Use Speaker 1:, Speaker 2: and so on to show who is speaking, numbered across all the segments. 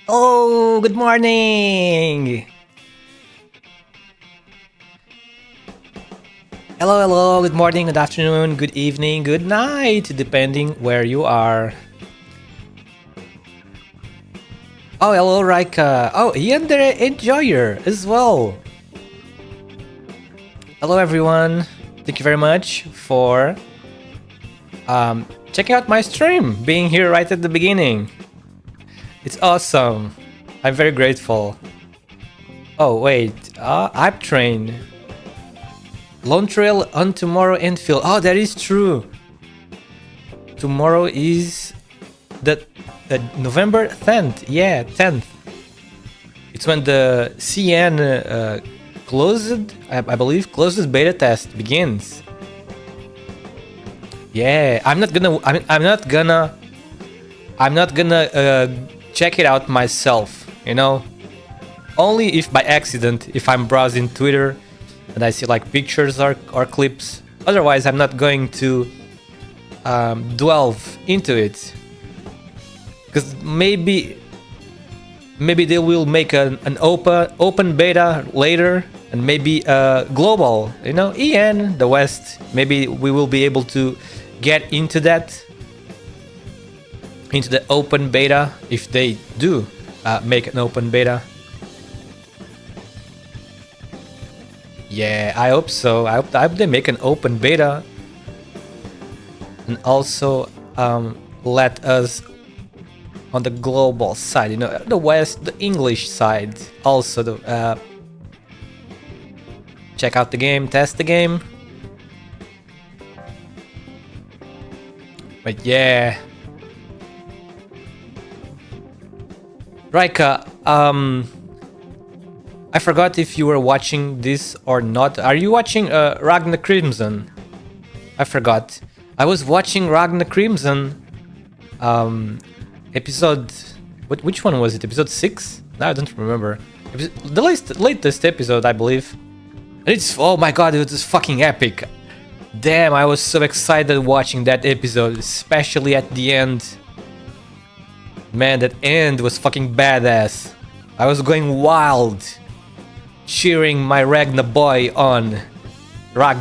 Speaker 1: Oh, good morning! Hello, hello, good morning, good afternoon, good evening, good night, depending where you are. Oh, hello, Raika. Oh, Ian the Enjoyer as well. Hello, everyone. Thank you very much for checking out my stream, being here right at the beginning. It's awesome. I'm very grateful. Oh, wait. Hype Train. Lone Trail on tomorrow Enfield. Oh, that is true. Tomorrow is the November 10th. Yeah, 10th. It's when the CN closed, I believe, closed beta test begins. Yeah, I'm not gonna check it out myself, you know? Only if by accident, if I'm browsing Twitter and I see like pictures or clips. Otherwise, I'm not going to delve into it. Because maybe they will make an open beta later, and maybe global, you know, EN, the West. Maybe we will be able to get into that, into the open beta, if they do make an open beta. Yeah, I hope so. I hope they make an open beta, and also let us on the global side, you know, the West, the English side, also the check out the game, test the game. But yeah, Raika, I forgot if you were watching this or not. Are you watching Ragnar Crimson? I forgot. I was watching Ragnar Crimson episode... Which one was it? Episode 6? No, I don't remember. The latest episode, I believe. And it's... Oh my god, it was fucking epic. Damn, I was so excited watching that episode, especially at the end. Man, that end was fucking badass. I was going wild, cheering my Ragnar boy on. Our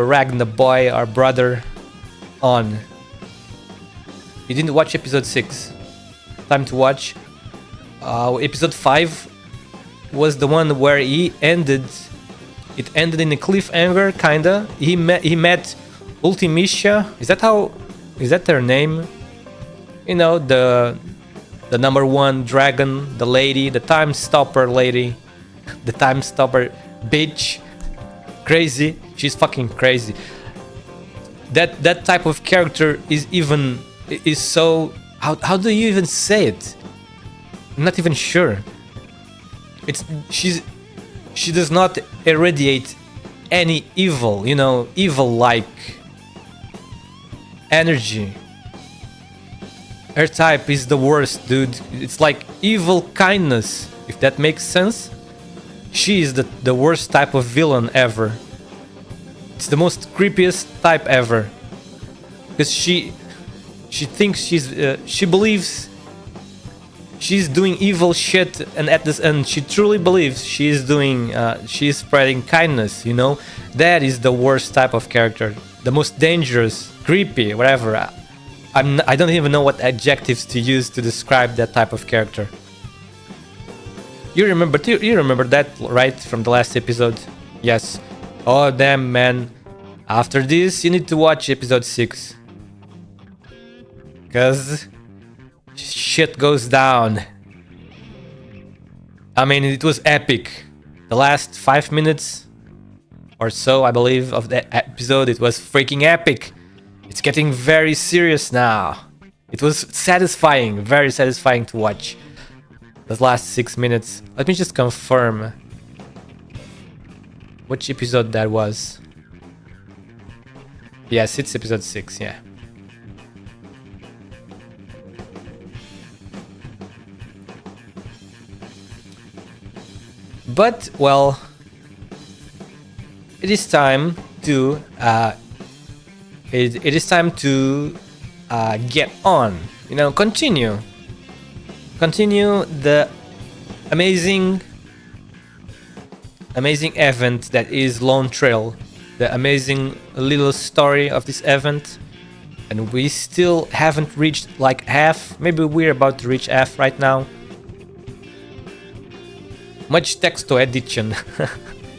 Speaker 1: Ragnar boy, our brother, on. You didn't watch episode 6. Time to watch. Episode 5 was the one where he ended. It ended in a cliffhanger, kinda. He met Ultimisha. Is that their name? You know, the number 1 dragon, the lady, the time stopper lady, the time stopper bitch. Crazy. She's fucking crazy. That type of character is so... How do you even say it? I'm not even sure. She does not irradiate any evil, you know, evil-like energy. Her type is the worst, dude. It's like evil kindness, if that makes sense. She is the worst type of villain ever. It's the most creepiest type ever. Because she thinks she believes she's doing evil shit, and at this end she truly believes she is spreading kindness, you know? That is the worst type of character. The most dangerous, creepy, whatever. I don't even know what adjectives to use to describe that type of character. You remember that, right? From the last episode? Yes. Oh damn, man. After this, you need to watch episode 6. Cause shit goes down. I mean, it was epic. The last 5 minutes or so, I believe, of that episode, it was freaking epic. It's getting very serious now. It was satisfying, very satisfying to watch. The last 6 minutes. Let me just confirm which episode that was. Yes, it's episode 6, yeah. But, well, it is time to get on you know, continue the amazing event that is Lone Trail, the amazing little story of this event. And we still haven't reached like half. Maybe we're about to reach half right now. Much text to addition.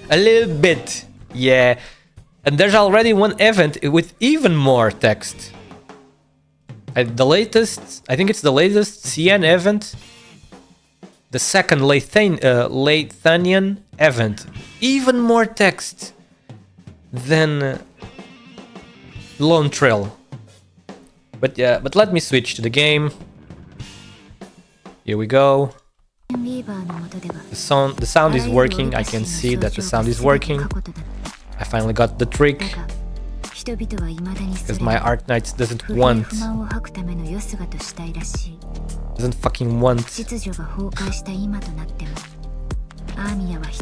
Speaker 1: A little bit, yeah. And there's already one event with even more text. The latest, I think it's the latest CN event. The second Lathanian event. Even more text than Lone Trail. But yeah, but let me switch to the game. Here we go. The sound is working. I can see that the sound is working. I finally got the trick. Because my ARKNIGHTS doesn't fucking want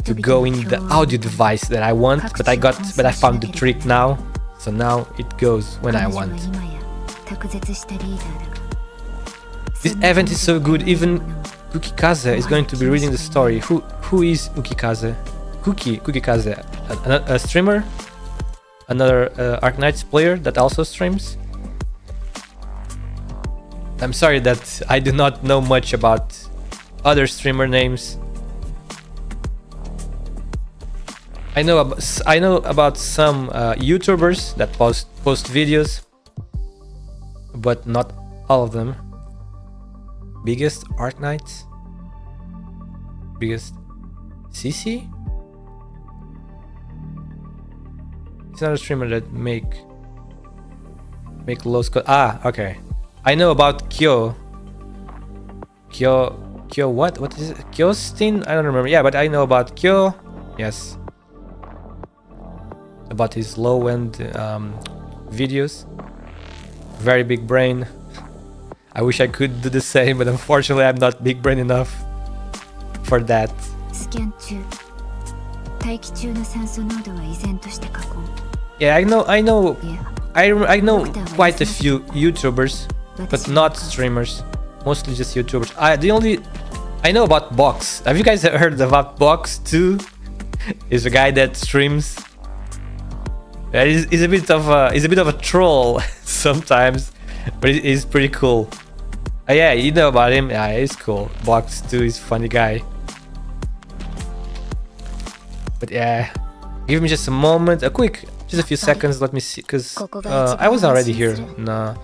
Speaker 1: to go in the audio device that I want, but I found the trick now. So now it goes when I want. This event is so good. Even Ukikaze is going to be reading the story. Who is Ukikaze? Ukikaze, a streamer, another ARKNIGHTS player that also streams. I'm sorry that I do not know much about other streamer names. I know about some YouTubers that post videos, but not all of them. Biggest ARKNIGHTS? Biggest CC? It's not a streamer that make low score. Ah, okay. I know about Kyo what? What is it? Kyostin? I don't remember. Yeah, but I know about Kyo. Yes. About his low-end videos. Very big brain. I wish I could do the same, but unfortunately I'm not big brain enough for that. Yeah, I know quite a few YouTubers, but not streamers. Mostly just YouTubers. I know about Box. Have you guys heard about Box too? He's a guy that streams. He's a bit of a troll sometimes, but he's pretty cool. Yeah, you know about him. Yeah, he's cool. Box too is a funny guy. But yeah, give me just a moment, just a few seconds. Let me see, because I was already here. Nah,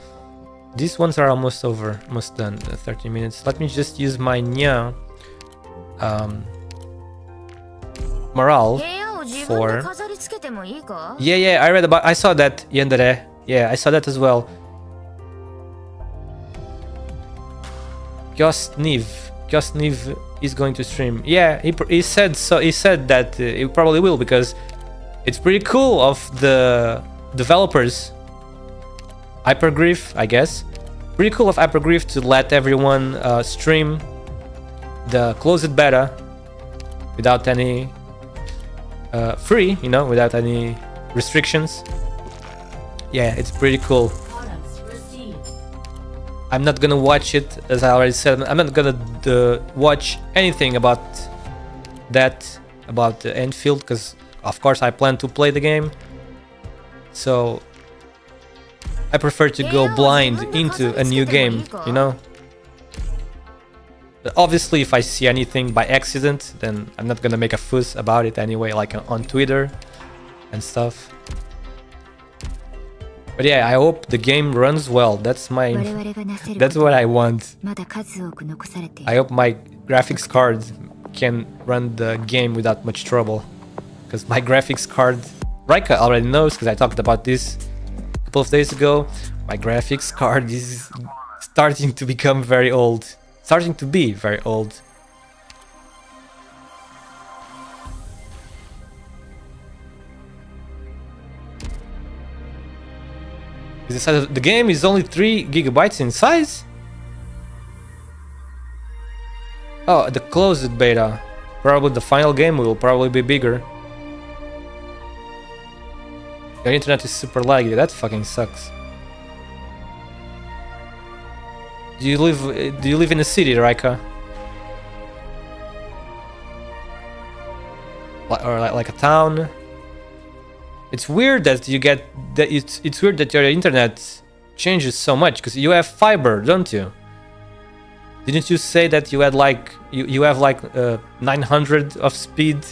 Speaker 1: these ones are almost over, almost done. 30 minutes. Let me just use my Nya morale for. Yeah, I saw that, Yandere. Yeah, I saw that as well. Kyosniv is going to stream. Yeah, he said so. He said that he probably will, because it's pretty cool of the developers, Hypergriff, I guess. Pretty cool of Hypergriff to let everyone stream the closed beta without any free, you know, without any restrictions. Yeah, it's pretty cool. I'm not gonna watch it, as I already said. I'm not gonna watch anything about that, about the Enfield, because of course I plan to play the game. So I prefer to go blind into a new game, you know. But obviously, if I see anything by accident, then I'm not gonna make a fuss about it anyway, like on Twitter and stuff. But yeah, I hope the game runs well. That's what I want. I hope my graphics card can run the game without much trouble. Because my graphics card, Raika already knows, because I talked about this a couple of days ago. My graphics card is starting to become very old. Starting to be very old. The game is only 3 GB in size? Oh, the closed beta. Probably the final game will probably be bigger. Your internet is super laggy. That fucking sucks. Do you live in a city, Raika? Or like a town? It's weird that you get that it's weird that your internet changes so much, because you have fiber, don't you? Didn't you say that you had like you have like 900 of speed?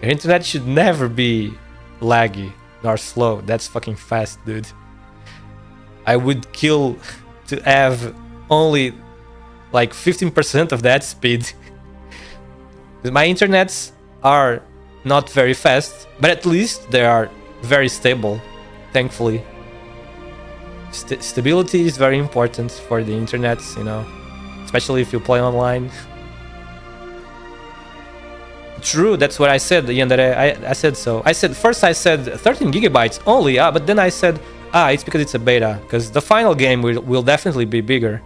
Speaker 1: Your internet should never be laggy nor slow. That's fucking fast, dude. I would kill to have only like 15% of that speed. My internets are not very fast, but at least they are very stable, thankfully. Stability is very important for the internet, you know, especially if you play online. True, that's what I said, Yandere. I said so. First I said 13 gigabytes only, but then I said, it's because it's a beta, because the final game will definitely be bigger.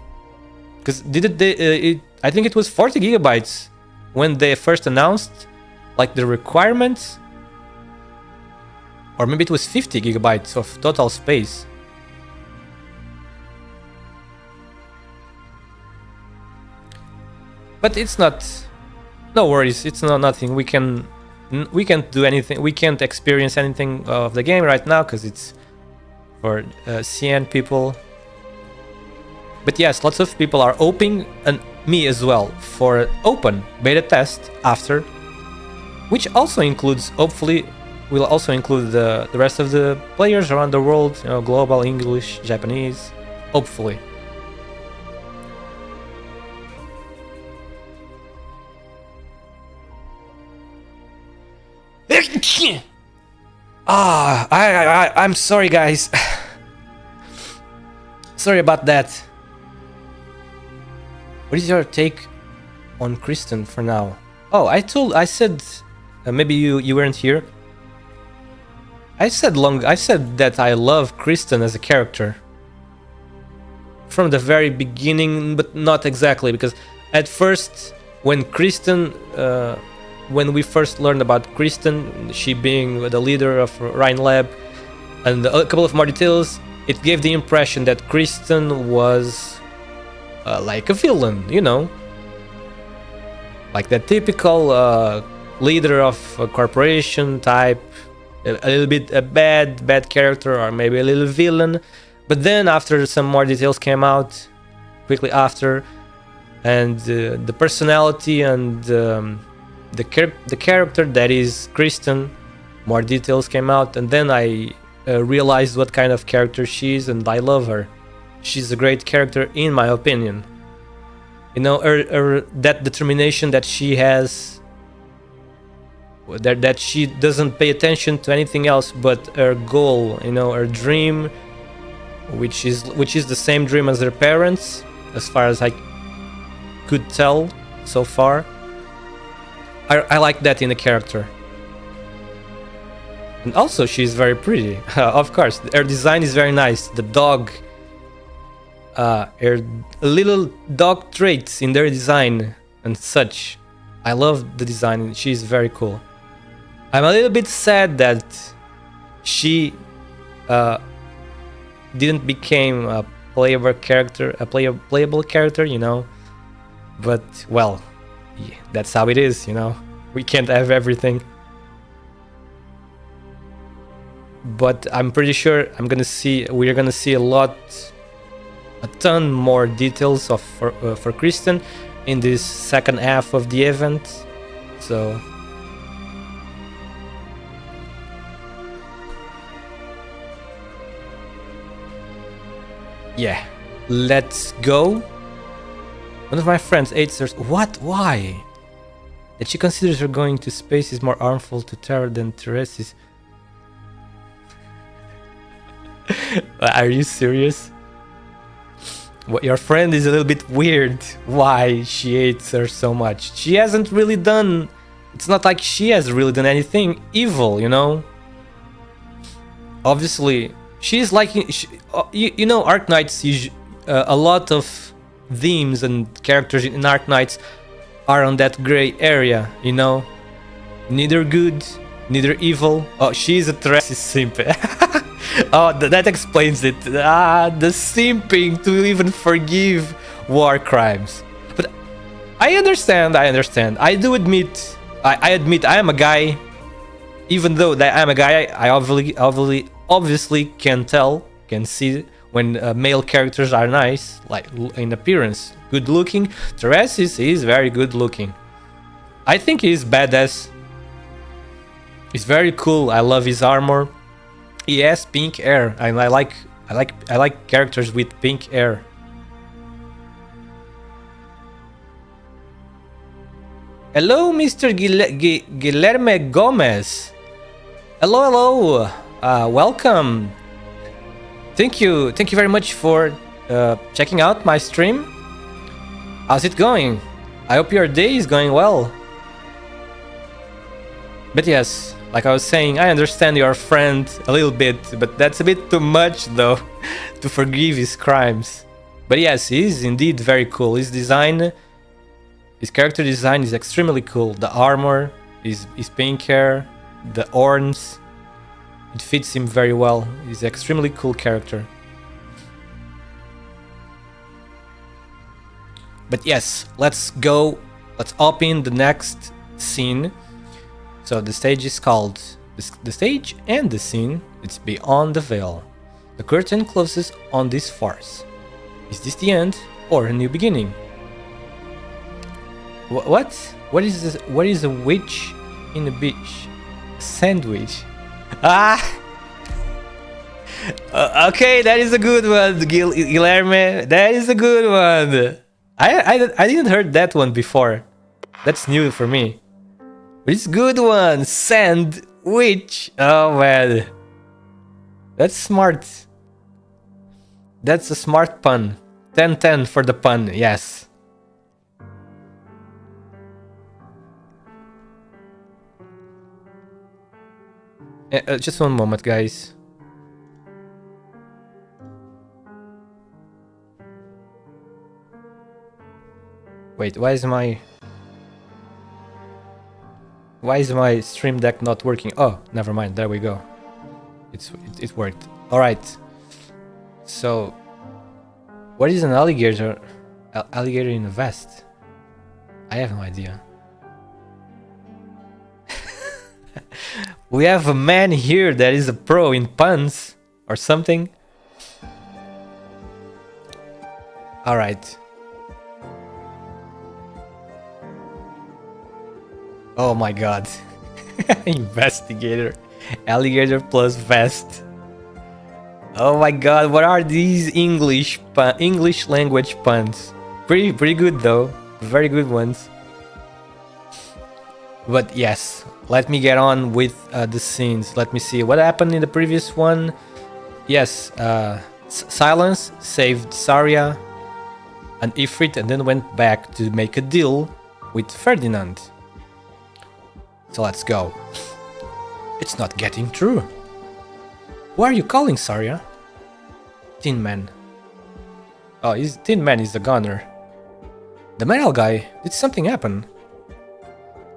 Speaker 1: Because I think it was 40 gigabytes when they first announced like the requirements, or maybe it was 50 gigabytes of total space. But it's not, no worries, it's not nothing. We can't do anything, we can't experience anything of the game right now because it's for CN people. But yes, lots of people are hoping, and me as well, for an open beta test after, which also includes, hopefully, will also include the rest of the players around the world, you know, global, English, Japanese, hopefully. I'm sorry, guys. Sorry about that. What is your take on Kristen for now? Oh, I said, maybe you weren't here. I said that I love Kristen as a character from the very beginning, but not exactly, because at first, when we first learned about Kristen, she being the leader of Rhine Lab, and a couple of more details, it gave the impression that Kristen was like a villain, you know, like that typical leader of a corporation type, a little bit a bad character, or maybe a little villain. But then after some more details came out quickly after, and the personality and the character that is Kristen, more details came out, and then I realized what kind of character she is, and I love her. She's a great character in my opinion. You know, that determination that she has, that she doesn't pay attention to anything else but her goal, you know, her dream, which is the same dream as her parents, as far as I could tell so far. I like that in a character. And also she's very pretty. Of course, her design is very nice. The dog, her little dog traits in their design and such. I love the design. She's very cool. I'm a little bit sad that she didn't become a playable character, you know. But well, yeah, that's how it is, you know. We can't have everything. But I'm pretty sure we're gonna see a ton more details for Kristen in this second half of the event. So yeah, let's go. One of my friends hates her. What? Why? That she considers her going to space is more harmful to Terra than Teresa's. Are you serious? What, your friend is a little bit weird. Why she hates her so much? She hasn't really done. It's not like she has really done anything evil, you know. Obviously, she's like, you know, Arknights. A lot of themes and characters in Arknights are on that gray area, you know. Neither good, neither evil. Oh, she's a Teresa simp. Oh, that explains it. Ah, the simping to even forgive war crimes. But I understand. I do admit. I admit I am a guy. Even though that I'm a guy, I obviously can see when male characters are nice, like in appearance, good looking. Teres is very good looking. I think he's badass. He's very cool. I love his armor. He has pink hair, and I like characters with pink hair. Hello, Mr. Guilherme Gomez. Hello. Welcome. Thank you very much for checking out my stream. How's it going? I hope your day is going well. But yes, like I was saying, I understand your friend a little bit, but that's a bit too much though to forgive his crimes. But yes, he is indeed very cool. His character design is extremely cool. The armor, his pink hair, the horns, it fits him very well. He's an extremely cool character. But yes, let's open the next scene. So the stage is called the stage and the scene. It's Beyond the Veil. The curtain closes on this farce. Is this the end or a new beginning? What? What is this? What is a witch in a beach? A sandwich. Ah. Okay, that is a good one, Guilherme. That is a good one. I didn't heard that one before. That's new for me. But it's a good one. Sandwich. Oh man. That's smart. That's a smart pun. 10-10 for the pun. Yes. Just one moment, guys. Wait, why is my stream deck not working? Oh, never mind. There we go. It worked. All right. So, what is an alligator? Alligator in a vest? I have no idea. We have a man here that is a pro in puns or something. All right. Oh my god. Investigator. Alligator plus vest. Oh my god, what are these English language puns? Pretty good though. Very good ones. But yes, let me get on with the scenes. Let me see what happened in the previous one. Yes, Silence saved Saria and Ifrit and then went back to make a deal with Ferdinand. So let's go. It's not getting through. Who are you calling, Saria? Tin Man. Oh, Tin Man is the gunner. The metal guy, did something happen?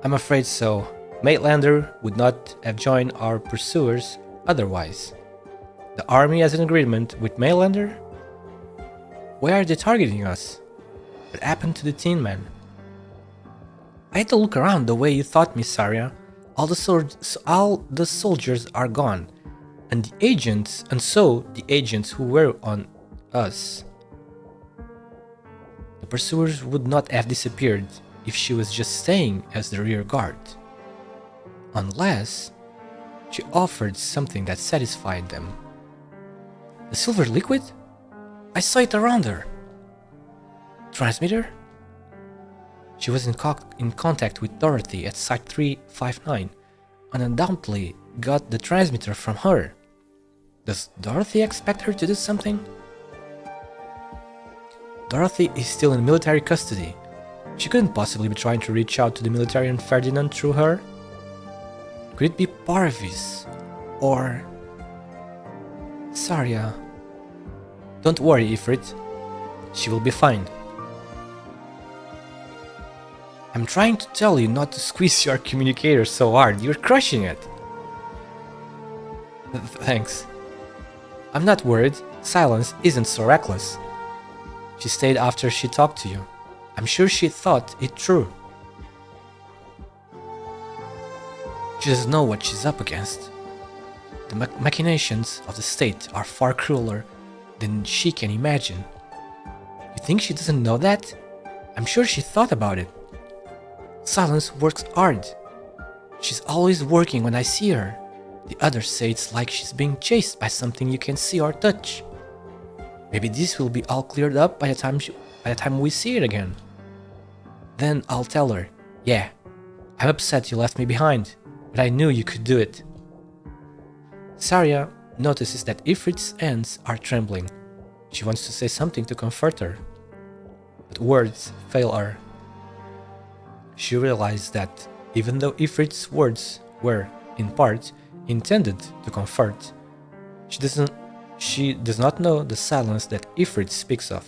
Speaker 1: I'm afraid so. Maitlander would not have joined our pursuers otherwise. The army has an agreement with Maitlander? Where are they targeting us? What happened to the Tin Man? I had to look around the way you taught me, Saria. All the soldiers are gone. And the agents who were on us. The pursuers would not have disappeared if she was just staying as the rear guard. Unless she offered something that satisfied them. The silver liquid? I saw it around her. Transmitter? She was in contact with Dorothy at Site 359 and undoubtedly got the transmitter from her. Does Dorothy expect her to do something? Dorothy is still in military custody. She couldn't possibly be trying to reach out to the military and Ferdinand through her. Could it be Parvis? Or... Saria? Don't worry, Ifrit. She will be fine. I'm trying to tell you not to squeeze your communicator so hard. You're crushing it. Thanks. I'm not worried. Silence isn't so reckless. She stayed after she talked to you. I'm sure she thought it through. She doesn't know what she's up against. The machinations of the state are far crueler than she can imagine. You think she doesn't know that? I'm sure she thought about it. Silence works hard. She's always working when I see her. The others say it's like she's being chased by something you can see or touch. Maybe this will be all cleared up by the time we see it again. Then I'll tell her, yeah, I'm upset you left me behind, but I knew you could do it. Saria notices that Ifrit's hands are trembling. She wants to say something to comfort her, but words fail her. She realized that even though Ifrit's words were, in part, intended to comfort, she does not know the silence that Ifrit speaks of.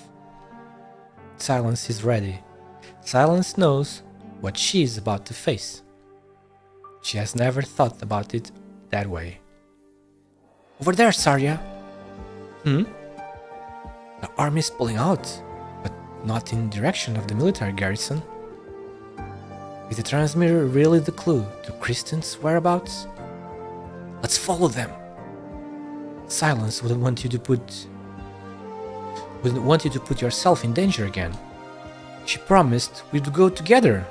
Speaker 1: Silence is ready. Silence knows what she is about to face. She has never thought about it that way. Over there, Saria. The army is pulling out, but not in direction of the military garrison. Is the transmitter really the clue to Kristen's whereabouts? Let's follow them. Silence wouldn't want you to put yourself in danger again. She promised we'd go together.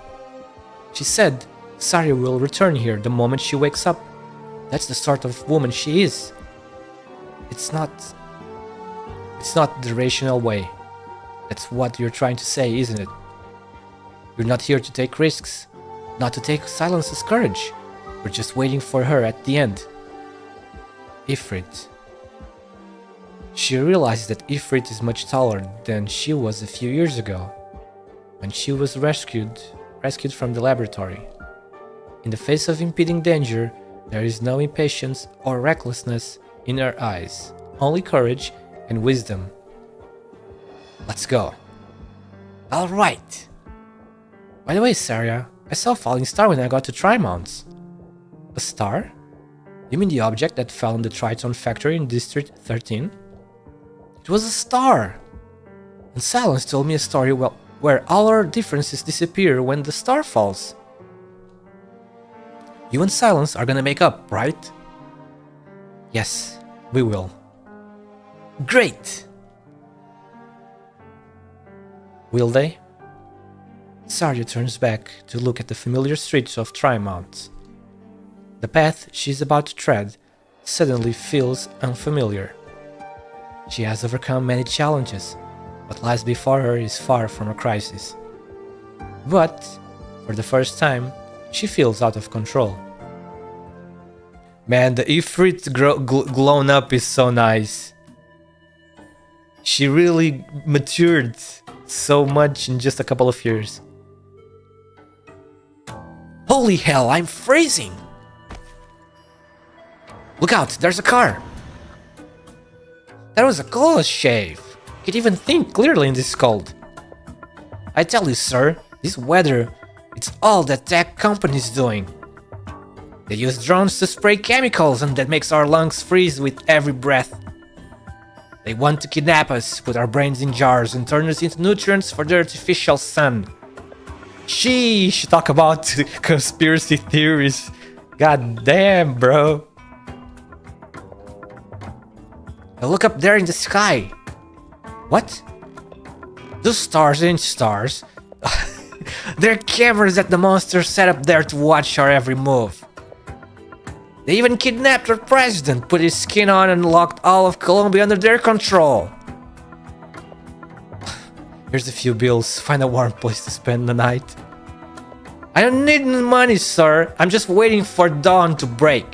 Speaker 1: She said Saria will return here the moment she wakes up. That's the sort of woman she is. It's not the rational way. That's what you're trying to say, isn't it? You're not here to take risks, not to take Silence's courage. We're just waiting for her at the end. Ifrit. She realizes that Ifrit is much taller than she was a few years ago, when she was rescued from the laboratory. In the face of impending danger, there is no impatience or recklessness in her eyes, only courage and wisdom. Let's go. All right. By the way, Saria, I saw a falling star when I got to Trimonts. A star? You mean the object that fell in the Triton factory in District 13? It was a star! And Silence told me a story where all our differences disappear when the star falls. You and Silence are gonna make up, right? Yes, we will. Great! Will they? Saria turns back to look at the familiar streets of Trimont. The path she's about to tread suddenly feels unfamiliar. She has overcome many challenges. What lies before her is far from a crisis. But, for the first time, she feels out of control. Man, the Ifrit grown up is so nice. She really matured so much in just a couple of years. Holy hell, I'm freezing! Look out, there's a car! That was a close shave. Can't even think clearly in this cold. I tell you, sir, this weather, it's all that tech companies doing. They use drones to spray chemicals and that makes our lungs freeze with every breath. They want to kidnap us, put our brains in jars and turn us into nutrients for the artificial sun. Sheesh, talk about conspiracy theories. God damn, bro. Now look up there in the sky. What? Those stars ain't stars. They're cameras that the monsters set up there to watch our every move. They even kidnapped our president, put his skin on and locked all of Colombia under their control. Here's a few bills. Find a warm place to spend the night. I don't need money, sir. I'm just waiting for dawn to break.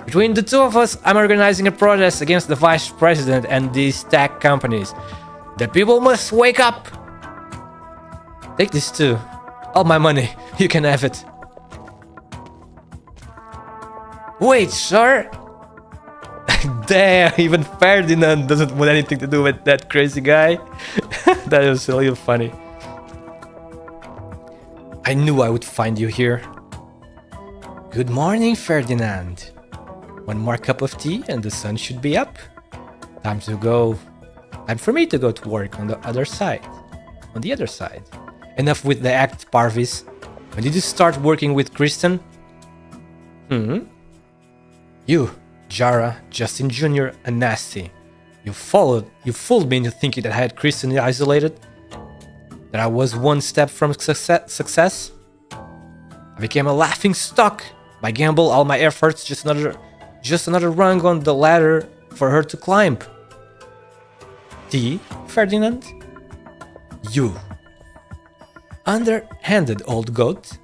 Speaker 1: Between the two of us, I'm organizing a protest against the vice president and these tech companies. The people must wake up. Take this too. All my money. You can have it. Wait, sir. Damn, even Ferdinand doesn't want anything to do with that crazy guy. That was really funny. I knew I would find you here. Good morning, Ferdinand. One more cup of tea and the sun should be up. Time to go. Time for me to go to work on the other side. On the other side. Enough with the act, Parvis. When did you start working with Kristen? You, Jara, Justin Jr., and Nasty. You fooled me into thinking that I had Kristen isolated. That I was one step from success. I became a laughing stock. My gamble, all my efforts, just another rung on the ladder for her to climb. T, Ferdinand? You. Underhanded old goat.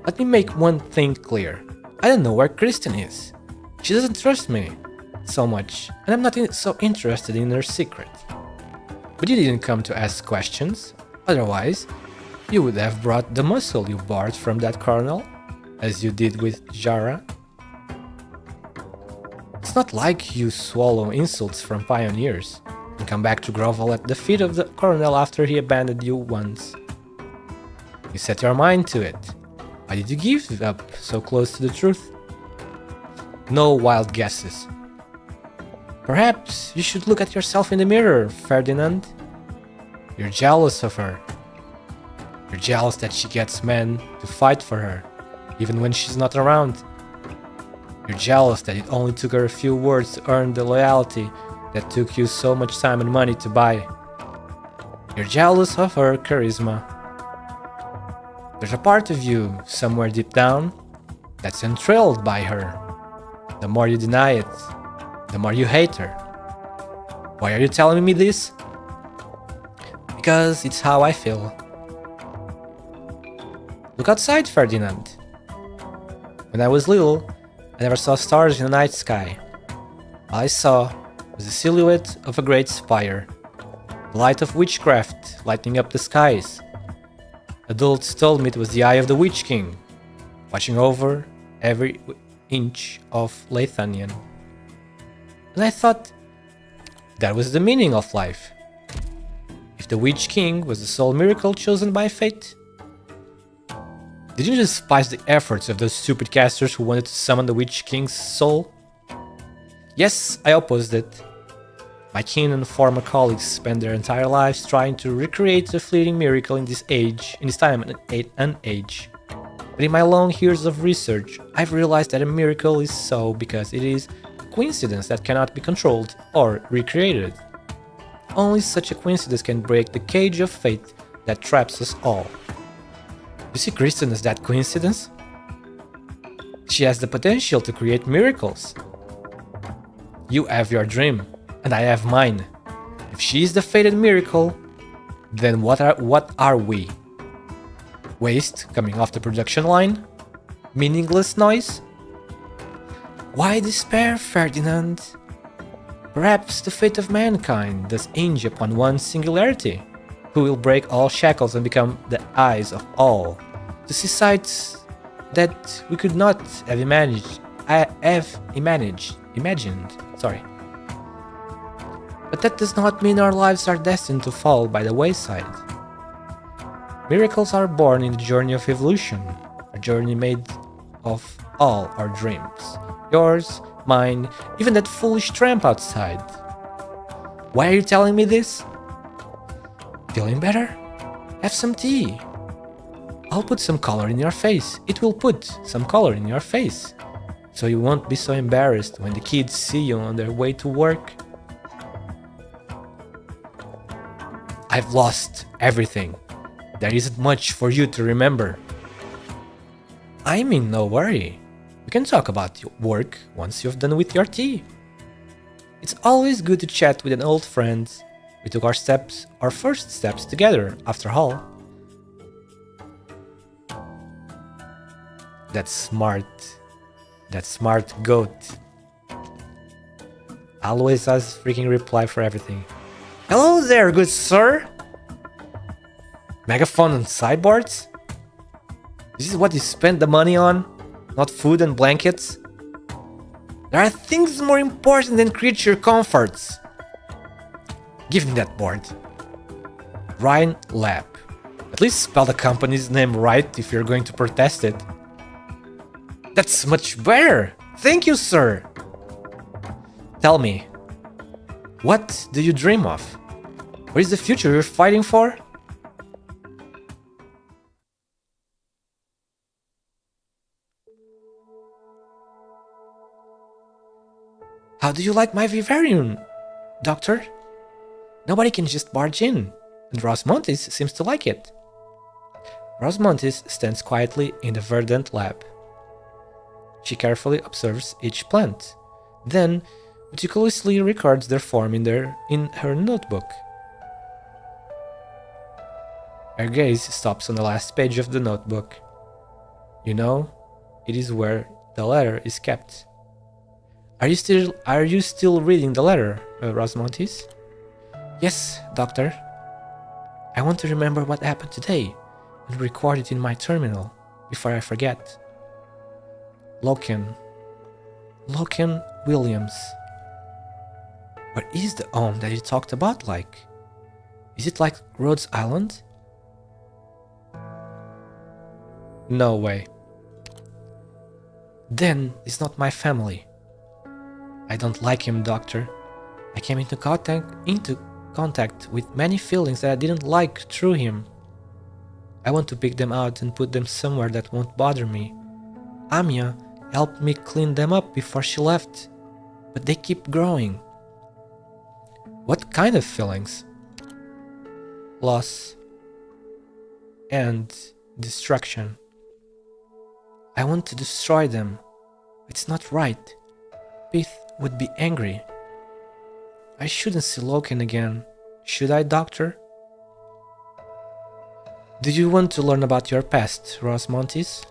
Speaker 1: Let me make one thing clear. I don't know where Kristen is. She doesn't trust me so much, and I'm not so interested in her secret. But you didn't come to ask questions. Otherwise, you would have brought the muscle you borrowed from that colonel, as you did with Jara. It's not like you swallow insults from pioneers and come back to grovel at the feet of the colonel after he abandoned you once. You set your mind to it. Why did you give up so close to the truth? No wild guesses. Perhaps you should look at yourself in the mirror, Ferdinand. You're jealous of her. You're jealous that she gets men to fight for her, even when she's not around. You're jealous that it only took her a few words to earn the loyalty that took you so much time and money to buy. You're jealous of her charisma. There's a part of you, somewhere deep down, that's enthralled by her. The more you deny it, the more you hate her. Why are you telling me this? Because it's how I feel. Look outside, Ferdinand. When I was little, I never saw stars in the night sky. All I saw was the silhouette of a great spire, the light of witchcraft lighting up the skies. Adults told me it was the eye of the Witch King, watching over every inch of Lethanian. And I thought that was the meaning of life. If the Witch King was the sole miracle chosen by fate, did you despise the efforts of those stupid casters who wanted to summon the Witch King's soul? Yes, I opposed it. My kin and former colleagues spent their entire lives trying to recreate a fleeting miracle in this time and age. But in my long years of research, I've realized that a miracle is so because it is a coincidence that cannot be controlled or recreated. Only such a coincidence can break the cage of fate that traps us all. You see Kristen as that coincidence? She has the potential to create miracles. You have your dream, and I have mine. If she is the fated miracle, then what are we? Waste coming off the production line? Meaningless noise? Why despair, Ferdinand? Perhaps the fate of mankind does hinge upon one singularity, who will break all shackles and become the eyes of all, to see sights that we could not have imagined. But that does not mean our lives are destined to fall by the wayside. Miracles are born in the journey of evolution, a journey made of all our dreams. Yours, mine, even that foolish tramp outside. Why are you telling me this? Feeling better? Have some tea. I'll put some color in your face. It will put some color in your face. So you won't be so embarrassed when the kids see you on their way to work. I've lost everything. There isn't much for you to remember. I'm in no worry. We can talk about your work once you've done with your tea. It's always good to chat with an old friend. We took our first steps together, after all. That smart goat. Always has freaking reply for everything. Hello there, good sir! Megaphone and sideboards? This is what you spend the money on? Not food and blankets? There are things more important than creature comforts. Give me that board. Rhine Lab. At least spell the company's name right if you're going to protest it. That's much better! Thank you, sir! Tell me, What do you dream of? What is the future you're fighting for? How do you like my vivarium, Doctor? Nobody can just barge in, and Rosmontis seems to like it. Rosmontis stands quietly in the verdant lab. She carefully observes each plant, then meticulously records their form in her notebook. Her gaze stops on the last page of the notebook. You know, it is where the letter is kept. Are you still reading the letter, Rosmontis? Yes, Doctor. I want to remember what happened today and record it in my terminal before I forget. Loken Williams. What is the home that you talked about like? Is it like Rhodes Island? No way. Then it's not my family. I don't like him, Doctor. I came into contact with many feelings that I didn't like through him. I want to pick them out and put them somewhere that won't bother me. Amia helped me clean them up before she left, but they keep growing. What kind of feelings? Loss and destruction. I want to destroy them. It's not right. Pith would be angry. I shouldn't see Loken again, should I, Doctor? Do you want to learn about your past, Rosmontis?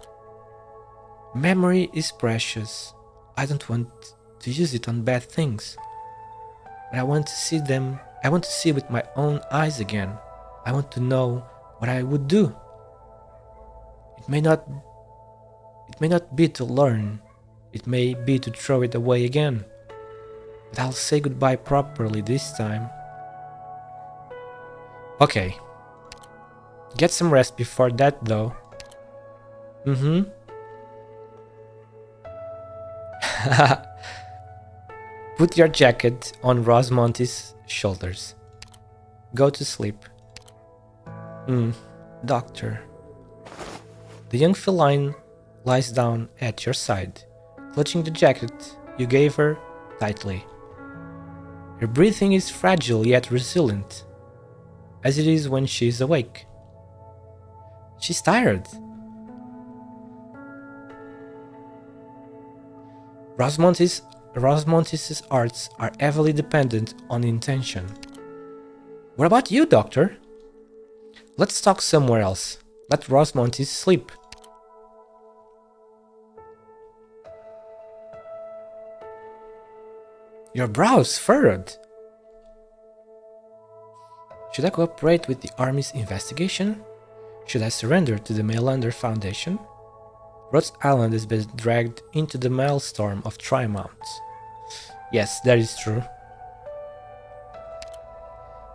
Speaker 1: Memory is precious. I don't want to use it on bad things. But I want to see them. I want to see with my own eyes again. I want to know what I would do. It may not be to learn. It may be to throw it away again. But I'll say goodbye properly this time. Okay. Get some rest before that, though. Put your jacket on Rosmontis' shoulders. Go to sleep. Doctor. The young feline lies down at your side, clutching the jacket you gave her tightly. Her breathing is fragile yet resilient, as it is when she is awake. She's tired. Rosmontis' arts are heavily dependent on intention. What about you, Doctor? Let's talk somewhere else. Let Rosmontis sleep. Your brows furrowed. Should I cooperate with the Army's investigation? Should I surrender to the Maylander Foundation? Rhodes Island has been dragged into the maelstrom of Trimount. Yes, that is true.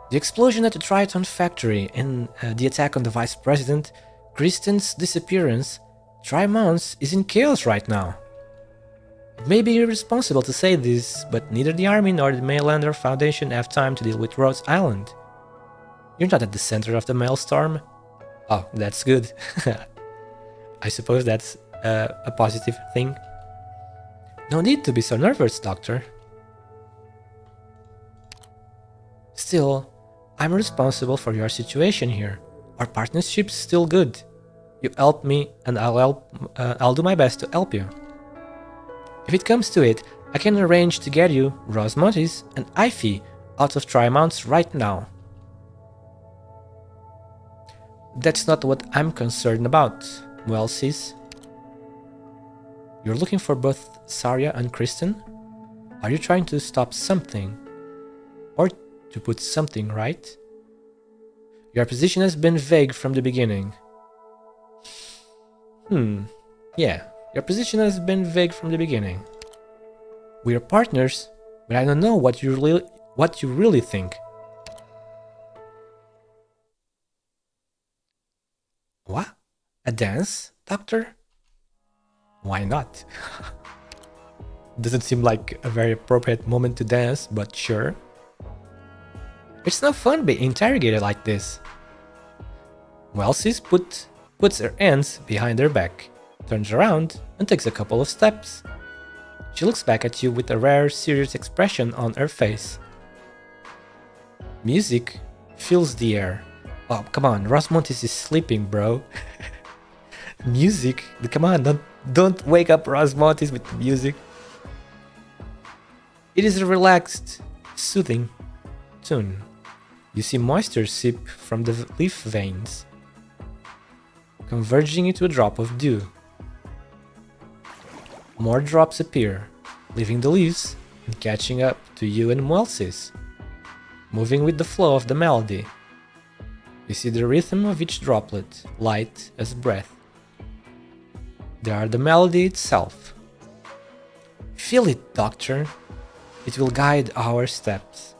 Speaker 1: The explosion at the Triton factory and the attack on the Vice President, Kristen's disappearance, Trimount is in chaos right now. It may be irresponsible to say this, but neither the Army nor the Maylander Foundation have time to deal with Rhodes Island. You're not at the center of the maelstrom. Oh, that's good. I suppose that's a positive thing. No need to be so nervous, Doctor. Still, I'm responsible for your situation here. Our partnership's still good. You help me, and I'll do my best to help you. If it comes to it, I can arrange to get you, Rosmontis, and Ivy out of Trimount right now. That's not what I'm concerned about, well, sis. You're looking for both Saria and Kristen? Are you trying to stop something? Or to put something right? Your position has been vague from the beginning. Yeah, your position has been vague from the beginning. We're partners, but I don't know what you really think. What? A dance, Doctor? Why not? Doesn't seem like a very appropriate moment to dance, but sure. It's no fun being interrogated like this. Welsis puts her hands behind her back, turns around, and takes a couple of steps. She looks back at you with a rare, serious expression on her face. Music fills the air. Oh, come on, Rosmontis is sleeping, bro. Music? Come on, don't wake up Rosmontis with music. It is a relaxed, soothing tune. You see moisture seep from the leaf veins, converging into a drop of dew. More drops appear, leaving the leaves and catching up to you and Welsis, moving with the flow of the melody. You see the rhythm of each droplet, light as breath. They are the melody itself. Feel it, Doctor. It will guide our steps.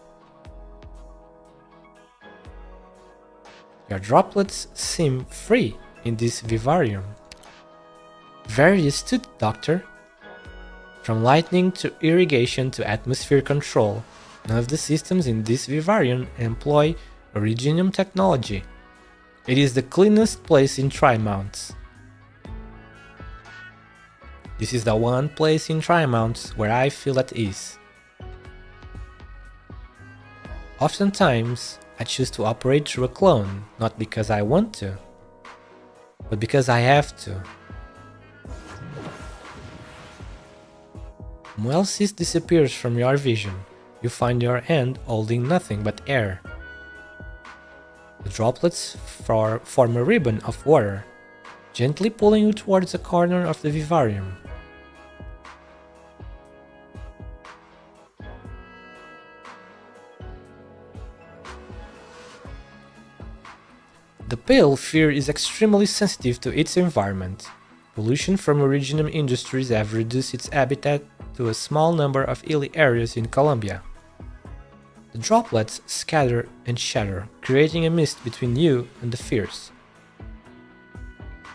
Speaker 1: Your droplets seem free in this vivarium. Very astute, Doctor. From lightning to irrigation to atmosphere control, none of the systems in this vivarium employ Originium technology. It is the cleanest place in Trimonts. This is the one place in Trimonts where I feel at ease. Oftentimes, I choose to operate through a clone, not because I want to, but because I have to. Welsis disappears from your vision. You find your hand holding nothing but air. The droplets form a ribbon of water, gently pulling you towards a corner of the vivarium. The pale sphere is extremely sensitive to its environment. Pollution from Originium industries have reduced its habitat to a small number of hilly areas in Colombia. The droplets scatter and shatter, creating a mist between you and the spheres.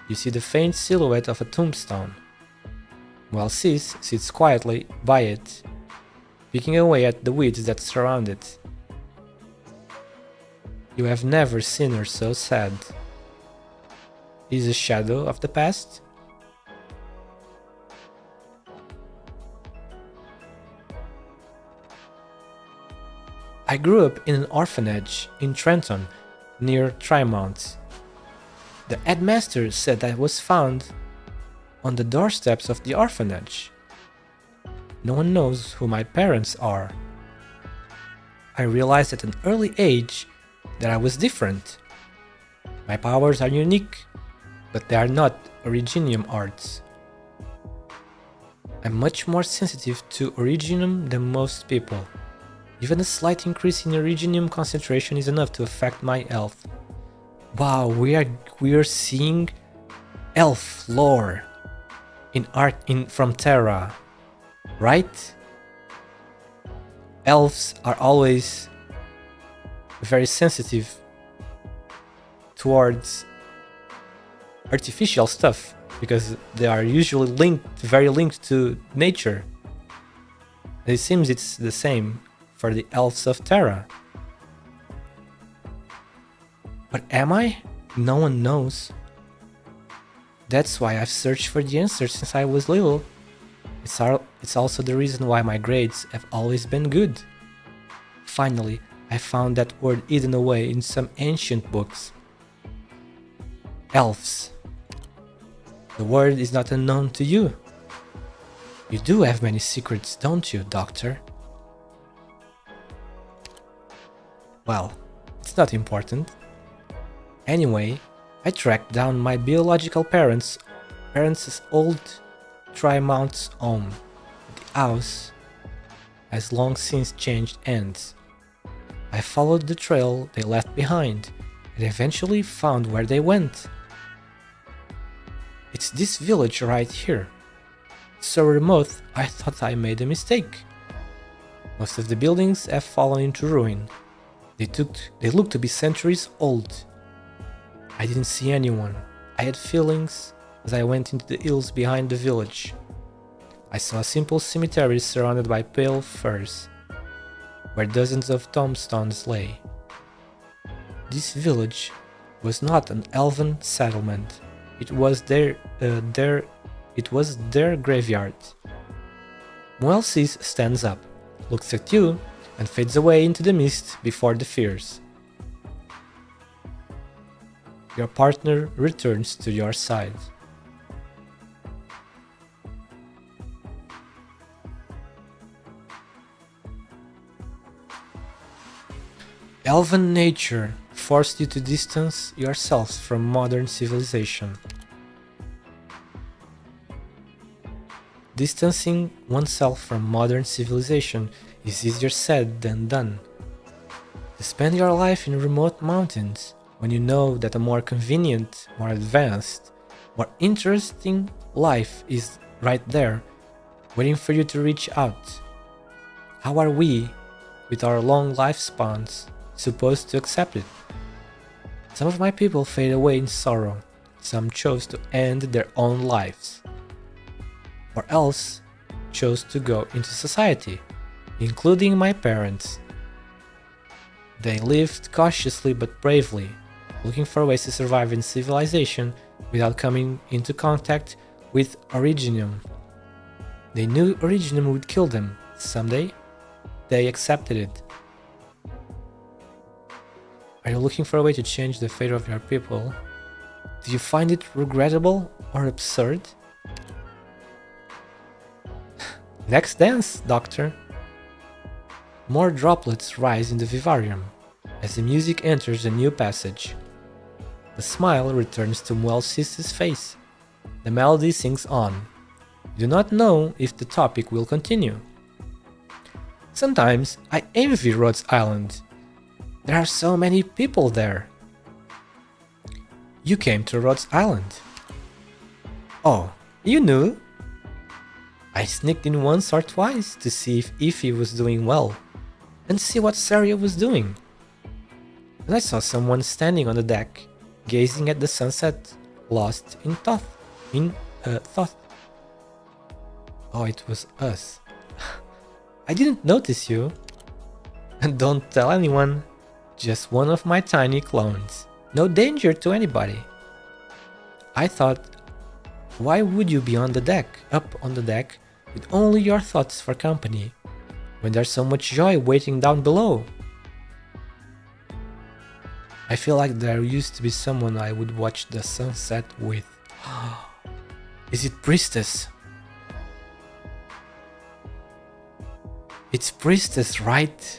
Speaker 1: You see the faint silhouette of a tombstone, while Sis sits quietly by it, picking away at the weeds that surround it. You have never seen her so sad. Is a shadow of the past? I grew up in an orphanage in Trenton, near Tremont. The headmaster said I was found on the doorsteps of the orphanage. No one knows who my parents are. I realized at an early age that I was different. My powers are unique, but they are not Originium arts. I'm much more sensitive to Originium than most people. Even a slight increase in Originium concentration is enough to affect my health. Wow, we are seeing elf lore from Terra, right? Elves are always very sensitive towards artificial stuff because they are usually very linked to nature. It seems it's the same for the elves of Terra. But am I? No one knows. That's why I've searched for the answer since I was little. It's also the reason why my grades have always been good. Finally, I found that word hidden away in some ancient books. Elves. The word is not unknown to you. You do have many secrets, don't you, Doctor? Well, it's not important. Anyway, I tracked down my biological parents' old Tri-Mounts home. The house has long since changed hands. I followed the trail they left behind and eventually found where they went. It's this village right here. So remote, I thought I made a mistake. Most of the buildings have fallen into ruin. They look to be centuries old. I didn't see anyone. I had feelings as I went into the hills behind the village. I saw a simple cemetery surrounded by pale firs, where dozens of tombstones lay. This village was not an elven settlement. It was their graveyard. Moelsis stands up, looks at you, and fades away into the mist before the fears. Your partner returns to your side. Elven nature forced you to distance yourselves from modern civilization. Distancing oneself from modern civilization is easier said than done. To spend your life in remote mountains when you know that a more convenient, more advanced, more interesting life is right there, waiting for you to reach out. How are we, with our long lifespans, supposed to accept it? Some of my people fade away in sorrow. Some chose to end their own lives. Or else chose to go into society, including my parents. They lived cautiously but bravely, looking for ways to survive in civilization without coming into contact with Originium. They knew Originium would kill them someday. They accepted it. Are you looking for a way to change the fate of your people? Do you find it regrettable or absurd? Next dance, Doctor! More droplets rise in the vivarium as the music enters a new passage. The smile returns to Moelsis' face. The melody sings on. You do not know if the topic will continue. Sometimes I envy Rhodes Island. There are so many people there. You came to Rhodes Island. Oh, you knew? I sneaked in once or twice to see if Ify was doing well, and see what Saria was doing. And I saw someone standing on the deck, gazing at the sunset, lost in thought. Oh, it was us. I didn't notice you. And don't tell anyone. Just one of my tiny clones. No danger to anybody. I thought, why would you be on the deck, up on the deck, with only your thoughts for company, when there's so much joy waiting down below? I feel like there used to be someone I would watch the sunset with. Is it Priestess? It's Priestess, right?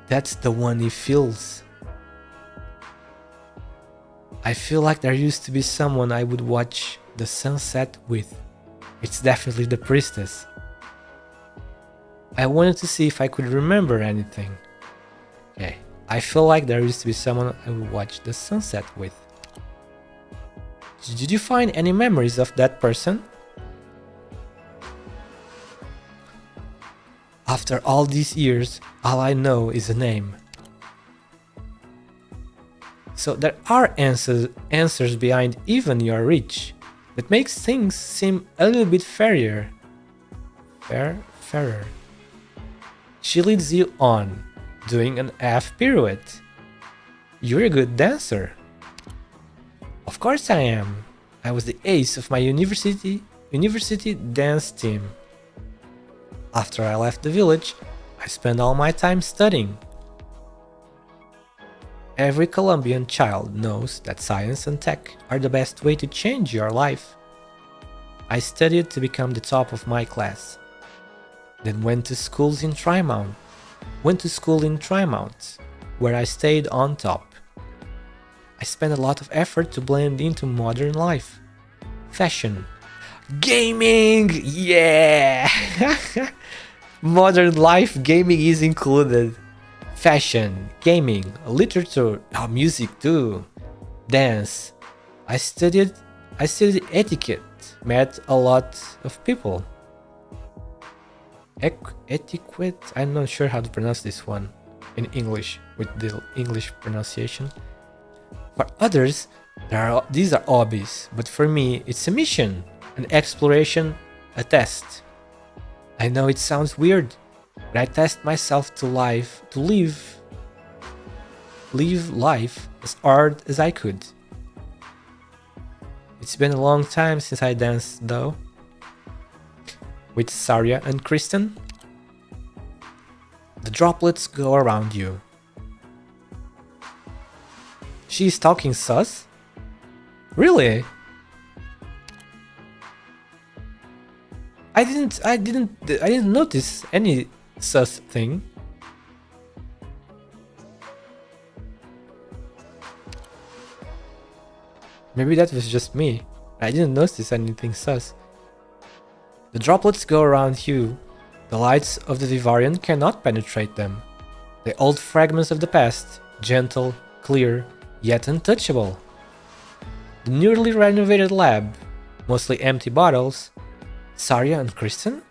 Speaker 1: That's the one he feels. I feel like there used to be someone I would watch the sunset with. It's definitely the Priestess. I wanted to see if I could remember anything. Okay, I feel like there used to be someone I would watch the sunset with. Did you find any memories of that person? After all these years, all I know is a name. So there are answers behind even your reach. That makes things seem a little bit fairer. Fairer. She leads you on, doing an half pirouette. You're a good dancer. Of course I am. I was the ace of my university dance team. After I left the village, I spent all my time studying. Every Colombian child knows that science and tech are the best way to change your life. I studied to become the top of my class. Then went to school in Trymount, where I stayed on top. I spent a lot of effort to blend into modern life. Fashion. Gaming! Yeah! Modern life, gaming is included. Fashion, gaming, literature, music too, dance. I studied etiquette, met a lot of people. Etiquette, I'm not sure how to pronounce this one in English with the English pronunciation. For others, these are hobbies, but for me, it's a mission, an exploration, a test. I know it sounds weird, but I test myself to live live life as hard as I could. It's been a long time since I danced, though. With Saria and Kristen. The droplets go around you. She's talking sus? Really? I didn't notice any sus thing. Maybe that was just me. I didn't notice anything sus. The droplets go around you. The lights of the Vivarian cannot penetrate them. The old fragments of the past, gentle, clear, yet untouchable. The newly renovated lab, mostly empty bottles. Saria and Kristen?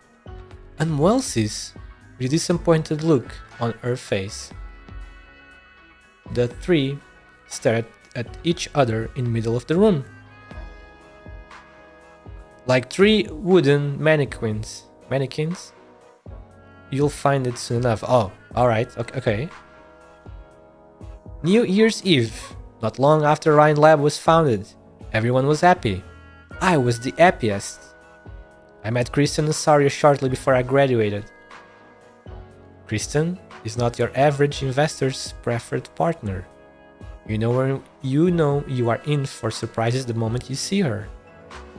Speaker 1: And Welsy's, with a disappointed look on her face. The three stare at each other in the middle of the room. Like three wooden mannequins. Mannequins? You'll find it soon enough. Oh, alright, okay. New Year's Eve, not long after Ryan Lab was founded. Everyone was happy. I was the happiest. I met Kristen and Saria shortly before I graduated. Kristen is not your average investor's preferred partner. You know you are in for surprises the moment you see her,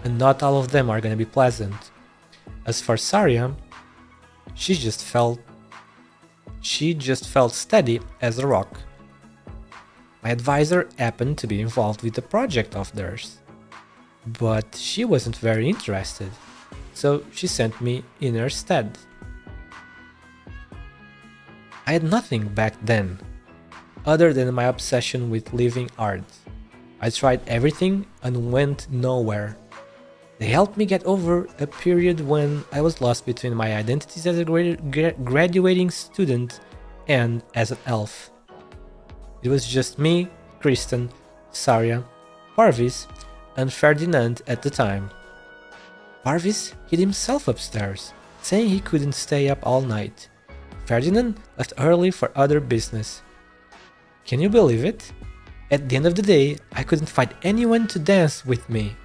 Speaker 1: and not all of them are gonna be pleasant. As for Saria, she just felt steady as a rock. My advisor happened to be involved with a project of theirs, but she wasn't very interested, so she sent me in her stead. I had nothing back then, other than my obsession with living art. I tried everything and went nowhere. They helped me get over a period when I was lost between my identities as a graduating student and as an elf. It was just me, Kristen, Saria, Parvis, and Ferdinand at the time. Parvis hid himself upstairs, saying he couldn't stay up all night. Ferdinand left early for other business. Can you believe it? At the end of the day, I couldn't find anyone to dance with me.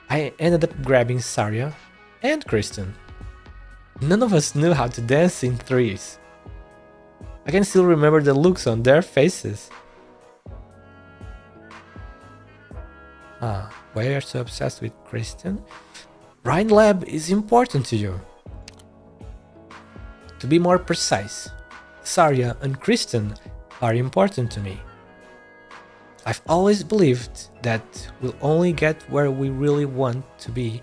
Speaker 1: I ended up grabbing Saria and Kristen. None of us knew how to dance in threes. I can still remember the looks on their faces. Why are you so obsessed with Kristen? Ryan Lab is important to you. To be more precise, Saria and Kristen are important to me. I've always believed that we'll only get where we really want to be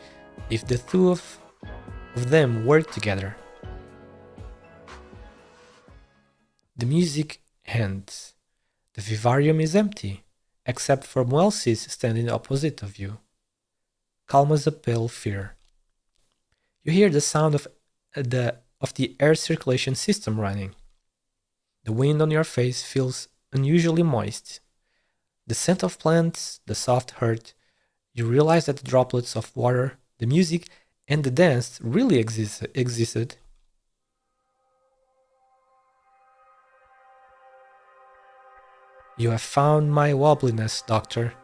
Speaker 1: if the two of them work together. The music ends. The vivarium is empty, except for Welsy's standing opposite of you. Calm as a pale fear. You hear the sound of the air circulation system running. The wind on your face feels unusually moist. The scent of plants, the soft hurt. You realize that the droplets of water, the music, and the dance really existed. You have found my wobbliness, Doctor.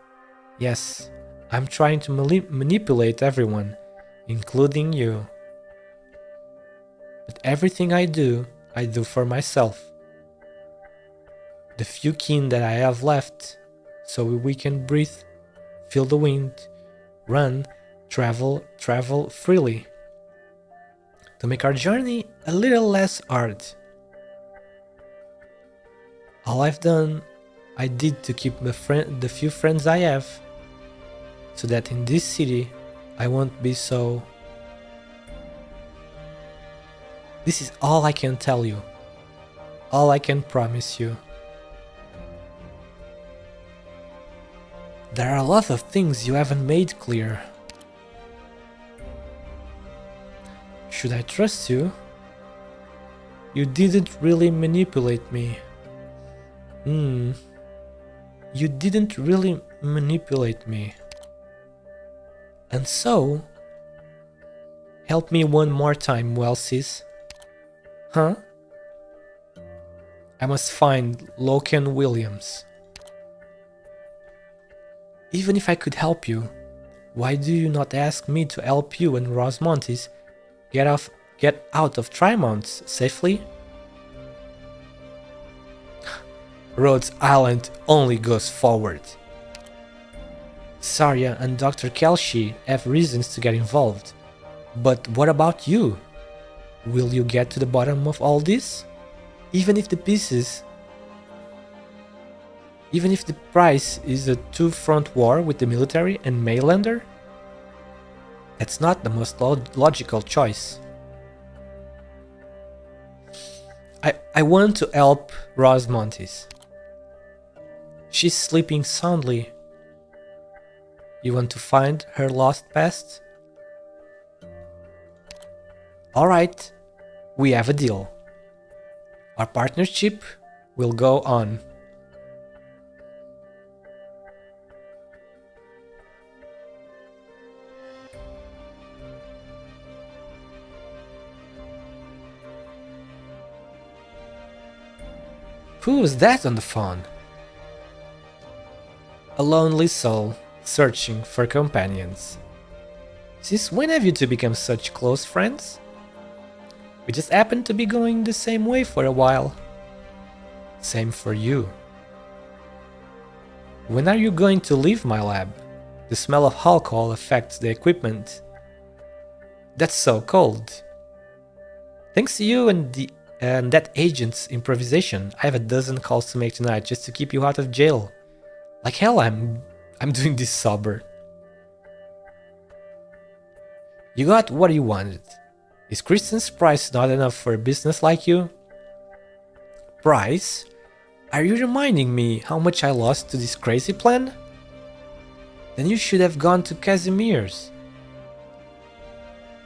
Speaker 1: Yes, I'm trying to manipulate everyone, including you. But everything I do for myself. The few kin that I have left, so we can breathe, feel the wind, run, travel freely. To make our journey a little less hard. All I did to keep the few friends I have, so that in this city I won't be so... This is all I can tell you, all I can promise you. There are a lot of things you haven't made clear. Should I trust you? You didn't really manipulate me. You didn't really manipulate me. And so, help me one more time, Welsies. Huh? I must find Loken Williams. Even if I could help you, why do you not ask me to help you and Rosmontes get out of Trimount safely? Rhodes Island only goes forward. Saria and Dr. Kelshi have reasons to get involved. But what about you? Will you get to the bottom of all this? Even if the price is a two-front war with the military and Mainlander? That's not the most logical choice. I want to help Rosmontes. She's sleeping soundly. You want to find her lost past? Alright, we have a deal. Our partnership will go on. Who was that on the phone? A lonely soul searching for companions. Since when have you two become such close friends? We just happen to be going the same way for a while. Same for you. When are you going to leave my lab? The smell of alcohol affects the equipment. That's so cold. Thanks to you and that agent's improvisation, I have a dozen calls to make tonight just to keep you out of jail. Like hell, I'm doing this sober. You got what you wanted. Is Kristen's price not enough for a business like you? Price? Are you reminding me how much I lost to this crazy plan? Then you should have gone to Casimir's.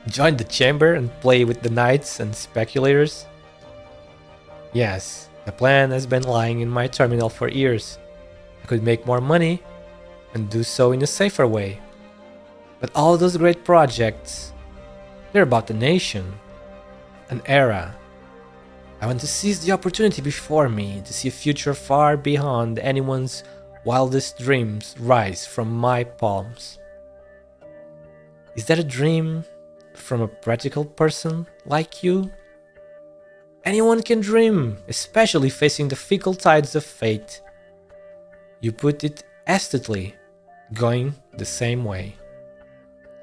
Speaker 1: Join the chamber and play with the knights and speculators? Yes, the plan has been lying in my terminal for years. I could make more money and do so in a safer way. But all those great projects, they're about the nation, an era. I want to seize the opportunity before me to see a future far beyond anyone's wildest dreams rise from my palms. Is that a dream from a practical person like you? Anyone can dream, especially facing the fickle tides of fate. You put it astutely, going the same way.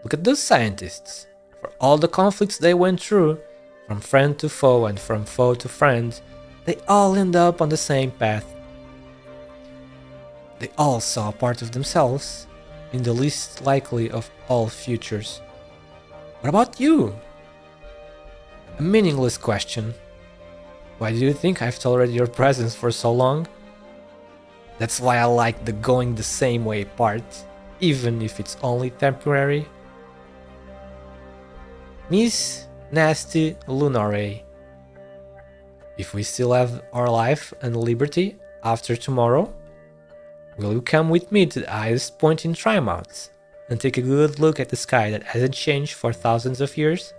Speaker 1: Look at those scientists. For all the conflicts they went through, from friend to foe and from foe to friend, they all end up on the same path. They all saw a part of themselves in the least likely of all futures. What about you? A meaningless question. Why do you think I've tolerated your presence for so long? That's why I like the going the same way part, even if it's only temporary. Miss Nasty Lunare, if we still have our life and liberty after tomorrow, will you come with me to the highest point in Trimount and take a good look at the sky that hasn't changed for thousands of years?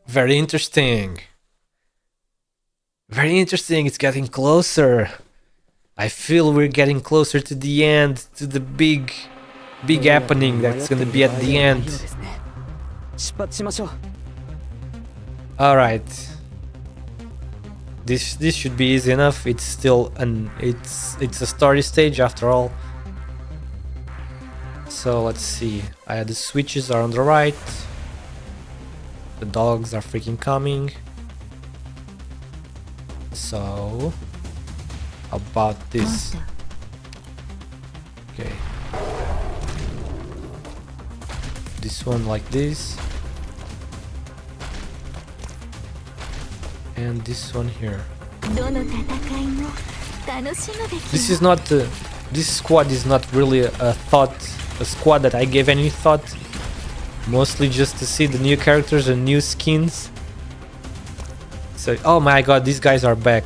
Speaker 1: Very interesting. Very interesting. It's getting closer. I feel we're getting closer to the end, to the big happening that's gonna be at the end. Alright. This should be easy enough. It's still it's a story stage after all. So let's see. The switches are on the right. The dogs are freaking coming. So how about this? Okay. This one like this. And this one here. This is not this squad is not really a squad that I gave any thought. Mostly just to see the new characters and new skins. So, oh my god, these guys are back.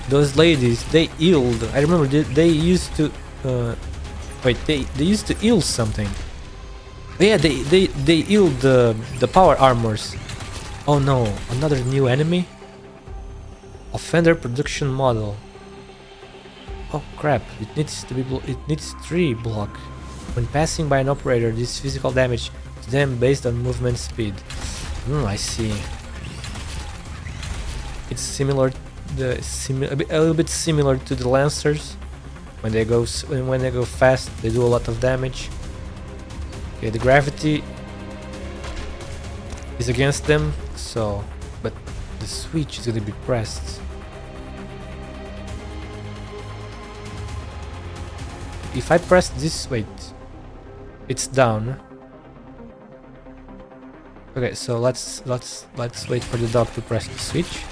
Speaker 1: Those ladies, they healed. I remember they used to wait, they used to heal something. Yeah, they heal the power armors. Oh no, another new enemy? Offender production model. Oh crap, it needs to be it needs 3 block. When passing by an operator, this physical damage to them based on movement speed. I see. It's similar a little bit similar to the lancers. When they go fast, they do a lot of damage. Okay, the gravity is against them, so but the switch is gonna be pressed. If I press this, wait, it's down. Okay, so let's wait for the dog to press the switch.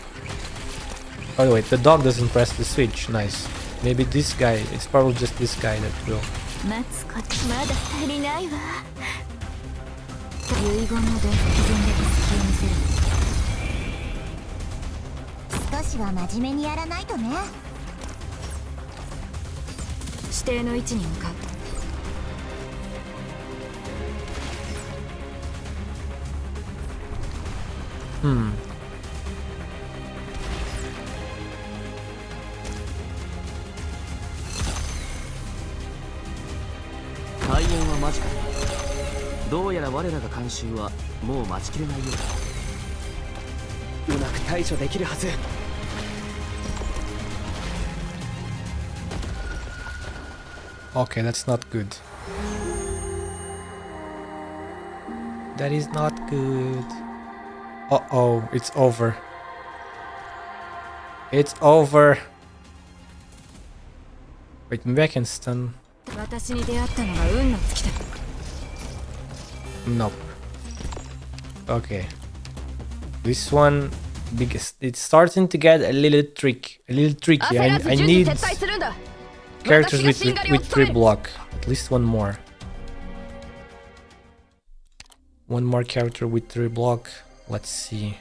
Speaker 1: Oh wait, the dog doesn't press the switch. Nice. Maybe this guy. It's probably just this guy that will. Okay, that's not good. That is not good. Uh-oh, it's over. It's over. Wait, maybe I can stun. Nope. Okay. This one, because it's starting to get a little tricky. I need characters with 3 block. At least one more. One more character with 3 block. Let's see.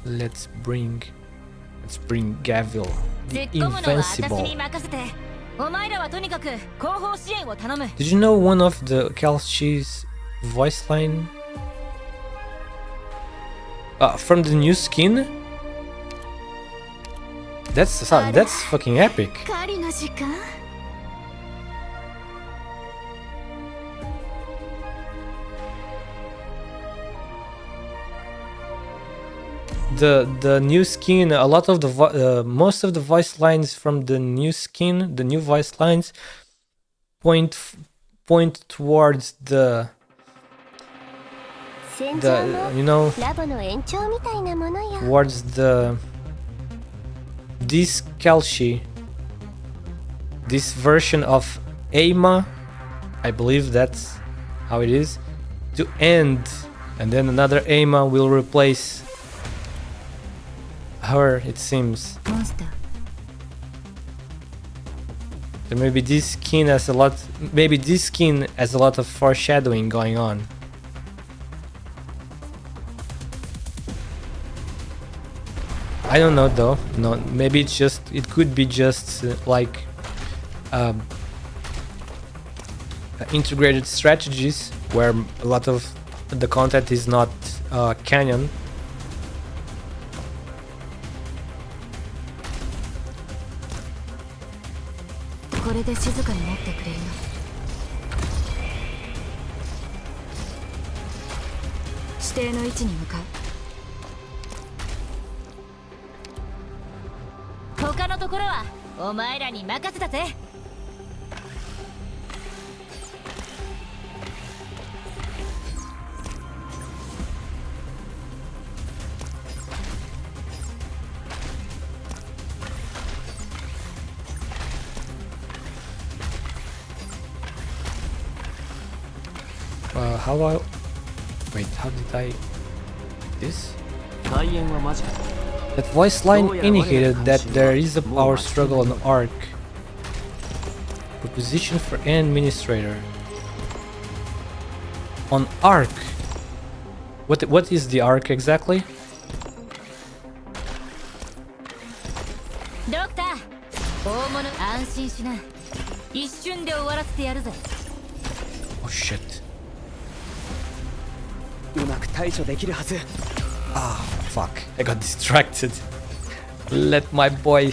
Speaker 1: Let's bring Gavil, the Invincible. Did you know one of the Kalshi's voice line from the new skin? That's fucking epic. The new skin, a lot of the most of the voice lines from the new skin, the new voice lines point towards the you know, towards this Kalshi, this version of Aima, I believe that's how it is, to end, and then another Aima will replace her, it seems. So maybe this skin has a lot of foreshadowing going on. I don't know though. No, maybe it could be just like integrated strategies where a lot of the content is not canon. How did I... this? That voice line indicated that there is a power struggle on Ark. Proposition for administrator. On Ark? What is the Ark exactly? Oh shit.
Speaker 2: うまく対処できるはず。
Speaker 1: Ah, fuck. I got distracted. Let my boy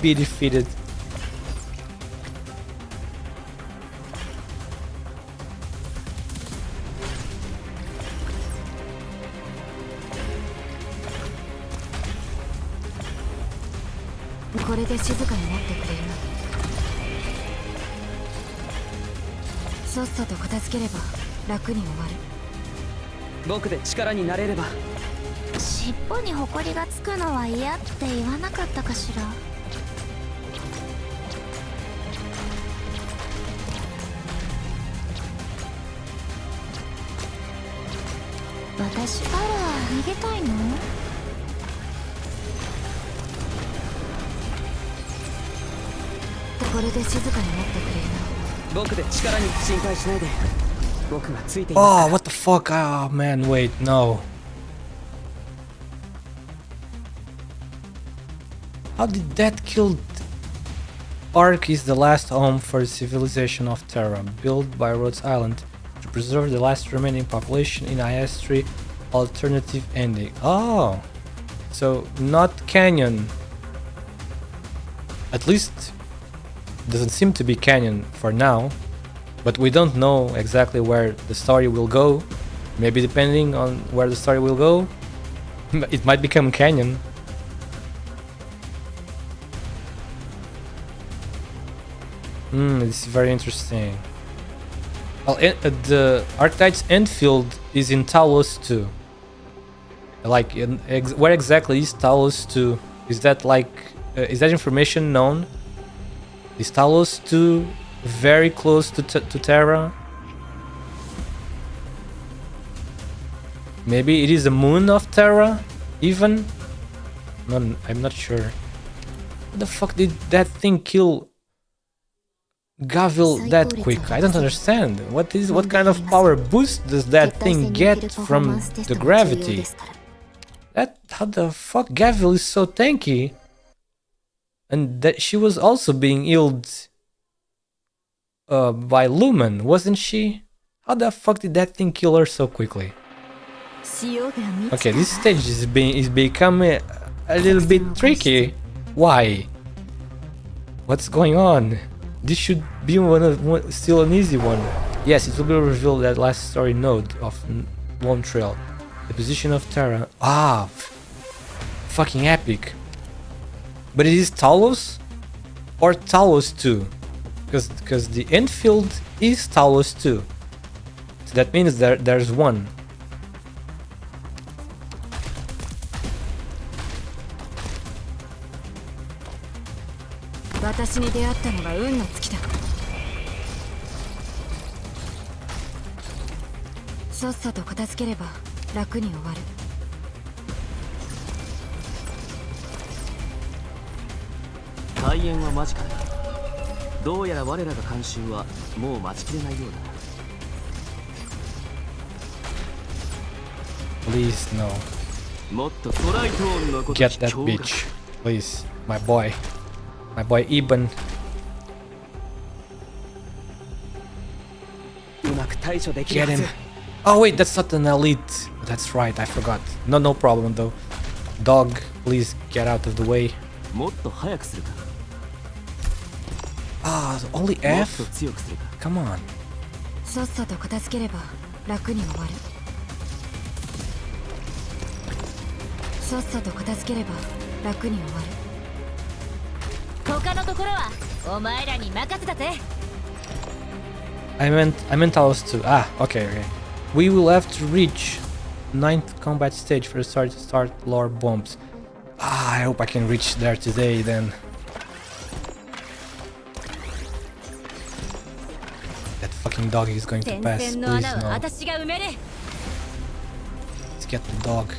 Speaker 1: be defeated.
Speaker 2: "僕で力になれれば."
Speaker 3: 尻尾にホコリがつくのは嫌って言わなかったかしら。私から逃げたいの？これで静かになってくれる。
Speaker 2: 僕で力に心配しないで。僕がついています。
Speaker 1: Oh, what the fuck? Oh man, wait, no. How did that kill? Ark is the last home for the civilization of Terra, built by Rhodes Island to preserve the last remaining population in IS3 alternative ending. Oh, so not canon. At least doesn't seem to be canon for now, but we don't know exactly where the story will go. Maybe depending on where the story will go, it might become canon. It's very interesting. Well, the ARKNIGHTS Endfield is in Talos 2. Like, where exactly is Talos 2? Is that like, is that information known? Is Talos 2 very close to Terra? Maybe it is the moon of Terra, even? No, I'm not sure. How the fuck did that thing kill Gavil that quick? I don't understand. What kind of power boost does that thing get from the gravity? How the fuck Gavil is so tanky? And that she was also being healed by Lumen, wasn't she? How the fuck did that thing kill her so quickly? Okay, this stage is becoming a little bit tricky. Why? What's going on? This should be still an easy one. Yes, it will be revealed that last story node of Lone Trail. The position of Terra. Ah, fucking epic. But it is Talos or Talos 2? Because the Endfield is Talos 2. So that means there's one. Please, no. Get that bitch. Please, my boy. My boy Eben. Get him. Oh wait, that's not an elite. That's right, I forgot. No problem though. Dog, please get out of the way. Ah, only F? Come on. I meant Talos 2. Ah, okay. We will have to reach 9th combat stage for the start lore bombs. Ah, I hope I can reach there today then. That fucking dog is going to pass. Please no. Let's get the dog.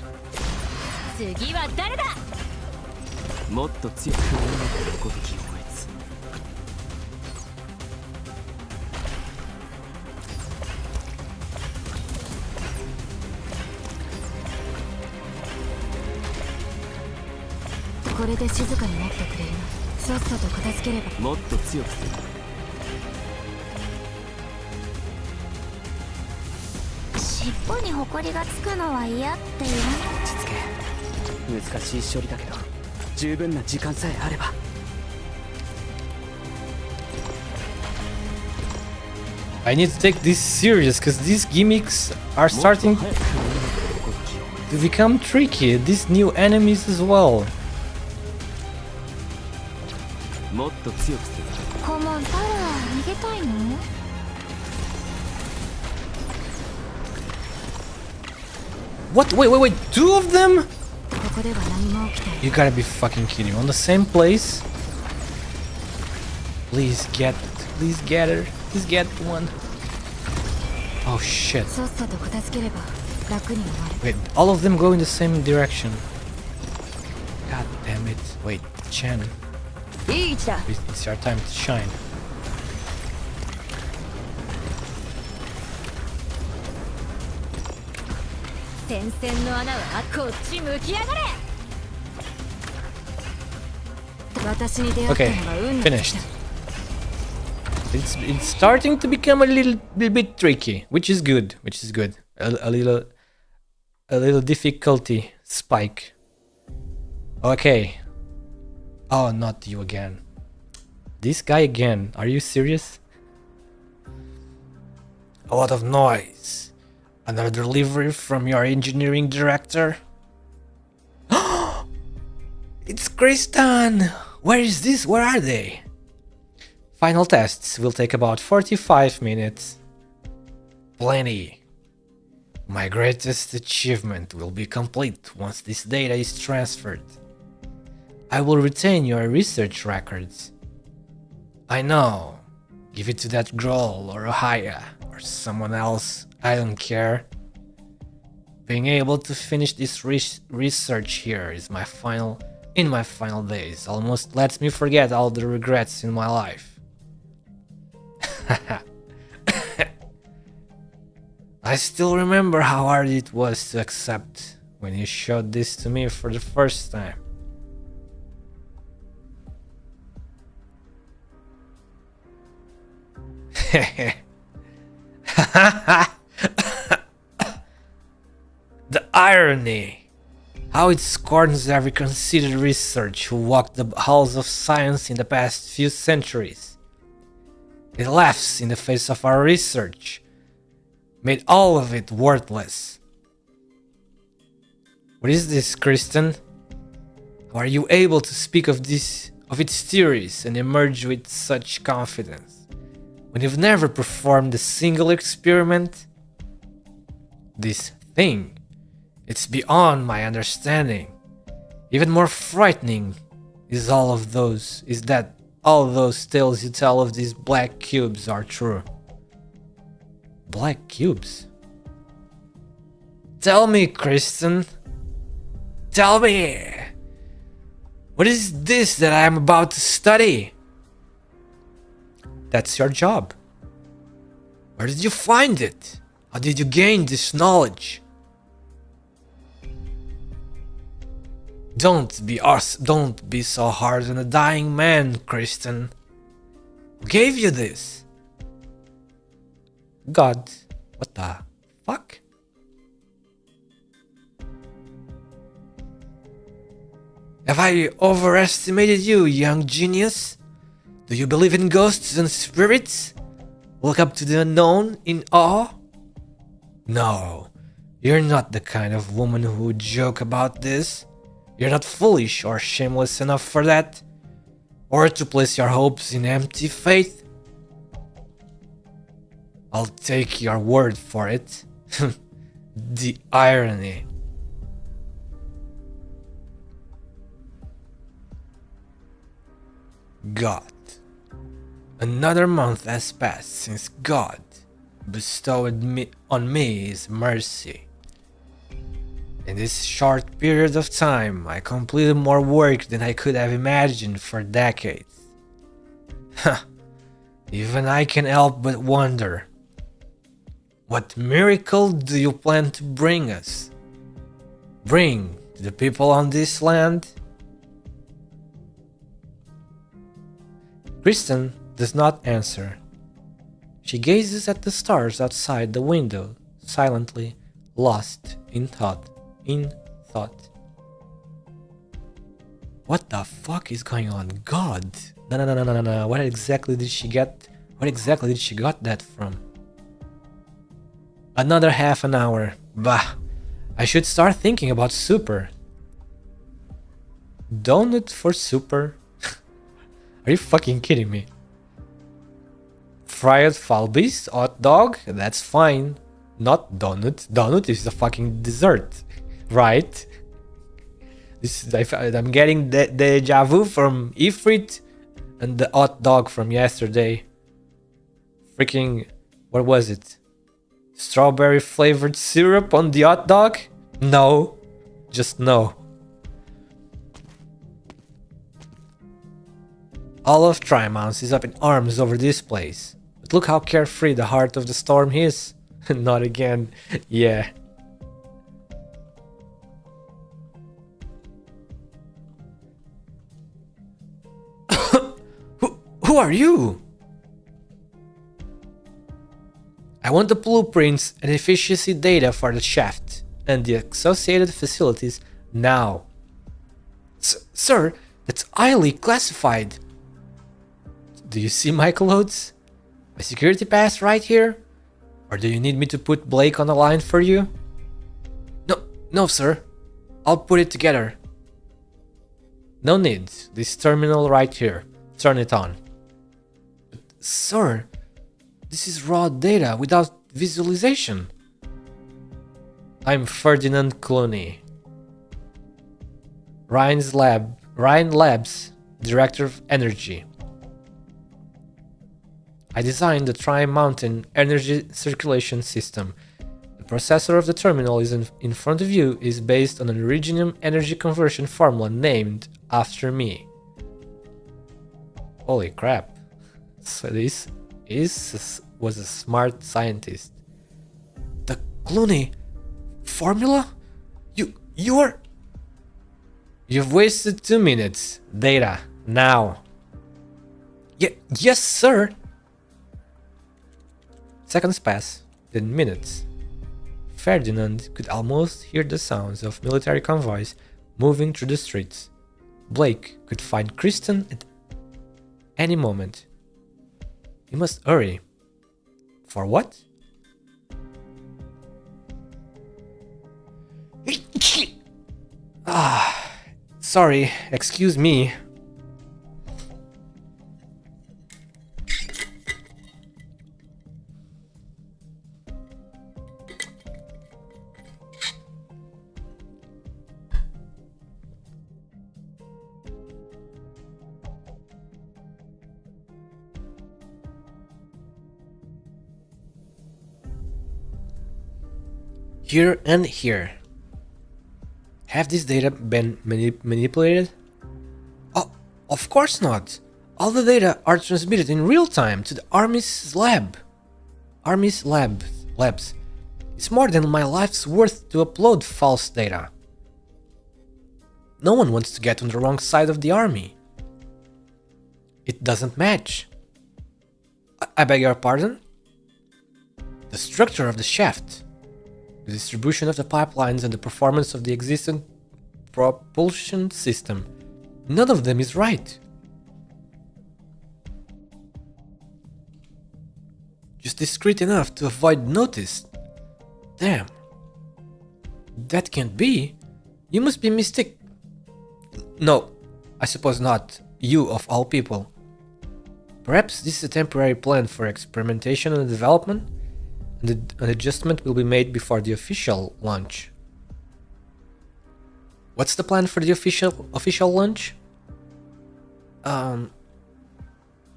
Speaker 3: 尾に埃がつくのは嫌って言わな
Speaker 2: 落ち着け。難しい処理だけど十分な時間さえあれば。
Speaker 1: I need to take this serious because these gimmicks are starting to become tricky. These new enemies as well.
Speaker 2: もっと強くする。
Speaker 3: 顧問タラ逃げたいの？
Speaker 1: What? Wait. 2 of them?
Speaker 3: ここでは何も起きていない。
Speaker 1: You gotta be fucking kidding me. On the same place? Please get her. Please get one. Oh shit.
Speaker 3: さっさと片付ければ楽に終わる。
Speaker 1: Wait, all of them go in the same direction. God damn it. Wait, Chen.
Speaker 3: いい位置だ。
Speaker 1: It's your time to shine.
Speaker 3: 戦線の穴はこっち向きやがれ。私に出会った
Speaker 1: Okay,
Speaker 3: のは運の尽き
Speaker 1: finished.
Speaker 3: だ。
Speaker 1: It's starting to become a little bit tricky, which is good. A little difficulty spike. Okay. Oh, not you again. This guy again. Are you serious? A lot of noise. Another delivery from your engineering director? It's Kristen! Where is this? Where are they? Final tests will take about 45 minutes. Plenty. My greatest achievement will be complete once this data is transferred. I will retain your research records. I know. Give it to that girl or Ohaya or someone else. I don't care. Being able to finish this research here is in my final days. Almost lets me forget all the regrets in my life. I still remember how hard it was to accept when you showed this to me for the first time. The irony! How it scorns every considered researcher who walked the halls of science in the past few centuries. It laughs in the face of our research, made all of it worthless. What is this, Kristen? How are you able to speak of its theories and emerge with such confidence, when you've never performed a single experiment? This thing, it's beyond my understanding. Even more frightening is that all those tales you tell of these black cubes are true. Black cubes? Tell me, Kristen. Tell me. What is this that I am about to study? That's your job. Where did you find it? How did you gain this knowledge? Don't be so hard on a dying man, Kristen. Who gave you this? God. What the fuck? Have I overestimated you, young genius? Do you believe in ghosts and spirits? Look up to the unknown in awe? No, you're not the kind of woman who would joke about this. You're not foolish or shameless enough for that, or to place your hopes in empty faith. I'll take your word for it. The irony. God. Another month has passed since God bestowed on me his mercy. In this short period of time, I completed more work than I could have imagined for decades. Even I can help but wonder. What miracle do you plan to bring us? Bring to the people on this land? Kristen does not answer. She gazes at the stars outside the window, silently, Lost in thought. In thought. What the fuck is going on? God. No. What exactly did she get? What exactly did she got that from? Another half an hour. Bah. I should start thinking about super. Donut for super? Are you fucking kidding me? Fried falbis, hot dog? That's fine. Not donut. Donut is a fucking dessert, right? I'm getting the deja vu from Ifrit and the hot dog from yesterday. Freaking, what was it? Strawberry flavored syrup on the hot dog? No, just no. All of Trimonts is up in arms over this place. But look how carefree the heart of the storm is. Not again. Yeah. Who are you? I want the blueprints and efficiency data for the shaft and the associated facilities now. Sir, that's highly classified. Do you see my clothes? My security pass right here? Or do you need me to put Blake on the line for you? No, sir. I'll put it together. No need. This terminal right here. Turn it on. But, sir, this is raw data without visualization. I'm Ferdinand Clooney. Ryan Labs, Director of Energy. I designed the Tri-Mountain Energy Circulation System. The processor of the terminal is in front of you is based on an Iridium energy conversion formula named after me. Holy crap. So this was a smart scientist. The Clooney formula? You've wasted 2 minutes. Data, now. Yes, sir. Seconds pass, then minutes. Ferdinand could almost hear the sounds of military convoys moving through the streets. Blake could find Kristen at any moment. He must hurry. For what? Sorry, excuse me. Here and here. Have this data been manipulated? Oh, of course not. All the data are transmitted in real time to the Army's lab. Labs. It's more than my life's worth to upload false data. No one wants to get on the wrong side of the army. It doesn't match. I beg your pardon? The structure of the shaft, the distribution of the pipelines and the performance of the existing propulsion system. None of them is right. Just discreet enough to avoid notice. Damn. That can't be. You must be mistaken. No, I suppose not. You of all people. Perhaps this is a temporary plan for experimentation and development? An adjustment will be made before the official launch. What's the plan for the official launch?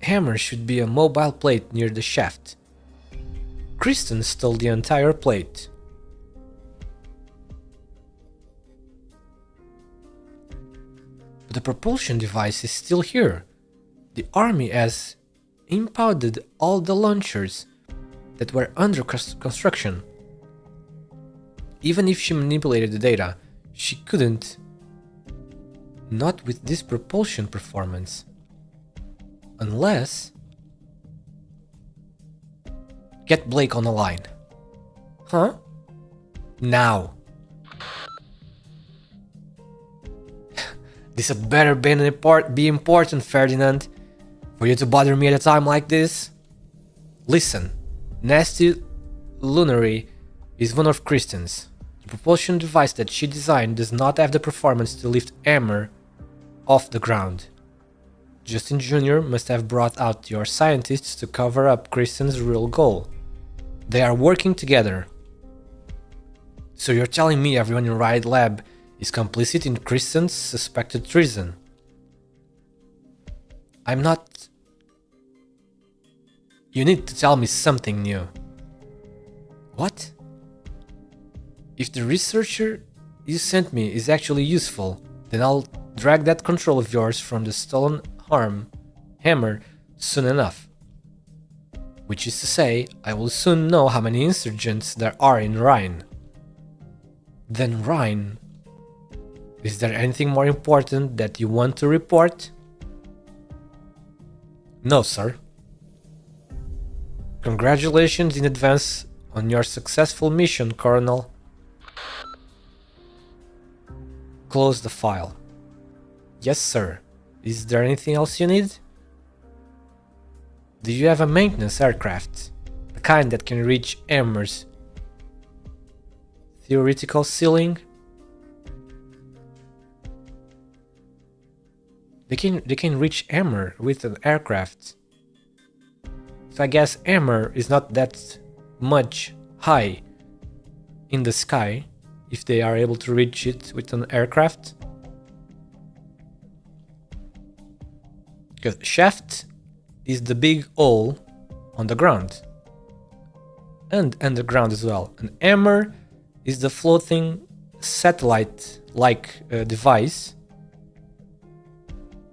Speaker 1: Hammer should be a mobile plate near the shaft. Kristen stole the entire plate. But the propulsion device is still here. The army has impounded all the launchers that were under construction. Even if she manipulated the data, she couldn't. Not with this propulsion performance. Unless... Get Blake on the line. Huh? Now. This had better be important, Ferdinand, for you to bother me at a time like this. Listen, Nasty Lunary is one of Kristen's. The propulsion device that she designed does not have the performance to lift Emmer off the ground. Justin Jr. must have brought out your scientists to cover up Kristen's real goal. They are working together. So you're telling me everyone in Riot Lab is complicit in Kristen's suspected treason? I'm not... You need to tell me something new. What? If the researcher you sent me is actually useful, then I'll drag that control of yours from the stolen hammer soon enough. Which is to say, I will soon know how many insurgents there are in Rhine. Then Rhine... Is there anything more important that you want to report? No, sir. Congratulations in advance on your successful mission, Colonel. Close the file. Yes, sir. Is there anything else you need? Do you have a maintenance aircraft? The kind that can reach Emmer's theoretical ceiling? They can reach Emmer with an aircraft. So I guess Emmer is not that much high in the sky if they are able to reach it with an aircraft. Because shaft is the big hole on the ground. And underground as well. And Emmer is the floating satellite-like device.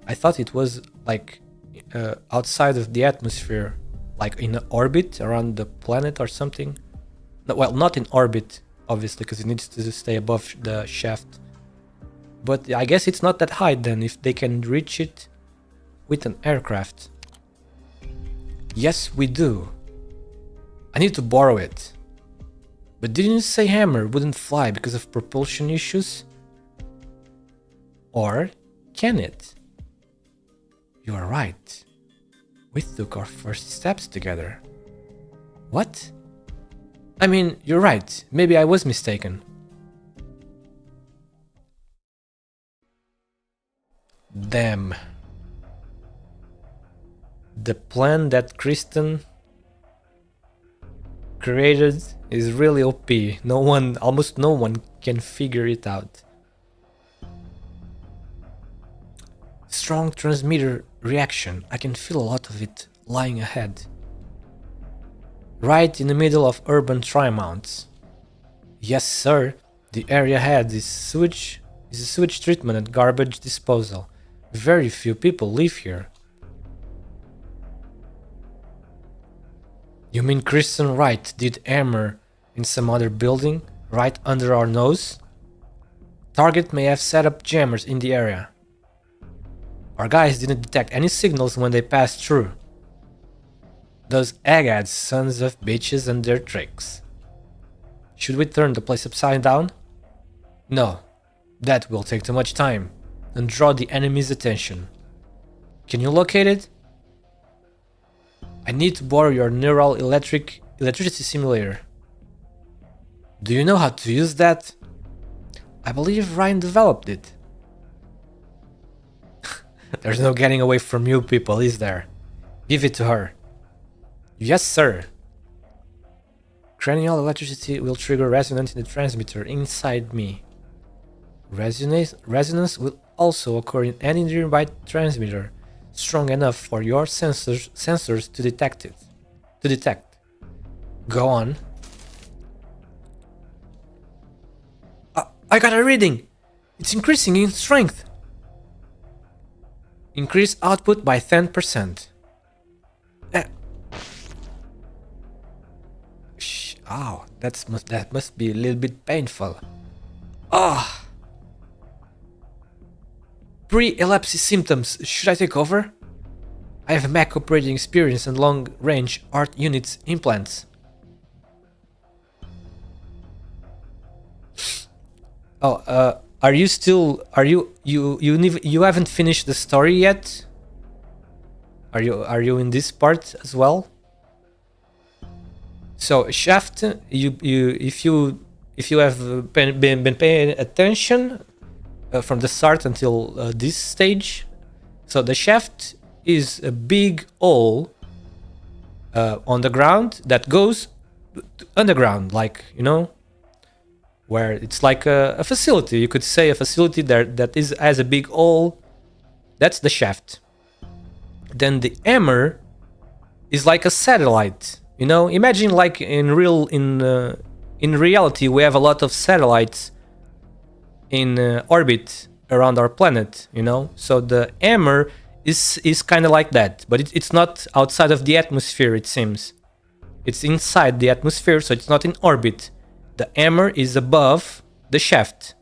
Speaker 1: I thought it was like outside of the atmosphere, like in orbit around the planet or something. No, well, not in orbit, obviously, because it needs to stay above the shaft. But I guess it's not that high then, if they can reach it with an aircraft. Yes, we do. I need to borrow it. But didn't you say Hammer wouldn't fly because of propulsion issues? Or can it? You are right. We took our first steps together. What? I mean, you're right. Maybe I was mistaken. Damn. The plan that Kristen created is really OP. Almost no one can figure it out. Strong transmitter reaction. I can feel a lot of it lying ahead. Right in the middle of urban tri-mounts. Yes, sir. The area ahead is a sewage treatment and garbage disposal. Very few people live here. You mean Kristen Wright did armor in some other building, right under our nose? Target may have set up jammers in the area. Our guys didn't detect any signals when they passed through. Those agads, sons of bitches and their tricks. Should we turn the place upside down? No, that will take too much time and draw the enemy's attention. Can you locate it? I need to borrow your neural electricity simulator. Do you know how to use that? I believe Ryan developed it. There's no getting away from you people, is there? Give it to her. Yes, sir. Cranial electricity will trigger resonance in the transmitter inside me. Resonance will also occur in any nearby transmitter, strong enough for your sensors to detect. Go on. I got a reading. It's increasing in strength. Increase output by 10%. Ow, that must be a little bit painful. Ah. Pre-epilepsy symptoms. Should I take over? I have Mac operating experience and long-range art units implants. Oh, are you still? Are you haven't finished the story yet? Are you in this part as well? So shaft, if you have been paying attention from the start until this stage, so the shaft is a big hole on the ground that goes underground, like, you know, where it's like a facility. You could say a facility that is has a big hole. That's the shaft. Then the hammer is like a satellite. You know, imagine like in reality we have a lot of satellites in orbit around our planet. You know, so the hammer is kind of like that, but it's not outside of the atmosphere. It seems it's inside the atmosphere, so it's not in orbit. The hammer is above the shaft,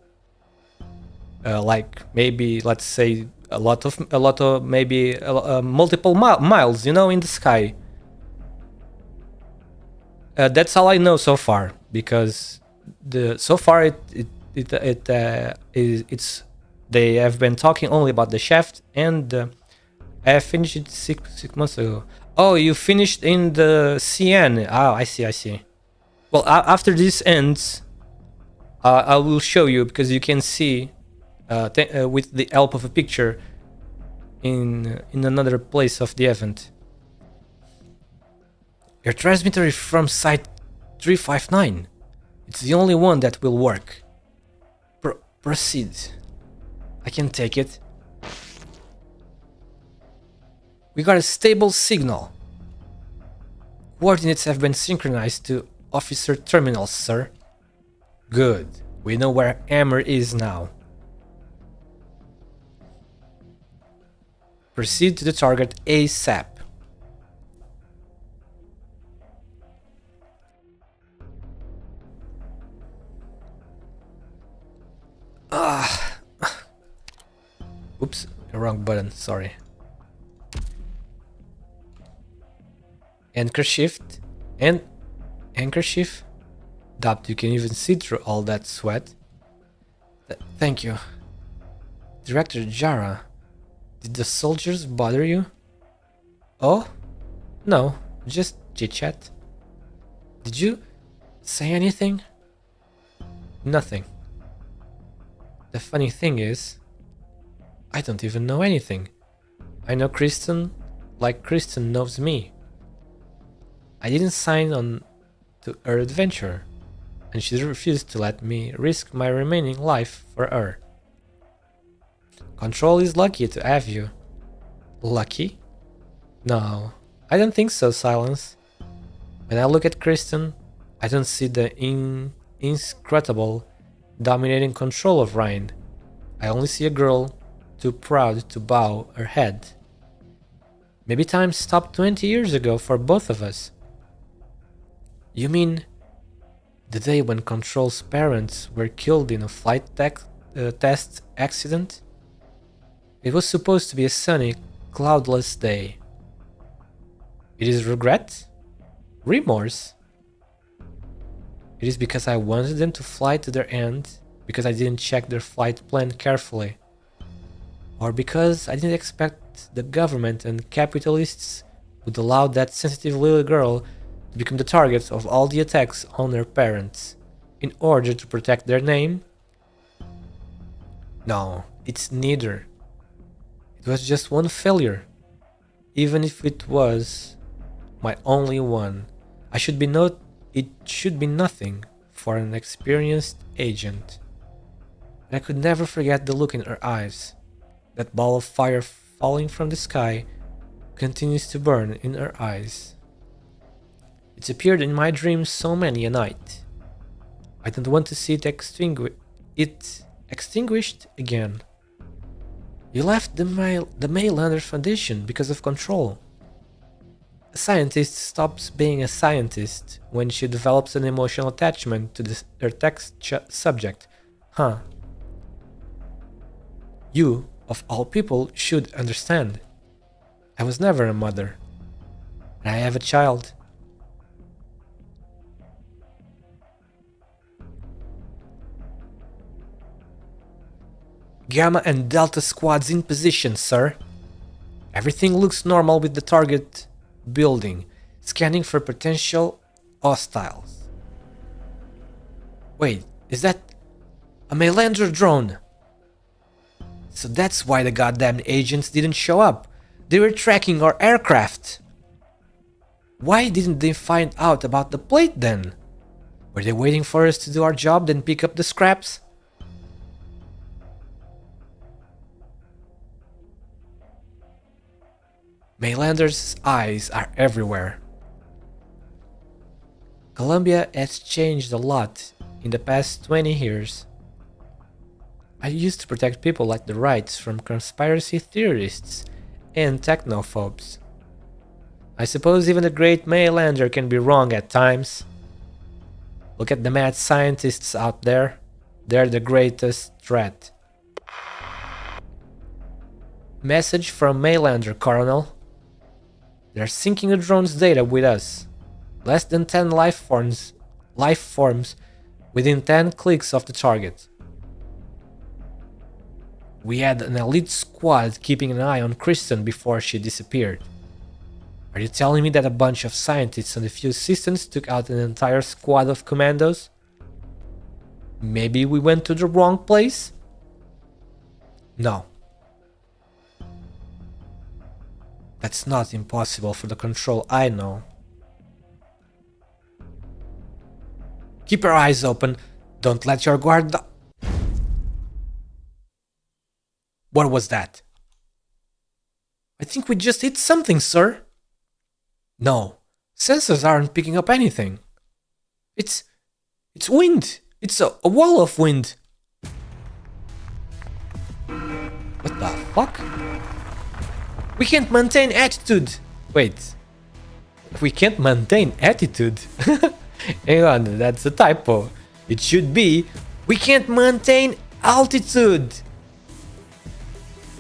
Speaker 1: like maybe let's say a lot of maybe multiple miles, you know, in the sky. That's all I know so far, because so far it's they have been talking only about the shaft, and I finished it 6 months ago. Oh, you finished in the CN. Oh, I see. Well, after this ends, I will show you, because you can see with the help of a picture in another place of the event. Your transmitter is from site 359. It's the only one that will work. Proceed. I can take it. We got a stable signal. Coordinates have been synchronized to officer terminals, sir. Good. We know where Hammer is now. Proceed to the target ASAP. Oops, wrong button, sorry. Handkerchief and handkerchief. Doubt you can even see through all that sweat. Thank you. Director Jara, did the soldiers bother you? Oh? No, just chit-chat. Did you say anything? Nothing. The funny thing is, I don't even know anything. I know Kristen like Kristen knows me. I didn't sign on to her adventure, and she refused to let me risk my remaining life for her. Control is lucky to have you. Lucky? No, I don't think so, Silence. When I look at Kristen, I don't see the inscrutable, dominating control of Ryan. I only see a girl too proud to bow her head. Maybe time stopped 20 years ago for both of us. You mean the day when Control's parents were killed in a flight test accident? It was supposed to be a sunny, cloudless day. It is regret? Remorse? It is because I wanted them to fly to their end, because I didn't check their flight plan carefully. Or because I didn't expect the government and capitalists would allow that sensitive little girl to become the target of all the attacks on her parents, in order to protect their name? No, it's neither. It was just one failure. Even if it was my only one, it should be nothing for an experienced agent. But I could never forget the look in her eyes. That ball of fire falling from the sky continues to burn in her eyes. It's appeared in my dreams so many a night. I don't want to see it extinguished again. You left the Maylander Foundation because of Control. A scientist stops being a scientist when she develops an emotional attachment to her text subject. Huh. You, of all people, should understand. I was never a mother. And I have a child. Gamma and Delta squads in position, sir. Everything looks normal with the target building. Scanning for potential hostiles. Wait, is that a Mailander drone? So that's why the goddamn agents didn't show up. They were tracking our aircraft. Why didn't they find out about the plate then? Were they waiting for us to do our job, then pick up the scraps? Mailander's eyes are everywhere. Colombia has changed a lot in the past 20 years. I used to protect people like the rights from conspiracy theorists and technophobes. I suppose even a great Mailander can be wrong at times. Look at the mad scientists out there. They're the greatest threat. Message from Mailander, Colonel. They're syncing the drone's data with us. Less than 10 life forms within 10 clicks of the target. We had an elite squad keeping an eye on Kristen before she disappeared. Are you telling me that a bunch of scientists and a few assistants took out an entire squad of commandos? Maybe we went to the wrong place? No. That's not impossible for the control I know. Keep your eyes open. Don't let your guard down. What was that? I think we just hit something, sir. No, sensors aren't picking up anything. It's wind. It's a wall of wind. What the fuck? We can't maintain attitude. Wait. We can't maintain attitude? Hang on, that's a typo. It should be, we can't maintain altitude.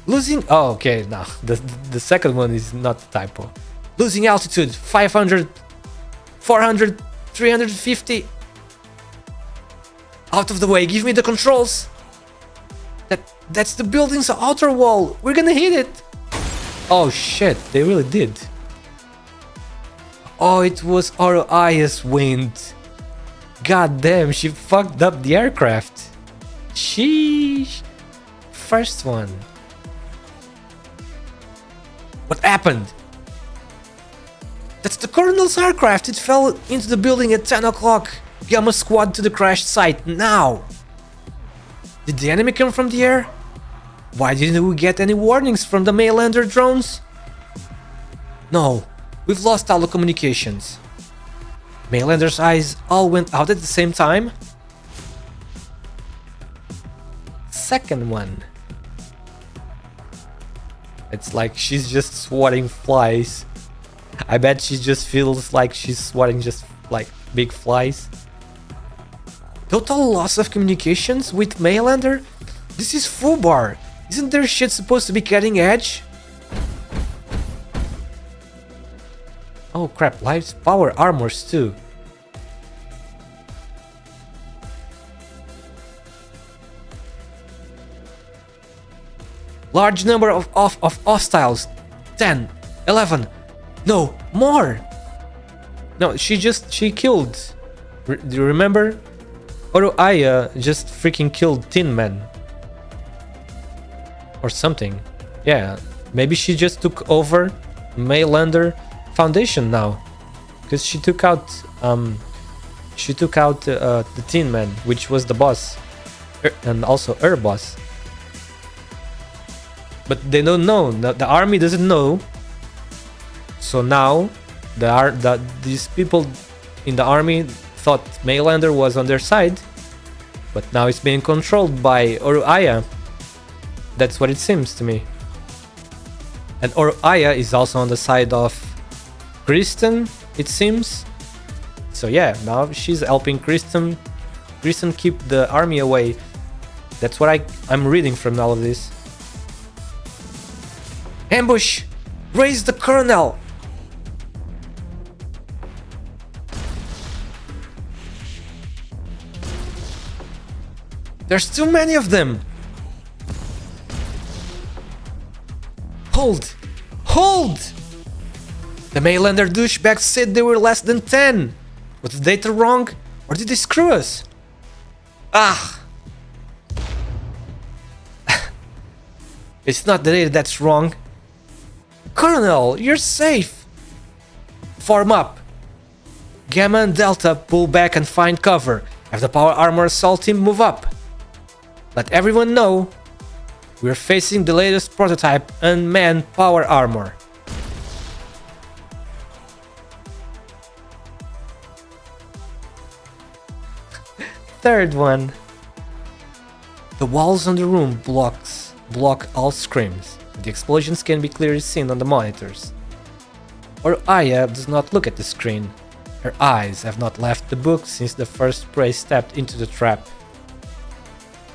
Speaker 1: Losing... Oh, okay, no. The second one is not a typo. Losing altitude, 500, 400, 350. Out of the way, give me the controls. That's the building's outer wall. We're gonna hit it. Oh shit, they really did. Oh, it was Aya's wind. God damn, she fucked up the aircraft. Sheesh. First one. What happened? That's the Colonel's aircraft. It fell into the building at 10 o'clock. Gamma squad to the crash site now. Did the enemy come from the air? Why didn't we get any warnings from the Mailander drones? No, we've lost all the communications. Mailander's eyes all went out at the same time? Second one. It's like she's just swatting flies. I bet she just feels like she's swatting just like big flies. Total loss of communications with Mailander? This is Vtuber. Isn't their shit supposed to be cutting edge? Oh crap, lives power armors too. Large number of hostiles. 10, 11. No, more. No, she killed. Do you remember? Aya just freaking killed Tin Man. Or something. Yeah, maybe she just took over Mailander Foundation now. Because she took out the Tin Man, which was the boss. And also her boss. But they don't know. The army doesn't know. So now, these people in the army thought Mailander was on their side, but now it's being controlled by Aya. That's what it seems to me. And Aya is also on the side of Kristen, it seems. So yeah, now she's helping Kristen keep the army away. That's what I'm reading from all of this. Ambush! Raise the Colonel! There's too many of them! Hold! Hold! The Mainlander douchebags said they were less than 10. Was the data wrong? Or did they screw us? Ah! It's not the data that's wrong. Colonel, you're safe! Form up! Gamma and Delta pull back and find cover. Have the power armor assault team move up. Let everyone know we're facing the latest prototype unmanned power armor. Third one. The walls on the room block all screams. The explosions can be clearly seen on the monitors. Aya does not look at the screen. Her eyes have not left the book since the first prey stepped into the trap.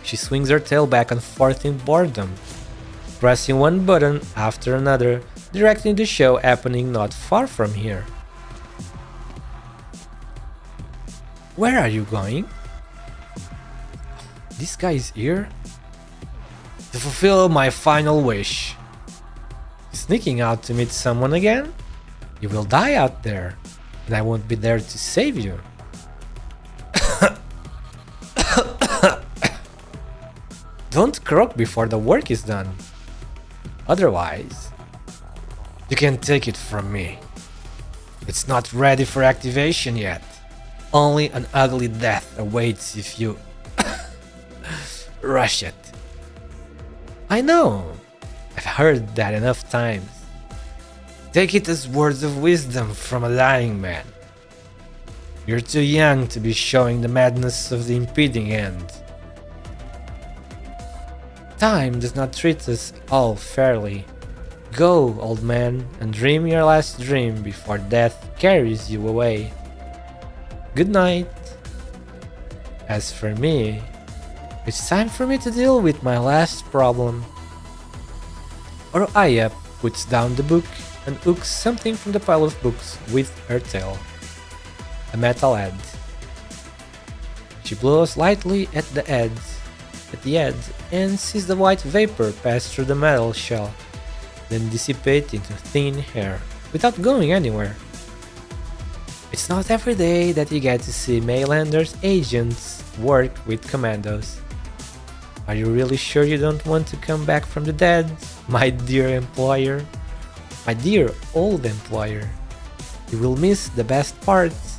Speaker 1: She swings her tail back and forth in boredom, pressing one button after another, directing the show happening not far from here. Where are you going? This guy is here? To fulfill my final wish. Sneaking out to meet someone again? You will die out there, and I won't be there to save you. Don't croak before the work is done. Otherwise, you can take it from me. It's not ready for activation yet. Only an ugly death awaits if you rush it. I know. I've heard that enough times. Take it as words of wisdom from a lying man. You're too young to be showing the madness of the impending end. Time does not treat us all fairly. Go, old man, and dream your last dream before death carries you away. Good night. As for me, it's time for me to deal with my last problem. Aya puts down the book and hooks something from the pile of books with her tail. A metal head. She blows lightly at the head, and sees the white vapor pass through the metal shell, then dissipate into thin air, without going anywhere. It's not every day that you get to see Mainlander's agents work with commandos. Are you really sure you don't want to come back from the dead, my dear employer? My dear old employer. You will miss the best parts.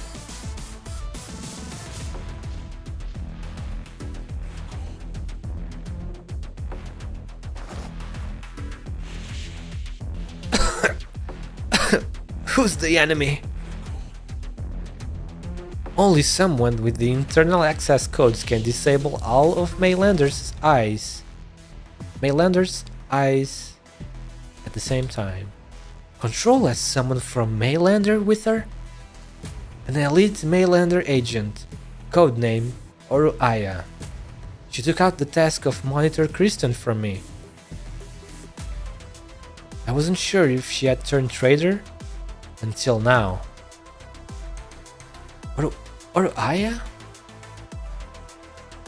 Speaker 1: Who's the enemy? Only someone with the internal access codes can disable all of Mainlander's eyes. Mainlander's eyes at the same time. Control has someone from Mainlander with her? An elite Mainlander agent, codename Aya. She took out the task of Monitor Kristen from me. I wasn't sure if she had turned traitor until now. Aya?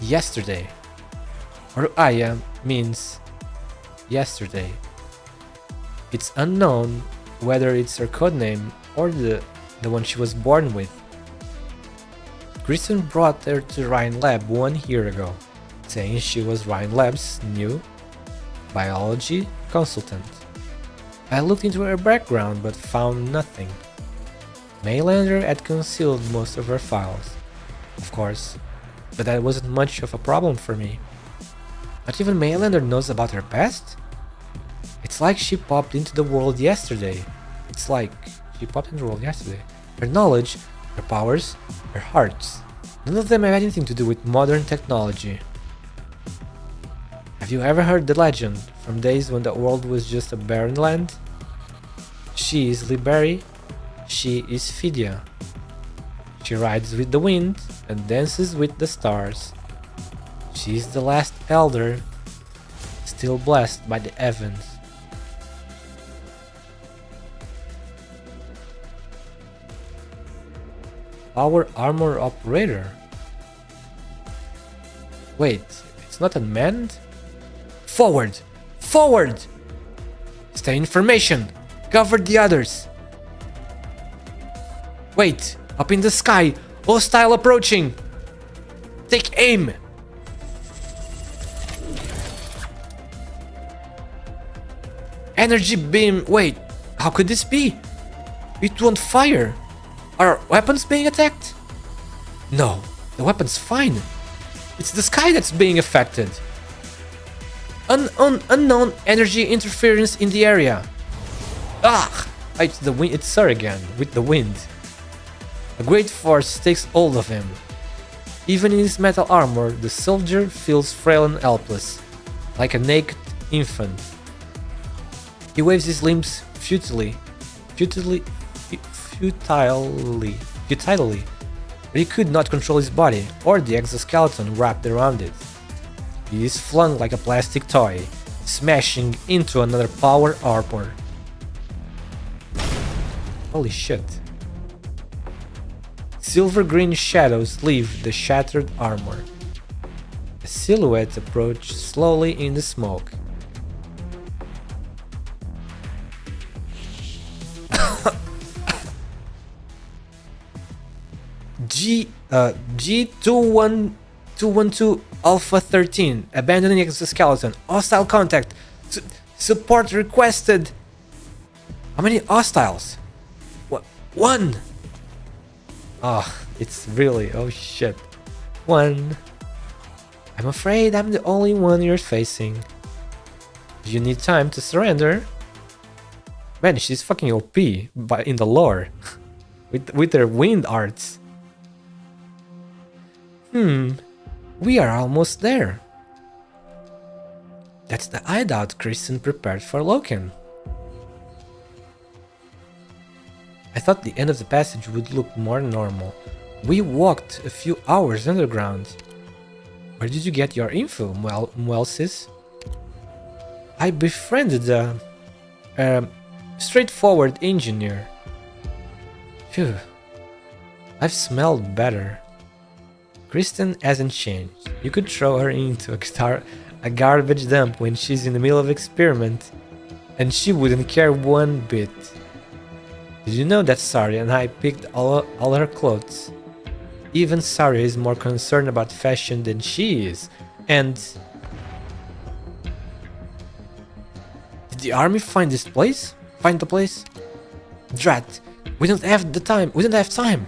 Speaker 1: Yesterday. Aya means yesterday. It's unknown whether it's her codename or the one she was born with. Kristen brought her to Ryan Lab 1 year ago, saying she was Ryan Lab's new biology consultant. I looked into her background but found nothing. Mainlander had concealed most of her files, of course, but that wasn't much of a problem for me. Not even Mainlander knows about her past? It's like she popped into the world yesterday. Her knowledge, her powers, her hearts. None of them have anything to do with modern technology. Have you ever heard the legend from days when the world was just a barren land? She is Liberi, she is Fidia. She rides with the wind and dances with the stars. She is the last elder, still blessed by the heavens. Power armor operator? Wait, it's not unmanned? Forward! Forward! Stay in formation. Cover the others. Wait, up in the sky. Hostile approaching. Take aim. Energy beam. Wait, how could this be? It won't fire. Are weapons being attacked? No, the weapon's fine. It's the sky that's being affected. Unknown energy interference in the area. Ah! It's the wind. It's Sir again, with the wind. A great force takes hold of him. Even in his metal armor, the soldier feels frail and helpless, like a naked infant. He waves his limbs futilely, but he could not control his body or the exoskeleton wrapped around it. He is flung like a plastic toy, smashing into another power armor. Holy shit. Silver-green shadows leave the shattered armor. A silhouette approaches slowly in the smoke. G212 Alpha 13, abandoning exoskeleton, hostile contact, support requested. How many hostiles? What? One. Oh, it's really, oh shit. One. I'm afraid I'm the only one you're facing. You need time to surrender. Man, she's fucking OP but in the lore. with her wind arts. We are almost there. That's the hideout Kristen prepared for Loken. I thought the end of the passage would look more normal. We walked a few hours underground. Where did you get your info, Muelsis? I befriended a straightforward engineer. Phew. I've smelled better. Kristen hasn't changed. You could throw her into a garbage dump when she's in the middle of experiment, and she wouldn't care one bit. Did you know that Saria and I picked all her clothes? Even Saria is more concerned about fashion than she is, and... Did the army find this place? Find the place? Drat, we don't have the time. We don't have time.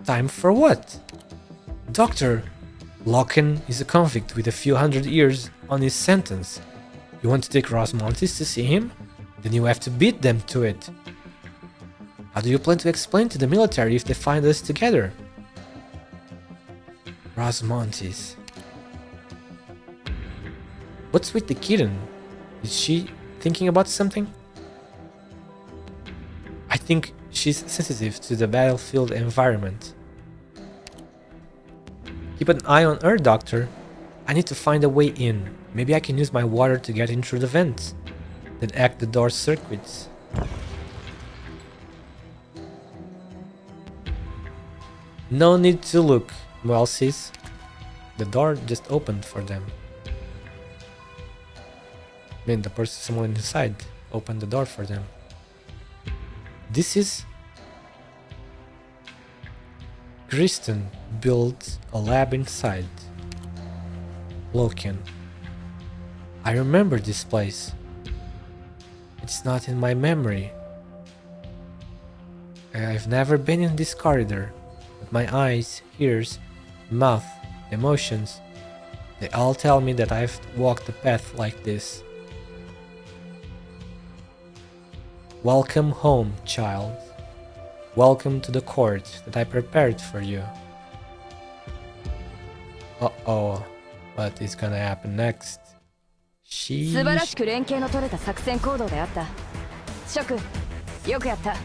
Speaker 1: Time for what? Doctor, Loken is a convict with a few hundred years on his sentence. You want to take Rosmontis to see him? Then you have to beat them to it. How do you plan to explain to the military if they find us together? Rosmontis. What's with the kitten? Is she thinking about something? I think she's sensitive to the battlefield environment. Keep an eye on her, Doctor. I need to find a way in. Maybe I can use my water to get in through the vents. Then act the door circuits. No need to look, Muelsis. The door just opened for them. I mean, the person, someone inside, opened the door for them. This is... Kristen built a lab inside. Loken. I remember this place. It's not in my memory. I've never been in this corridor, but my eyes, ears, mouth, emotions, they all tell me that I've walked a path like this. Welcome home, child. Welcome to the court that I prepared for you. Uh-oh, what is gonna happen next? 素晴らしく連携の取れた作戦行動であった。諸君、よくやった。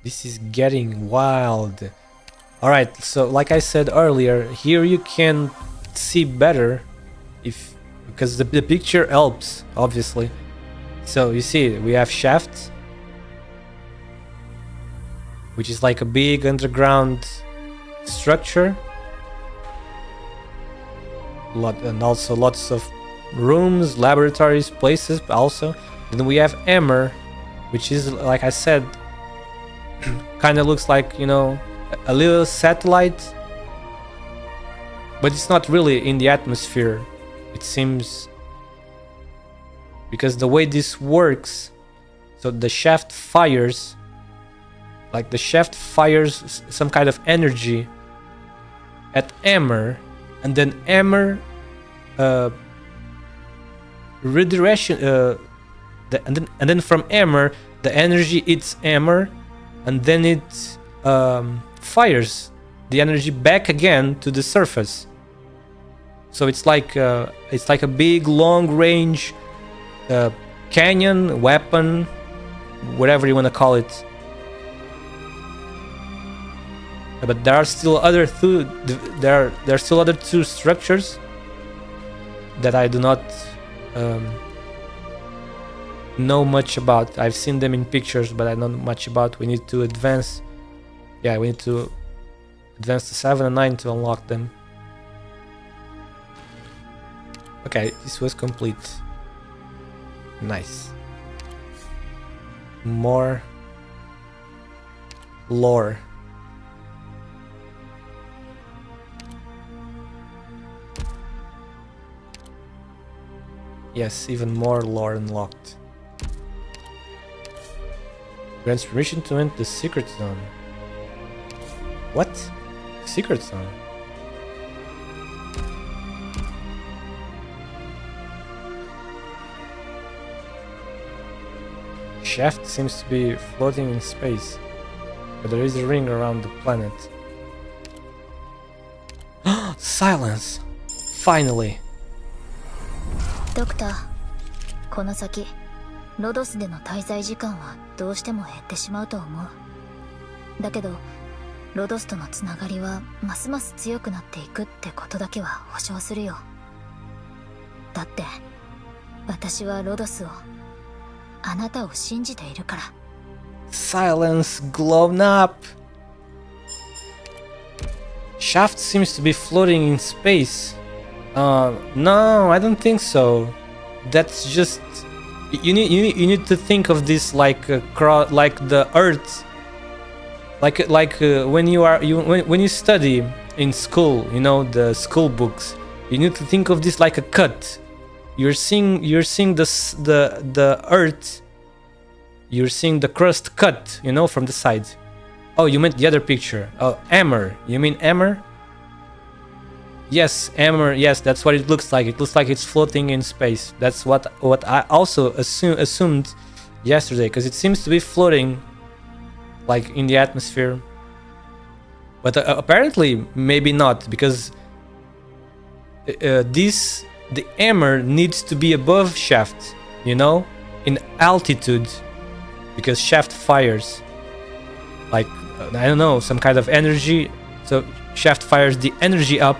Speaker 1: This is getting wild. Alright, so like I said earlier, here you can see better because the picture helps, obviously. So you see, we have shafts, which is like a big underground structure. and also lots of rooms, laboratories, places also. Then we have Emmer, which is, like I said, kind of looks like, you know, a little satellite, but it's not really in the atmosphere, it seems, because the way this works, so the shaft fires, like the shaft fires some kind of energy at Emmer, and then Emmer redirection, and then from Emmer the energy hits Emmer, and then it fires the energy back again to the surface. So it's like a big long range canyon weapon, whatever you want to call it. But there are still other there are still other two structures that I do not know much about. I've seen them in pictures, but I don't know much about. We need to advance. Yeah, we need to advance to 7 and 9 to unlock them. Okay, this was complete. Nice. More lore. Yes, even more lore unlocked. Grants permission to enter the secret zone. What? Secret zone? Shaft seems to be floating in space, but there is a ring around the planet. Silence! Finally!
Speaker 3: ドクター、この先ロドスでの滞在時間はどうしても減ってしまうと思う。だけどロドスとのつながりはますます強くなっていくってことだけは保証するよ。だって私はロドスを、あなたを信じているから。
Speaker 1: Silence, glown up! Shaft seems to be floating in space. No, I don't think so. That's just you need to think of this like like the Earth, like when you study in school, you know, the school books. You need to think of this like a cut. You're seeing the Earth. You're seeing the crust cut, you know, from the side. Oh, you meant the other picture. Oh, Emmer. You mean Emmer? Yes, Emmer. Yes, that's what it looks like. It looks like it's floating in space. That's what I also assumed yesterday, because it seems to be floating like in the atmosphere. But apparently maybe not, because the Emmer needs to be above Shaft, you know, in altitude, because Shaft fires like I don't know, some kind of energy. So Shaft fires the energy up.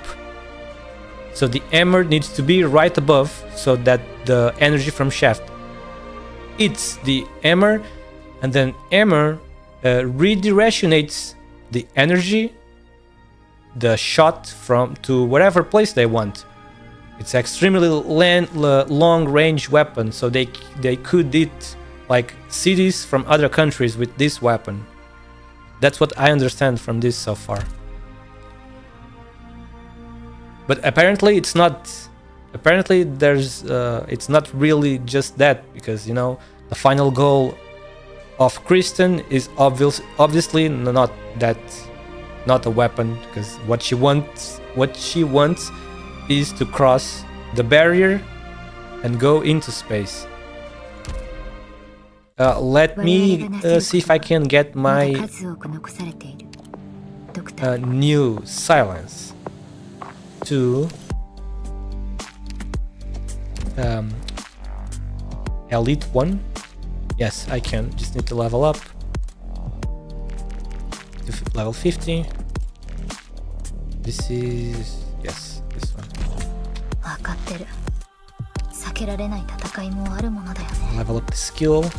Speaker 1: So the Emmer needs to be right above, so that the energy from Shaft hits the Emmer, and then Emmer redirectionates the energy, the shot from to whatever place they want. It's extremely long range weapon, so they could hit like cities from other countries with this weapon. That's what I understand from this so far. But apparently it's not. Apparently there's. It's not really just that, because you know the final goal of Kristen is obviously not that, not a weapon, because what she wants is to cross the barrier and go into space. Let me see if I can get my new silence to Elite 1. Yes, I can. Just need to level up to level 50. This is... yes, this one. Level up the skill,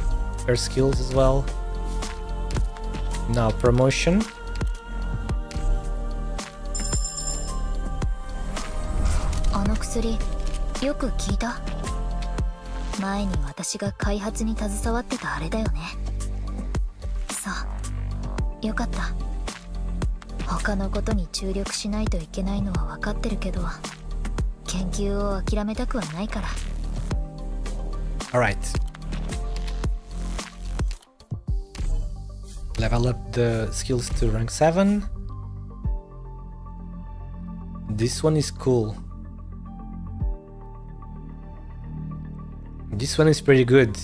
Speaker 1: her skills as well. Now promotion.
Speaker 3: 薬よく聞いた？前に私が開発に携わってたあれだよね。そうよかった。他のことに注力しないといけないのは分かってるけど、研究を諦めたくはないから。
Speaker 1: Alright. Level up the skills to rank 7. This one is cool. This one is pretty good.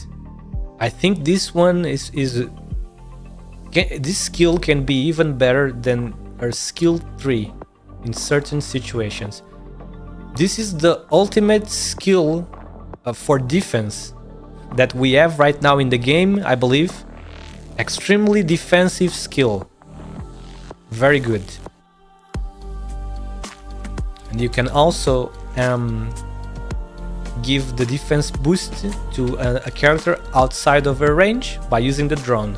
Speaker 1: I think this one is this skill can be even better than her skill 3 in certain situations. This is the ultimate skill for defense that we have right now in the game, I believe. Extremely defensive skill. Very good. And you can also give the defense boost to a character outside of her range by using the drone.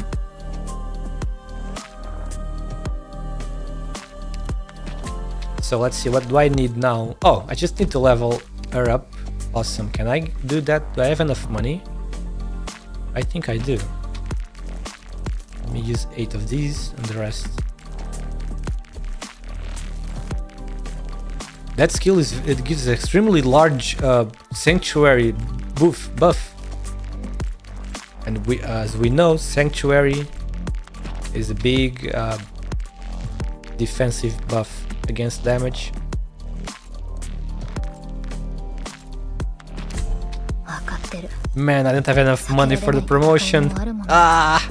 Speaker 1: So let's see, what do I need now? Oh, I just need to level her up. Awesome. Can I do that? Do I have enough money? I think I do. Let me use 8 of these and the rest. That skill it gives extremely large sanctuary buff. And as we know, sanctuary is a big defensive buff against damage. Man, I didn't have enough money for the promotion. Ah!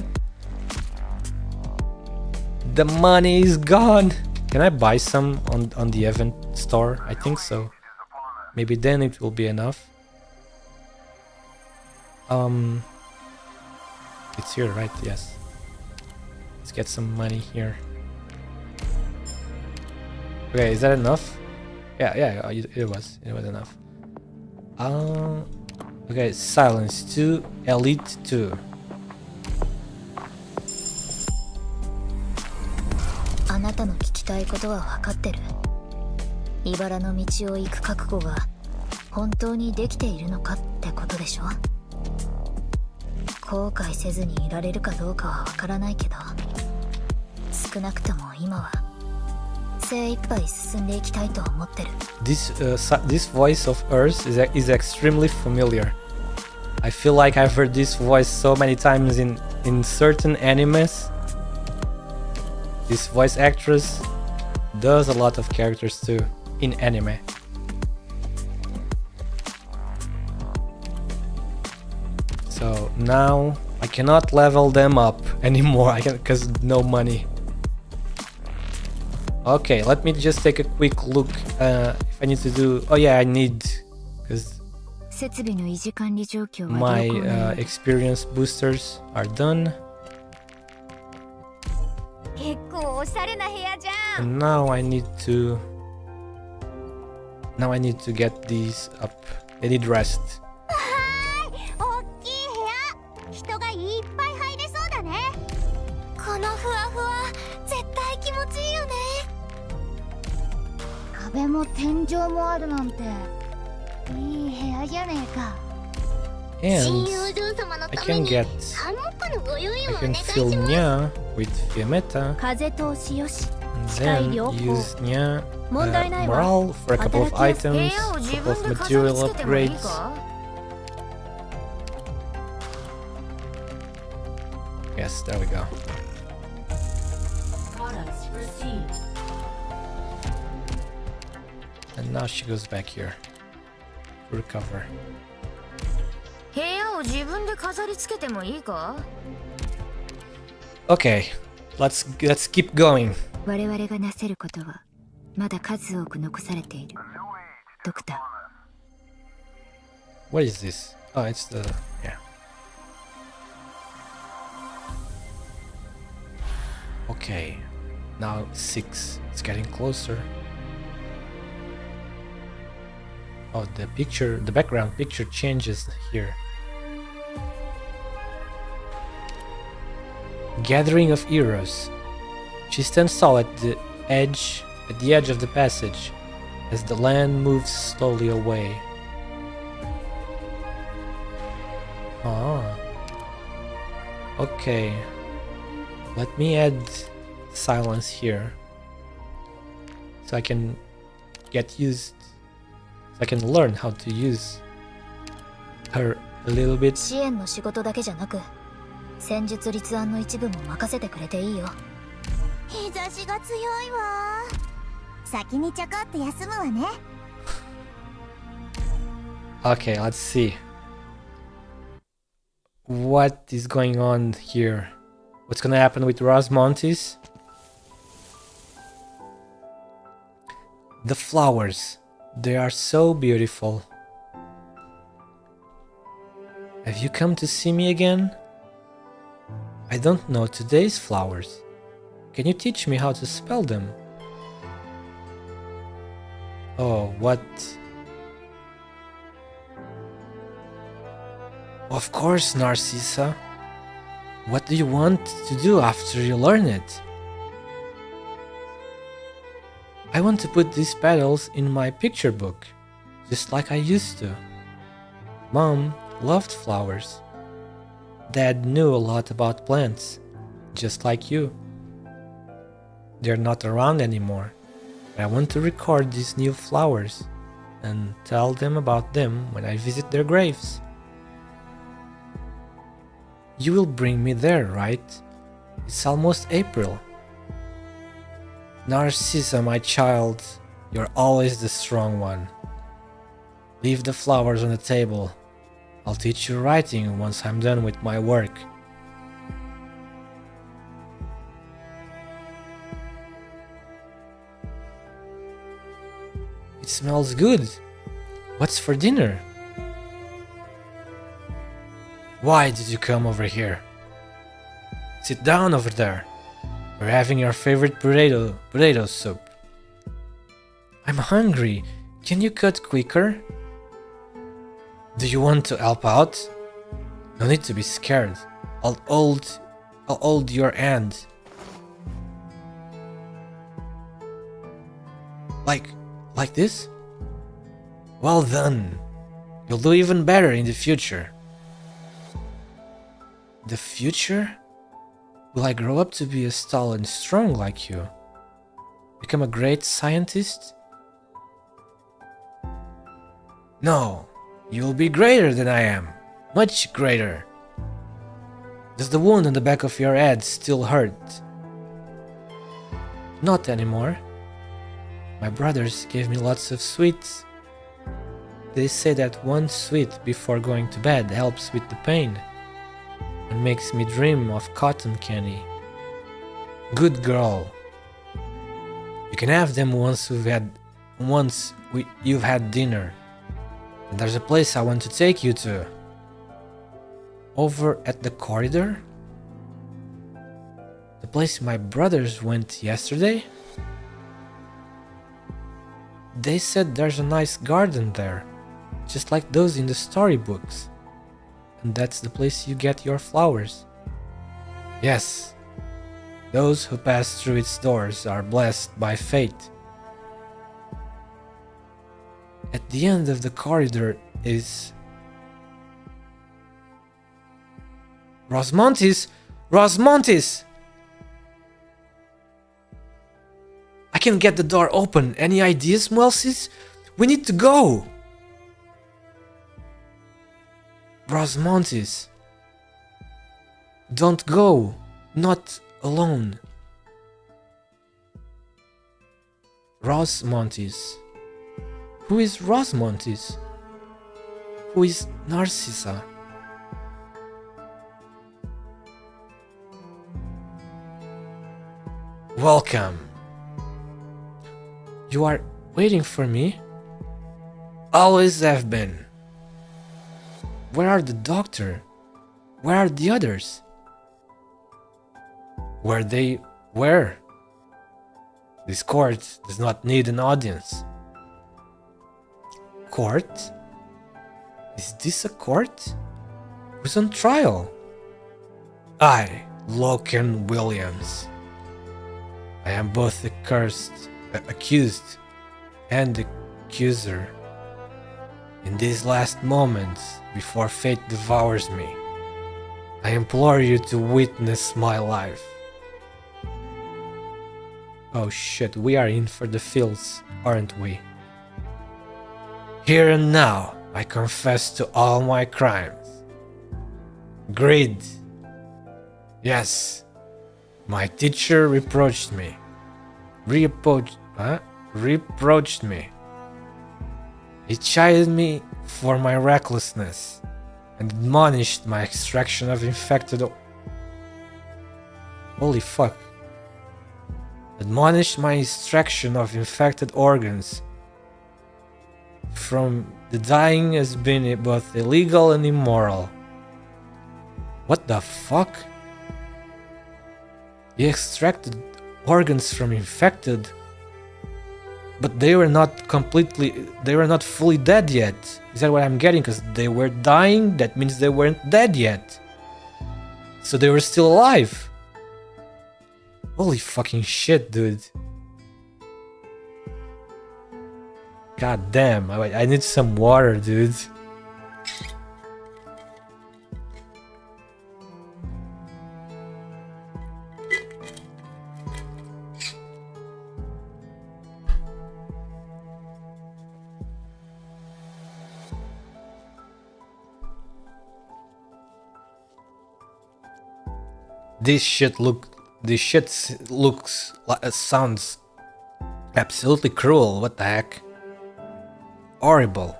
Speaker 1: The money is gone. Can I buy some on the event store? I think so. Maybe then it will be enough. It's here, right? Yes. Let's get some money here. Okay, is that enough? Yeah, it was enough. Okay, silence 2, elite 2.
Speaker 3: あなたの聞きたいことは分かってる。茨の道を行く覚悟が本当にできているのかってことでしょ。後悔せずにいられるかどうかは分からないけど、少なくとも今は精一杯進んでいきたいと思ってる。
Speaker 1: This voice of hers is extremely familiar. I feel like I've heard this voice so many times in certain animes. This voice actress does a lot of characters too in anime. So now I cannot level them up anymore. Because no money. Okay, let me just take a quick look if I need to do. Oh yeah, I need, because my experience boosters are done. And now I need to get these up. They need rest. And I can fill Nya with Fiametta, and then use Nya morale for a couple of items, a couple of material upgrades. Yes, there we go. And now she goes back here to recover. Okay, let's keep going. What is this? Oh, it's the yeah. Okay, now 6. It's getting closer. Oh, the background picture changes here. Gathering of heroes. She stands tall at the edge of the passage, as the land moves slowly away. Ah. Okay. Let me add silence here. So I can get used. So I can learn how to use her a little bit.
Speaker 3: 支援の仕事だけじゃなく、戦術立案の一部も任せてくれていいよ。
Speaker 4: 日差しが強いわ。先にちょこっと休むわね。
Speaker 1: Okay, let's see. What is going on here? What's gonna happen with Rosmontis? The flowers. They are so beautiful. Have you come to see me again? I don't know today's flowers. Can you teach me how to spell them? Oh, what? Of course, Narcissa. What do you want to do after you learn it? I want to put these petals in my picture book, just like I used to. Mom loved flowers. Dad knew a lot about plants, just like you. They're not around anymore, but I want to record these new flowers and tell them about them when I visit their graves. You will bring me there, right? It's almost April. Narcissa, my child, you're always the strong one. Leave the flowers on the table. I'll teach you writing once I'm done with my work. It smells good. What's for dinner? Why did you come over here? Sit down over there. We're having your favorite potato soup. I'm hungry. Can you cut quicker? Do you want to help out? No need to be scared. I'll hold your hand. Like this? Well done. You'll do even better in the future. The future? Will I grow up to be as tall and strong like you? Become a great scientist? No, you'll be greater than I am. Much greater. Does the wound on the back of your head still hurt? Not anymore. My brothers gave me lots of sweets. They say that one sweet before going to bed helps with the pain and makes me dream of cotton candy. Good girl. You can have them once you've had dinner. And there's a place I want to take you to. Over at the corridor? The place my brothers went yesterday? They said there's a nice garden there, just like those in the storybooks. And that's the place you get your flowers. Yes, those who pass through its doors are blessed by fate. At the end of the corridor is... Rosmontis! Rosmontis! I can get the door open. Any ideas, Muelsis? We need to go! Rosmontis. Don't go. Not alone. Rosmontis. Who is Rosmontis? Who is Narcissa? Welcome. You are waiting for me? Always have been. Where are the doctor? Where are the others? Where? This court does not need an audience. Court? Is this a court? Who's on trial? I, Loken Williams. I am both accused and the accuser. In these last moments, before fate devours me, I implore you to witness my life. Oh shit, we are in for the feels, aren't we? Here and now, I confess to all my crimes. Greed. Yes, my teacher reproached me. Reproached me. He chided me for my recklessness and admonished my extraction of infected. Holy fuck. Admonished my extraction of infected organs from the dying as being both illegal and immoral. What the fuck? He extracted organs from infected, but they were not fully dead yet. Is that what I'm getting? Because they were dying, that means they weren't dead yet. So they were still alive. Holy fucking shit, dude. God damn, I need some water, dude. This shit sounds absolutely cruel. What the heck? Horrible.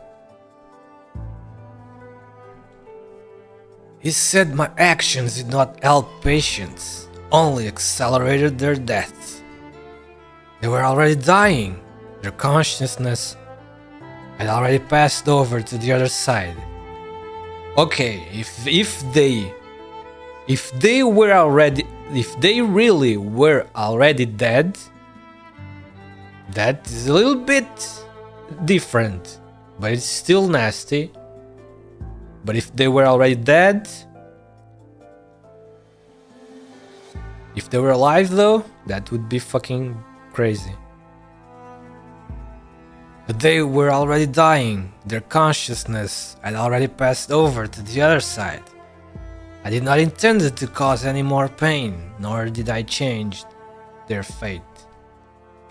Speaker 1: He said my actions did not help patients, only accelerated their deaths. They were already dying. Their consciousness had already passed over to the other side. Okay, if they really were already dead, that is a little bit different, but it's still nasty. But if they were already dead, if they were alive though, that would be fucking crazy. But they were already dying. Their consciousness had already passed over to the other side. I did not intend to cause any more pain, nor did I change their fate.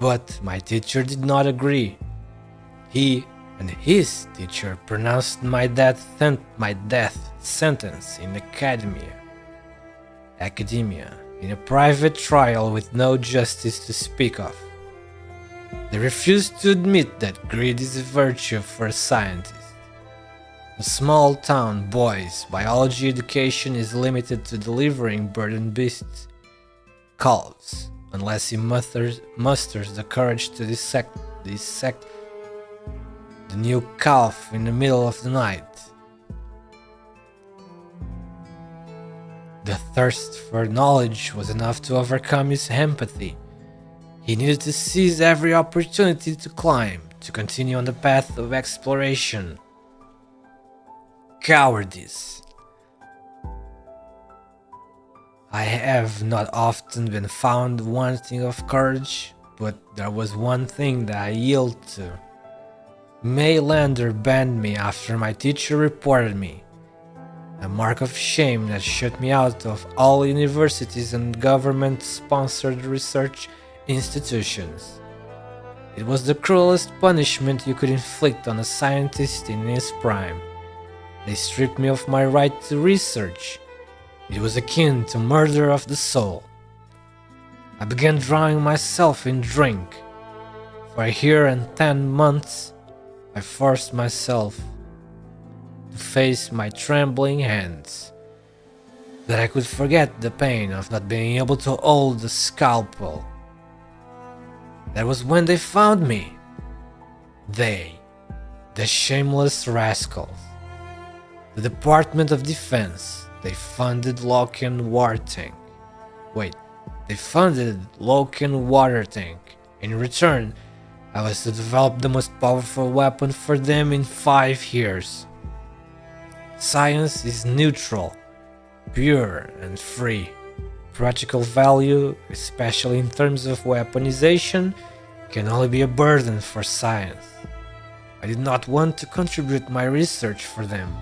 Speaker 1: But my teacher did not agree. He and his teacher pronounced my death sentence in academia, in a private trial with no justice to speak of. They refused to admit that greed is a virtue for a scientist. A small town boy's biology education is limited to delivering burdened beasts, calves, unless he musters the courage to dissect the new calf in the middle of the night. The thirst for knowledge was enough to overcome his empathy. He needed to seize every opportunity to climb, to continue on the path of exploration. Cowardice. I have not often been found wanting of courage, but there was one thing that I yielded to. Maylander banned me after my teacher reported me, a mark of shame that shut me out of all universities and government-sponsored research institutions. It was the cruelest punishment you could inflict on a scientist in his prime. They stripped me of my right to research. It was akin to murder of the soul. I began drowning myself in drink. For a year and 10 months, I forced myself to face my trembling hands, that I could forget the pain of not being able to hold the scalpel. That was when they found me. They, the shameless rascals. The Department of Defense, they funded Loken War Tank. They funded Loken Water Tank. In return, I was to develop the most powerful weapon for them in 5 years. Science is neutral, pure and free. Practical value, especially in terms of weaponization, can only be a burden for science. I did not want to contribute my research for them,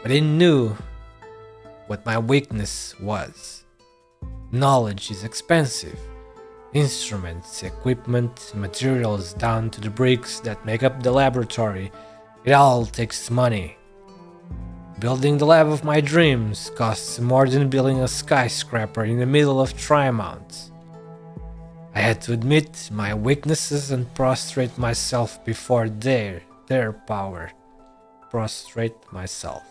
Speaker 1: but I knew what my weakness was. Knowledge is expensive. Instruments, equipment, materials down to the bricks that make up the laboratory, it all takes money. Building the lab of my dreams costs more than building a skyscraper in the middle of Trymount. I had to admit my weaknesses and prostrate myself before their power. Prostrate myself.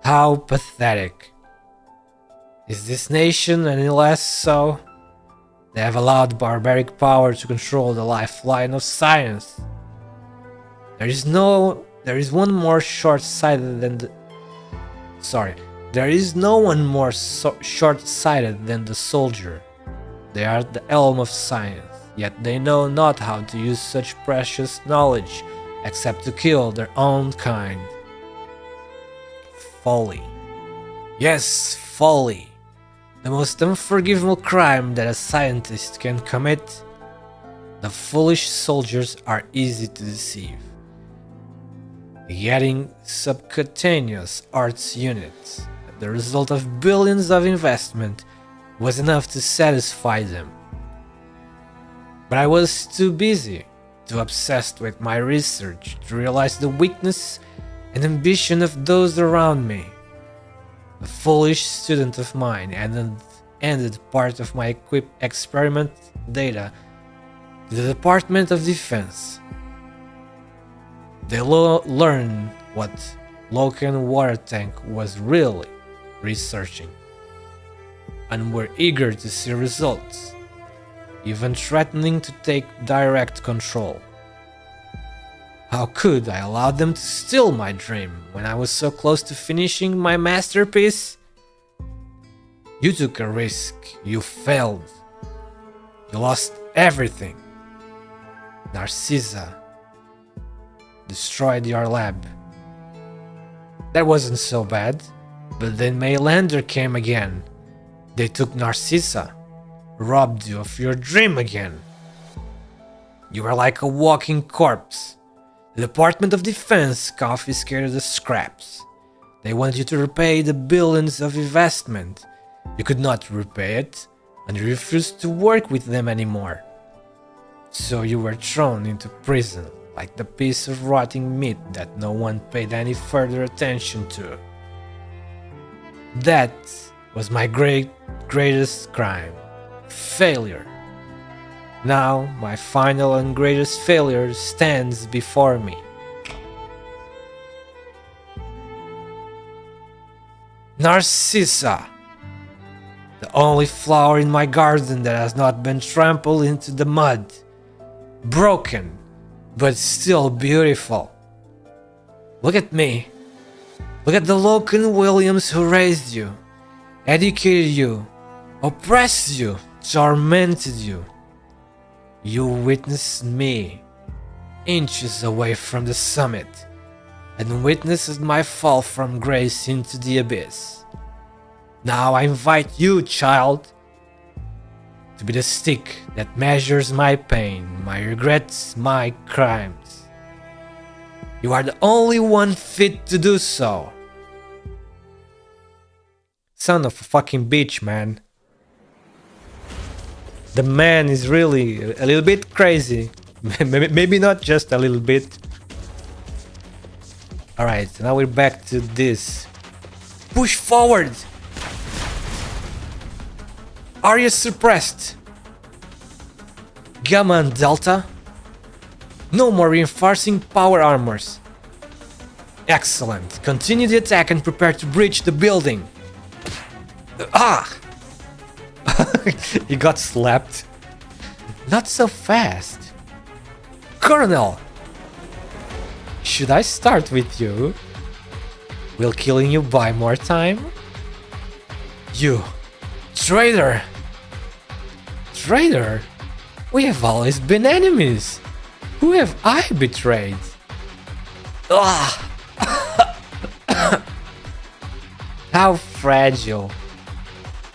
Speaker 1: How pathetic. Is this nation any less so? They have allowed barbaric power to control the lifeline of science. There is one more short-sighted than the... There is no one more short-sighted than the soldier. They are the helm of science, yet they know not how to use such precious knowledge except to kill their own kind. Folly. Yes, folly. The most unforgivable crime that a scientist can commit. The foolish soldiers are easy to deceive. Getting subcutaneous arts units, the result of billions of investment, was enough to satisfy them. But I was too busy, too obsessed with my research to realize the weakness and ambition of those around me. A foolish student of mine handed part of my experiment data to the Department of Defense. They learned what Loken Water Tank was really researching, and were eager to see results, even threatening to take direct control. How could I allow them to steal my dream when I was so close to finishing my masterpiece? You took a risk, you failed. You lost everything. Narcissa destroyed your lab. That wasn't so bad, but then Maylander came again. They took Narcissa, robbed you of your dream again. You were like a walking corpse. The Department of Defense confiscated the scraps. They want you to repay the billions of investment. You could not repay it, and you refused to work with them anymore. So you were thrown into prison, like the piece of rotting meat that no one paid any further attention to. That was my greatest crime. Failure. Now, my final and greatest failure stands before me. Narcissa! The only flower in my garden that has not been trampled into the mud. Broken, but still beautiful. Look at me. Look at the Loken Williams who raised you, educated you, oppressed you, tormented you. You witnessed me, inches away from the summit, and witnessed my fall from grace into the abyss. Now I invite you, child, to be the stick that measures my pain, my regrets, my crimes. You are the only one fit to do so. Son of a fucking bitch, man. The man is really a little bit crazy. Maybe not just a little bit. Alright, now we're back to this. Push forward! Are you suppressed? Gamma and Delta? No more reinforcing power armors. Excellent. Continue the attack and prepare to breach the building. Ah! He got slapped. Not so fast. Colonel! Should I start with you? Will killing you buy more time? You! Traitor! Traitor? We have always been enemies. Who have I betrayed? Ah! How fragile.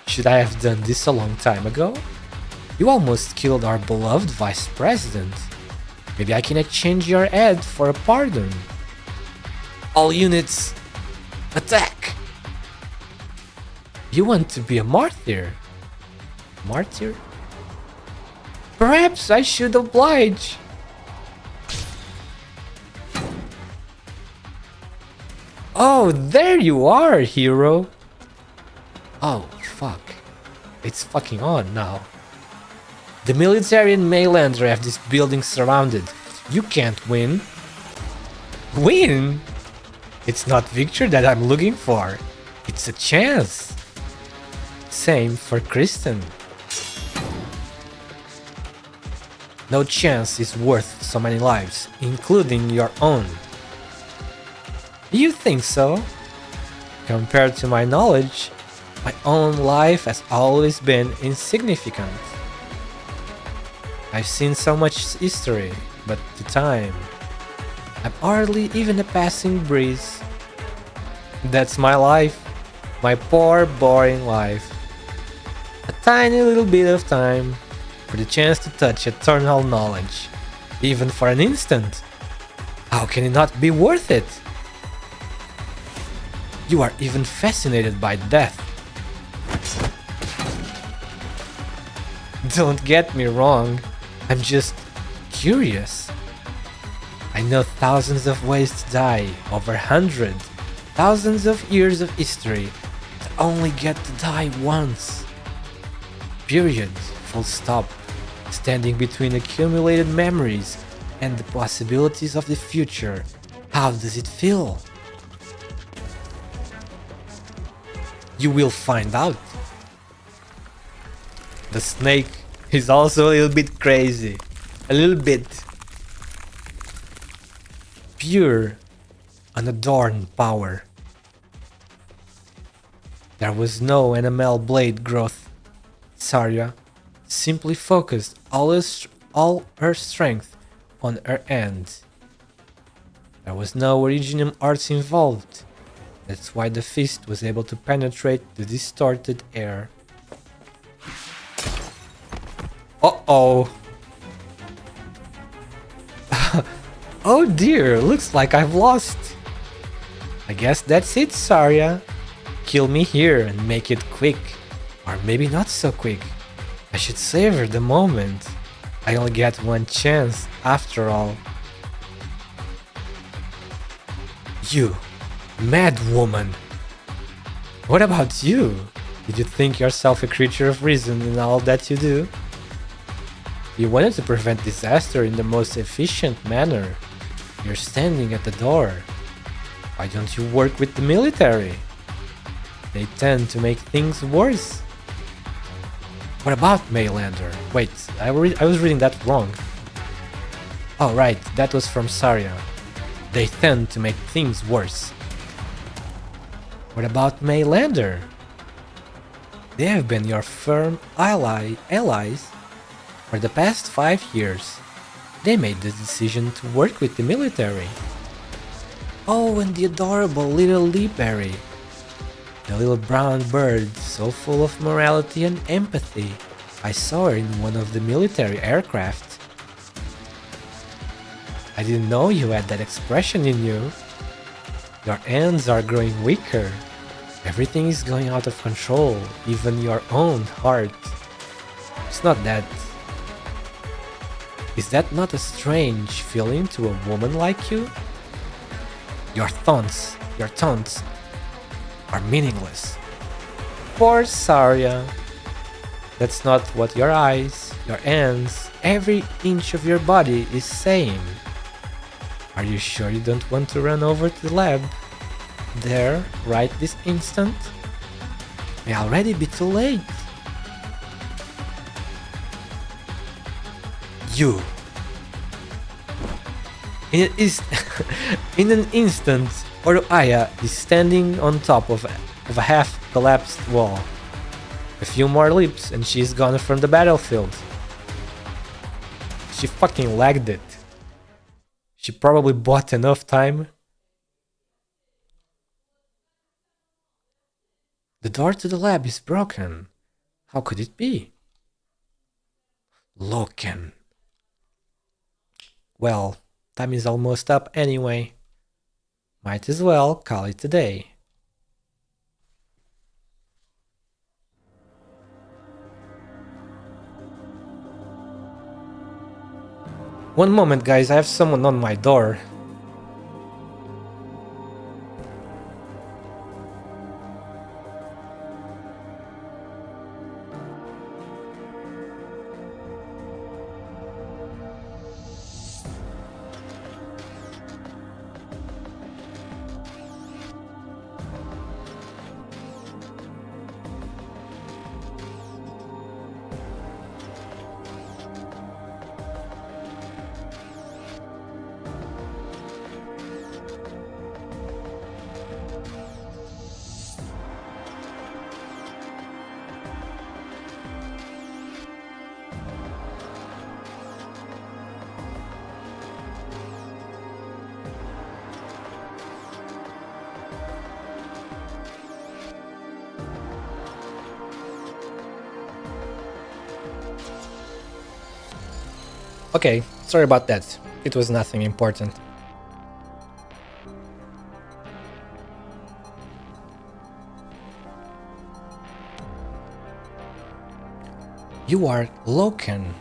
Speaker 1: Should I have done this a long time ago? You almost killed our beloved vice president. Maybe I can exchange your head for a pardon. All units, attack! You want to be a martyr? Martyr? Perhaps I should oblige. Oh, there you are, hero. Oh, fuck. It's fucking on now. The military and Maylander have this building surrounded. You can't win. Win? It's not victory that I'm looking for. It's a chance. Same for Kristen. No chance is worth so many lives, including your own. You think so? Compared to my knowledge, my own life has always been insignificant. I've seen so much history, but the time, I'm hardly even a passing breeze. That's my life, my poor, boring life. A tiny little bit of time for the chance to touch eternal knowledge, even for an instant. How can it not be worth it? You are even fascinated by death. Don't get me wrong, I'm just curious. I know thousands of ways to die, over thousands of years of history, to only get to die once. Period, full stop, standing between accumulated memories and the possibilities of the future. How does it feel? You will find out. The snake is also a little bit crazy. A little bit. Pure, unadorned power. There was no NML blade growth. Zarya simply focused all her strength on her hand. There was no Originium arts involved. That's why the fist was able to penetrate the distorted air. Uh-oh. Oh dear, looks like I've lost. I guess that's it, Zarya. Kill me here and make it quick. Or maybe not so quick. I should savor the moment. I only get one chance, after all. You, mad woman. What about you? Did you think yourself a creature of reason in all that you do? You wanted to prevent disaster in the most efficient manner. You're standing at the door. Why don't you work with the military? They tend to make things worse. What about Maylander? Wait, I was reading that wrong. Oh right, that was from Zarya. They tend to make things worse. What about Maylander? They have been your firm allies for the past 5 years. They made the decision to work with the military. Oh, and the adorable little Leeberry. The little brown bird, so full of morality and empathy. I saw her in one of the military aircraft. I didn't know you had that expression in you. Your hands are growing weaker. Everything is going out of control, even your own heart. It's not that. Is that not a strange feeling to a woman like you? Your taunts are meaningless. Poor Zarya. That's not what your eyes, your hands, every inch of your body is saying. Are you sure you don't want to run over to the lab? There, right this instant? May already be too late. You. In an instant, Oroaya is standing on top of a half-collapsed wall. A few more leaps and she's gone from the battlefield. She fucking lagged it. She probably bought enough time. The door to the lab is broken. How could it be? Loken. Well, time is almost up anyway. Might as well call it a day. One moment, guys, I have someone on my door. Okay, sorry about that. It was nothing important. You are Loken.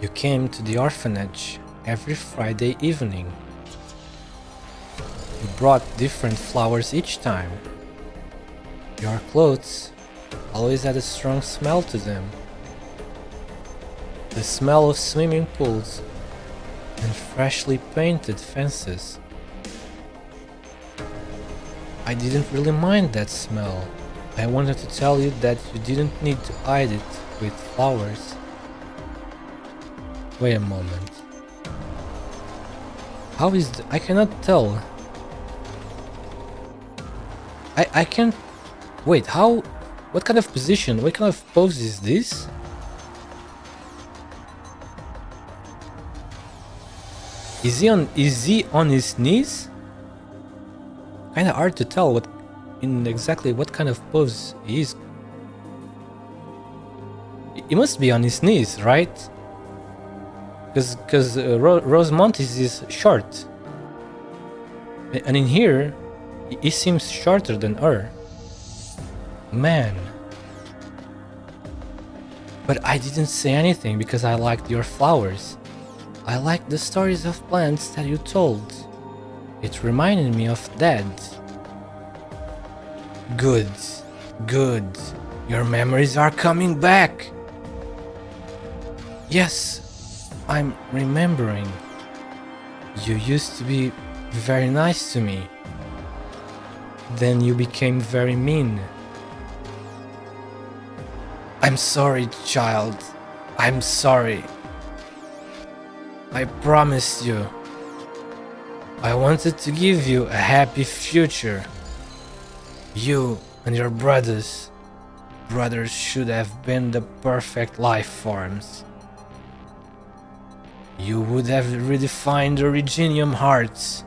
Speaker 1: You came to the orphanage every Friday evening. You brought different flowers each time. Your clothes always had a strong smell to them. The smell of swimming pools and freshly painted fences. I didn't really mind that smell. I wanted to tell you that you didn't need to hide it with flowers. Wait a moment. How is I cannot tell. I can't... Wait, how... What kind of position, what kind of pose is this? Is he on his knees? Kinda hard to tell exactly what kind of pose he is. He must be on his knees, right? Because Rosemont is short. And in here, he seems shorter than her. Man. But I didn't say anything because I liked your flowers. I liked the stories of plants that you told. It reminded me of Dad. Good, good. Your memories are coming back. Yes, I'm remembering. You used to be very nice to me. Then you became very mean. I'm sorry, child. I'm sorry. I promised you. I wanted to give you a happy future. You and your brothers should have been the perfect life forms. You would have redefined the Reginium hearts,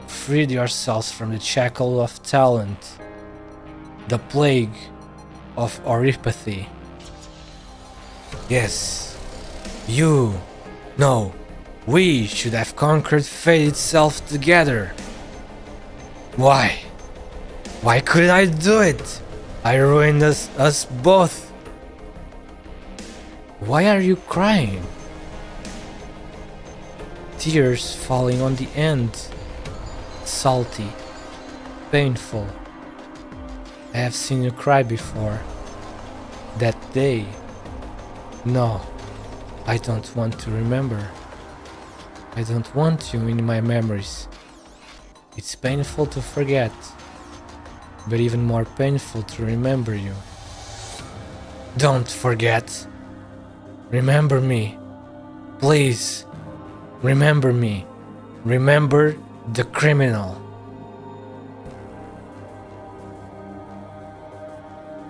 Speaker 1: freed yourselves from the shackle of talent, the plague of oripathy. Yes, we should have conquered fate itself together. Why? Why couldn't I do it? I ruined us both. Why are you crying? Tears falling on the end. Salty. Painful. I have seen you cry before. That day. No, I don't want to remember. I don't want you in my memories. It's painful to forget, but even more painful to remember you. Don't forget. Remember me. Please. Remember me. Remember the criminal.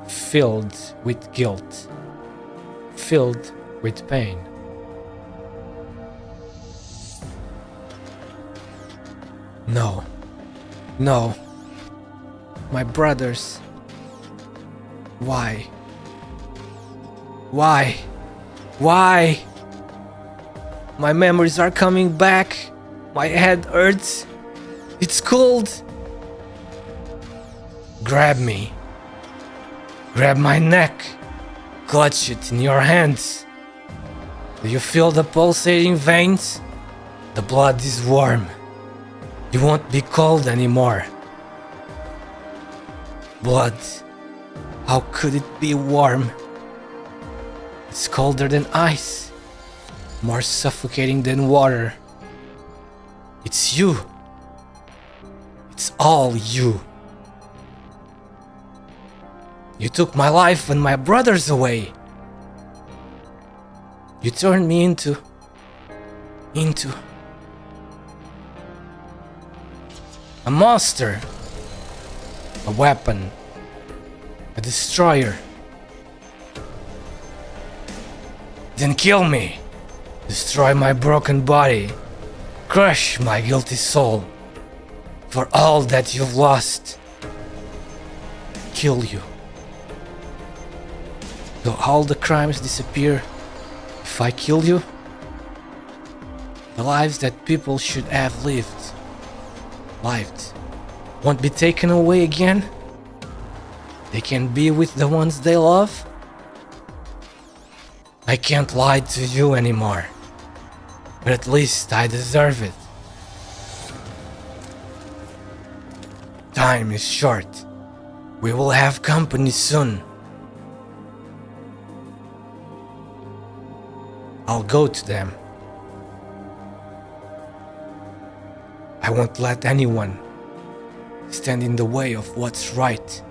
Speaker 1: Filled with guilt. Filled with pain. No. No. My brothers. Why? Why? Why? My memories are coming back. My head hurts. It's cold. Grab me. Grab my neck. Clutch it in your hands. Do you feel the pulsating veins? The blood is warm. You won't be cold anymore. Blood. How could it be warm? It's colder than ice. More suffocating than water. It's you. It's all you. You took my life and my brothers away. You turned me into a monster. A weapon. A destroyer. Then kill me. Destroy my broken body. Crush my guilty soul. For all that you've lost. Kill you. Do all the crimes disappear if I kill you? The lives that people should have lived won't be taken away again? They can be with the ones they love? I can't lie to you anymore, but at least I deserve it. Time is short. We will have company soon. I'll go to them. I won't let anyone stand in the way of what's right.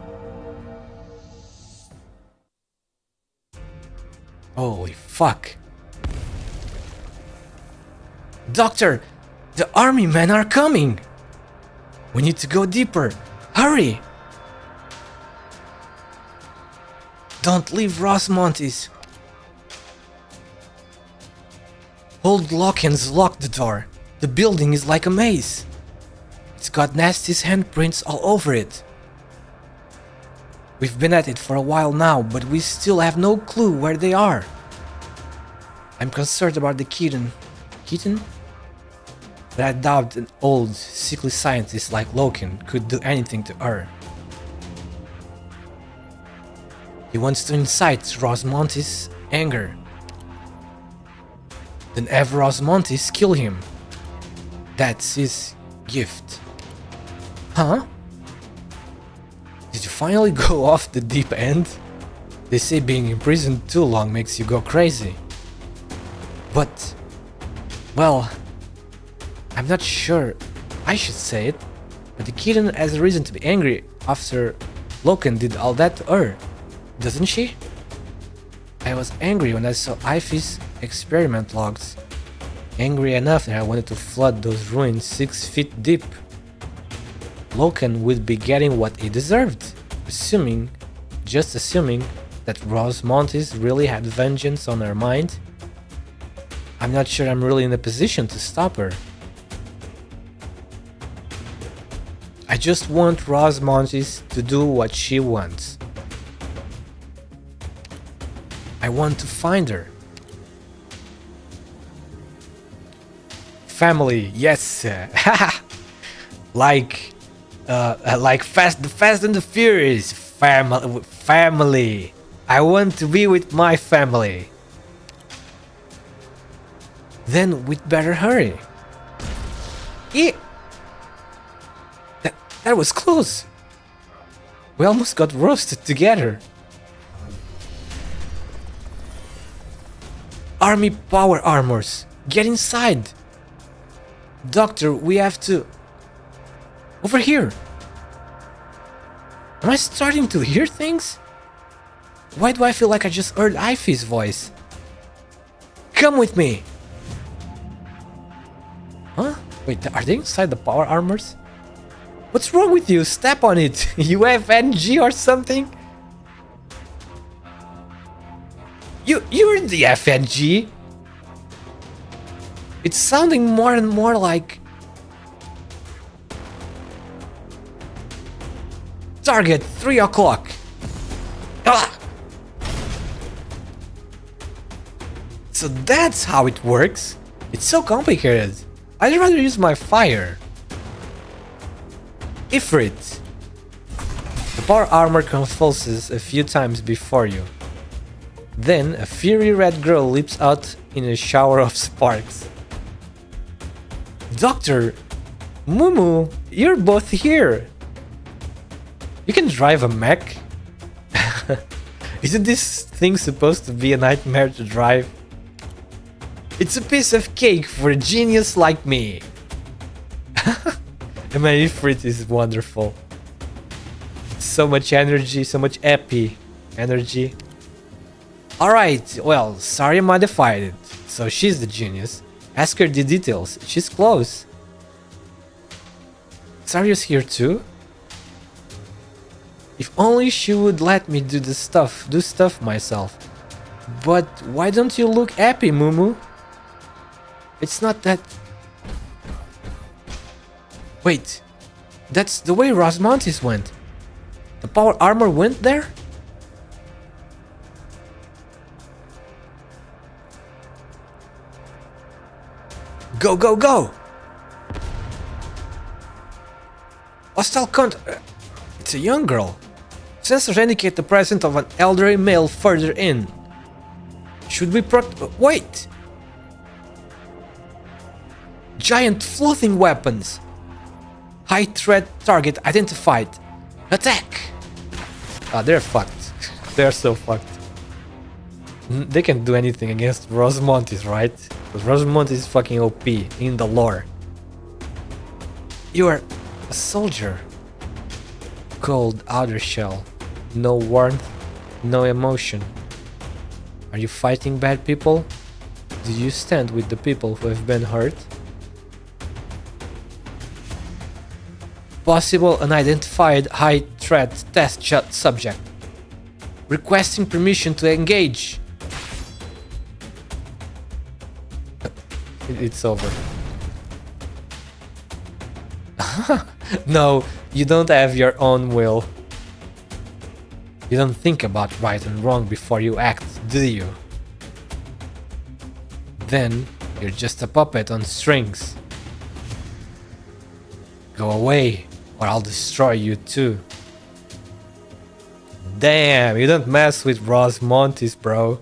Speaker 1: Holy fuck. Doctor, the army men are coming. We need to go deeper. Hurry. Don't leave Rosmontes. Old Lockens locked the door. The building is like a maze. It's got Nasty's handprints all over it. We've been at it for a while now, but we still have no clue where they are. I'm concerned about the kitten. Kitten? But I doubt an old, sickly scientist like Loken could do anything to her. He wants to incite Rosmontes' anger. Then have Rosmontes kill him. That's his gift. Huh? Did you finally go off the deep end? They say being in prison too long makes you go crazy. But, well, I'm not sure I should say it, but the kitten has a reason to be angry after Loken did all that to her, doesn't she? I was angry when I saw Ife's experiment logs. Angry enough that I wanted to flood those ruins 6 feet deep. Loken would be getting what he deserved, just assuming that Rosmontes really had vengeance on her mind. I'm not sure I'm really in a position to stop her. I just want Rosmontes to do what she wants. I want to find her. Family, yes. like Fast and the Furious. Family. I want to be with my family. Then we'd better hurry. Yeah. That was close. We almost got roasted together. Army power armors. Get inside. Doctor, we have to... Over here. Am I starting to hear things? Why do I feel like I just heard Ife's voice? Come with me. Huh? Wait, are they inside the power armors? What's wrong with you? Step on it. You have NG or something? You're the FNG. It's sounding more and more like... Target 3 o'clock. Ah! So that's how it works. It's so complicated. I'd rather use my fire. Ifrit. The power armor convulses a few times before you. Then a fiery red girl leaps out in a shower of sparks. Doctor, Mumu, you're both here. You can drive a mech? Isn't this thing supposed to be a nightmare to drive? It's a piece of cake for a genius like me. And my Ifrit is wonderful. So much energy, so much epi energy. Alright, well, Saria modified it. So she's the genius. Ask her the details. She's close. Saria's here too? If only she would let me do stuff myself. But why don't you look happy, Mumu? It's not that... Wait, that's the way Rosmontis went. The power armor went there? Go, go, go! Hostile it's a young girl. Sensors indicate the presence of an elderly male further in. Should we wait! Giant floating weapons! High threat target identified. Attack! Ah, they're fucked. They're so fucked. They can't do anything against Rosmontis, right? Because Rosmontis is fucking OP in the lore. You are a soldier. Cold outer shell. No warmth, no emotion. Are you fighting bad people? Do you stand with the people who have been hurt? Possible unidentified high threat test subject. Requesting permission to engage. It's over. No, you don't have your own will. You don't think about right and wrong before you act, do you? Then you're just a puppet on strings. Go away, or I'll destroy you too. Damn, you don't mess with Rosmontis, bro.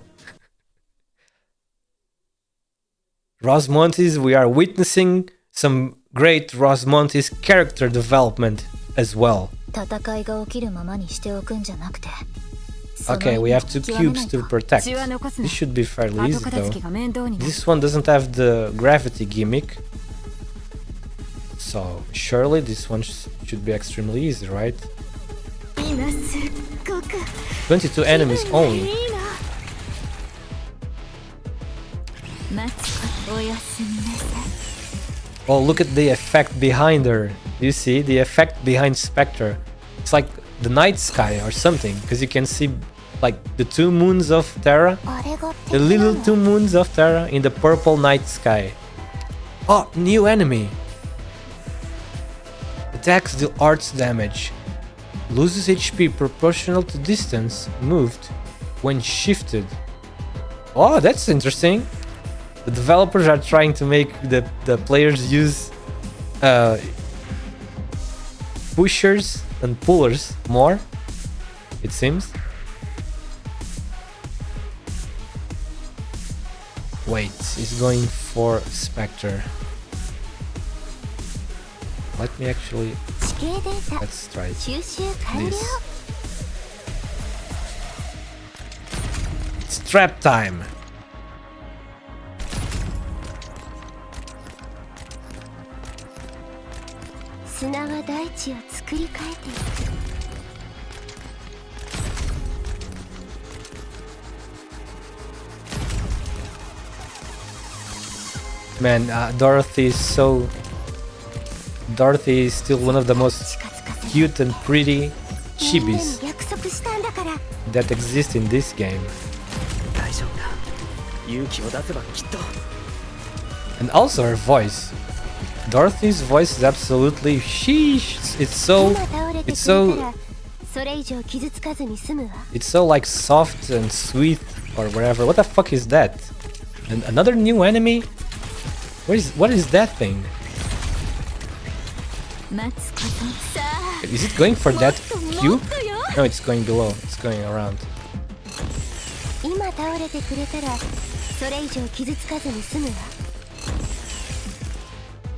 Speaker 1: Rosmontis, we are witnessing some great Rosmontis character development as well. Okay, we have 2 cubes to protect. This should be fairly easy though. This one doesn't have the gravity gimmick. So surely this one should be extremely easy, right? 22 enemies only. Oh, look at the effect behind her. You see the effect behind Spectre. It's like the night sky or something, because you can see like the 2 moons of Terra. The little 2 moons of Terra in the purple night sky. Oh, new enemy. Attacks deal arts damage. Loses HP proportional to distance moved when shifted. Oh, that's interesting. The developers are trying to make the players use pushers and pullers more, it seems. Wait, he's going for Spectre. Let me actually... Let's try this. It's trap time! Man, Dorothy is so... Dorothy is still one of the most cute and pretty chibis that exist in this game. And also her voice. Dorothy's voice is absolutely sheesh. It's so like soft and sweet or whatever. What the fuck is that? And another new enemy? What is that thing?
Speaker 3: 待つことさあ
Speaker 1: Is it going for that
Speaker 3: もっ
Speaker 1: cube?
Speaker 3: とよ
Speaker 1: No, it's going below. It's going around.
Speaker 4: 今倒れてくれたらそれ以上傷つかずに済むわ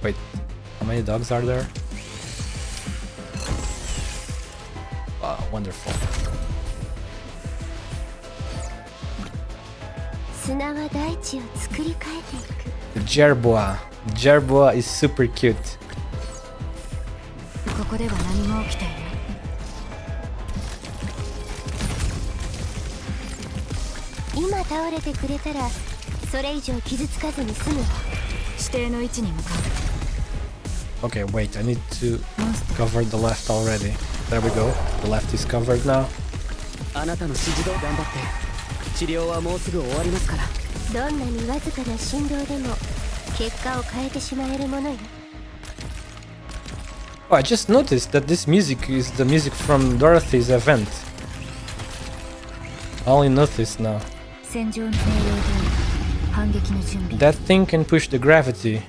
Speaker 1: Wait, how many dogs are there? Wow, wonderful.
Speaker 4: 砂は大地を作り変えていく
Speaker 1: The Jerboa. Jerboa is super cute.
Speaker 3: ここでは何も起きていない
Speaker 4: 今倒れてくれたらそれ以上傷つかずに済むわ
Speaker 3: 指定の位置に向か
Speaker 1: Okay, wait, I need to cover the left already. There we go. The left is covered now.
Speaker 2: あなたの指示通り頑張って治療はもうすぐ終わりますから
Speaker 4: どんなにわずかな振動でも結果を変えてしまえるものよ
Speaker 1: Oh, I just noticed that this music is the music from Dorothy's event. I only noticed now.
Speaker 3: う戦場の命令通り反撃の準備
Speaker 1: That thing can push the gravity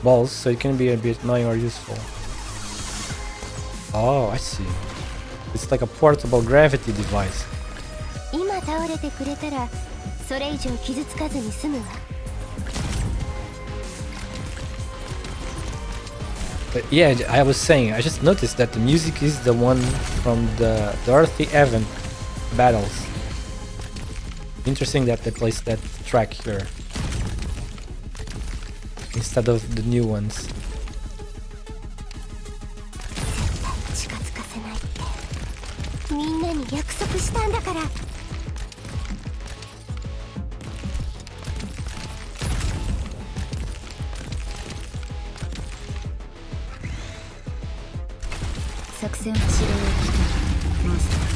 Speaker 1: balls, so it can be a bit annoying or useful. Oh, I see. It's like a portable gravity device.
Speaker 4: 今倒れてくれたらそれ以上傷つかずに済むわ
Speaker 1: But yeah, I was saying, I just noticed that the music is the one from the Dorothy event battles. Interesting that they placed that track here instead of the new ones.
Speaker 4: 近づかせないってみんなに約束したんだから
Speaker 3: 作戦の指令を聞くモンスター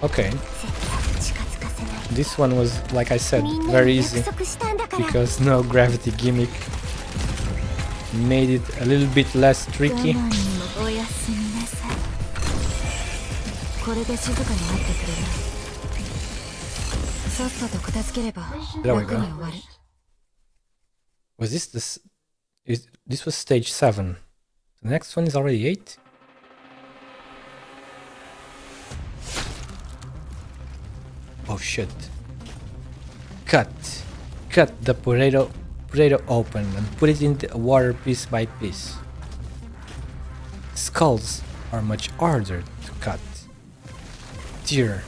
Speaker 1: Okay,
Speaker 4: 絶対近づかせない
Speaker 1: this one was, like I said,
Speaker 4: みんな
Speaker 1: very
Speaker 4: に
Speaker 1: easy
Speaker 4: 約束したんだから
Speaker 1: because no gravity gimmick made it a little bit less
Speaker 3: 我
Speaker 1: tricky.
Speaker 3: 慢にもおやすみなさいこれで静かになってくれるさっさと片付ければ
Speaker 1: There we
Speaker 3: 楽
Speaker 1: go.
Speaker 3: に終わる
Speaker 1: Was this was stage 7. The next one is already 8? Oh shit. Cut the potato open and put it in the water piece by piece. Skulls are much harder to cut. Tear.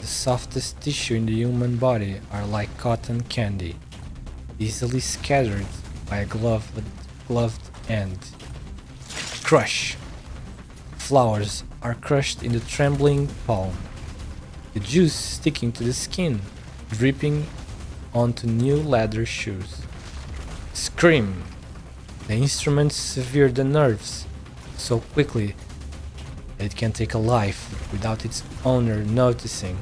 Speaker 1: The softest tissue in the human body are like cotton candy, easily scattered by a gloved hand. Crush. Flowers are crushed in the trembling palm, the juice sticking to the skin, dripping onto new leather shoes. Scream. The instruments sever the nerves so quickly that it can take a life without its owner noticing,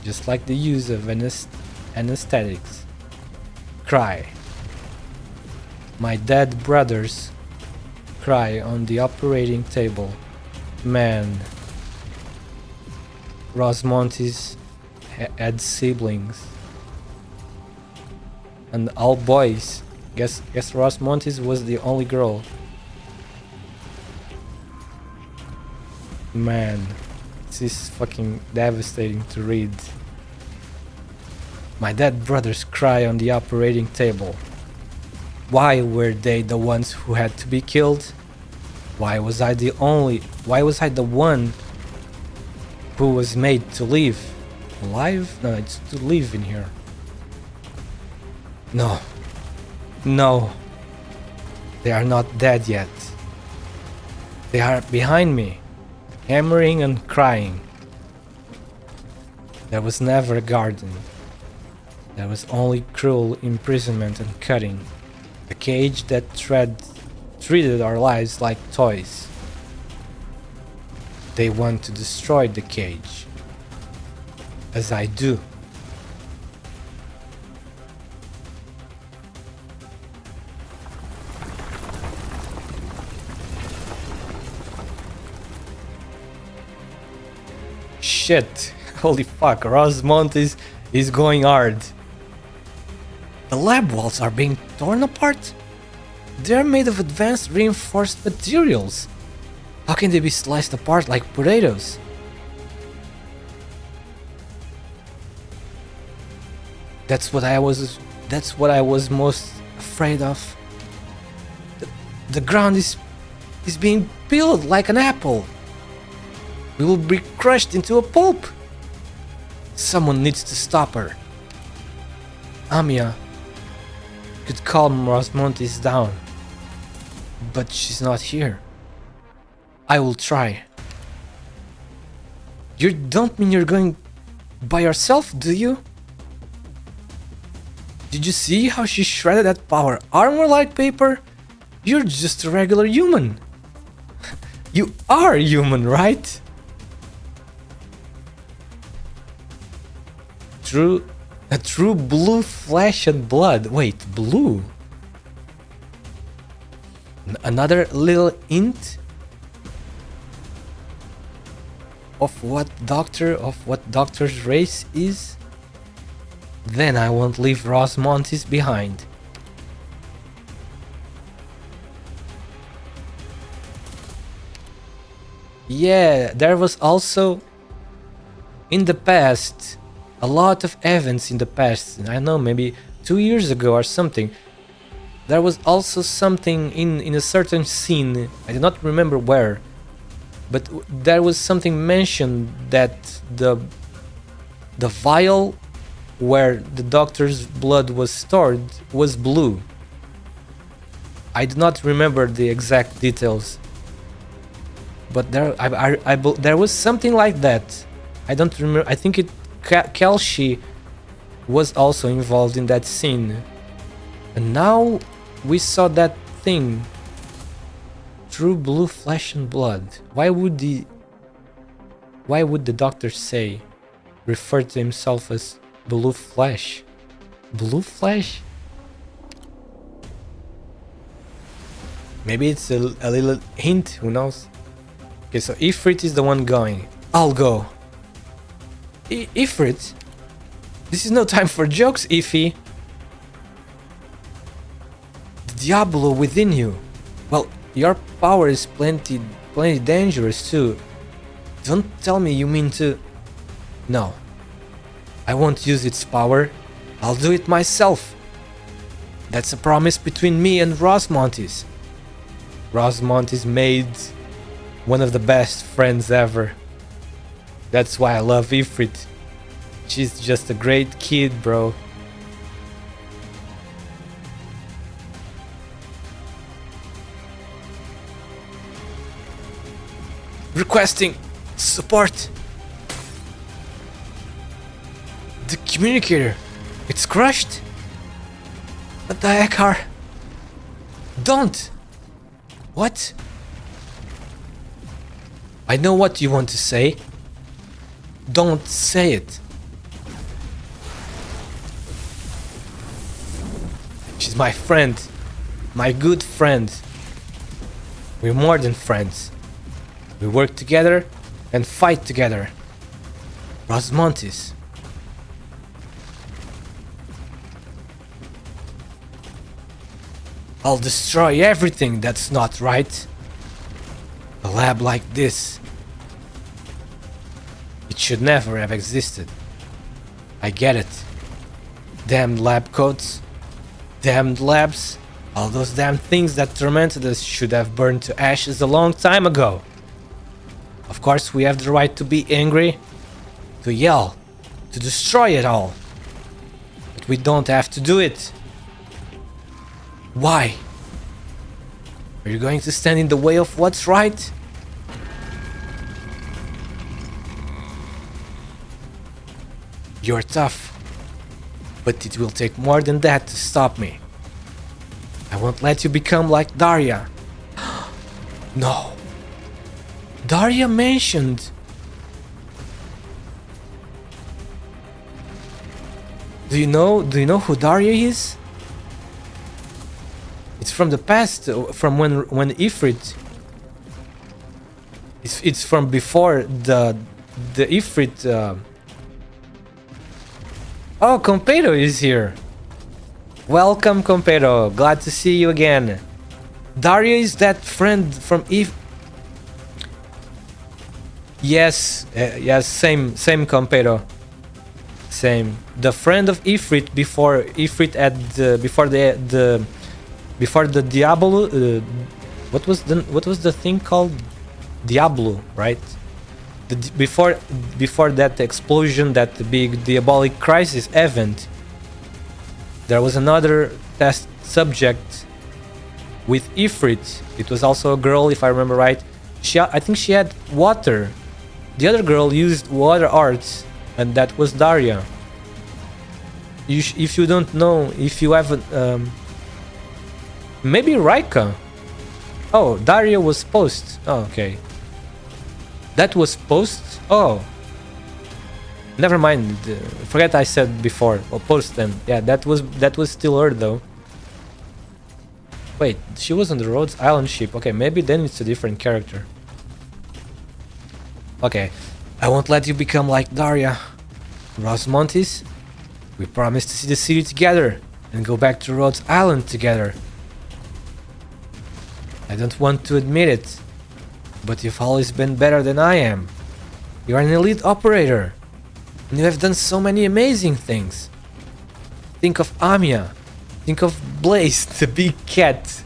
Speaker 1: just like the use of anesthetics. Cry. My dead brothers cry on the operating table. Man. Rosmontes had siblings. And all boys. Guess Rosmontes was the only girl. Man, this is fucking devastating to read. My dead brothers cry on the operating table. Why were they the ones who had to be killed? Why was I the one who was made to live? Alive? No, it's to live in here. No. They are not dead yet. They are behind me, hammering and crying. There was never a garden. There was only cruel imprisonment and cutting. A cage that treated our lives like toys. They want to destroy the cage. As I do. Shit. Holy fuck, Rosmontis is going hard. The lab walls are being torn apart. They're made of advanced reinforced materials. How can they be sliced apart like potatoes? That's what I was most afraid of. The ground is being peeled like an apple. We will be crushed into a pulp. Someone needs to stop her. Amiya could calm Rosmontis down, but she's not here. I will try. You don't mean you're going by yourself, do you? Did you see how she shredded that power armor like paper? You're just a regular human. You are human, right? A true blue flesh and blood. Wait, blue? Another little hint of what Doctor's race is? Then I won't leave Rosmontis behind. Yeah, there was also in the past a lot of events in the past. I know, maybe 2 years ago or something. There was also something in a certain scene. I do not remember where, but there was something mentioned that the vial where the Doctor's blood was stored was blue. I do not remember the exact details, but there was something like that. I don't remember. I think Kelshi was also involved in that scene, and now we saw that thing. True blue flesh and blood. Why would the Doctor refer to himself as blue flesh? Blue flesh? Maybe it's a little hint, who knows? Okay, so Ifrit is the one going. I'll go. Ifrit? This is no time for jokes, Ify. The Diablo within you. Well, your power is plenty dangerous too. Don't tell me you mean to... No. I won't use its power. I'll do it myself. That's a promise between me and Rosmontis. Rosmontis made one of the best friends ever. That's why I love Ifrit. She's just a great kid, bro. Requesting support. The communicator. It's crushed. What the heck are... Don't! What? I know what you want to say. Don't say it. She's my friend. My good friend. We're more than friends. We work together and fight together. Rosmontis. I'll destroy everything that's not right. A lab like this. It should never have existed. I get it. Damned lab coats. Damned labs. All those damn things that tormented us should have burned to ashes a long time ago. Of course, we have the right to be angry, to yell, to destroy it all. But we don't have to do it. Why? Are you going to stand in the way of what's right? You're tough, but it will take more than that to stop me. I won't let you become like Daria. No. Daria mentioned... Do you know who Daria is? It's from the past, from when Ifrit... It's from before the Ifrit Oh, Compero is here. Welcome, Compero. Glad to see you again. Daria is that friend from Eve. Yes, yes, same Compero. Same. The friend of Ifrit before Ifrit at before the Diablo. What was the thing called? Diablo, right? Before that explosion, that big diabolic crisis event, there was another test subject with Ifrit. It was also a girl, if I remember right. I think she had water. The other girl used water arts, and that was Daria. If you don't know, if you haven't, maybe Raika. Oh, Daria was post. Oh, okay. That was post? Oh. Never mind. Forget I said before. Or post then. Yeah, that was still her though. Wait, she was on the Rhodes Island ship. Okay, maybe then it's a different character. Okay. I won't let you become like Daria. Rosmontis, we promised to see the city together and go back to Rhodes Island together. I don't want to admit it, but you've always been better than I am. You are an elite operator, and you have done so many amazing things. Think of Amia. Think of Blaze, the big cat.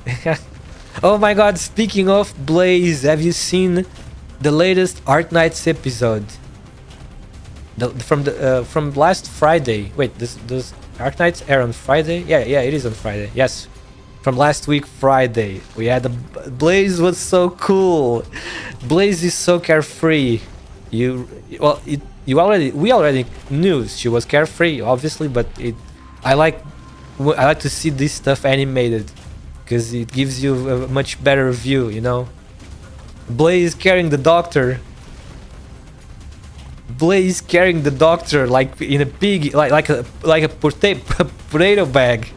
Speaker 1: Oh my god, speaking of Blaze, have you seen the latest ARKNIGHTS episode? From last Friday. Wait, does ARKNIGHTS air on Friday? Yeah, it is on Friday. Yes. From last week Friday, we had Blaze was so cool. Blaze is so carefree. We already knew she was carefree, obviously, but I like to see this stuff animated because it gives you a much better view, you know. Blaze carrying the doctor. Blaze carrying the doctor like in a pig, like a potato bag.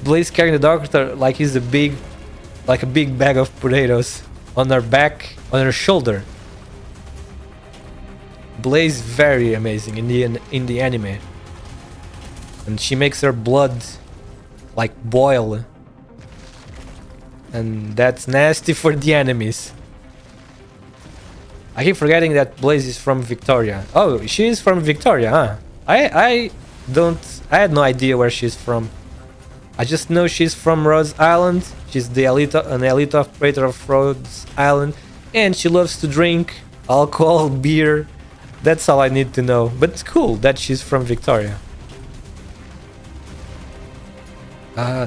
Speaker 1: Blaze carrying the doctor like he's a big bag of potatoes on her back, on her shoulder. Blaze very amazing in the anime, and she makes her blood like boil, and that's nasty for the enemies. I keep forgetting that Blaze is from Victoria. Oh, she is from Victoria, huh? I had no idea where she's from. I just know she's from Rhodes Island. She's an elite operator of Rhodes Island, and she loves to drink alcohol, beer. That's all I need to know. But it's cool that she's from Victoria.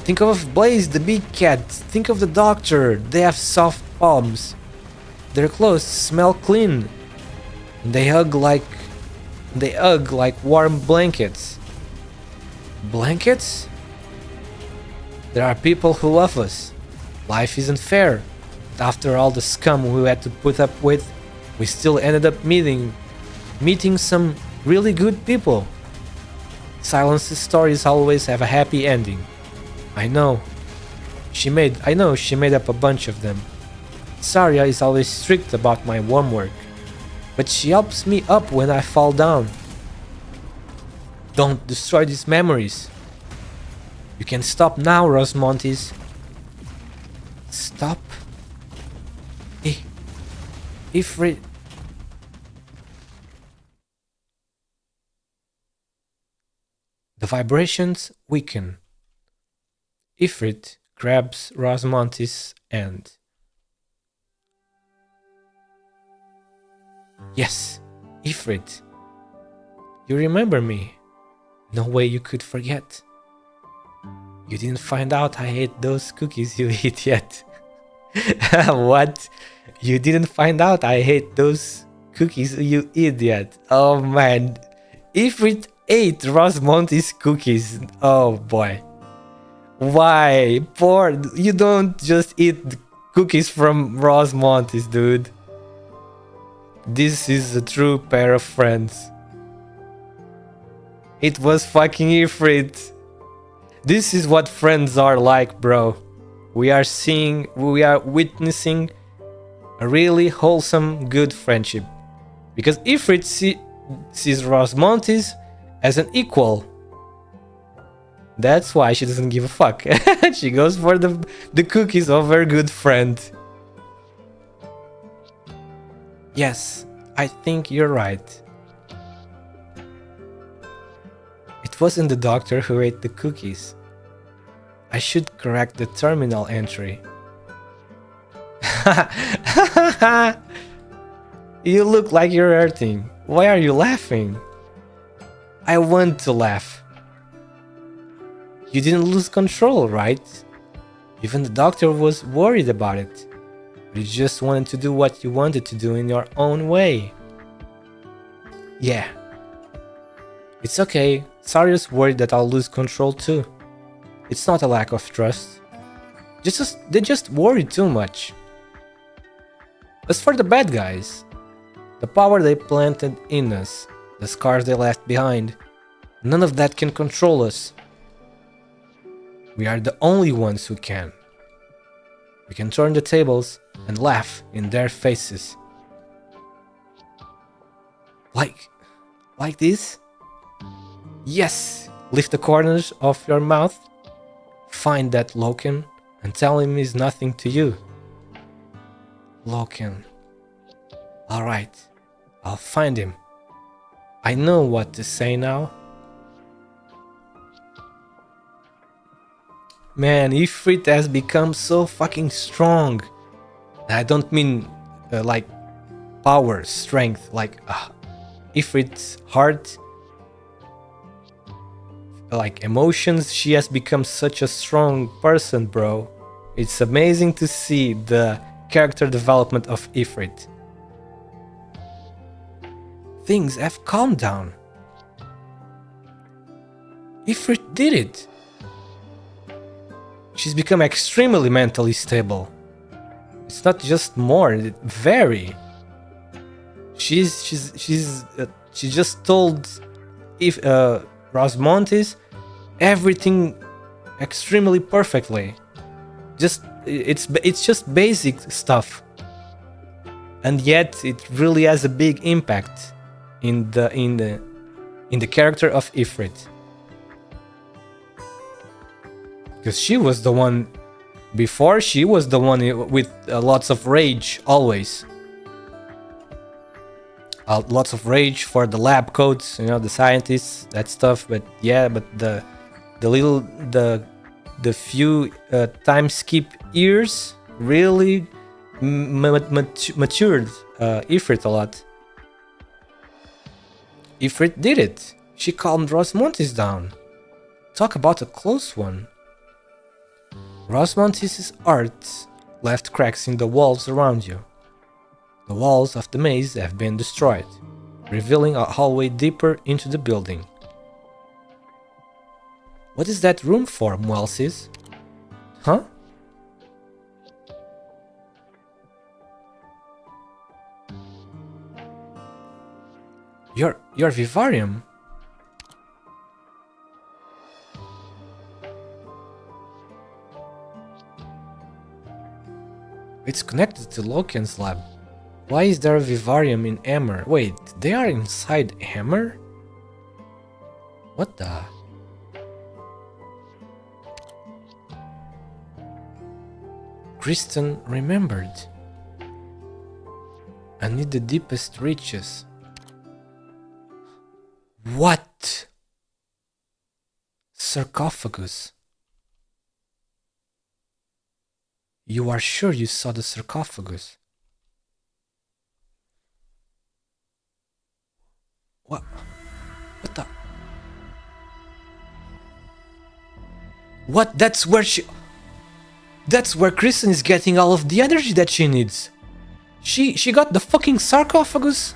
Speaker 1: Think of Blaze, the big cat. Think of the doctor. They have soft palms. Their clothes smell clean. They hug like warm blankets. Blankets? There are people who love us. Life isn't fair. After all the scum we had to put up with, we still ended up meeting some really good people. Silence's stories always have a happy ending. I know she made up a bunch of them. Saria is always strict about my homework, but she helps me up when I fall down. Don't destroy these memories. You can stop now, Rosmontis. Stop. Ifrit. The vibrations weaken. Ifrit grabs Rosmontis' hand. Yes, Ifrit. You remember me. No way you could forget. You didn't find out I hate those cookies you eat yet. What? You didn't find out I hate those cookies you eat yet. Oh man. Ifrit ate Rosmontis' cookies. Oh boy. Why? Poor. You don't just eat cookies from Rosmontis, dude. This is a true pair of friends. It was fucking Ifrit. This is what friends are like, bro. We are witnessing a really wholesome, good friendship. Because Ifrit sees Rosmontis as an equal. That's why she doesn't give a fuck. She goes for the cookies of her good friend. Yes, I think you're right. It wasn't the doctor who ate the cookies. I should correct the terminal entry. You look like you're hurting. Why are you laughing? I want to laugh. You didn't lose control, right? Even the doctor was worried about it. But you just wanted to do what you wanted to do in your own way. Yeah. It's okay. Sario's worried that I'll lose control too. It's not a lack of trust. They just worry too much. As for the bad guys, the power they planted in us, the scars they left behind, none of that can control us. We are the only ones who can. We can turn the tables and laugh in their faces. Like this? Yes! Lift the corners of your mouth. Find that Loken and tell him he's nothing to you. Loken. Alright, I'll find him. I know what to say now. Man, Ifrit has become so fucking strong. I don't mean like power, strength, like Ifrit's heart, like emotions. She has become such a strong person, bro. It's amazing to see the character development of Ifrit. Things have calmed down. Ifrit did it. She's become extremely mentally stable. It's not just more, very. She just told Rosmontis everything extremely perfectly. It's just basic stuff, and yet it really has a big impact in the character of Ifrit. Because she was the one before. She was the one with lots of rage always. Lots of rage for the lab coats, you know, the scientists, that stuff. But yeah, but the few time skip years really matured Ifrit a lot. Ifrit did it. She calmed Rosmontis down. Talk about a close one. Rosmontis' art left cracks in the walls around you. The walls of the maze have been destroyed, revealing a hallway deeper into the building. What is that room for, Muelsis? Huh? Your vivarium? It's connected to Loken's lab. Why is there a vivarium in Hammer? Wait, they are inside Hammer? What the? Kristen remembered. I need the deepest reaches. What? Sarcophagus. You are sure you saw the sarcophagus? What? What the? What? That's where Kristen is getting all of the energy that she needs. She got the fucking sarcophagus?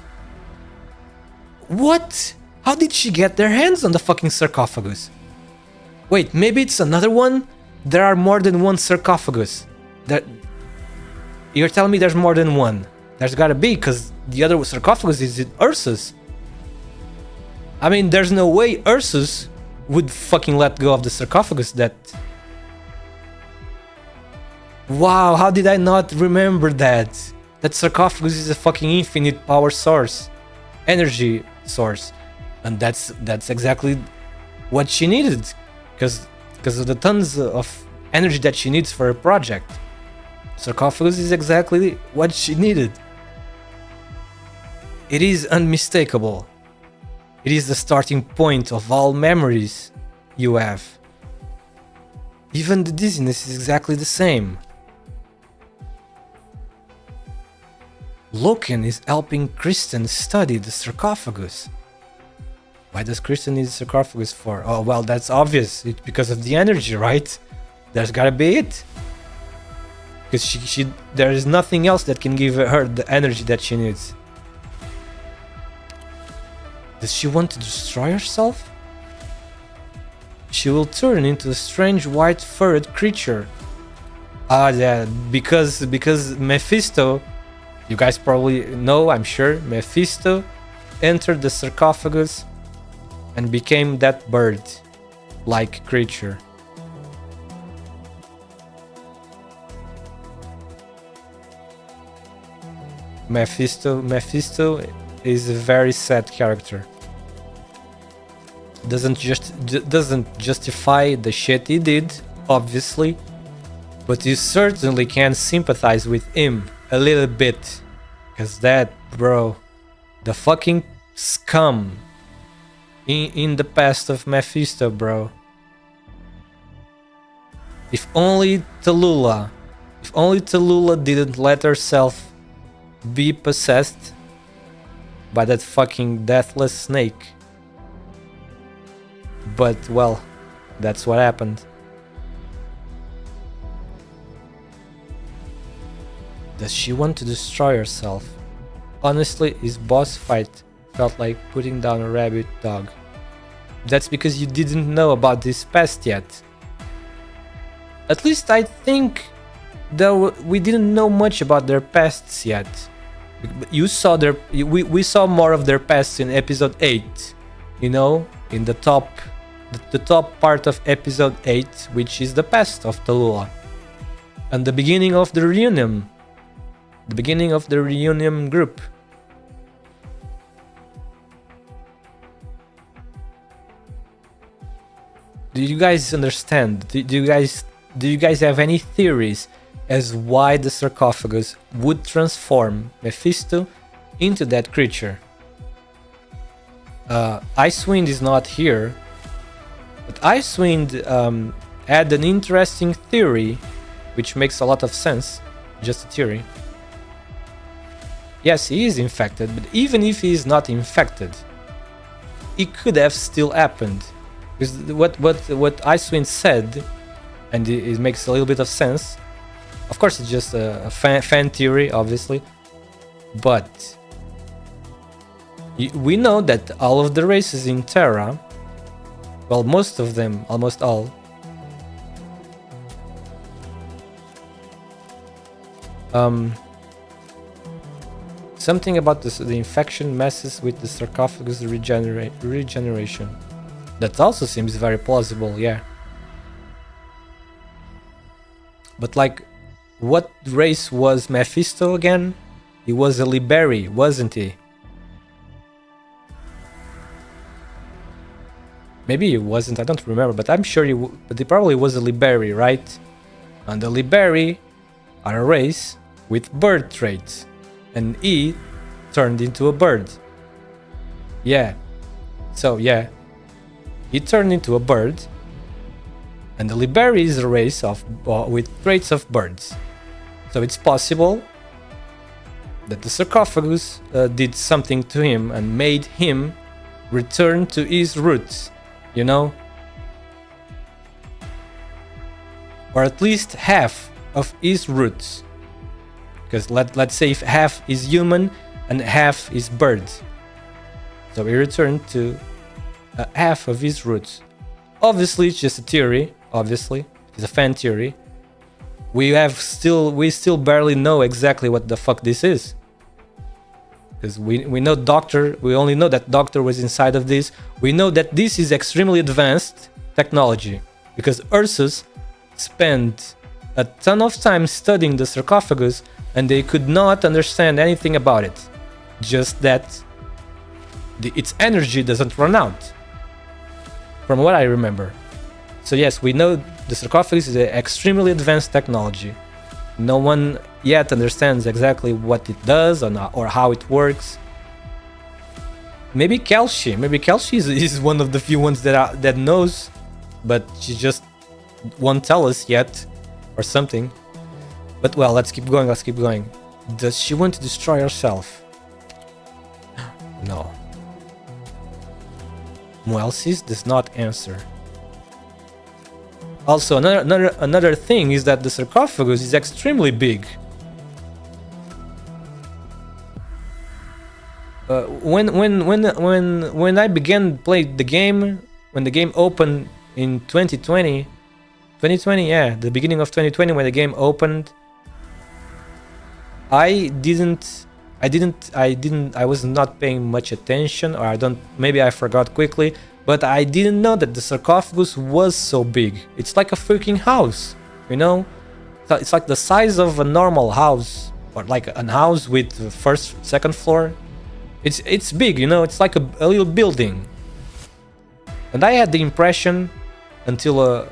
Speaker 1: What? How did she get their hands on the fucking sarcophagus? Wait, maybe it's another one? There are more than one sarcophagus. You're telling me there's more than one? There's gotta be, because the other sarcophagus is in Ursus. I mean, there's no way Ursus would fucking let go of the sarcophagus that... Wow, how did I not remember that? That sarcophagus is a fucking infinite power source. Energy source. And that's exactly what she needed, because of the tons of energy that she needs for a project. Sarcophagus is exactly what she needed. It is unmistakable. It is the starting point of all memories you have. Even the dizziness is exactly the same. Loken is helping Kristen study the sarcophagus. Why does Kristen need a sarcophagus for? Oh, well, that's obvious. It's because of the energy, right? That's gotta be it. Because she there is nothing else that can give her the energy that she needs. Does she want to destroy herself? She will turn into a strange white furred creature. Ah, yeah, because Mephisto, you guys probably know, I'm sure, Mephisto entered the sarcophagus and became that bird-like creature. Mephisto is a very sad character. Doesn't justify the shit he did, obviously, but you certainly can sympathize with him a little bit, cause that, bro, the fucking scum in the past of Mephisto, bro. If only Tallulah didn't let herself be possessed by that fucking deathless snake. But, well, that's what happened. Does she want to destroy herself? Honestly, his boss fight felt like putting down a rabid dog. That's because you didn't know about this past yet. At least I think though we didn't know much about their pasts yet. We saw more of their pasts in episode 8, you know, in the top part of episode 8, which is the past of Tallulah, and the beginning of the reunion group. Do you guys understand? Do you guys have any theories as why the sarcophagus would transform Mephisto into that creature? Icewind is not here, but Icewind had an interesting theory, which makes a lot of sense. Just a theory. Yes, he is infected, but even if he is not infected, it could have still happened. Because what Icewind said, and it makes a little bit of sense. Of course, it's just a fan theory, obviously, but we know that all of the races in Terra, well, most of them, almost all, something about the infection messes with the sarcophagus regeneration. That also seems very plausible, yeah. But like, what race was Mephisto again? He was a Liberi, wasn't he? Maybe he wasn't, I don't remember, but I'm sure but he probably was a Liberi, right? And the Liberi are a race with bird traits, and he turned into a bird. Yeah. So yeah, he turned into a bird, and the Liberi is a race with traits of birds. So it's possible that the sarcophagus did something to him and made him return to his roots, you know? Or at least half of his roots. Because let's say if half is human and half is bird. So he returned to half of his roots. Obviously, it's just a theory. Obviously, it's a fan theory. We still barely know exactly what the fuck this is. Because we know Doctor, we only know that Doctor was inside of this. We know that this is extremely advanced technology. Because Ursus spent a ton of time studying the sarcophagus and they could not understand anything about it. Just that its energy doesn't run out, from what I remember. So yes, we know the sarcophagus is an extremely advanced technology. No one yet understands exactly what it does or how it works. Maybe Kelshi is one of the few ones that knows, but she just won't tell us yet, or something. But well, let's keep going. Does she want to destroy herself? No. Moelsis does not answer. Also, another thing is that the sarcophagus is extremely big. When I began playing the game, when the game opened in 2020, yeah, the beginning of 2020, when the game opened, I was not paying much attention, or maybe I forgot quickly, but I didn't know that the sarcophagus was so big. It's like a freaking house, you know? It's like the size of a normal house, or like a house with the first, second floor. It's big, you know? It's like a little building. And I had the impression until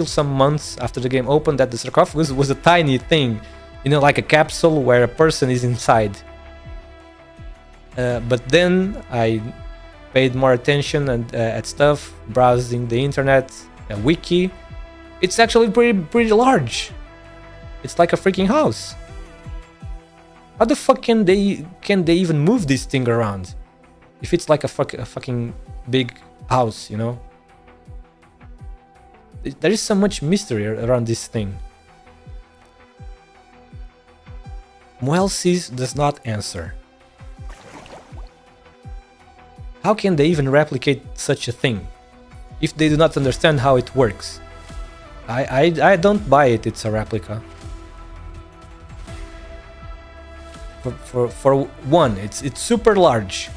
Speaker 1: some months after the game opened that the sarcophagus was a tiny thing, you know, like a capsule where a person is inside. But then I paid more attention at stuff, browsing the internet, a wiki. It's actually pretty large. It's like a freaking house. How the fuck can they even move this thing around if it's like a fucking big house, you know? There is so much mystery around this thing. Moelsis does not answer. How can they even replicate such a thing if they do not understand how it works? I don't buy it. It's a replica. For one, it's super large.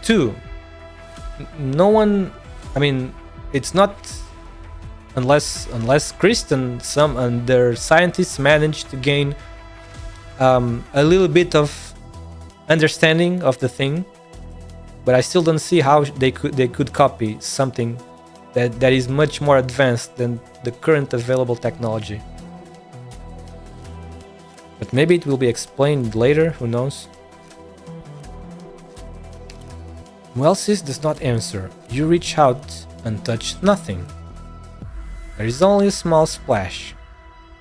Speaker 1: Two, no one. I mean, it's not unless Kristen and their scientists managed to gain a little bit of understanding of the thing. But I still don't see how they could copy something that is much more advanced than the current available technology. But maybe it will be explained later, who knows? Moelsis does not answer. You reach out and touch nothing. There is only a small splash,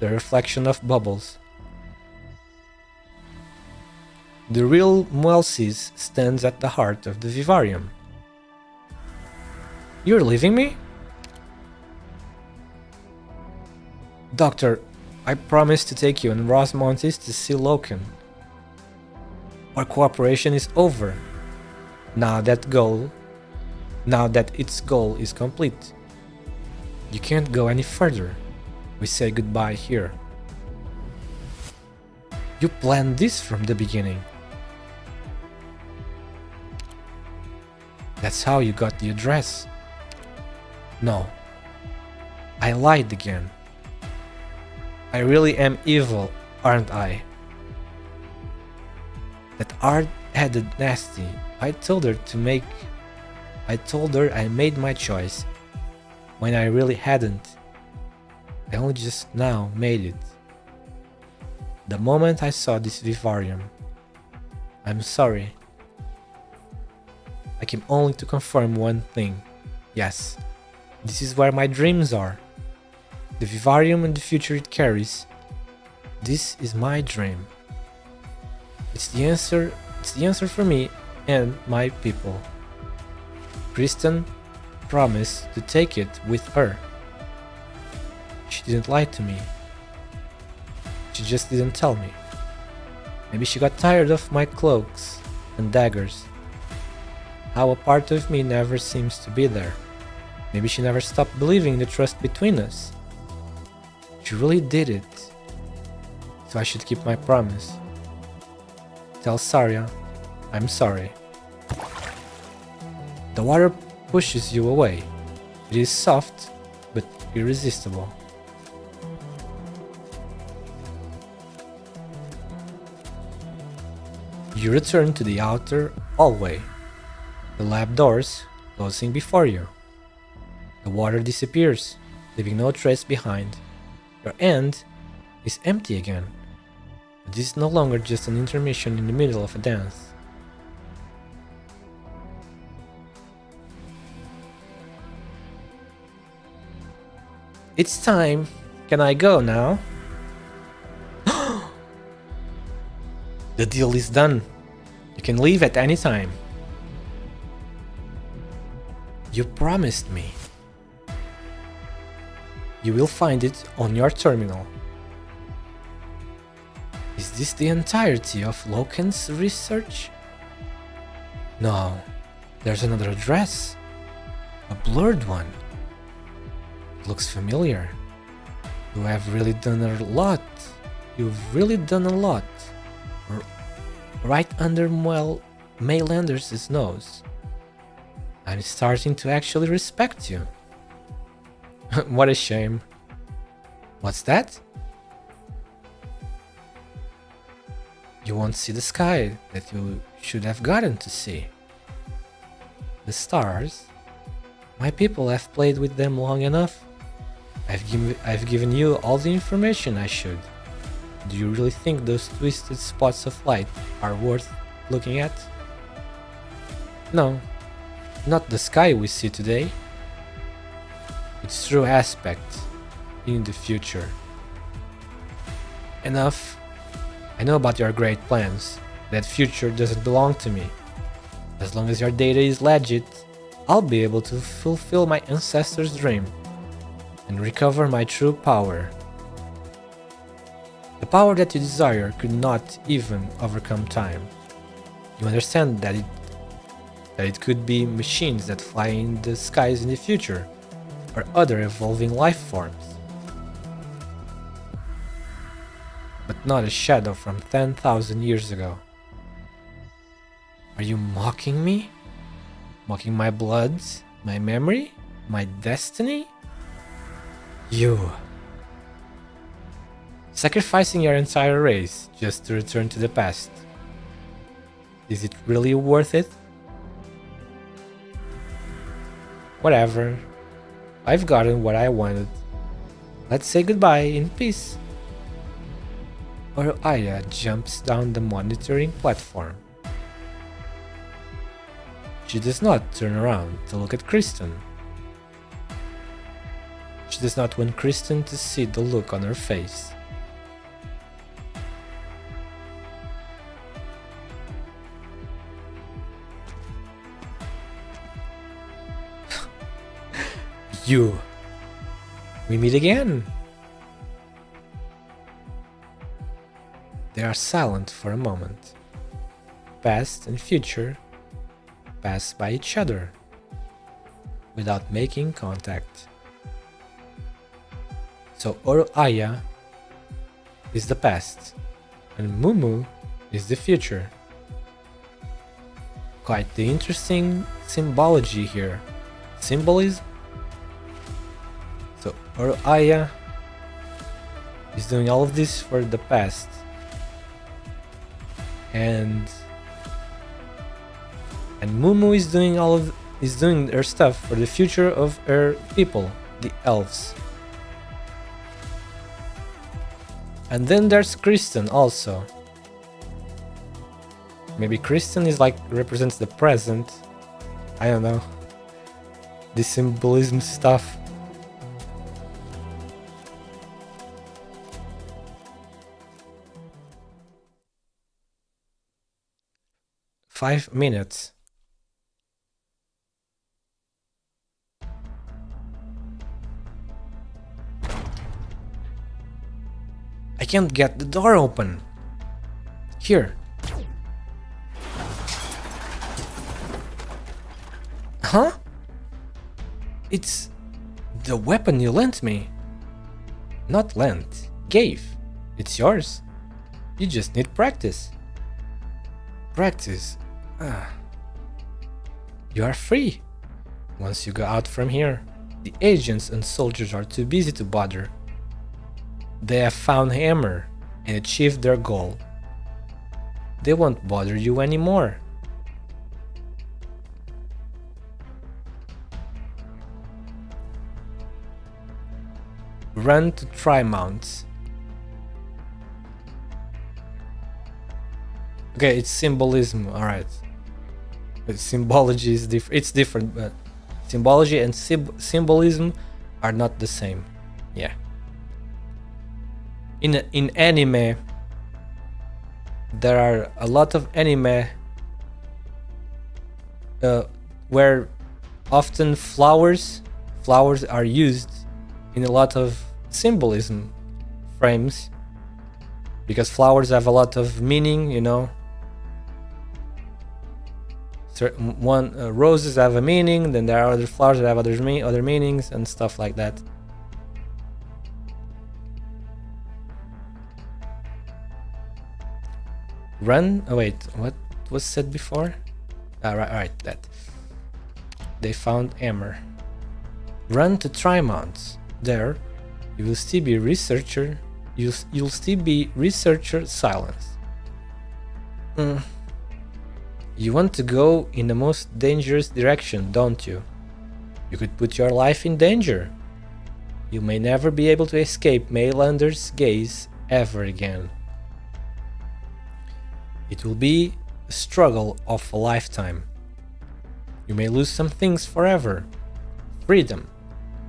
Speaker 1: the reflection of bubbles. The real Moelsis stands at the heart of the vivarium. You're leaving me? Doctor, I promised to take you and Rosmontis to see Loken. Our cooperation is over. Now that its goal is complete. You can't go any further. We say goodbye here. You planned this from the beginning. That's how you got the address. No. I lied again. I really am evil, aren't I? That hard-headed nasty. I told her I made my choice when I really hadn't. I only just now made it. The moment I saw this vivarium. I'm sorry. I came only to confirm one thing. Yes, this is where my dreams are. The vivarium and the future it carries. This is my dream. It's the answer for me and my people. Kristen promised to take it with her. She didn't lie to me. She just didn't tell me. Maybe she got tired of my cloaks and daggers. How a part of me never seems to be there. Maybe she never stopped believing in the trust between us. She really did it. So I should keep my promise. Tell Saria, I'm sorry. The water pushes you away. It is soft, but irresistible. You return to the outer hallway, the lab doors closing before you. The water disappears, leaving no trace behind. Your end is empty again, but this is no longer just an intermission in the middle of a dance. It's time. Can I go now? The deal is done. You can leave at any time. You promised me. You will find it on your terminal. Is this the entirety of Loken's research? No, there's another address. A blurred one. It looks familiar. You have really done a lot. You've really done a lot. Right under Maylander's nose. I'm starting to actually respect you. What a shame. What's that? You won't see the sky that you should have gotten to see. The stars? My people have played with them long enough. I've given you all the information I should. Do you really think those twisted spots of light are worth looking at? No, not the sky we see today. Its true aspect in the future. Enough. I know about your great plans. That future doesn't belong to me. As long as your data is legit, I'll be able to fulfill my ancestors' dream and recover my true power. The power that you desire could not even overcome time. You understand that it could be machines that fly in the skies in the future, or other evolving life forms. But not a shadow from 10,000 years ago. Are you mocking me? Mocking my blood, my memory, my destiny? You. Sacrificing your entire race just to return to the past. Is it really worth it? Whatever. I've gotten what I wanted. Let's say goodbye in peace. Or Aya jumps down the monitoring platform. She does not turn around to look at Kristen. She does not want Kristen to see the look on her face. You. We meet again. They are silent for a moment. Past and future pass by each other without making contact. So Aya is the past and Mumu is the future. Quite the interesting symbology here. Symbolism? So Aya is doing all of this for the past. And Mumu is doing her stuff for the future of her people, the elves. And then there's Kristen also. Maybe Kristen is like represents the present. I don't know. The symbolism stuff. Five minutes. I can't get the door open. Here. Huh? It's the weapon you lent me. Not lent, gave. It's yours. You just need practice. Practice? You are free. Once you go out from here, the agents and soldiers are too busy to bother. They have found Hammer and achieved their goal. they won't bother you anymore. Run to try mounts. Okay, it's symbolism, alright. But symbology is it's different, but symbology and symbolism are not the same. Yeah. In anime, there are a lot of anime where often flowers are used in a lot of symbolism frames, because flowers have a lot of meaning, you know. Certain roses have a meaning, then there are other flowers that have other meanings and stuff like that. Run. Oh wait, what was said before? Right, that. They found hammer. Run to Trimonts. There, you will still be researcher. You'll still be researcher silence. You want to go in the most dangerous direction, don't you? You could put your life in danger. You may never be able to escape Maylander's gaze ever again. It will be a struggle of a lifetime. You may lose some things forever. Freedom,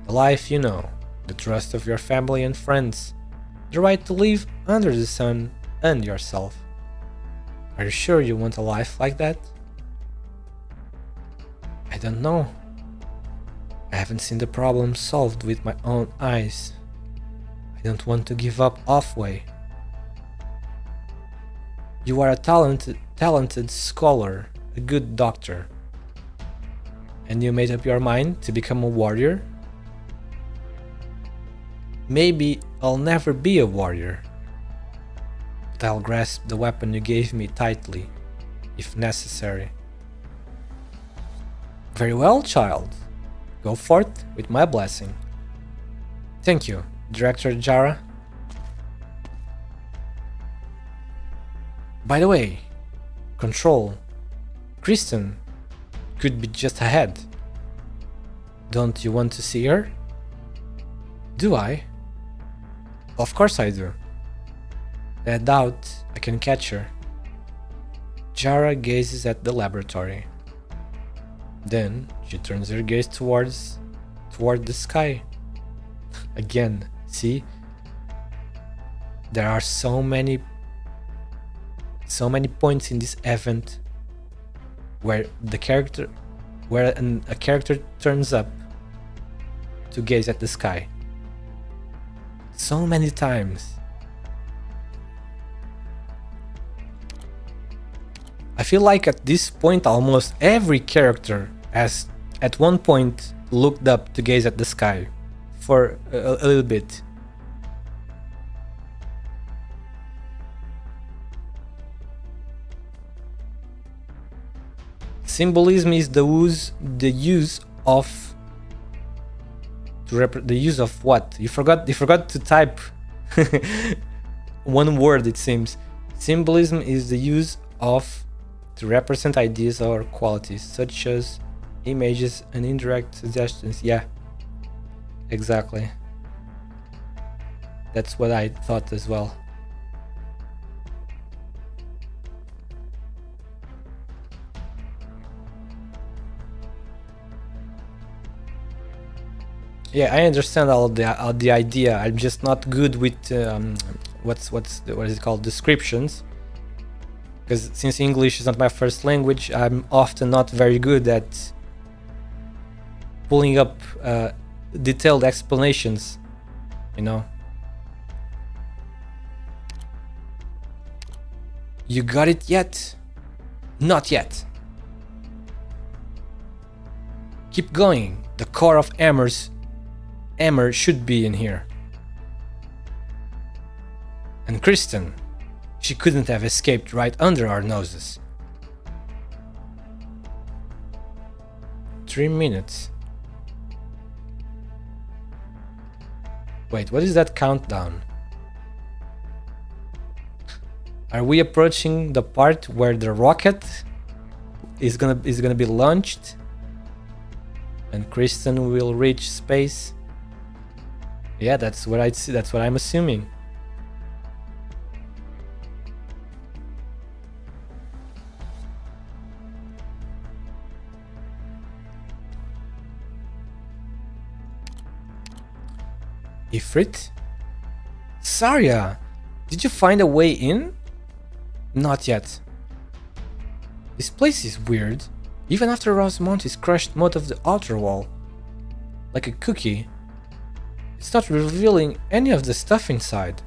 Speaker 1: the life you know, the trust of your family and friends, the right to live under the sun and yourself. Are you sure you want a life like that? I don't know. I haven't seen the problem solved with my own eyes. I don't want to give up halfway. You are a talented scholar, a good doctor. And you made up your mind to become a warrior? Maybe I'll never be a warrior. But I'll grasp the weapon you gave me tightly, if necessary. Very well, child. Go forth with my blessing. Thank you, Director Jara. By the way, Control, Kristen could be just ahead. Don't you want to see her? Do I? Of course I do. I doubt I can catch her. Jara gazes at the laboratory. Then she turns her gaze toward the sky. Again, see? There are so many points in this event where a character turns up to gaze at the sky. So many times. I feel like at this point almost every character has at one point looked up to gaze at the sky for a little bit. Symbolism is the use of what? You forgot to type one word, it seems. Symbolism is the use of to represent ideas or qualities, such as images and indirect suggestions. Yeah, exactly. That's what I thought as well. Yeah, I understand all the idea. I'm just not good with what is it called, descriptions. Because since English is not my first language, I'm often not very good at pulling up detailed explanations, you know. You got it yet? Not yet. Keep going. The core of Hammer should be in here. And Kristen, she couldn't have escaped right under our noses. 3 minutes. Wait, what is that countdown? Are we approaching the part where the rocket is gonna be launched and Kristen will reach space? Yeah, that's what I'd see. That's what I'm assuming. Ifrit? Saria, did you find a way in? Not yet. This place is weird. Even after Rosmontis crushed most of the outer wall, like a cookie, it's not revealing any of the stuff inside.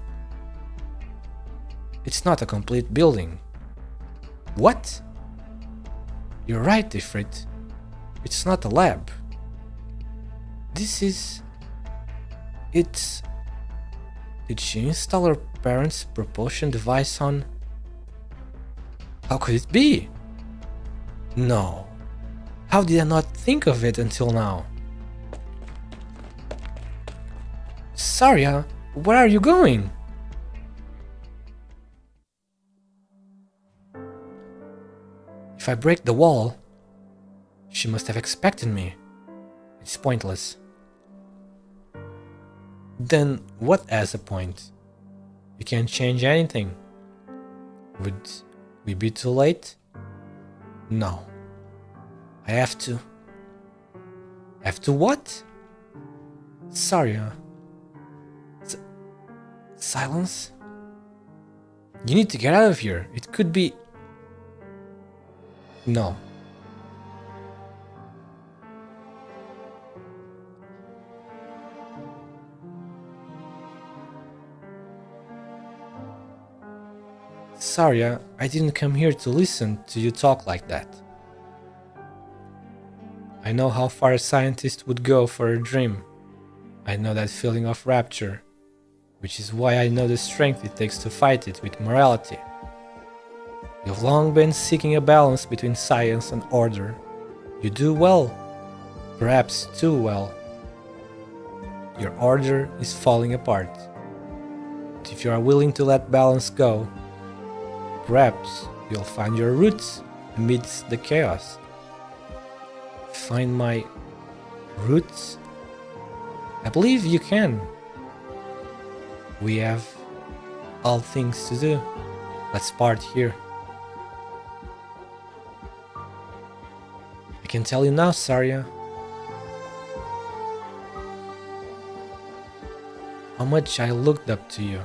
Speaker 1: It's not a complete building. What? You're right, Ifrit. It's not a lab. This is... It's... Did she install her parents' propulsion device on... How could it be? No. How did I not think of it until now? Saria, where are you going? If I break the wall, she must have expected me. It's pointless. Then what has a point? We can't change anything. Would we be too late? No. I have to... Have to what? Saria. Silence? You need to get out of here. It could be... No. Saria, I didn't come here to listen to you talk like that. I know how far a scientist would go for a dream. I know that feeling of rapture, which is why I know the strength it takes to fight it with morality. You've long been seeking a balance between science and order. You do well, perhaps too well. Your order is falling apart. But if you are willing to let balance go, perhaps you'll find your roots amidst the chaos. Find my roots? I believe you can. We have all things to do. Let's part here. I can tell you now, Saria, how much I looked up to you.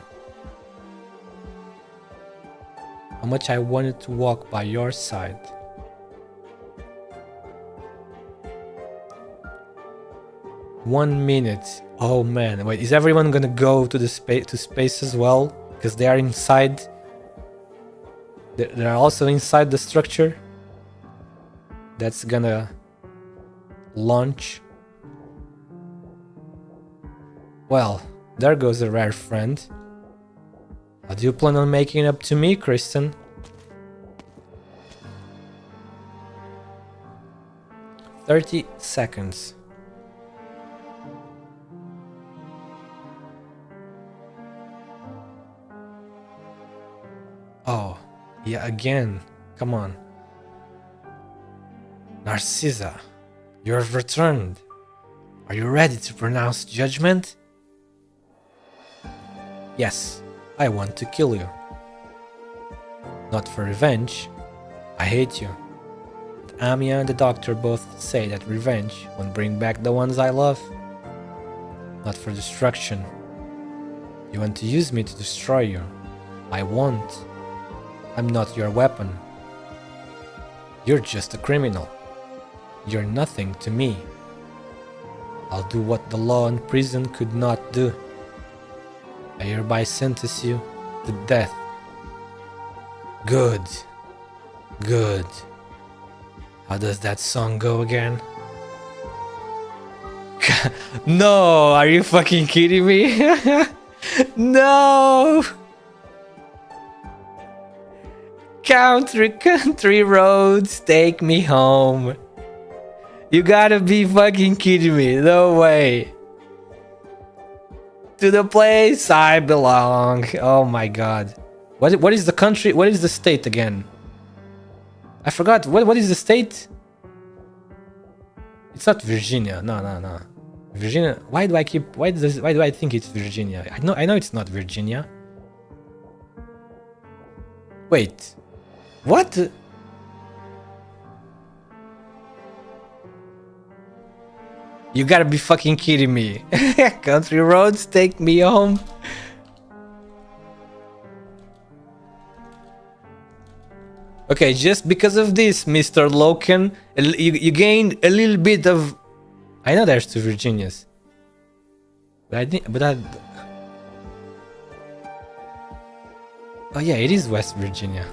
Speaker 1: How much I wanted to walk by your side. One minute. Oh man, wait, is everyone gonna go to the space as well? Because they are inside. They're also inside the structure that's gonna launch. Well, there goes a rare friend. How do you plan on making it up to me, Kristen? "30 seconds. Oh, yeah, again. Come on. Narcissa, you have returned. Are you ready to pronounce judgment? Yes, I want to kill you. Not for revenge. I hate you. But Amia and the doctor both say that revenge won't bring back the ones I love. Not for destruction. You want to use me to destroy you. I won't. I'm not your weapon. You're just a criminal. You're nothing to me. I'll do what the law and prison could not do. I hereby sentence you to death. Good. Good. How does that song go again? No, are you fucking kidding me? No! Country roads take me home. You gotta be fucking kidding me. No way. To the place I belong. Oh my god. What is the country? What is the state again? I forgot. What is the state? It's not Virginia. No. Virginia. Why do I think it's Virginia? I know it's not Virginia. Wait. What? You gotta be fucking kidding me. Country roads take me home. Okay, just because of this, Mr. Loken, you gained a little bit of... I know there's 2 Virginias. Oh yeah, it is West Virginia.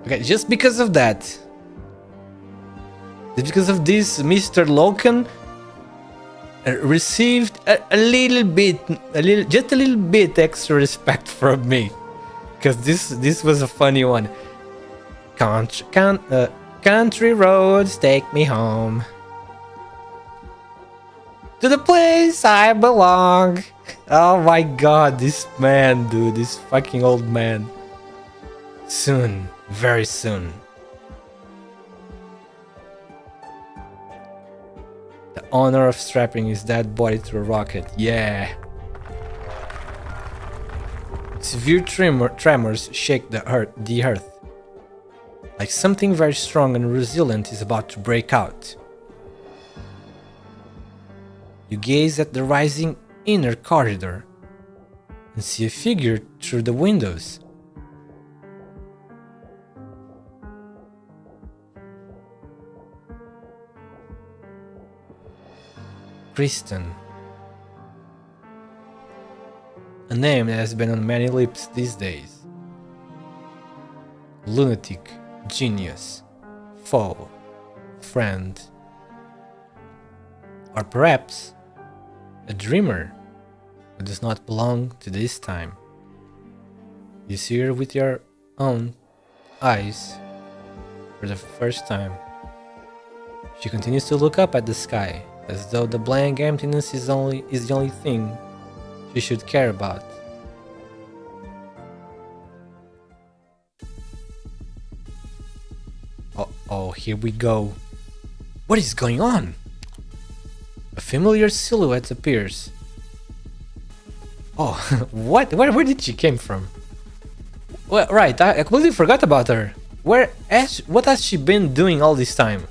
Speaker 1: Okay, just because of that. Just because of this, Mr. Loken received just a little bit extra respect from me. Because this was a funny one. Country roads take me home. To the place I belong. Oh my god, this man, dude. This fucking old man. Soon. Very soon. The honor of strapping his dead body to a rocket. Yeah. Severe tremors shake the earth. Like something very strong and resilient is about to break out. You gaze at the rising inner corridor and see a figure through the windows. Kristen. A name that has been on many lips these days. Lunatic, genius, foe, friend. Or perhaps a dreamer who does not belong to this time. You see her with your own eyes for the first time. She continues to look up at the sky, as though the blank emptiness is the only thing she should care about. Oh, here we go. What is going on? A familiar silhouette appears. Oh, what? Where did she came from? Well, right, I completely forgot about her. What has she been doing all this time?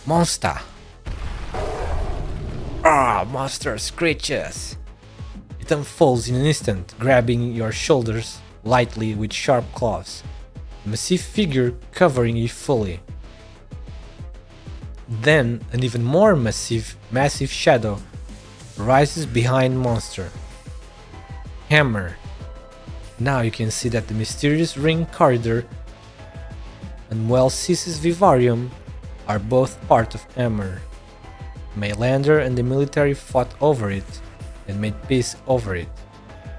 Speaker 1: Monster. Monster screeches. It unfolds in an instant, grabbing your shoulders lightly with sharp claws. A massive figure covering you fully. Then an even more massive shadow rises behind monster. Hammer. Now you can see that the mysterious ring corridor and Well-Cease's vivarium are both part of Hammer. Maylander and the military fought over it and made peace over it,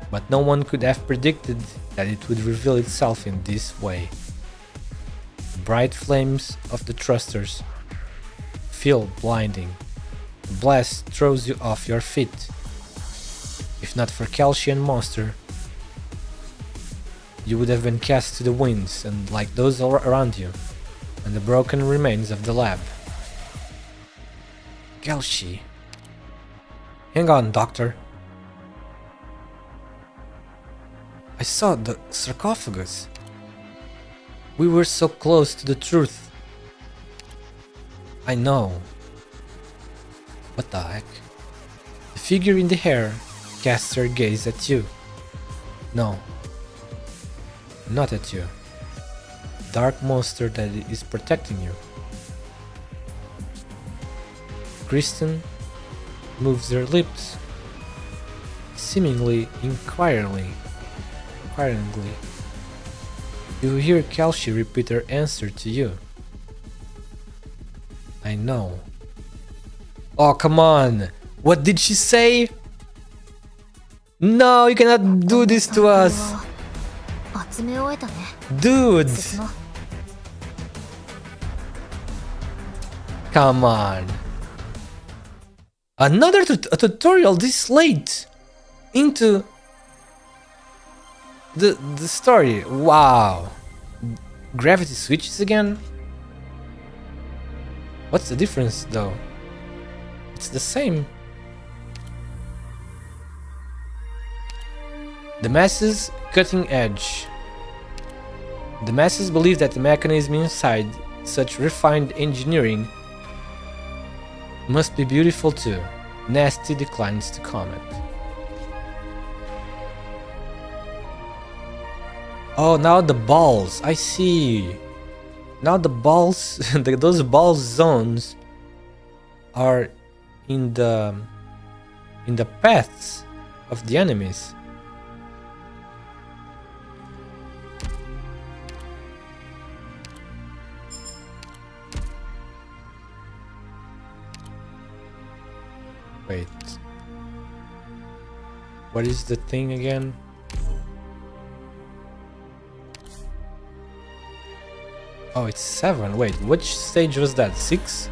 Speaker 1: but no one could have predicted that it would reveal itself in this way. The bright flames of the thrusters feel blinding. The blast throws you off your feet. If not for Kelshi and Monster, you would have been cast to the winds and like those around you, and the broken remains of the lab. Kelshi. Hang on, Doctor. I saw the sarcophagus. We were so close to the truth. I know. What the heck? The figure in the hair casts her gaze at you. No. Not at you. Dark monster that is protecting you. Kristen moves her lips, seemingly inquiringly. You hear Kelshi repeat her answer to you. I know. Oh, come on! What did she say? No, you cannot do this to us! Dude! Come on. Another tutorial this late into the story. Wow. Gravity switches again? What's the difference though? It's the same. The masses cutting edge. The masses believe that the mechanism inside such refined engineering must be beautiful too. Nasty declines to comment. Oh, now the balls. I see. Now the balls, those ball zones are in the paths of the enemies. Wait. What is the thing again? Oh, it's 7. Wait, which stage was that? 6?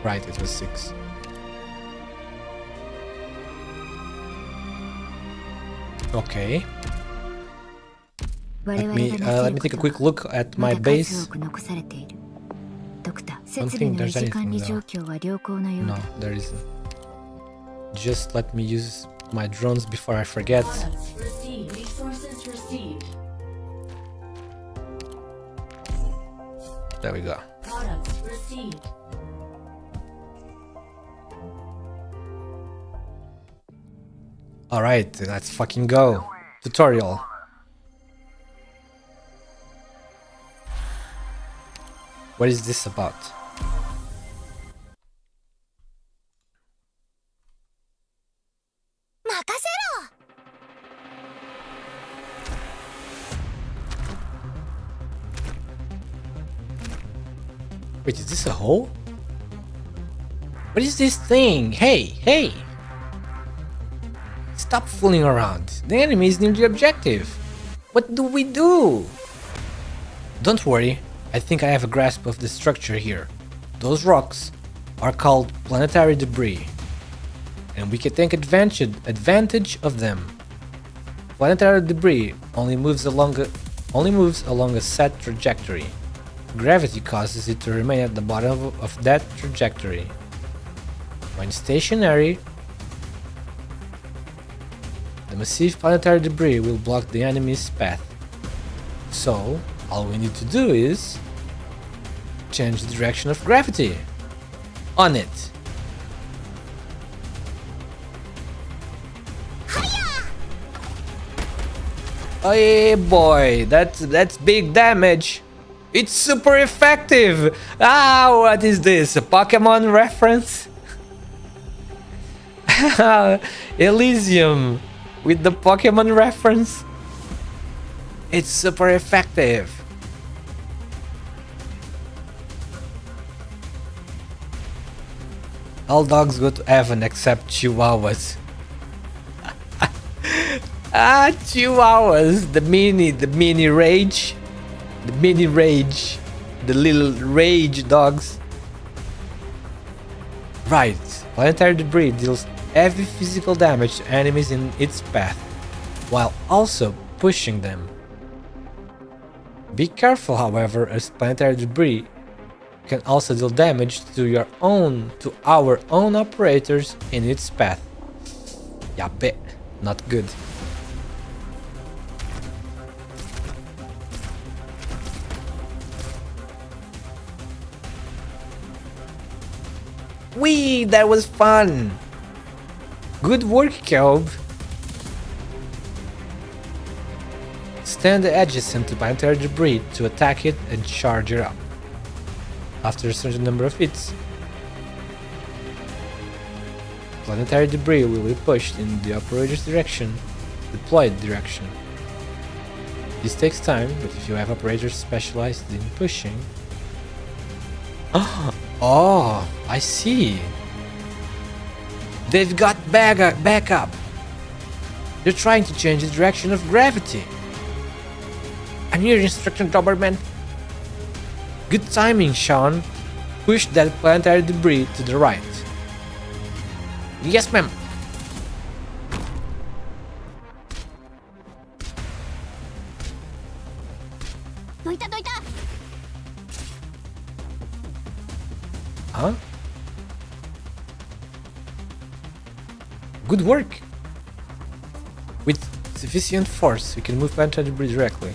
Speaker 1: Right, it was 6. Okay. Let me take a quick look at my base. Don't think there's anything though. No, there isn't. Just let me use my drones before I forget. There we go. Alright, let's fucking go. Tutorial. What is this about? Wait, is this a hole? What is this thing? Hey, hey! Stop fooling around. The enemy is near the objective. What do we do? Don't worry, I think I have a grasp of the structure here. Those rocks are called planetary debris, and we can take advantage of them. Planetary debris only moves along a set trajectory. Gravity causes it to remain at the bottom of that trajectory. When stationary, the massive planetary debris will block the enemy's path. So, all we need to do is change the direction of gravity on it. Oh yeah, boy, that's big damage. It's super effective! Ah, what is this? A Pokemon reference? Elysium with the Pokemon reference. It's super effective. All dogs go to heaven except Chihuahuas. Ah, Chihuahuas! The mini rage. The mini rage. The little rage dogs. Right. Planetary debris deals heavy physical damage to enemies in its path, while also pushing them. Be careful, however, as planetary debris can also deal damage to our own operators in its path. Yappe, not good. Whee! That was fun! Good work, Kelb! Stand adjacent to planetary debris to attack it and charge it up. After a certain number of hits, planetary debris will be pushed in the operator's deployed direction. This takes time, but if you have operators specialized in pushing... Oh, I see. They've got backup. They're trying to change the direction of gravity. I'm your instruction, Doberman. Good timing, Sean. Push that planetary debris to the right. Yes, ma'am. Huh? Good work. With sufficient force, we can move planetary debris directly.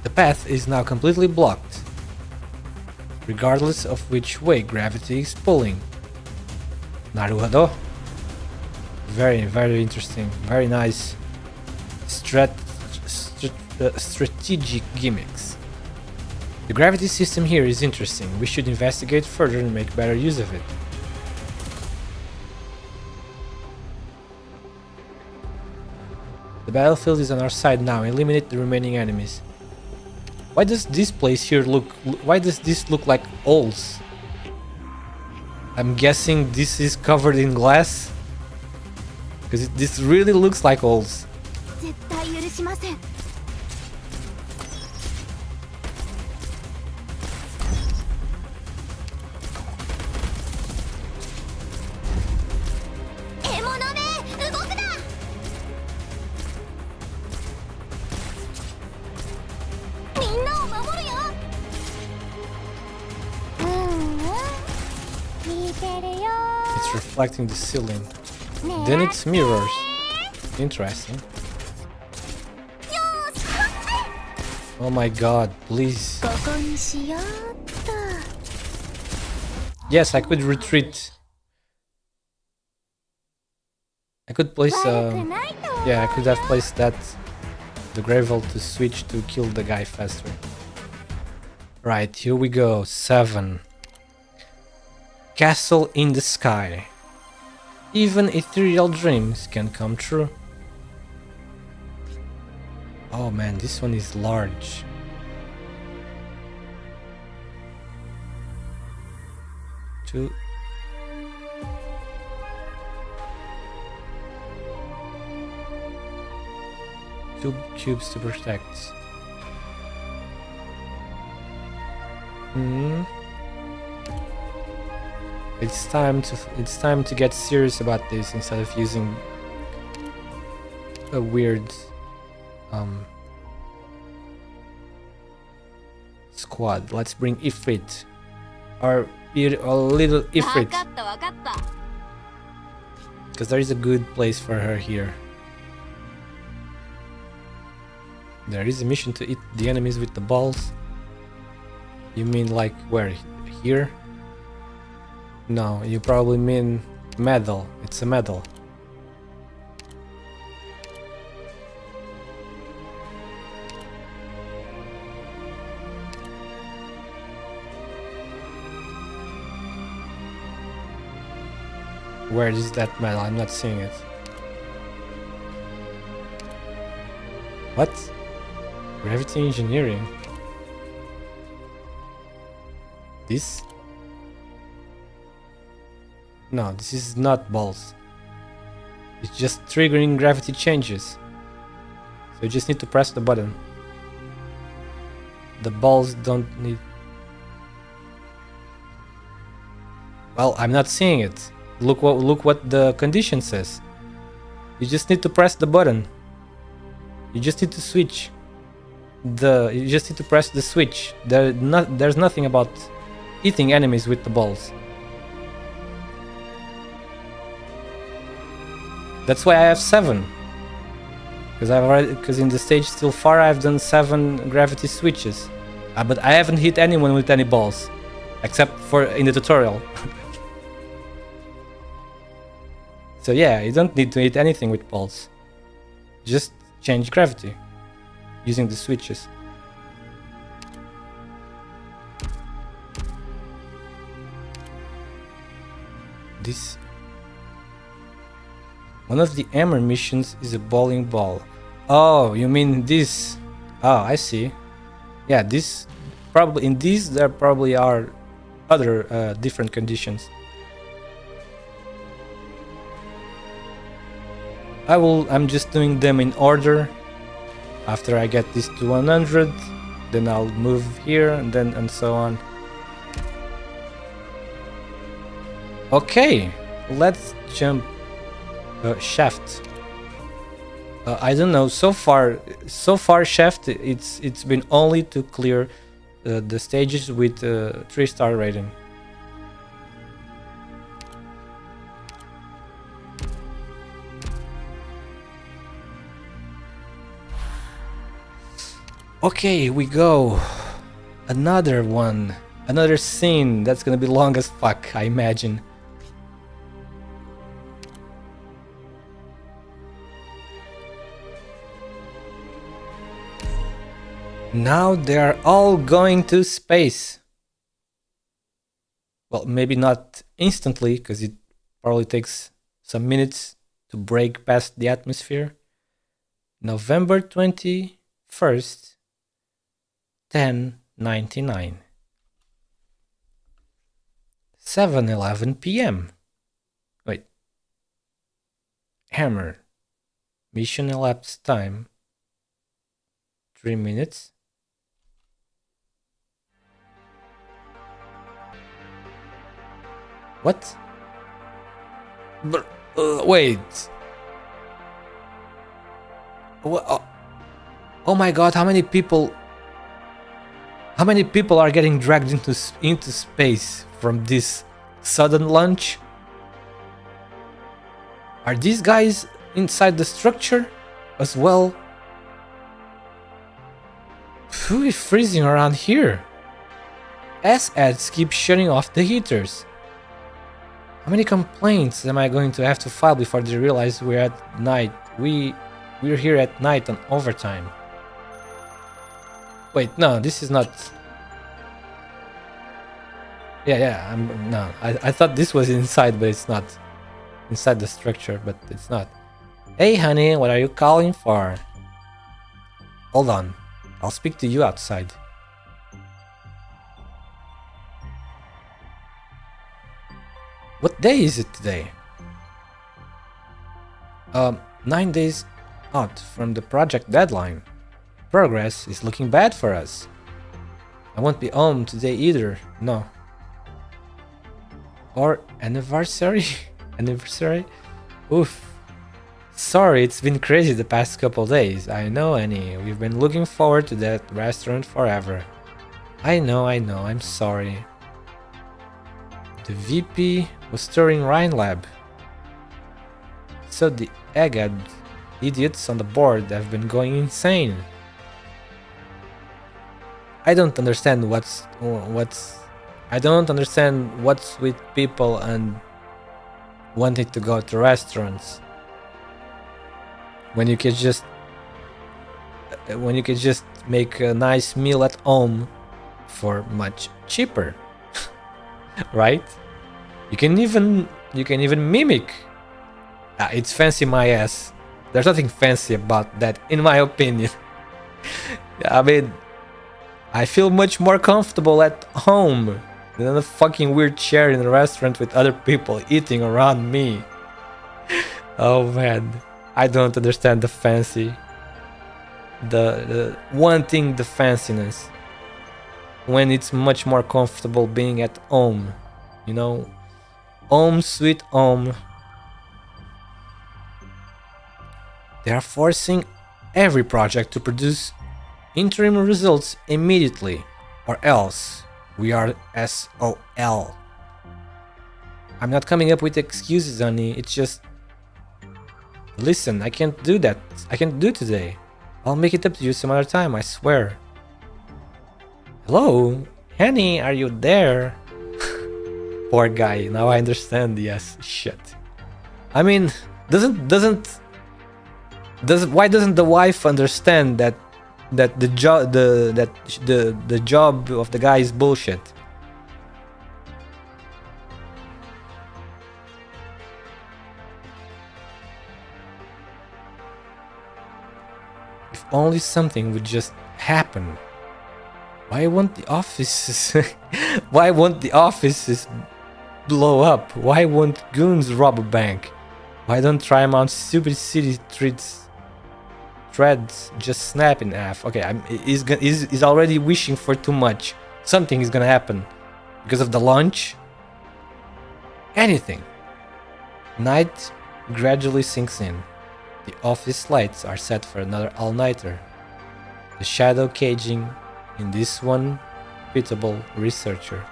Speaker 1: The path is now completely blocked, regardless of which way gravity is pulling. Naruhodo. Very, very interesting. Very nice strategic gimmicks. The gravity system here is interesting. We should investigate further and make better use of it. The battlefield is on our side now. Eliminate the remaining enemies. Why does this place here why does this look like holes? I'm guessing this is covered in glass, because this really looks like holes.
Speaker 4: 絶対許しません。獲物め、動くな。みんなを守るよ。見てるよ。
Speaker 1: It's reflecting the ceiling. Then it's mirrors. Interesting. Oh my god, please.
Speaker 4: ここにしようっと。
Speaker 1: Yes, I could retreat. I could place yeah, I could have placed the gravel to switch to kill the guy faster. Right, here we go. 7. Castle in the sky. Even ethereal dreams can come true. Oh man, this one is large. Two. Two cubes to protect. It's time to get serious about this instead of using a weird squad. Let's bring Ifrit, our little Ifrit,
Speaker 4: わかったわかった。
Speaker 1: because there is a good place for her here. There is a mission to eat the enemies with the balls. You mean like where? Here? No, you probably mean medal. It's a medal. Where is that medal? I'm not seeing it. What? Gravity engineering? This? No, this is not balls. It's just triggering gravity changes. So you just need to press the button. The balls don't need... Well, I'm not seeing it. Look what the condition says. You just need to press the button. You just need to switch. You just need to press the switch. There's nothing about eating enemies with the balls. That's why I have 7. Because in the stage still far I've done 7 gravity switches. But I haven't hit anyone with any balls. Except for in the tutorial. So yeah, you don't need to hit anything with balls. Just change gravity using the switches. This... One of the Hammer missions is a bowling ball. Oh, you mean this? Oh, I see. Yeah, this... Probably in these there probably are other different conditions. I'm just doing them in order After I get this to 100, then I'll move here and so on. Okay, let's jump shaft. I don't know. So far shaft. It's been only to clear the stages with 3-star rating. Okay, we go. Another one. Another scene that's gonna be long as fuck, I imagine. Now they're all going to space. Well, maybe not instantly, because it probably takes some minutes to break past the atmosphere. November 21st, 10:99. 7:11 p.m. Wait. Hammer. Mission elapsed time 3 minutes. What? But, wait. What? Oh my god, how many people are getting dragged into space from this sudden launch? Are these guys inside the structure as well? Who is freezing around here? S-ads keep shutting off the heaters. How many complaints am I going to have to file before they realize we're at night? We're here at night on overtime. Wait, no, this is not. Yeah, no. I thought this was inside, but it's not. Inside the structure, but it's not. Hey honey, what are you calling for? Hold on. I'll speak to you outside. What day is it today? 9 days out from the project deadline. Progress is looking bad for us. I won't be home today either, no. Or anniversary? Anniversary? Oof. Sorry, it's been crazy the past couple days. I know, Annie. We've been looking forward to that restaurant forever. I know, I'm sorry. The VP was touring Rhine Lab. So the egghead idiots on the board have been going insane. I don't understand what's with people and wanting to go to restaurants when you can just make a nice meal at home for much cheaper. Right? You can even mimic. It's fancy my ass. There's nothing fancy about that, in my opinion. I mean, I feel much more comfortable at home than in a fucking weird chair in a restaurant with other people eating around me. Oh man, I don't understand the fancy. The wanting the fanciness when it's much more comfortable being at home, you know, home sweet home. They are forcing every project to produce interim results immediately, or else we are SOL. I'm not coming up with excuses, honey. It's just, listen, I can't do that. I can't do today. I'll make it up to you some other time, I swear. Hello? Honey, are you there? Poor guy. Now I understand. Yes, shit. I mean, why doesn't the wife understand that the job of the guy is bullshit? If only something would just happen. Why won't the offices blow up? Why won't goons rob a bank? Why don't try 'em on stupid city streets? threads just snap in half. Okay, he's already wishing for too much. Something is gonna happen because of the launch. Anything. Night gradually sinks in. The office lights are set for another all-nighter. The shadow caging in this one pitiable researcher.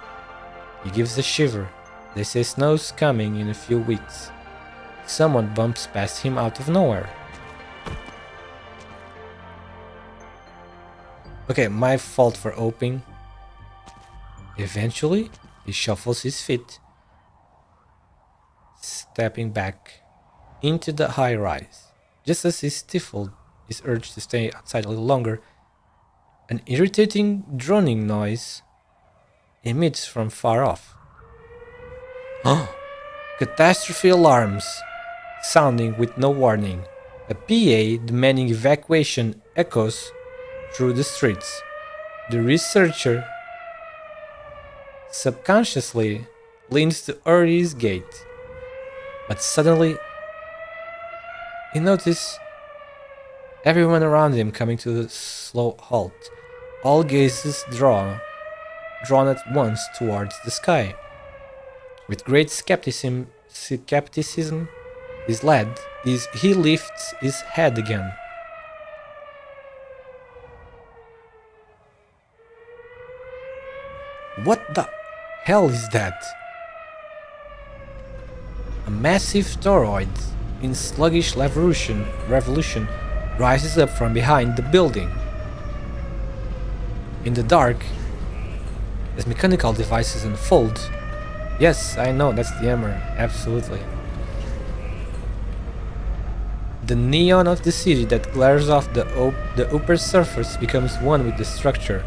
Speaker 1: He gives a shiver. They say snow's coming in a few weeks. Someone bumps past him out of nowhere. Okay, my fault for opening. Eventually, he shuffles his feet, stepping back into the high rise. Just as he stifled his urge to stay outside a little longer, an irritating droning noise emits from far off. Catastrophe alarms sounding with no warning. A PA demanding evacuation echoes through the streets. The researcher subconsciously leans to hurry his gait, but suddenly he notices everyone around him coming to a slow halt. All gazes drawn at once towards the sky. With great skepticism, he lifts his head again. What the hell is that? A massive toroid in sluggish revolution rises up from behind the building. In the dark, as mechanical devices unfold. Yes, I know, that's the hammer, absolutely. The neon of the city that glares off the upper surface becomes one with the structure,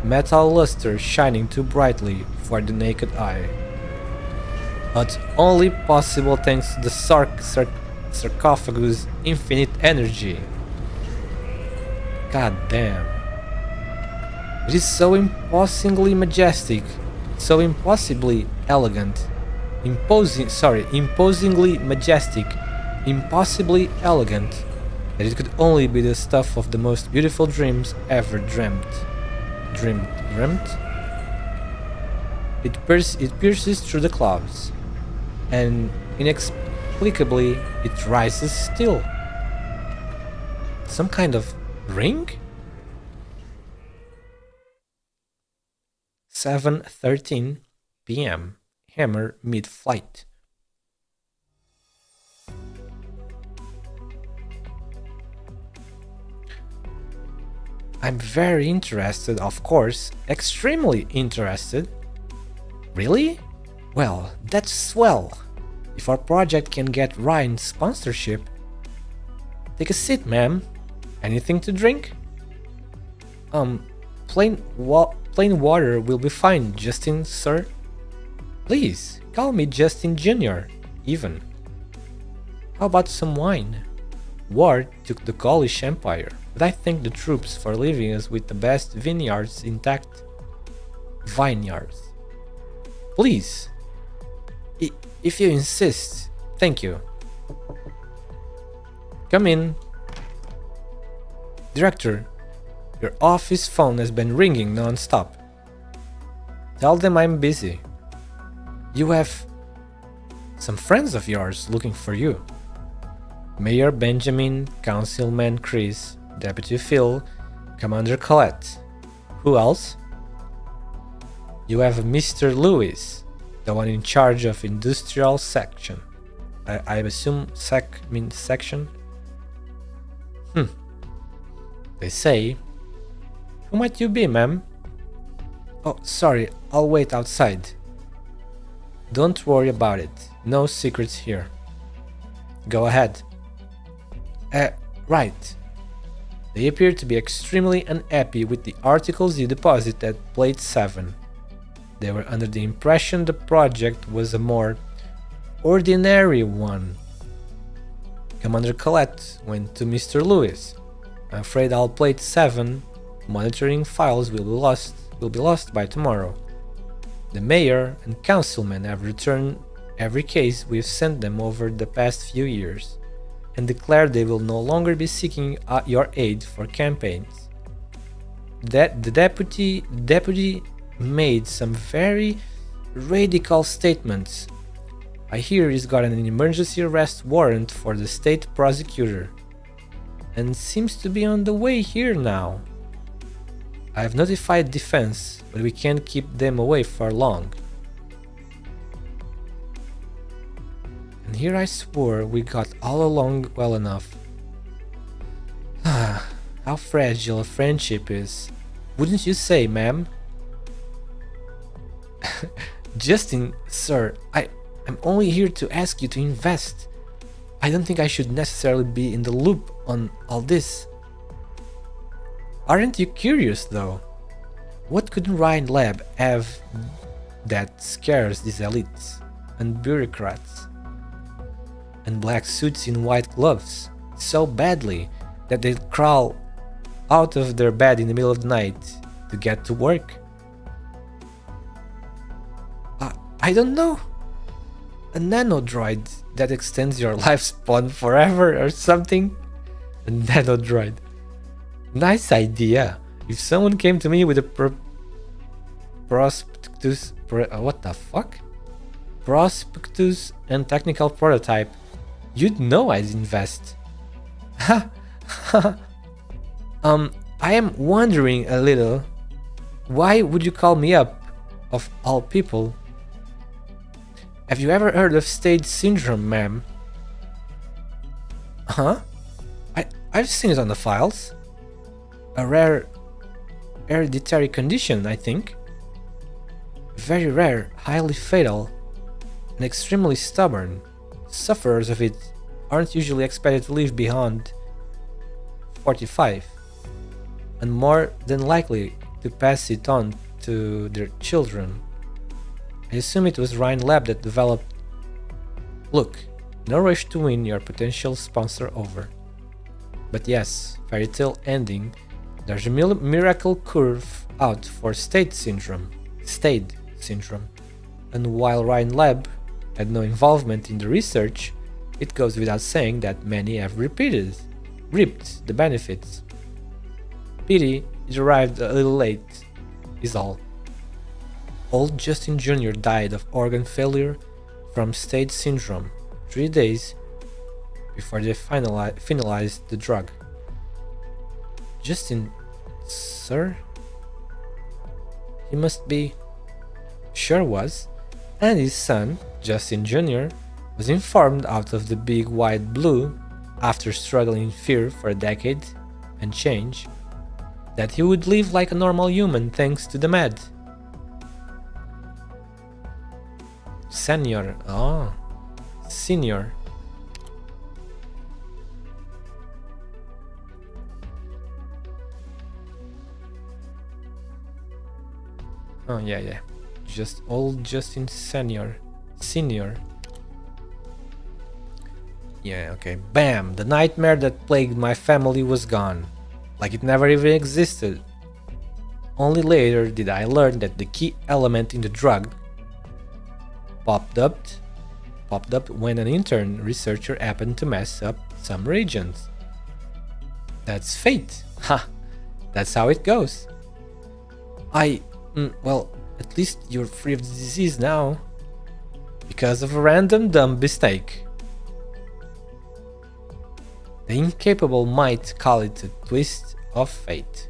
Speaker 1: metal luster shining too brightly for the naked eye. But only possible thanks to the sarcophagus' infinite energy. God damn. It is so impossibly majestic, so impossibly elegant, imposingly majestic, impossibly elegant, that it could only be the stuff of the most beautiful dreams ever dreamt. It pierces through the clouds, and inexplicably it rises still. Some kind of ring? 7:13 p.m. Hammer mid-flight. I'm very interested, of course, extremely interested. Really? Well, that's swell. If our project can get Ryan's sponsorship. Take a seat, ma'am. Anything to drink? Plain water will be fine, Justin, sir. Please, call me Justin Jr., even. How about some wine? War took the Gaulish Empire, but I thank the troops for leaving us with the best vineyards intact. Vineyards. Please. If you insist. Thank you. Come in. Director, your office phone has been ringing non-stop. Tell them I'm busy. You have some friends of yours looking for you. Mayor Benjamin, Councilman Chris, Deputy Phil, Commander Colette. Who else? You have Mr. Lewis, the one in charge of industrial section. I assume sec means section? They say. Who might you be, ma'am? Oh, sorry, I'll wait outside. Don't worry about it. No secrets here. Go ahead. Right. They appear to be extremely unhappy with the articles you deposit at Plate 7. They were under the impression the project was a more ordinary one. Commander Colette went to Mr. Lewis. I'm afraid all Plate 7 monitoring files will be lost by tomorrow. The mayor and councilmen have returned every case we've sent them over the past few years. and declared they will no longer be seeking your aid for campaigns. That the deputy made some very radical statements. I hear he's got an emergency arrest warrant for the state prosecutor, and seems to be on the way here now. I've notified defense, but we can't keep them away for long. And here I swore we got all along well enough. How fragile a friendship is, wouldn't you say, ma'am? Justin, sir, I'm only here to ask you to invest. I don't think I should necessarily be in the loop on all this. Aren't you curious, though? What could Ryan Lab have that scares these elites and bureaucrats and black suits in white gloves so badly that they crawl out of their bed in the middle of the night to get to work? I don't know. A nanodroid that extends your lifespan forever or something? A nanodroid. Nice idea. If someone came to me with a prospectus, what the fuck? Prospectus and technical prototype, you'd know I'd invest. I am wondering a little, why would you call me up, of all people? Have you ever heard of stage syndrome, ma'am? Huh? I've seen it on the files. A rare hereditary condition, I think. Very rare, highly fatal, and extremely stubborn. Sufferers of it aren't usually expected to live beyond 45, and more than likely to pass it on to their children. I assume it was Ryan Lab that developed. Look, no rush to win your potential sponsor over. But yes, fairy tale ending, there's a miracle curve out for Stade syndrome. And while Ryan Lab had no involvement in the research, it goes without saying that many have reaped the benefits. Pity it arrived a little late, is all. Old Justin Jr. died of organ failure from Stade syndrome 3 days before they finalized the drug. Justin, sir? He must be. Sure was. And his son, Justin Jr., was informed out of the big wide blue, after struggling in fear for a decade and change, that he would live like a normal human thanks to the med. Senior. Oh yeah. Just old Justin Senior. Yeah, okay. Bam! The nightmare that plagued my family was gone. Like it never even existed. Only later did I learn that the key element in the drug popped up when an intern researcher happened to mess up some reagents. That's fate. Ha! That's how it goes. Well, at least you're free of the disease now. Because of a random dumb mistake. The incapable might call it a twist of fate.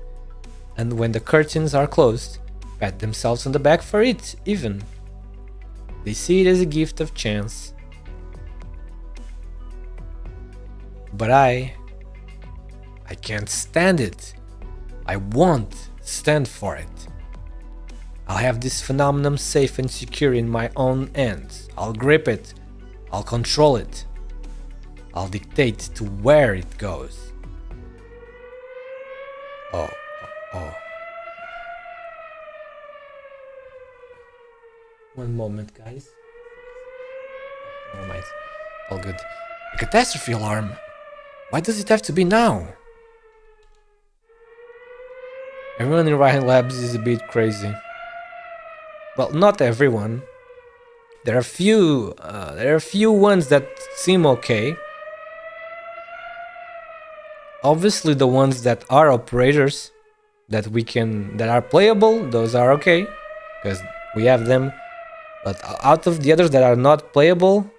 Speaker 1: And when the curtains are closed, pat themselves on the back for it, even. They see it as a gift of chance. But I can't stand it. I won't stand for it. I'll have this phenomenon safe and secure in my own hands. I'll grip it. I'll control it. I'll dictate to where it goes. Oh. One moment, guys. Never mind. All good. A catastrophe alarm. Why does it have to be now? Everyone in Ryan Labs is a bit crazy. Well, not everyone. There are few ones that seem okay. Obviously, the ones that are operators that are playable, those are okay, because we have them. But out of the others that are not playable,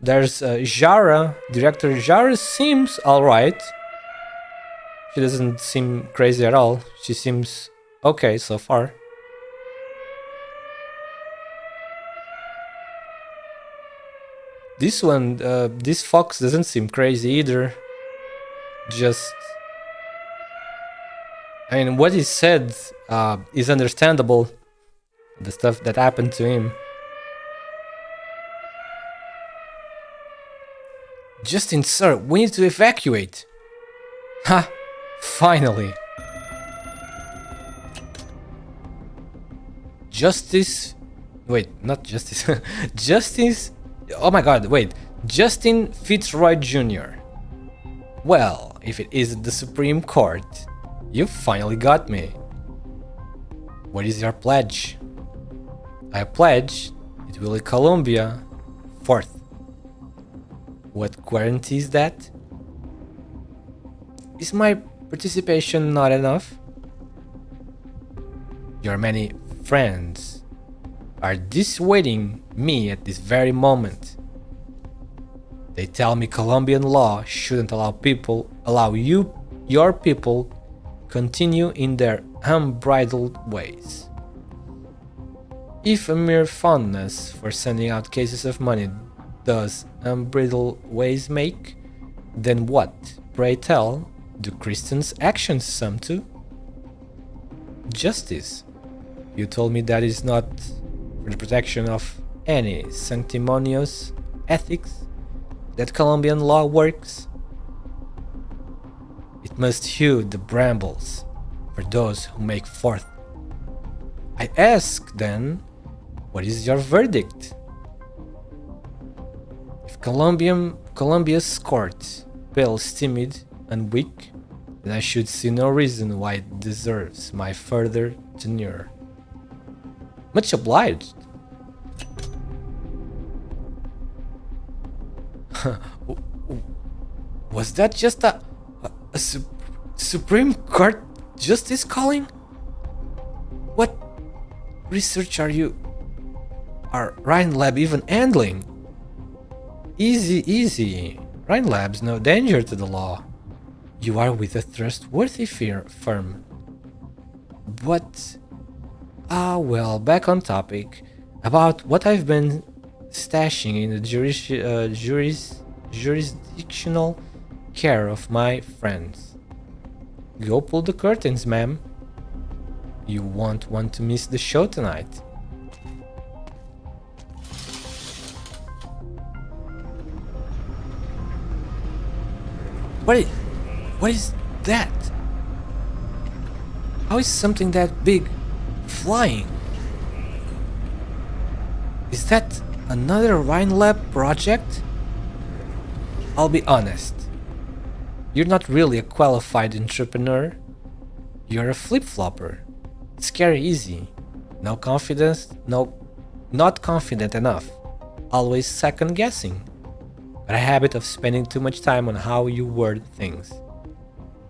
Speaker 1: there's Jara. Director Jara seems alright. She doesn't seem crazy at all. She seems okay so far. This one, this fox doesn't seem crazy either. Just, I mean, what he said is understandable. The stuff that happened to him. Justin, sir, we need to evacuate. Ha! Finally. Justice. Wait, not Justice. Justice. Oh my god, wait. Justin Fitzroy Jr. Well, if it isn't the Supreme Court, you finally got me. What is your pledge? I pledge it will be Colombia 4th. What guarantees that? Is my participation not enough? Your many friends are dissuading me at this very moment. They tell me Colombian law shouldn't allow your people continue in their unbridled ways. If a mere fondness for sending out cases of money does unbridled ways make, then what, pray tell, do Christians' actions sum to? Justice. You told me that is not for the protection of any sanctimonious ethics that Colombian law works. It must hew the brambles for those who make forth. I ask then, what is your verdict? If Colombia's court feels timid and weak, then I should see no reason why it deserves my further tenure. Much obliged. Was that just a Supreme Court justice calling? What research are Rhine Lab even handling? Easy. Rhine Lab's no danger to the law. You are with a trustworthy firm. But, well, back on topic. About what I've been stashing in the jurisdictional care of my friends. Go pull the curtains, ma'am. You won't want to miss the show tonight. What is that? How is something that big flying? Is that another Rhine Lab project? I'll be honest. You're not really a qualified entrepreneur. You're a flip-flopper. Scary easy. No confidence, not confident enough. Always second guessing. But a habit of spending too much time on how you word things.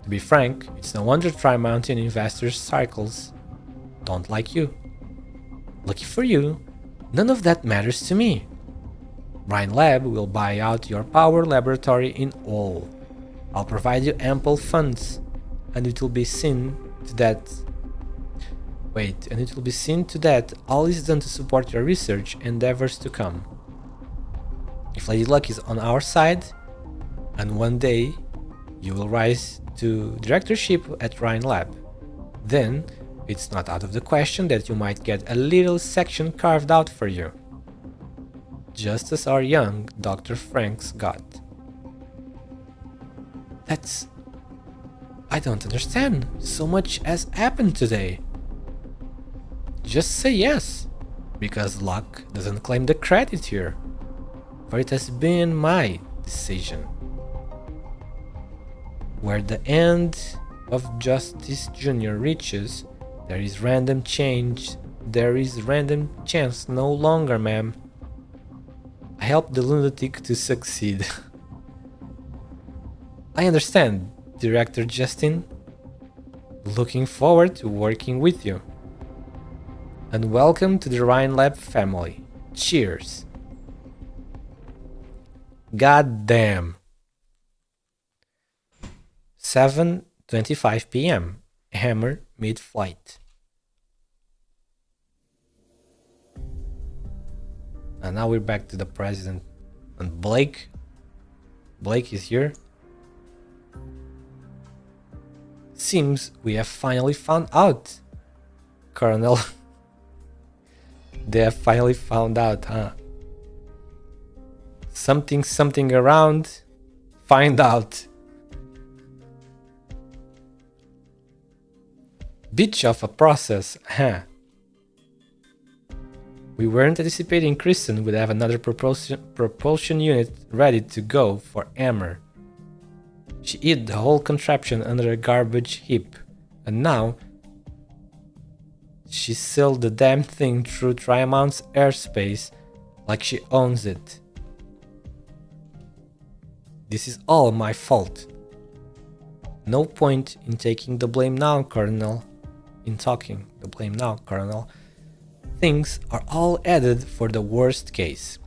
Speaker 1: To be frank, it's no wonder Tri-Mountain investors' cycles don't like you. Lucky for you, none of that matters to me. Rhine Lab will buy out your power laboratory in all. I'll provide you ample funds, and it will be seen to that. All is done to support your research endeavors to come. If Lady Luck is on our side, and one day you will rise to directorship at Rhine Lab, then it's not out of the question that you might get a little section carved out for you. Just as our young Dr. Franks got. I don't understand. So much has happened today. Just say yes, because Luck doesn't claim the credit here, for it has been my decision. Where the end of Justice Jr. reaches, there is random chance no longer, ma'am. I helped the lunatic to succeed. I understand, Director Justin. Looking forward to working with you. And welcome to the Rhine Lab family. Cheers. God damn. 7:25 p.m. Hammer mid-flight. And now we're back to the president. And Blake is here. Seems we have finally found out. Colonel. They have finally found out, huh? Something around. Find out. Bitch of a process, huh? We weren't anticipating Kristen would have another propulsion unit ready to go for Hammer. She hid the whole contraption under a garbage heap, and now she sailed the damn thing through Triamount's airspace like she owns it. This is all my fault. No point in taking the blame now, Colonel. Things are all added for the worst case.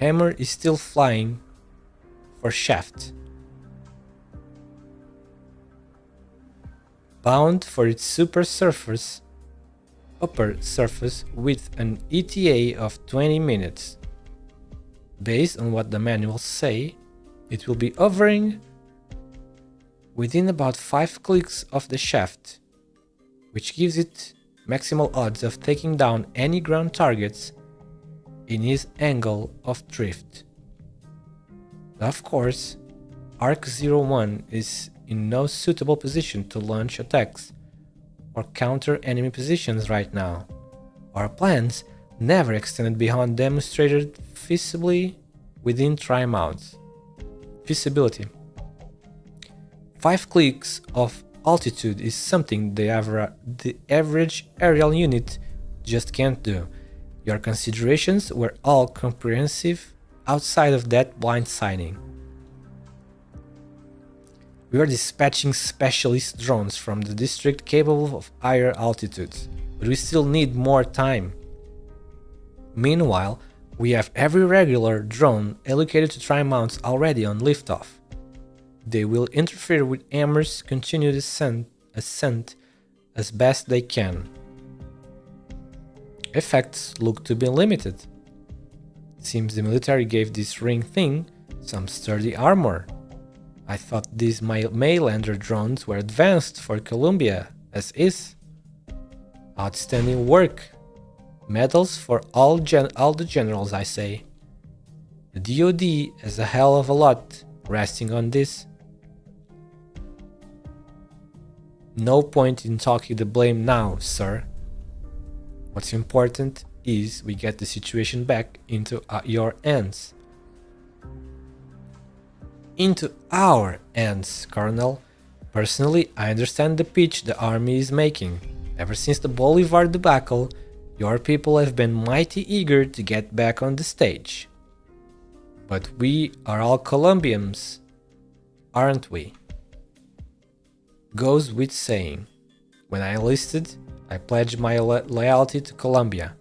Speaker 1: Hammer is still flying for Shaft. Bound for its upper surface with an ETA of 20 minutes. Based on what the manuals say, it will be hovering within about 5 clicks of the shaft, which gives it maximal odds of taking down any ground targets in his angle of drift. Of course, ARK-01 is in no suitable position to launch attacks or counter enemy positions right now. Our plans never extended beyond demonstrated feasibility within Triamount. Feasibility. 5 clicks of altitude is something the average aerial unit just can't do. Your considerations were all comprehensive outside of that blindsiding. We are dispatching specialist drones from the district capable of higher altitudes, but we still need more time. Meanwhile, we have every regular drone allocated to Triamounts already on liftoff. They will interfere with Hammer's continued ascent as best they can. Effects look to be limited. Seems the military gave this ring thing some sturdy armor. I thought these Maylander drones were advanced for Columbia, as is. Outstanding work. Medals for all the generals, I say. The DoD has a hell of a lot resting on this. No point in talking the blame now, sir. What's important is we get the situation back into your hands. Into our hands, Colonel. Personally, I understand the pitch the army is making. Ever since the Bolivar debacle, your people have been mighty eager to get back on the stage. But we are all Colombians, aren't we? Goes with saying, when I enlisted, I pledged my loyalty to Colombia.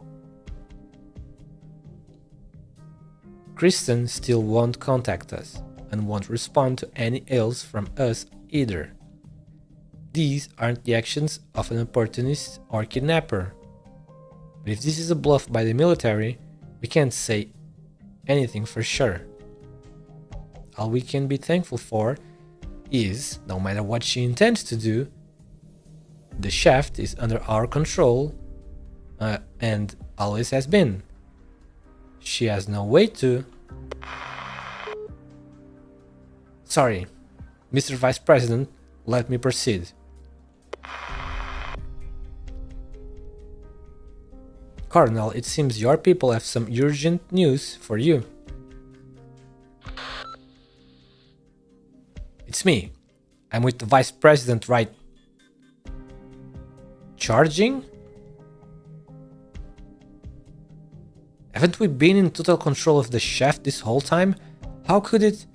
Speaker 1: Kristen still won't contact us, and won't respond to any else from us either. These aren't the actions of an opportunist or kidnapper. But if this is a bluff by the military, we can't say anything for sure. All we can be thankful for is, no matter what she intends to do, the shaft is under our control, and always has been. She has no way to... Sorry, Mr. Vice President, let me proceed. Colonel, it seems your people have some urgent news for you. It's me. I'm with the Vice President, right? Charging? Haven't we been in total control of the shaft this whole time? How could it...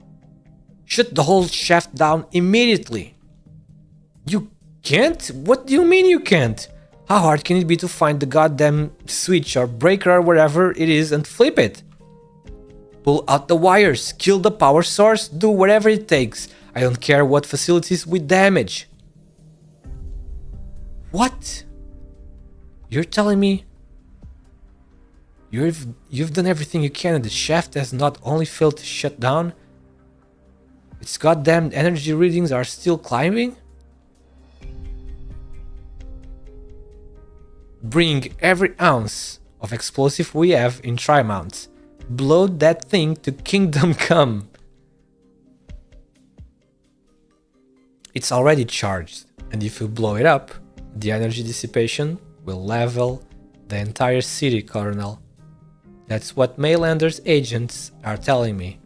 Speaker 1: Shut the whole shaft down immediately. You can't? What do you mean you can't? How hard can it be to find the goddamn switch or breaker or whatever it is and flip it? Pull out the wires, kill the power source, do whatever it takes. I don't care what facilities we damage. What? You're telling me you've done everything you can and the shaft has not only failed to shut down, its goddamn energy readings are still climbing? Bring every ounce of explosive we have in tri-mounts. Blow that thing to kingdom come. It's already charged, and if you blow it up, the energy dissipation will level the entire city, Colonel. That's what Mainlander's agents are telling me.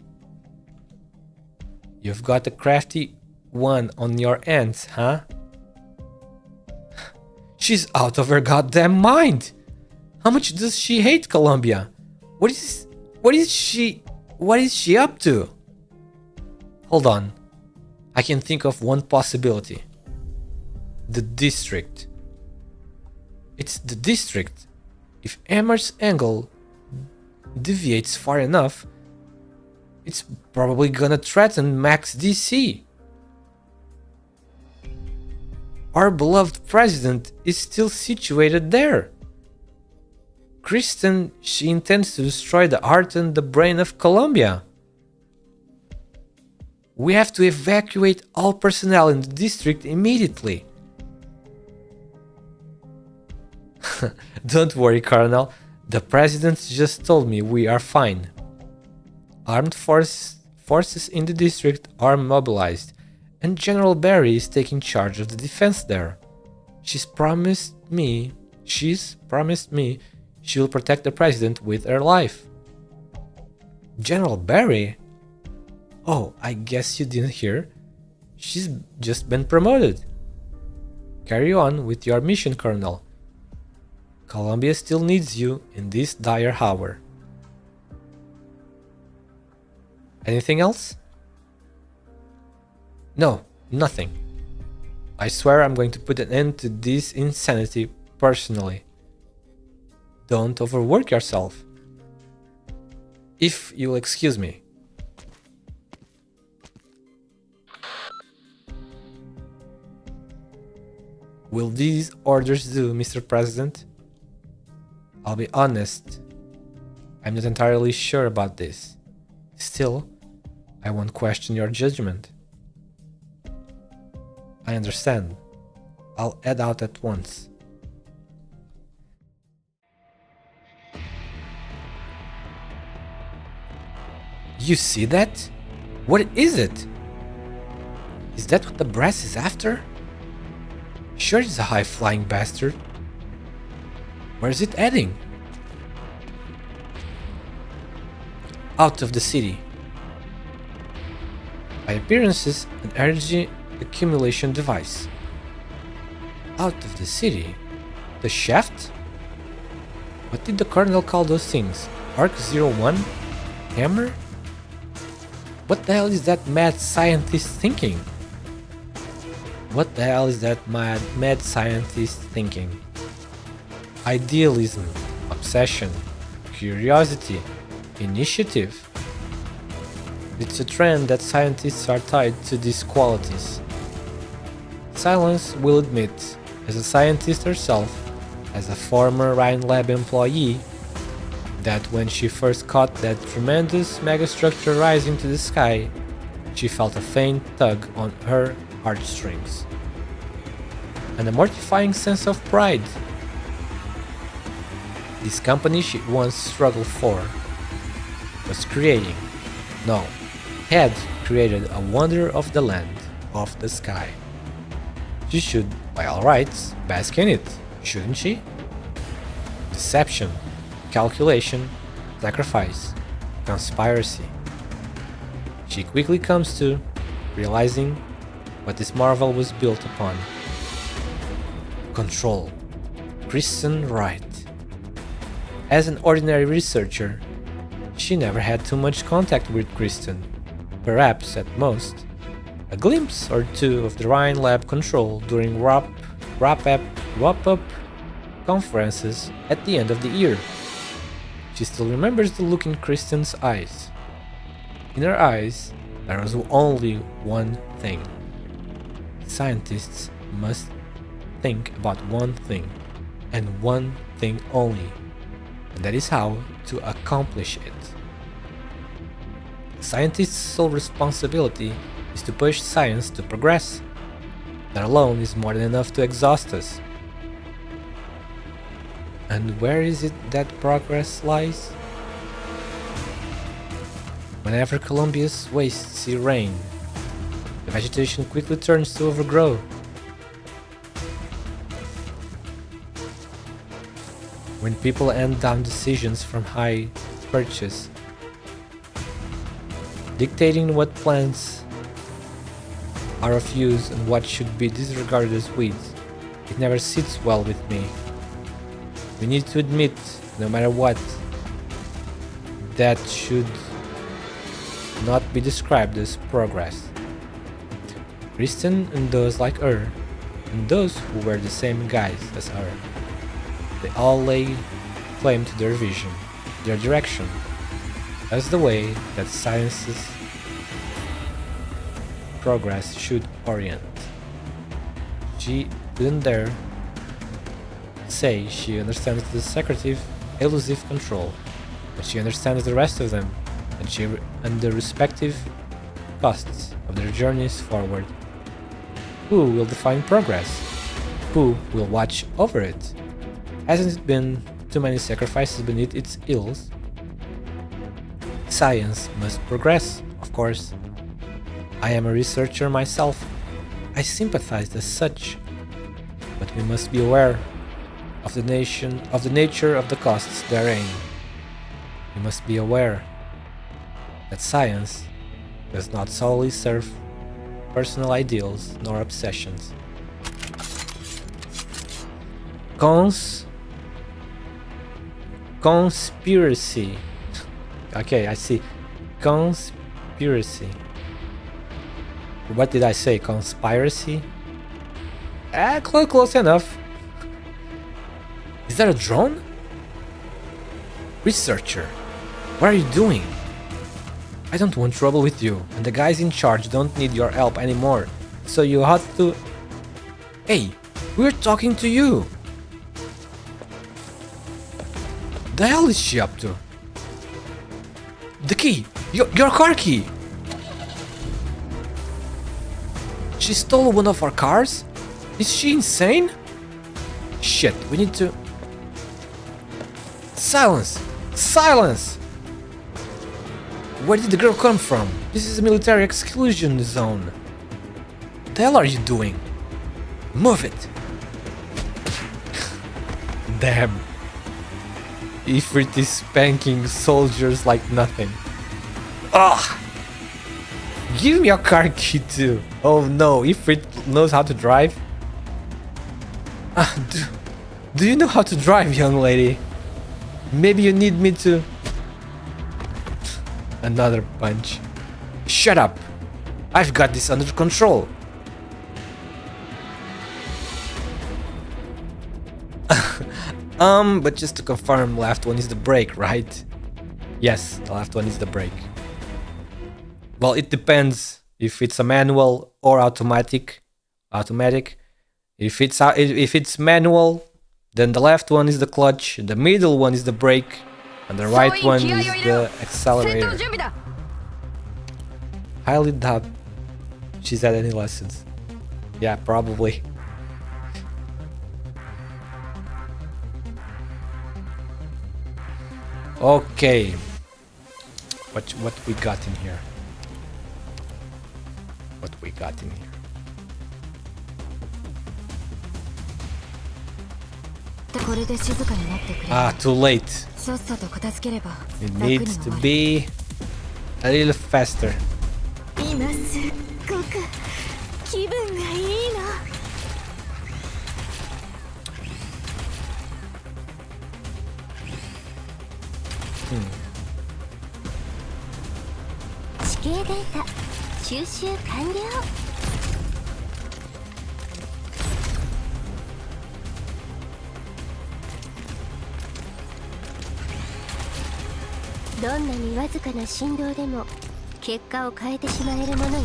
Speaker 1: You've got a crafty one on your hands, huh? She's out of her goddamn mind! How much does she hate Colombia? What is she up to? Hold on. I can think of one possibility. The district. It's the district. If Emmer's angle deviates far enough, it's probably gonna threaten Max DC. Our beloved president is still situated there. Kristen, she intends to destroy the heart and the brain of Colombia. We have to evacuate all personnel in the district immediately. Don't worry, Colonel. The president just told me we are fine. Armed forces in the district are mobilized, and General Barry is taking charge of the defense there. She's promised me she will protect the president with her life. General Barry? Oh, I guess you didn't hear. She's just been promoted. Carry on with your mission, Colonel. Colombia still needs you in this dire hour. Anything else? No, nothing. I swear I'm going to put an end to this insanity personally. Don't overwork yourself. If you'll excuse me. Will these orders do, Mr. President? I'll be honest, I'm not entirely sure about this. Still, I won't question your judgment. I understand. I'll head out at once. You see that? What is it? Is that what the brass is after? Sure, it's a high-flying bastard. Where is it heading? Out of the city. By appearances, an energy accumulation device. Out of the city? The shaft? What did the Colonel call those things? ARK-01? Hammer? What the hell is that mad scientist thinking? What the hell is that mad scientist thinking? Idealism, obsession, curiosity, initiative. It's a trend that scientists are tied to these qualities. Silence will admit, as a scientist herself, as a former Rhine Lab employee, that when she first caught that tremendous megastructure rising to the sky, she felt a faint tug on her heartstrings. And a mortifying sense of pride. This company she once struggled for was creating, no, had created a wonder of the land, of the sky. She should, by all rights, bask in it, shouldn't she? Deception, calculation, sacrifice, conspiracy. She quickly comes to realizing what this marvel was built upon. Control. Kristen Wright. As an ordinary researcher, she never had too much contact with Kristen. perhaps at most, a glimpse or two of the Rhine lab control during wrap-up conferences at the end of the year. She still remembers the look in Kristen's eyes. In her eyes, there was only one thing. Scientists must think about one thing, and one thing only, and that is how to accomplish it. Scientists' sole responsibility is to push science to progress. That alone is more than enough to exhaust us. And where is it that progress lies? Whenever Columbia's wastes see rain, the vegetation quickly turns to overgrow. When people hand down decisions from high perches, dictating what plants are of use and what should be disregarded as weeds, it never sits well with me. We need to admit, no matter what, that should not be described as progress. Kristen and those like her, and those who wear the same guise as her, they all lay claim to their vision, their direction. That's the way that science's progress should orient. She didn't dare say she understands the secretive, elusive control, but she understands the rest of them, and the respective costs of their journeys forward. Who will define progress? Who will watch over it? Hasn't it been too many sacrifices beneath its ills? Science must progress, of course. I am a researcher myself. I sympathize as such, but we must be aware of the nature of the costs therein. We must be aware that science does not solely serve personal ideals nor obsessions. Conspiracy. Okay, I see. Conspiracy. What did I say? Conspiracy? Close enough. Is that a drone? Researcher, what are you doing? I don't want trouble with you, and the guys in charge don't need your help anymore, so you ought to... Hey, we're talking to you! The hell is she up to? The key! Your car key! She stole one of our cars? Is she insane? Shit, we need to... Silence! Silence! Where did the girl come from? This is a military exclusion zone. What the hell are you doing? Move it! Damn. Ifrit is spanking soldiers like nothing. Ugh! Give me your car key too. Oh no, Ifrit knows how to drive? Do you know how to drive, young lady? Maybe you need me to... Another punch. Shut up! I've got this under control. But just to confirm, left one is the brake, right? Yes, the left one is the brake. Well, it depends if it's a manual or automatic. If it's manual, then the left one is the clutch, the middle one is the brake, and the right one is the accelerator. Highly doubt she's had any lessons. Yeah, probably. Okay. What we got in here? What we got in here? Ah, too late. It needs to be a little faster.
Speaker 4: 景データ収集完了。どんなにわずかな振動でも結果を変えてしまえるものよ。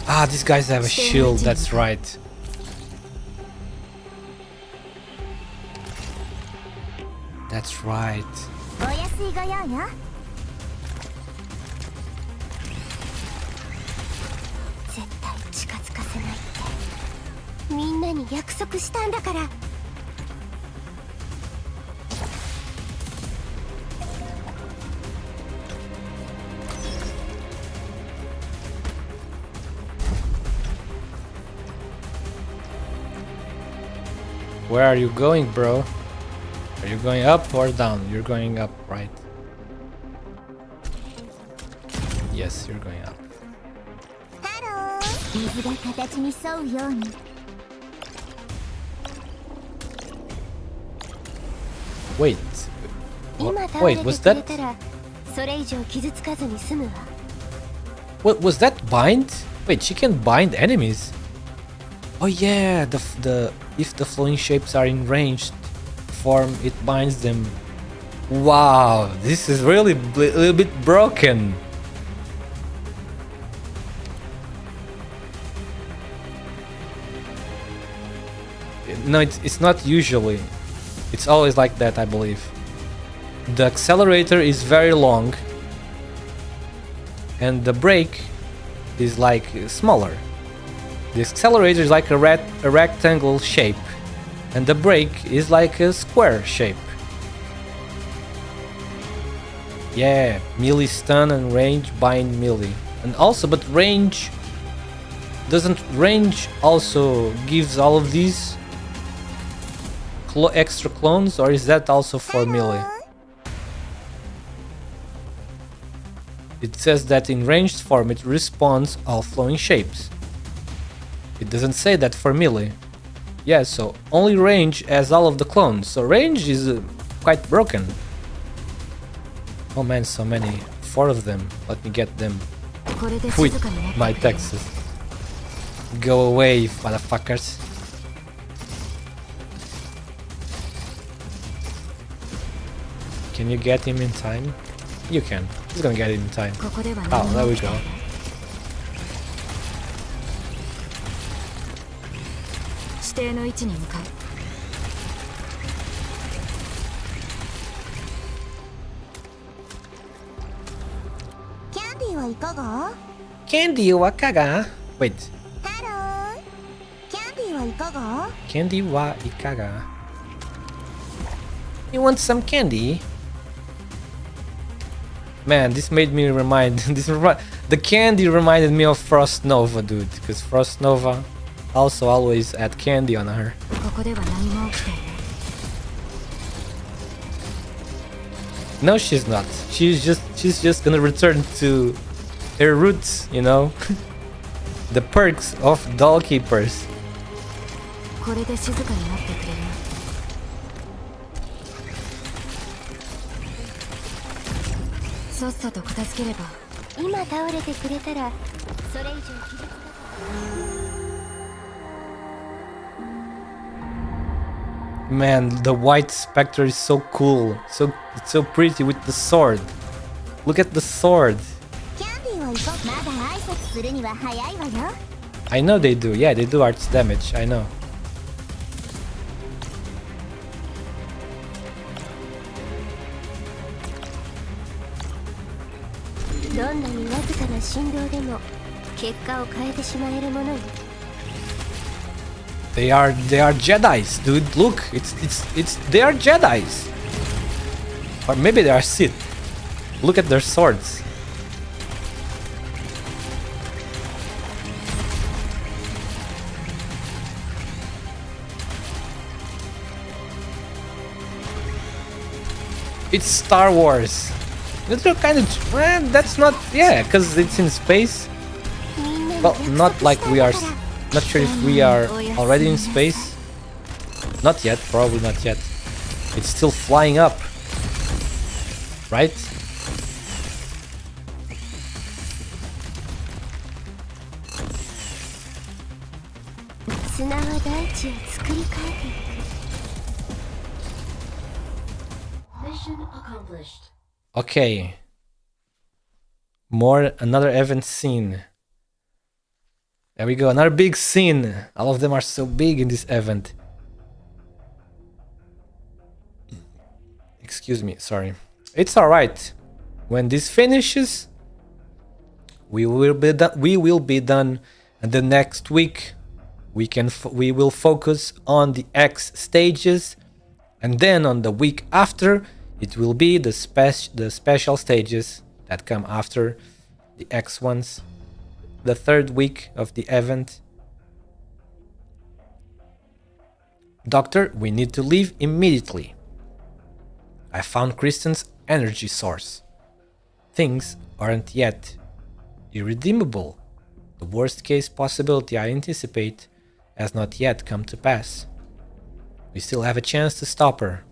Speaker 1: Ah, these guys have a shield, that's right. That's right.
Speaker 4: お安いご用よ。絶対近づかせないってみんなに約束したんだから。
Speaker 1: Where are you going, bro? Are you going up or down? You're going up, right? Yes, you're going up.
Speaker 4: ハロー。水が形に沿うように。
Speaker 1: Wait.
Speaker 4: 今倒
Speaker 1: Wait,
Speaker 4: れて
Speaker 1: was
Speaker 4: くれ
Speaker 1: that
Speaker 4: たらそれ以上傷つかずに済むわ。
Speaker 1: what was that bind? Wait, she can bind enemies. Oh yeah, the if the flowing shapes are in ranged form, it binds them. Wow, this is really a little bit broken. No, it's not usually. It's always like that, I believe. The accelerator is very long, and the brake is like smaller. The accelerator is like a rectangle shape, and the brake is like a square shape. Yeah, melee stun and range bind melee. And also, but range doesn't range also gives all of these extra clones, or is that also for melee? It says that in ranged form it respawns all flowing shapes. It doesn't say that for melee. Yeah, so only range has all of the clones. So range is quite broken. Oh man, so many. 4 of them. Let me get them. Quit my Texas. Go away, motherfuckers. Can you get him in time? You can. He's gonna get it in time. Oh, there we go. Candy wa ikaga? Wait.
Speaker 4: Hello. Candy wa ikaga?
Speaker 1: Candy wa ikaga? You want some candy? Man, this made me remind the candy reminded me of Frost Nova, dude, because Frost Nova also always had candy on her. No, she's not. She's just gonna return to her roots, you know. The perks of doll keepers. Man, the white spectre is so cool. It's so pretty with the sword. Look at the sword. I know they do. Yeah, they do arts damage. I know. They are Jedis, dude. Look, they are Jedis. Or maybe they are Sith. Look at their swords. It's Star Wars. That's kind of... Well, that's not... Yeah, because it's in space. Well, not like we are... Not sure if we are already in space. Not yet, probably not yet. It's still flying up. Right?
Speaker 4: 砂は大地を作り変えていく。
Speaker 1: Okay. Another event scene. There we go, another big scene. All of them are so big in this event. Excuse me, sorry. It's alright. When this finishes, we will be done, and the next week we will focus on the X stages, and then on the week after it will be the special stages that come after the X ones. The third week of the event. Doctor, we need to leave immediately. I found Kristen's energy source. Things aren't yet irredeemable. The worst case possibility I anticipate has not yet come to pass. We still have a chance to stop her.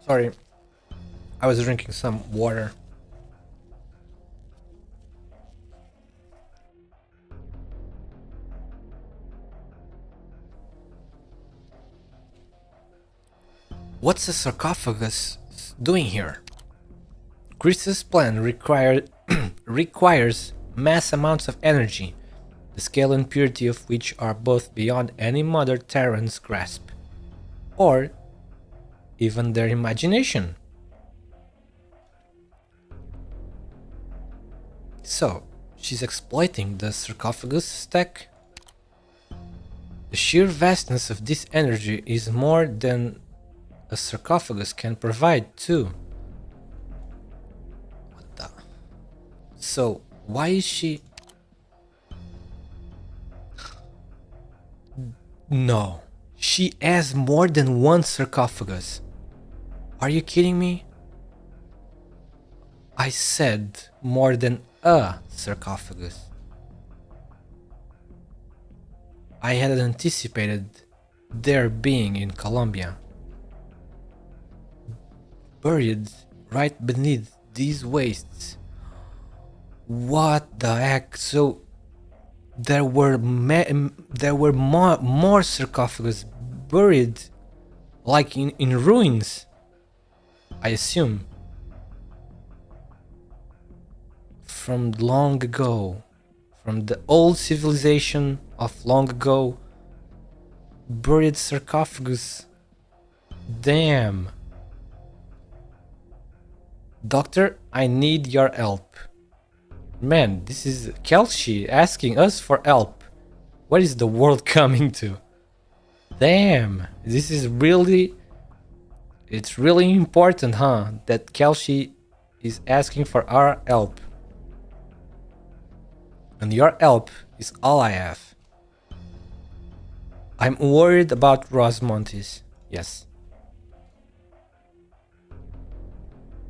Speaker 1: Sorry, I was drinking some water. What's the sarcophagus doing here? Chris's plan requires mass amounts of energy, the scale and purity of which are both beyond any Mother Terran's grasp, or even their imagination. So, she's exploiting the sarcophagus stack? The sheer vastness of this energy is more than a sarcophagus can provide too. What the? So, why is she... No, she has more than one sarcophagus. Are you kidding me? I said more than a sarcophagus. I had anticipated their being in Colombia, buried right beneath these wastes. What the heck? So there were more sarcophagus buried, like in ruins, I assume, from long ago, from the old civilization of long ago. Buried sarcophagus. Damn. Doctor, I need your help. Man, this is Kelsey asking us for help. What is the world coming to? Damn, this is really... It's really important, huh? That Kelsey is asking for our help. And your help is all I have. I'm worried about Rosmontis. Yes.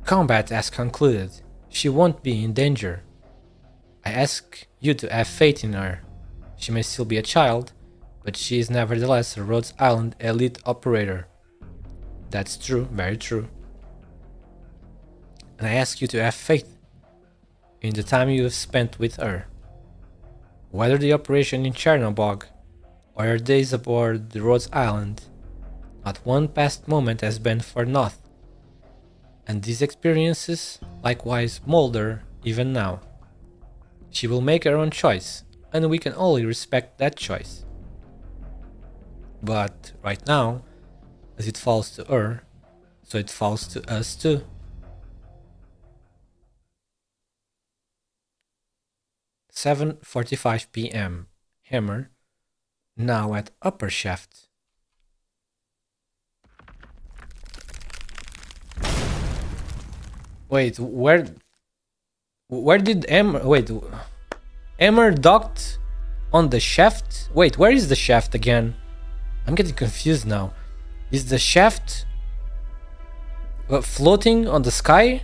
Speaker 1: Combat has concluded. She won't be in danger. I ask you to have faith in her. She may still be a child, but she is nevertheless a Rhodes Island elite operator. That's true, very true. And I ask you to have faith in the time you have spent with her. Whether the operation in Chernobyl or your days aboard the Rhodes Island, not one past moment has been for naught. And these experiences likewise mold her even now. She will make her own choice, and we can only respect that choice. But right now, as it falls to her, so it falls to us too. (7:45 p.m. Hammer, now at upper shaft. Wait, where did Emmer docked on the shaft? Wait, where is the shaft again? I'm getting confused now. Is the shaft Floating on the sky?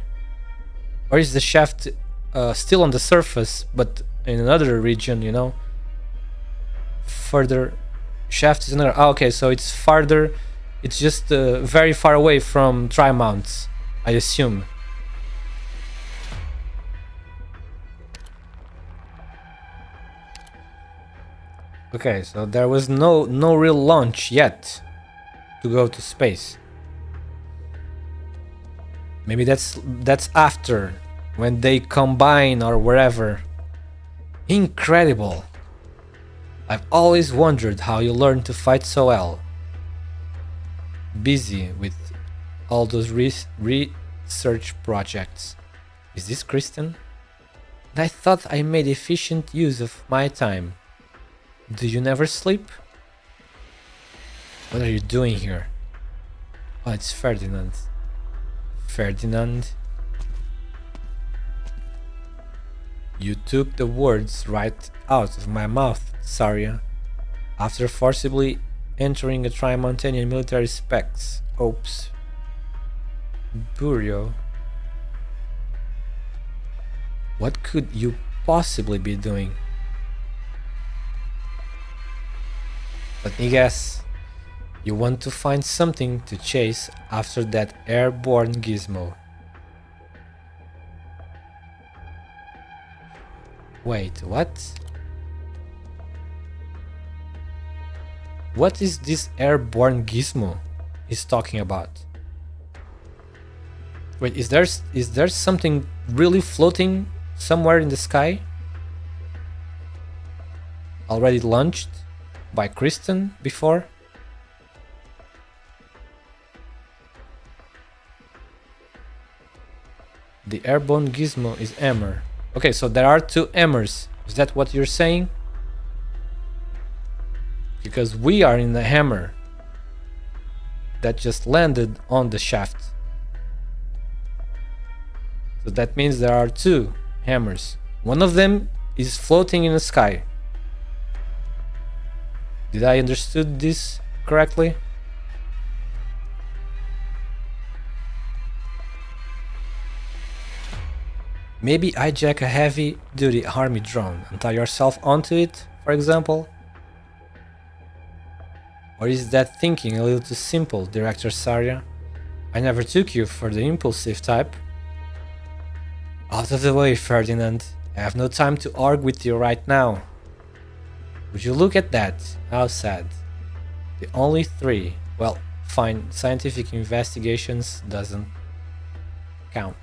Speaker 1: Or is the shaft still on the surface, but in another region, you know? Further... Shaft is another... Oh, okay, so it's farther... It's just very far away from Tri-Mounts, I assume. Okay, so there was no real launch yet to go to space. Maybe that's after, when they combine or wherever. Incredible. I've always wondered how you learned to fight so well. Busy with all those research projects. Is this Kristen? And I thought I made efficient use of my time. Do you never sleep? What are you doing here? Oh, it's Ferdinand. Ferdinand. You took the words right out of my mouth, Saria. After forcibly entering a Tri-Montanian military specs. Oops. Bureau. What could you possibly be doing? Let me guess. You want to find something to chase after that airborne gizmo. Wait, what? What is this airborne gizmo he's talking about? Wait, is there something really floating somewhere in the sky? Already launched by Kristen before? The airborne gizmo is Emmer. Okay, so there are two Emmers. Is that what you're saying? Because we are in the hammer that just landed on the shaft. So that means there are two hammers. One of them is floating in the sky. Did I understood this correctly? Maybe hijack a heavy-duty army drone and tie yourself onto it, for example? Or is that thinking a little too simple, Director Saria? I never took you for the impulsive type. Out of the way, Ferdinand. I have no time to argue with you right now. Would you look at that? How sad. The only three... Well, fine, scientific investigations doesn't count.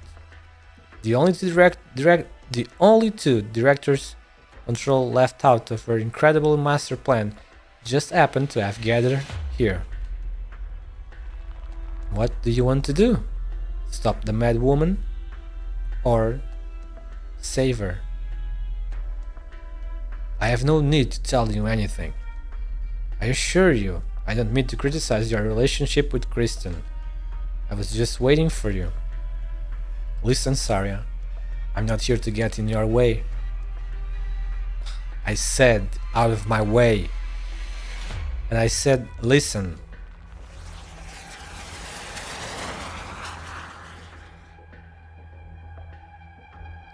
Speaker 1: The only two directors control left out of her incredible master plan just happen to have gathered here. What do you want to do? Stop the mad woman? Or save her? I have no need to tell you anything. I assure you, I don't mean to criticize your relationship with Kristen. I was just waiting for you. Listen, Saria, I'm not here to get in your way. I said out of my way. And I said, listen.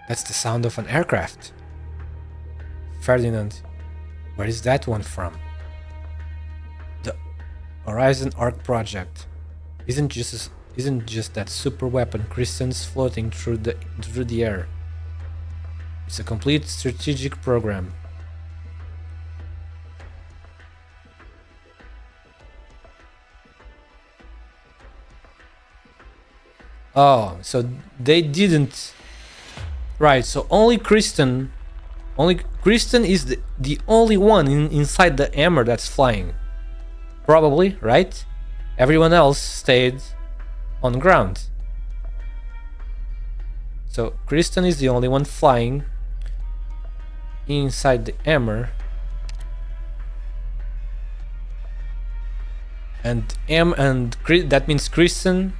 Speaker 1: That's the sound of an aircraft. Ferdinand, where is that one from? The Horizon Arc project isn't just that super weapon Kristen's floating through the air. It's a complete strategic program. Oh, so they didn't. Right, so only Kristen is the only one inside the hammer that's flying. Probably, right? Everyone else stayed on ground. So Kristen is the only one flying inside the hammer. And that means Kristen.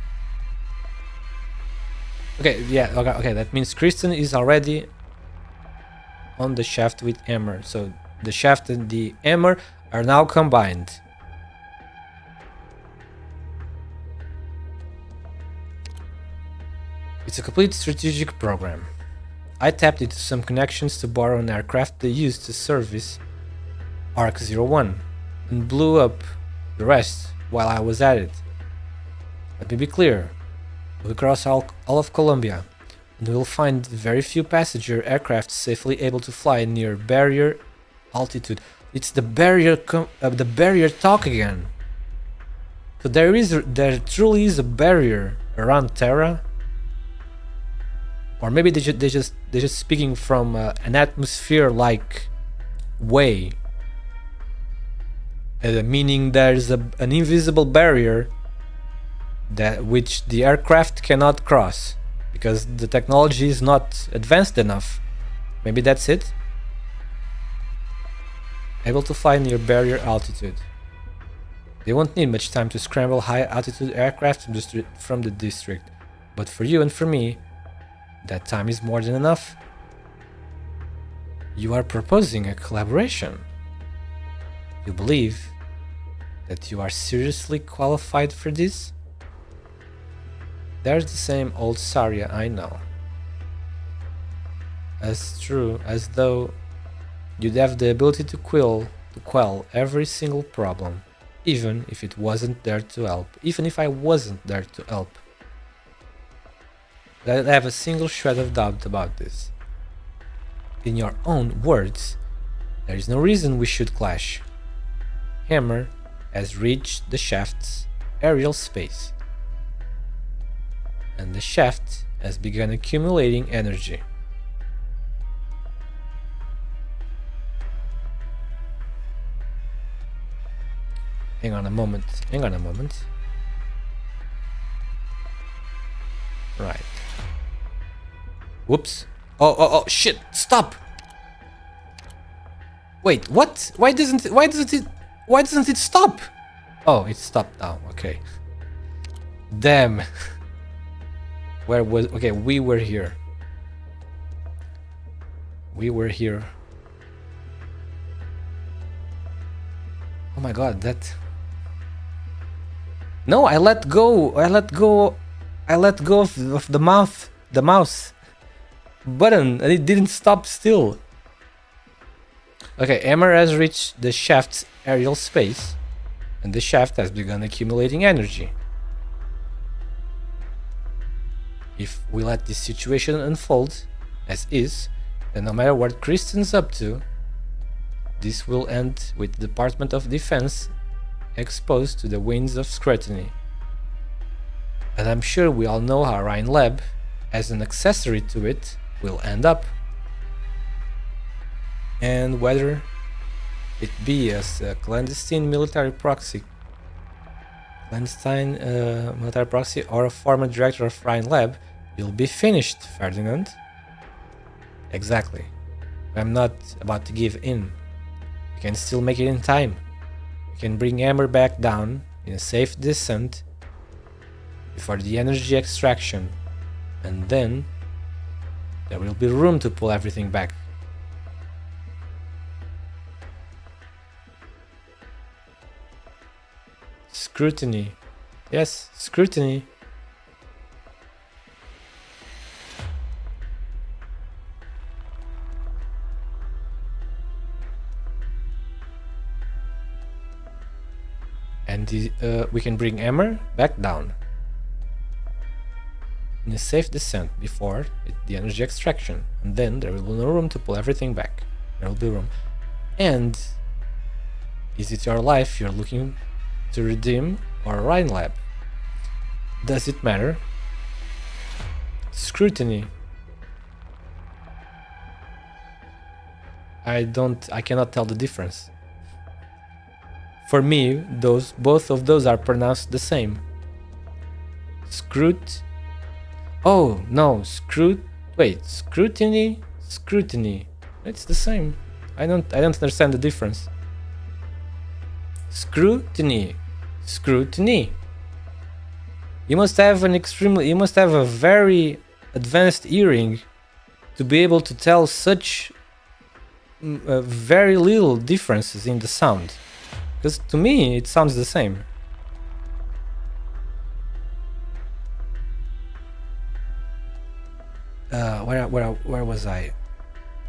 Speaker 1: Okay, yeah, okay, that means Kristen is already on the shaft with Emmer. So the shaft and the Emmer are now combined. It's a complete strategic program. I tapped into some connections to borrow an aircraft they used to service ARK-01 and blew up the rest while I was at it. Let me be clear, we'll cross all of Colombia and we'll find very few passenger aircraft safely able to fly near barrier altitude. It's the barrier talk again. So there truly is a barrier around Terra, or maybe they're just speaking from an atmosphere-like way, meaning there's an invisible barrier that which the aircraft cannot cross because the technology is not advanced enough. Maybe that's it. Able to fly near barrier altitude. They won't need much time to scramble high-altitude aircraft from the district, but for you and for me, that time is more than enough. You are proposing a collaboration. You believe that you are seriously qualified for this? There's the same old Saria I know. As true as though you'd have the ability to quell every single problem, even if it wasn't there to help, even if I wasn't there to help. I don't have a single shred of doubt about this. In your own words, there is no reason we should clash. Hammer has reached the shaft's aerial space, and the shaft has begun accumulating energy. Hang on a moment. Right. Whoops. Oh, shit, stop! Wait, what? Why doesn't it stop? Oh, it stopped now, okay. Damn. Okay, we were here. Oh my god, that... No, I let go of the mouse button and it didn't stop still. Okay, Emmer has reached the shaft's aerial space and the shaft has begun accumulating energy. If we let this situation unfold as is, then no matter what Kristen's up to, this will end with the Department of Defense exposed to the winds of scrutiny. And I'm sure we all know how Rhine Lab, as an accessory to it, will end up. And whether it be as a clandestine military proxy or a former director of Rhine Lab, you'll be finished, Ferdinand. Exactly. I'm not about to give in. We can still make it in time. We can bring Emmer back down in a safe descent before the energy extraction, and then there will be room to pull everything back. Scrutiny. Yes, scrutiny. And we can bring Emmer back down in a safe descent before the energy extraction, and then there will be no room to pull everything back. There will be room. And is it your life you're looking to redeem, or Rhine Lab? Does it matter? Scrutiny. I cannot tell the difference. For me, both of those are pronounced the same. Oh no, scrutiny. It's the same. I don't understand the difference. Scrutiny. You must have a very advanced hearing to be able to tell such very little differences in the sound. Because to me, it sounds the same. Where was I?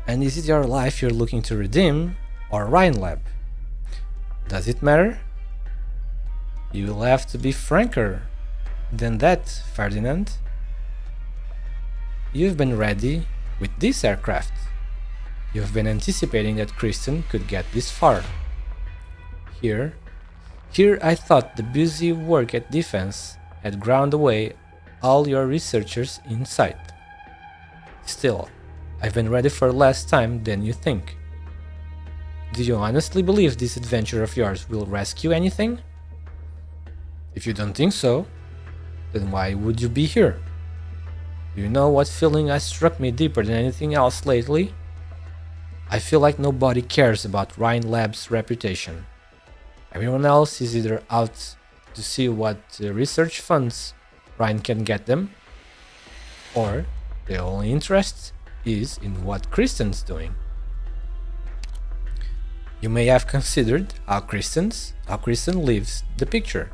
Speaker 1: And is it your life you're looking to redeem, or Rhine Lab? Does it matter? You will have to be franker than that, Ferdinand. You've been ready with this aircraft. You've been anticipating that Kristen could get this far. Here I thought the busy work at defense had ground away all your researchers in sight. Still, I've been ready for less time than you think. Do you honestly believe this adventure of yours will rescue anything? If you don't think so, then why would you be here? Do you know what feeling has struck me deeper than anything else lately? I feel like nobody cares about Rhine Lab's reputation. Everyone else is either out to see what research funds Rhine can get them, or their only interest is in what Kristen's doing. You may have considered how Kristen leaves the picture,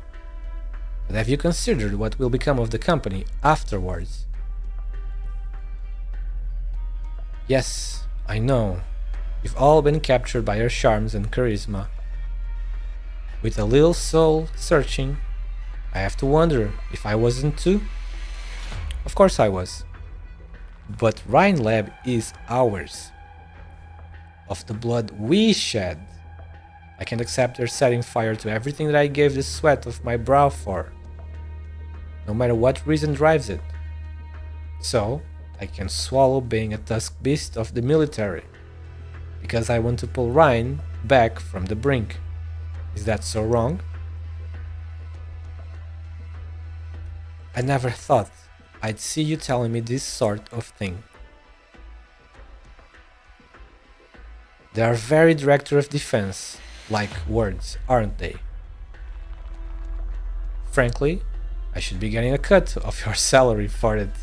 Speaker 1: but have you considered what will become of the company afterwards? Yes, I know. You've all been captured by her charms and charisma. With a little soul searching, I have to wonder if I wasn't too. Of course I was. But Rhine Lab is ours. Of the blood we shed. I can't accept her setting fire to everything that I gave the sweat of my brow for, no matter what reason drives it. So, I can swallow being a tusked beast of the military, because I want to pull Rhine back from the brink. Is that so wrong? I never thought I'd see you telling me this sort of thing. They are very director of defense like words, aren't they? Frankly, I should be getting a cut of your salary for it.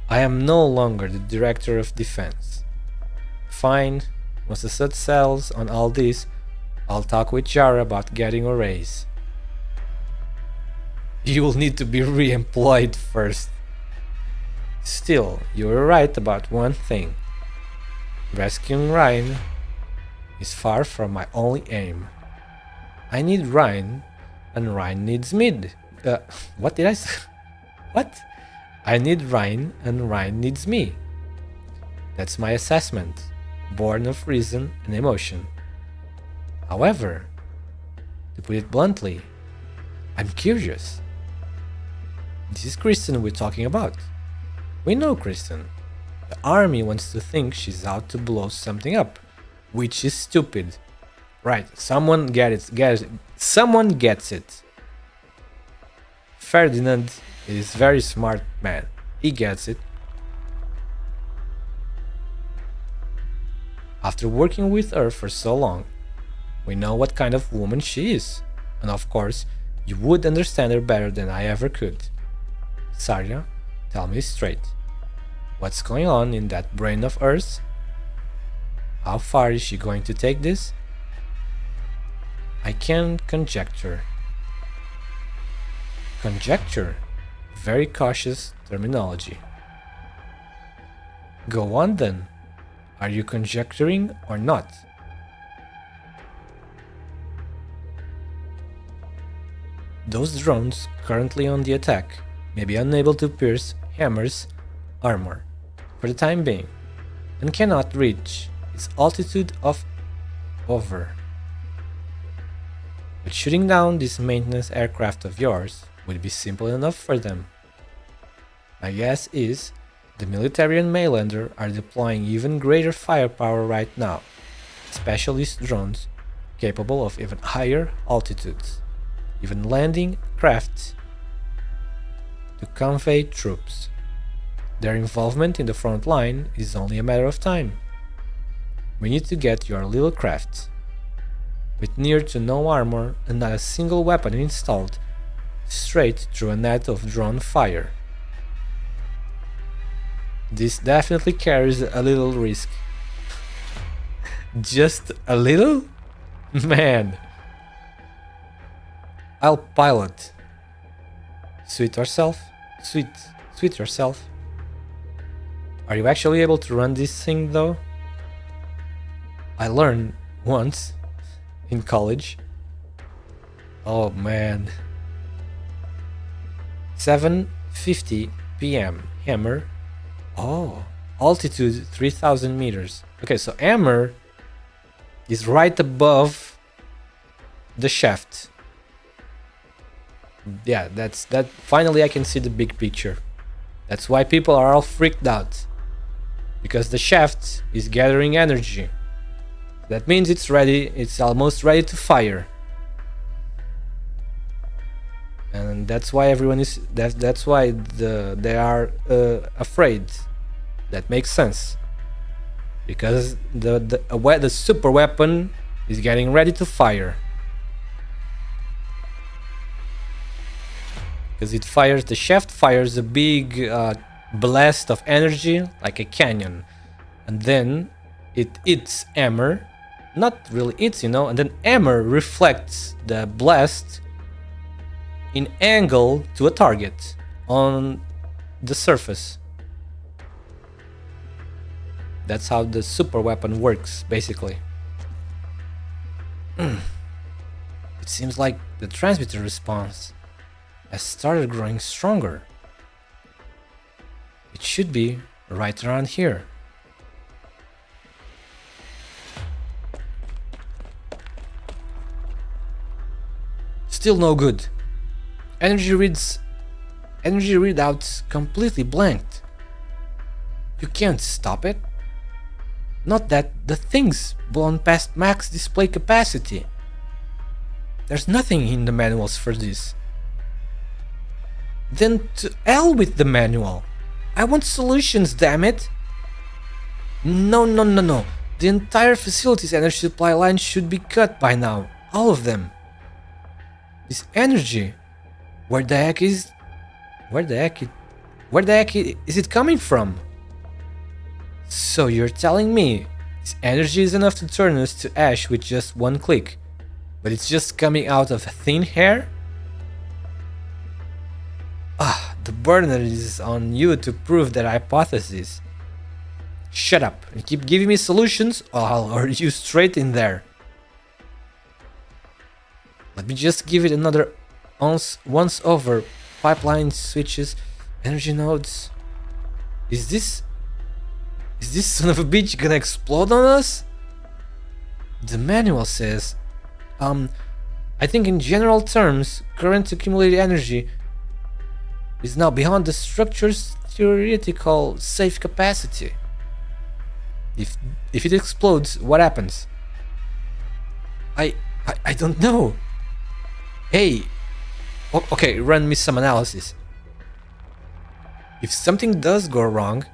Speaker 1: I am no longer the director of defense. Fine, once the sun settles on all this, I'll talk with Jara about getting a raise. You will need to be re-employed first. Still, you were right about one thing. Rescuing Rhine is far from my only aim. I need Rhine, and Rhine needs me. What did I say? What? I need Rhine, and Rhine needs me. That's my assessment, born of reason and emotion. However, to put it bluntly, I'm curious. This is Kristen we're talking about. We know Kristen. The army wants to think she's out to blow something up, which is stupid. Right, someone gets it. Ferdinand is a very smart man. He gets it. After working with her for so long, we know what kind of woman she is. And of course, you would understand her better than I ever could. Sarya, tell me straight. What's going on in that brain of hers? How far is she going to take this? I can conjecture. Conjecture? Very cautious terminology. Go on then. Are you conjecturing or not? Those drones currently on the attack may be unable to pierce Hammer's armor for the time being, and cannot reach its altitude of over. But shooting down this maintenance aircraft of yours would be simple enough for them. My guess is the military and Mainlander are deploying even greater firepower right now, specialist drones capable of even higher altitudes, even landing crafts to convey troops. Their involvement in the front line is only a matter of time. We need to get your little craft, with near to no armor and not a single weapon installed, straight through a net of drone fire. This definitely carries a little risk. Just a little? Man. I'll pilot. Sweet yourself. Are you actually able to run this thing though? I learned once in college. Oh man. 7:50 p.m. Hammer. Oh, altitude 3,000 meters. Okay, so hammer is right above the shaft. Yeah, that's that. Finally, I can see the big picture. That's why people are all freaked out, because the shaft is gathering energy. That means it's ready. It's almost ready to fire, and that's why everyone is. That's why they are afraid. That makes sense, because the super weapon is getting ready to fire. Because it fires, the shaft fires a big blast of energy like a cannon, and then it hits hammer, not really hits, and then hammer reflects the blast in angle to a target on the surface. That's how the super weapon works, basically. It seems like the transmitter response has started growing stronger. It should be right around here. Still no good. Energy readouts completely blanked. You can't stop it. Not that the thing's blown past max display capacity. There's nothing in the manuals for this. Then to hell with the manual. I want solutions, damn it. No. The entire facility's energy supply line should be cut by now. All of them. This energy. Where the heck is it coming from? So you're telling me this energy is enough to turn us to ash with just one click, but it's just coming out of thin air? The burden is on you to prove that hypothesis. Shut up and keep giving me solutions, or I'll hurl you straight in there. Let me just give it another once over. Pipeline switches, energy nodes. Is this son of a bitch gonna explode on us? The manual says, I think in general terms, current accumulated energy is now beyond the structure's theoretical safe capacity. If it explodes, what happens? I don't know. Hey, okay, run me some analysis. If something does go wrong,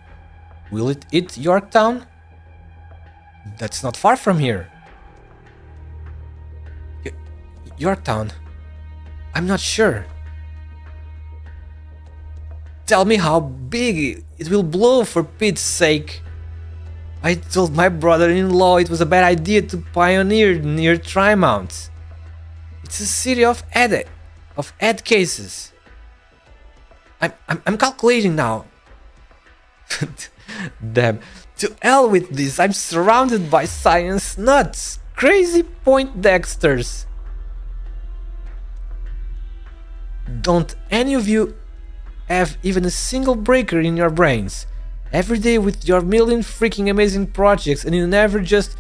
Speaker 1: will it hit Yorktown? That's not far from here. Yorktown? I'm not sure. Tell me how big it will blow, for Pete's sake. I told my brother-in-law it was a bad idea to pioneer near Trimonts. It's a city of head cases. I'm calculating now. Damn. To hell with this. I'm surrounded by science nuts. Crazy Poindexters. Don't any of you have even a single breaker in your brains? Every day with your million freaking amazing projects, and you never just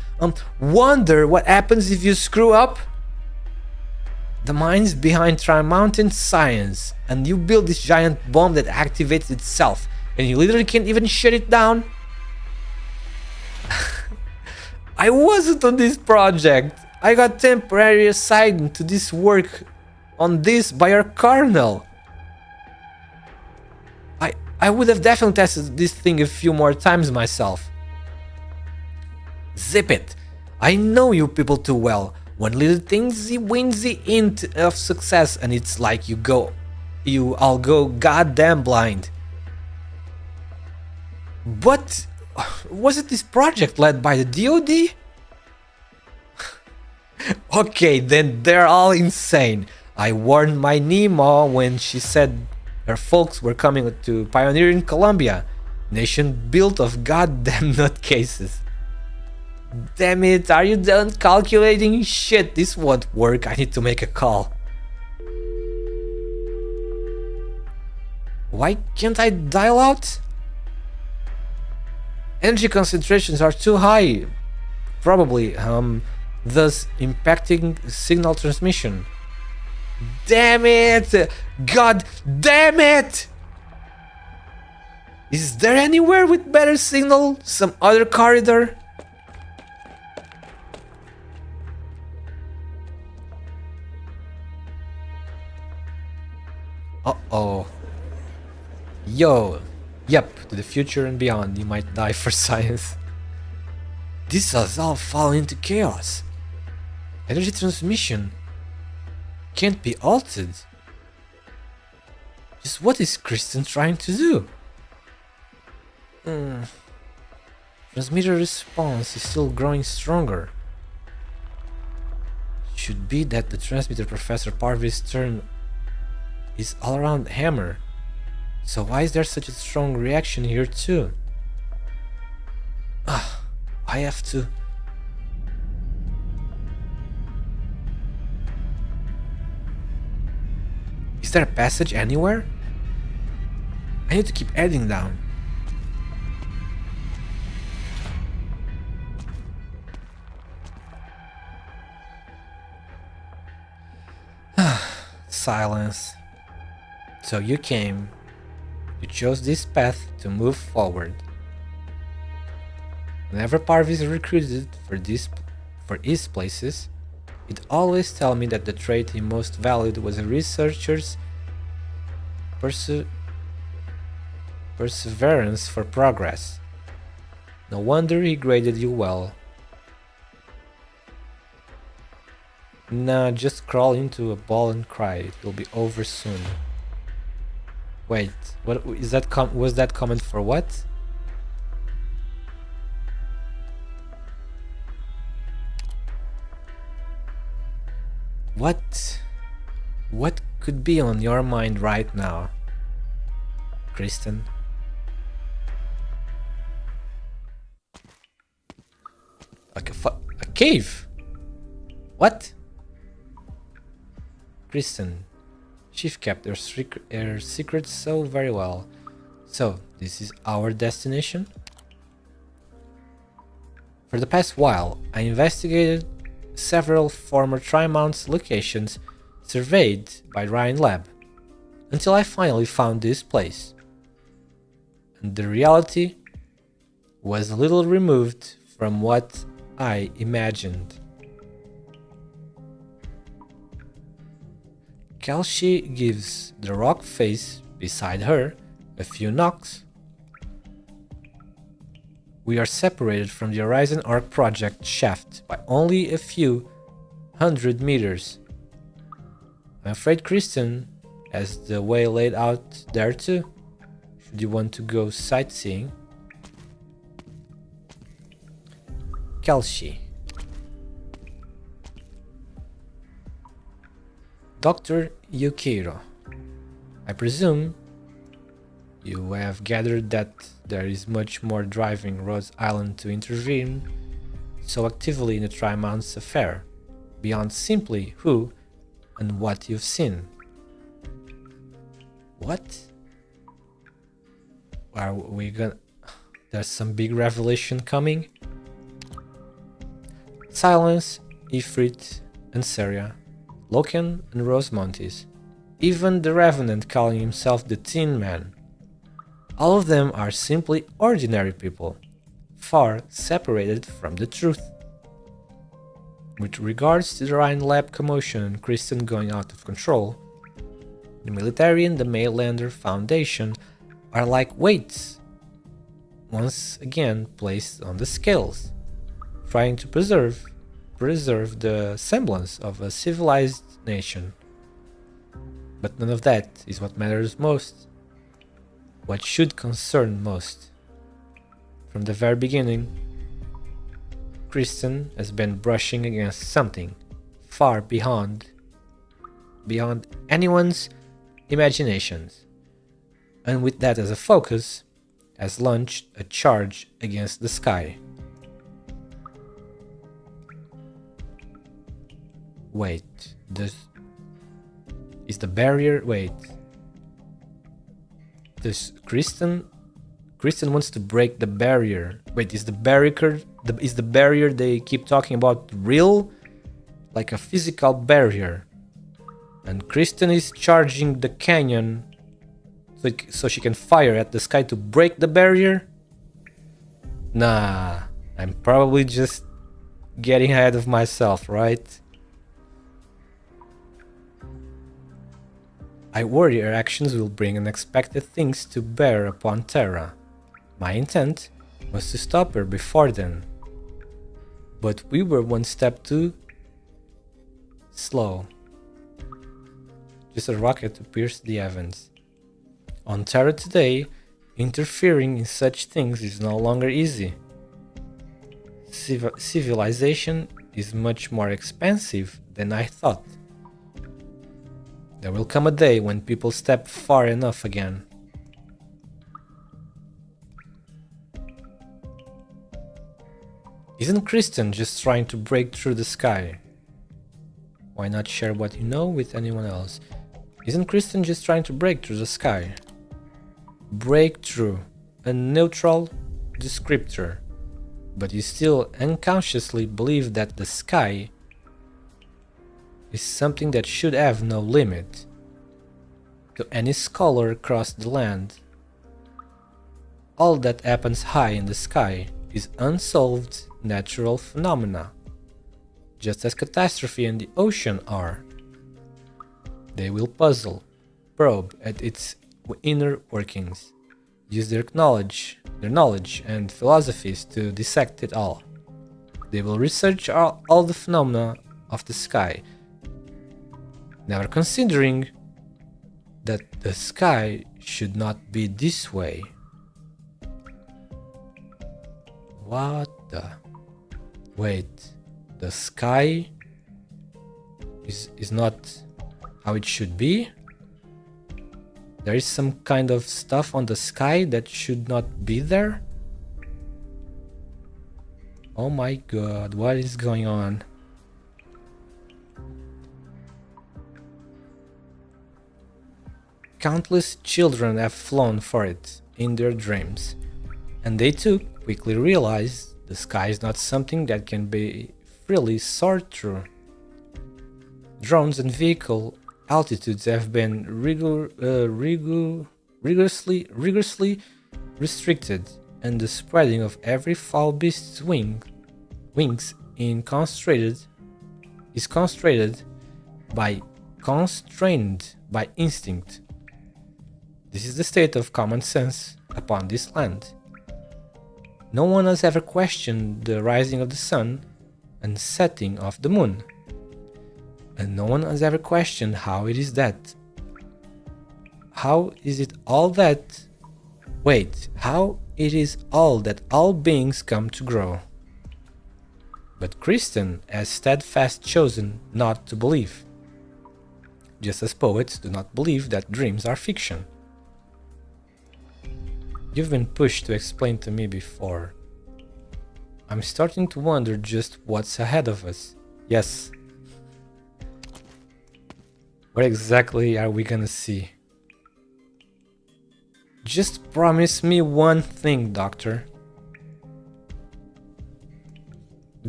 Speaker 1: wonder what happens if you screw up? The mind's behind Tri-Mountain science, and you build this giant bomb that activates itself, and you literally can't even shut it down? I wasn't on this project. I got temporarily assigned to this work on this by our colonel. I would have definitely tested this thing a few more times myself. Zip it. I know you people too well. One little thing wins the hint of success, and it's like I'll go goddamn blind. But wasn't this project led by the DoD? Okay, then they're all insane. I warned my Nemo when she said her folks were coming to pioneer in Colombia. Nation built of goddamn nutcases. Damn it, are you done calculating? Shit, this won't work. I need to make a call. Why can't I dial out? Energy concentrations are too high. Probably, thus impacting signal transmission. Damn it! God damn it! Is there anywhere with better signal? Some other corridor? Uh-oh. Yo. Yep, to the future and beyond, you might die for science. This has all fallen into chaos. Energy transmission can't be altered. Just what is Kristen trying to do? Transmitter response is still growing stronger. Should be that the transmitter Professor Parvis' turn is all around hammer. So why is there such a strong reaction here too? I have to... Is there a passage anywhere? I need to keep heading down. Silence. So you came. You chose this path to move forward. Whenever Parvis recruited for his places, he'd always tell me that the trait he most valued was a researcher's perseverance for progress. No wonder he graded you well. Nah, just crawl into a ball and cry. It will be over soon. Wait, what is that? Was that comment for what? What could be on your mind right now, Kristen? Like a cave? What? Kristen, Chief kept her secrets so very well. So, this is our destination? For the past while, I investigated several former Trimount's locations surveyed by Ryan Lab, until I finally found this place. And the reality was a little removed from what I imagined. Kalshi gives the rock face beside her a few knocks. We are separated from the Horizon Arc project shaft by only a few 100 meters. I'm afraid Kristen has the way laid out there too, should you want to go sightseeing. Kalshi. Dr. Yukiro, I presume you have gathered that there is much more driving Rose Island to intervene so actively in the Trimount's affair, beyond simply who and what you've seen. What? Are we gonna... There's some big revelation coming? Silence, Ifrit, and Seria, Loken and Rosemontes, even the Revenant calling himself the Tin Man. All of them are simply ordinary people, far separated from the truth. With regards to the Ryan Lab commotion and Kristen going out of control, the military and the Mainlander Foundation are like weights, once again placed on the scales, trying to preserve the semblance of a civilized nation. But none of that is what matters most, what should concern most. From the very beginning, Kristen has been brushing against something far beyond anyone's imaginations, and with that as a focus, has launched a charge against the sky. Wait, is the barrier... Wait. Does Kristen wants to break the barrier. Wait, is the barrier they keep talking about real? Like a physical barrier. And Kristen is charging the canyon so she can fire at the sky to break the barrier? Nah, I'm probably just getting ahead of myself, right? I worry her actions will bring unexpected things to bear upon Terra. My intent was to stop her before then. But we were one step too slow. Just a rocket to pierce the heavens. On Terra today, interfering in such things is no longer easy. Civilization is much more expensive than I thought. There will come a day when people step far enough again. Isn't Kristen just trying to break through the sky? Why not share what you know with anyone else? Isn't Kristen just trying to break through the sky? Break through, a neutral descriptor, but you still unconsciously believe that the sky is something that should have no limit. To any scholar across the land, all that happens high in the sky is unsolved natural phenomena, just as catastrophe and the ocean are. They will puzzle, probe at its inner workings, use their knowledge and philosophies to dissect it all. They will research all the phenomena of the sky, never considering that the sky should not be this way. What the... Wait, the sky is not how it should be? There is some kind of stuff on the sky that should not be there? Oh my god, what is going on? Countless children have flown for it in their dreams, and they too quickly realize the sky is not something that can be freely soared through. Drones and vehicle altitudes have been rigorously restricted, and the spreading of every foul beast's wings is constrained by instinct. This is the state of common sense upon this land. No one has ever questioned the rising of the sun and setting of the moon. And no one has ever questioned how it is that. How is it all that? Wait, how it is all that all beings come to grow. But Kristen has steadfast chosen not to believe. Just as poets do not believe that dreams are fiction. You've been pushed to explain to me before. I'm starting to wonder just what's ahead of us. Yes. What exactly are we gonna see? Just promise me one thing, Doctor.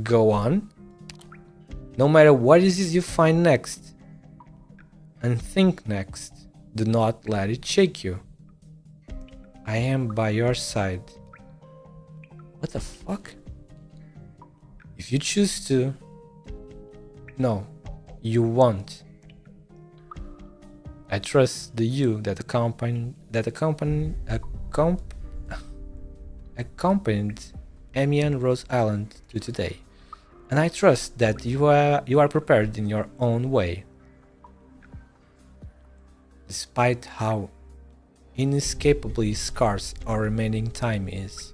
Speaker 1: Go on. No matter what it is you find next, and think next, do not let it shake you. I am by your side. What the fuck? If you choose to... No, you won't. I trust the you that accompanied Amy and Rose Island to today, and I trust that you are prepared in your own way. Despite how inescapably scarce our remaining time is.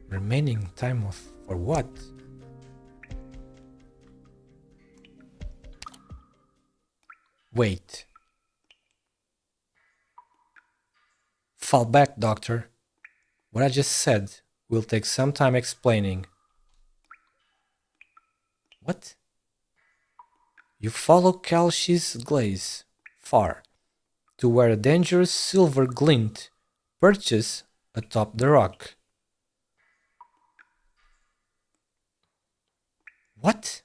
Speaker 1: Remaining time for what? Wait. Fall back, Doctor. What I just said will take some time explaining. What? You follow Kalshi's glaze far, to where a dangerous silver glint perches atop the rock. What?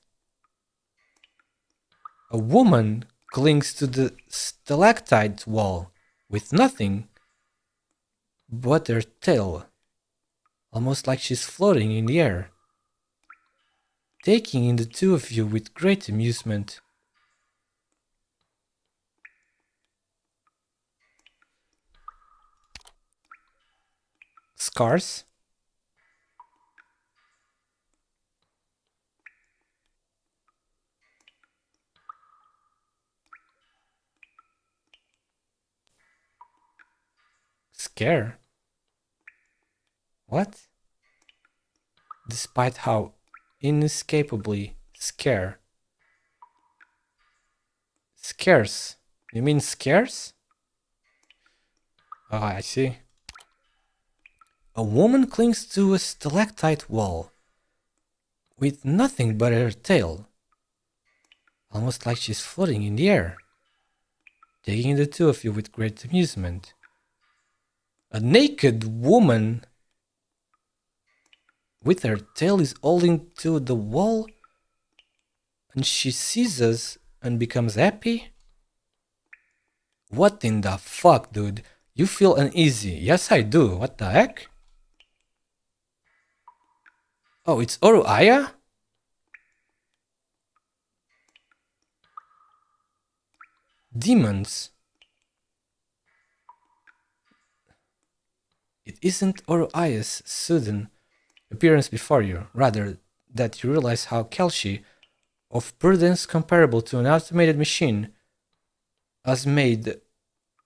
Speaker 1: A woman clings to the stalactite wall with nothing but her tail, almost like she's floating in the air, taking in the two of you with great amusement. Scars? Scare? What? Despite how inescapably scare. Scarce? You mean scarce? Oh, I see. A woman clings to a stalactite wall with nothing but her tail, almost like she's floating in the air, taking the two of you with great amusement. A naked woman with her tail is holding to the wall, and she sees us and becomes happy? What in the fuck, dude? You feel uneasy. Yes, I do. What the heck? Oh, it's Oruaya? Demons. It isn't Oruaya's sudden appearance before you, rather that you realize how Kelshi, of prudence comparable to an automated machine, has made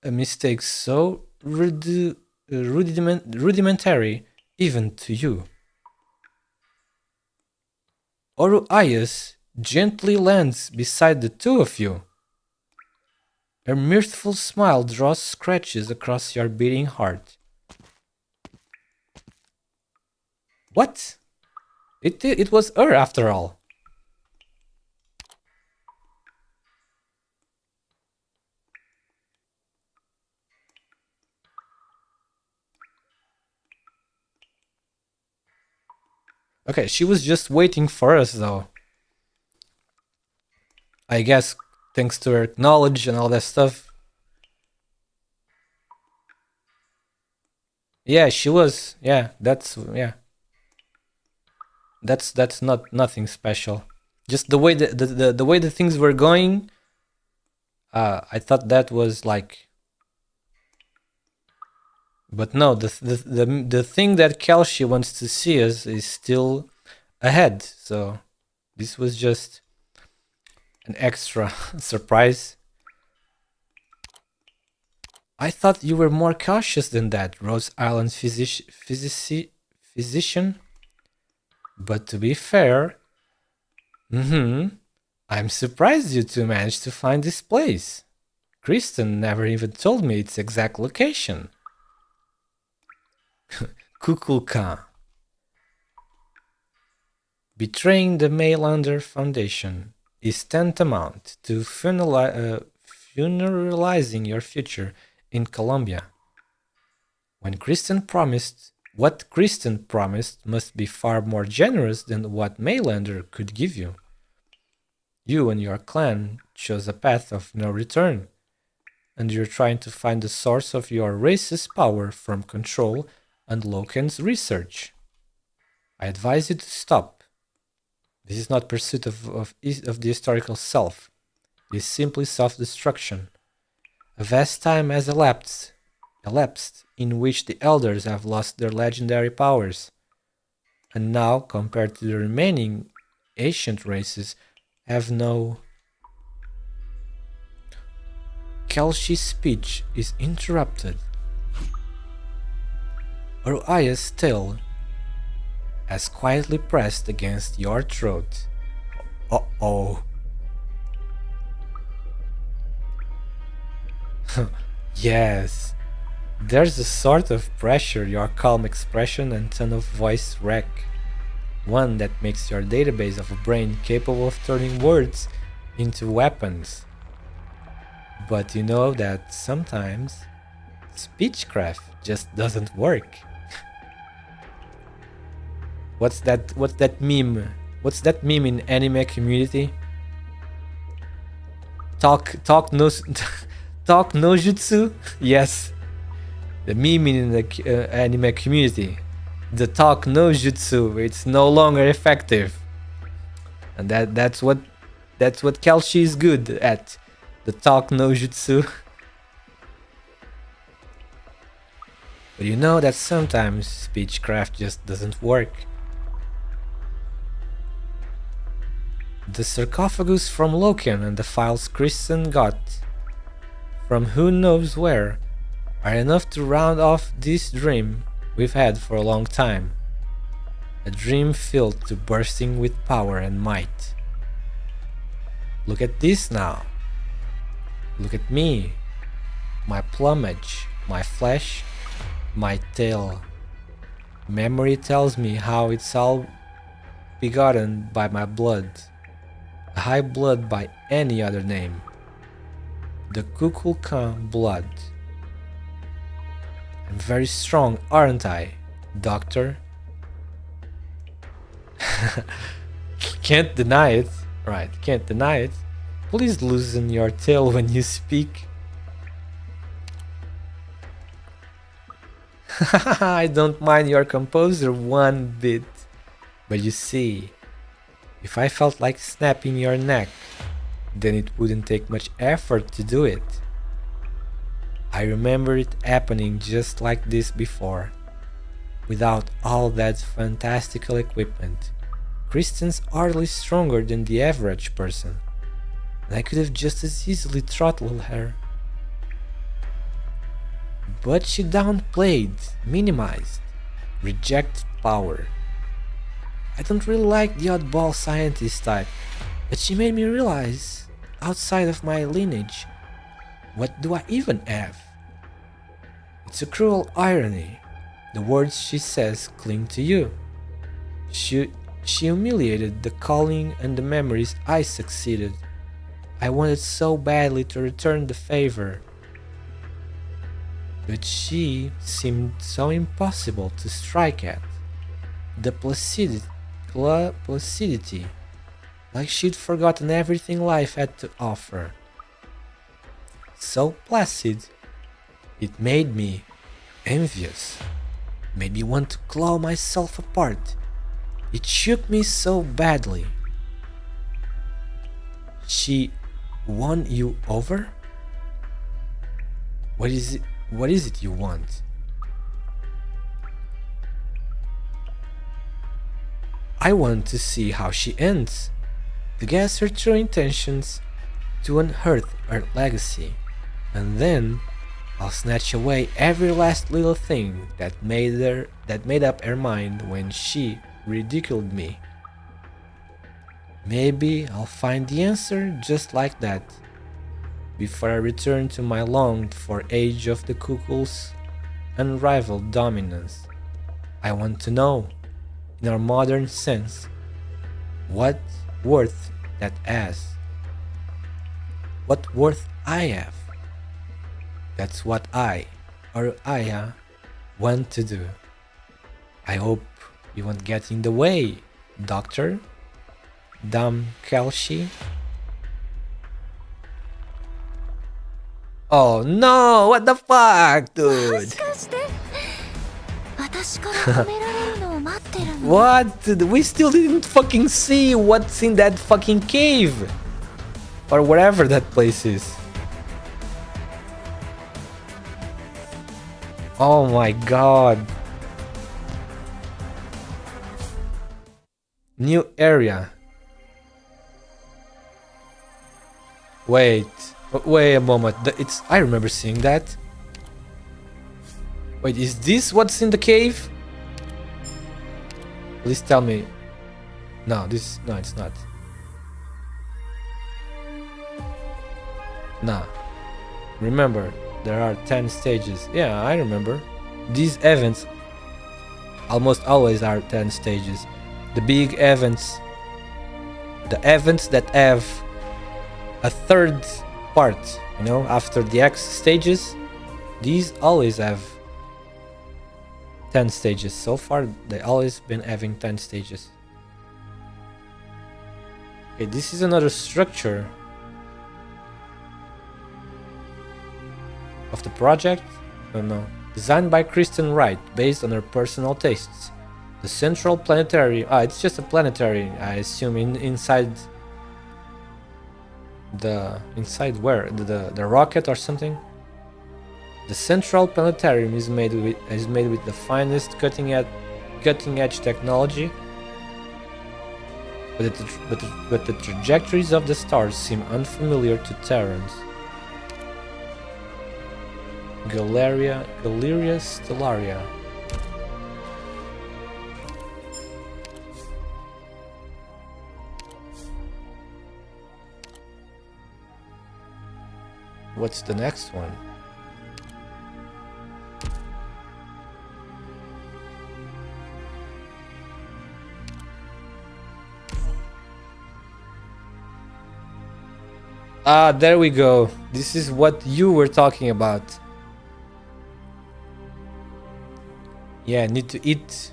Speaker 1: a mistake so rudimentary even to you. Oruayas gently lands beside the two of you. Her mirthful smile draws scratches across your beating heart. What? It was her after all. Okay, she was just waiting for us though. I guess thanks to her knowledge and all that stuff. Yeah, she was. Yeah, that's not nothing special. Just the way the way the things were going, I thought that was like. But no, the thing that Kelshi wants to see us is still ahead. So this was just an extra surprise. I thought you were more cautious than that, Rose Island physician. But to be fair, I'm surprised you two managed to find this place. Kristen never even told me its exact location. Kukulkan. Betraying the Maylander Foundation is tantamount to funeralizing your future in Colombia. What Kristen promised must be far more generous than what Maylander could give you. You and your clan chose a path of no return, and you're trying to find the source of your race's power from control and Loken's research. I advise you to stop. This is not pursuit of the historical self. It is simply self-destruction. A vast time has elapsed in which the elders have lost their legendary powers, and now, compared to the remaining ancient races, have no... Kelshi's speech is interrupted. Oruaya's tail has quietly pressed against your throat. Uh-oh. Yes. There's a sort of pressure your calm expression and tone of voice wreck. One that makes your database of a brain capable of turning words into weapons. But you know that sometimes speechcraft just doesn't work. What's that meme? What's that meme in anime community? Talk no talk no jutsu? Yes. The meme in the anime community. The talk no jutsu, it's no longer effective. And that's what Kelshi is good at. The talk no jutsu. But you know that sometimes speechcraft just doesn't work. The sarcophagus from Loken and the files Kristen got from who knows where are enough to round off this dream we've had for a long time. A dream filled to bursting with power and might. Look at this now. Look at me. My plumage, my flesh, my tail. Memory tells me how it's all begotten by my blood. A high blood by any other name. The Kukulkan blood. I'm very strong, aren't I, Doctor? Can't deny it. Right, can't deny it. Please loosen your tail when you speak. I don't mind your composure one bit. But you see, if I felt like snapping your neck, then it wouldn't take much effort to do it. I remember it happening just like this before, without all that fantastical equipment. Kristen's hardly stronger than the average person, and I could have just as easily throttled her. But she downplayed, minimized, rejected power. I don't really like the oddball scientist type, but she made me realize, outside of my lineage, what do I even have? It's a cruel irony. The words she says cling to you. She humiliated the calling and the memories I succeeded. I wanted so badly to return the favor. But she seemed so impossible to strike at. The placidity, like she'd forgotten everything life had to offer. So placid, it made me envious, made me want to claw myself apart. It shook me so badly. She won you over? What is it you want? I want to see how she ends, to guess her true intentions, to unearth her legacy, and then I'll snatch away every last little thing that made up her mind when she ridiculed me. Maybe I'll find the answer just like that, before I return to my longed for age of the Kukul's unrivaled dominance. I want to know, in our modern sense, what worth that has. What worth I have. That's what I, or Aya, want to do. I hope you won't get in the way, Doctor. Damn Kelshi. Oh no, what the fuck, dude? What? We still didn't fucking see what's in that fucking cave. Or wherever that place is. Oh my god. New area. Wait a moment. I remember seeing that. Wait, is this what's in the cave? Please tell me. No, it's not. Nah. Remember, there are 10 stages. Yeah, I remember. These events almost always are 10 stages. The big events, the events that have a third part, you know, after the X stages, these always have 10 stages. So far, they always been having 10 stages. Okay, this is another structure of the project. Oh no. Designed by Kristen Wright, based on her personal tastes. The central planetary. It's just a planetary, I assume, inside where? The rocket or something? The central planetarium is made with the finest cutting edge technology. But the trajectories of the stars seem unfamiliar to Terrans. Galeria Stellaria. What's the next one? There we go. This is what you were talking about. Yeah, need to eat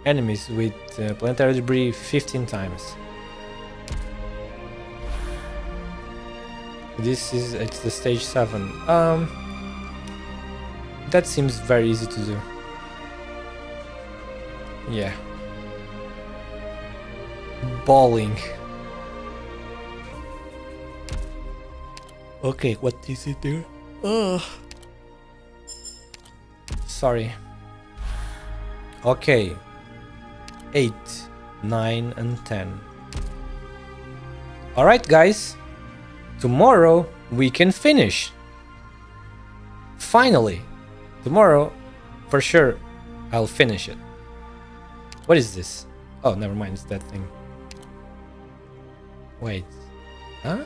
Speaker 1: enemies with planetary debris 15 times. It's the stage 7. That seems very easy to do. Yeah. Bowling. Okay, what is it there? Sorry. Okay. 8, 9, and 10. Alright, guys. Tomorrow we can finish. Finally. Tomorrow, for sure, I'll finish it. What is this? Oh, never mind, it's that thing. Wait. Huh?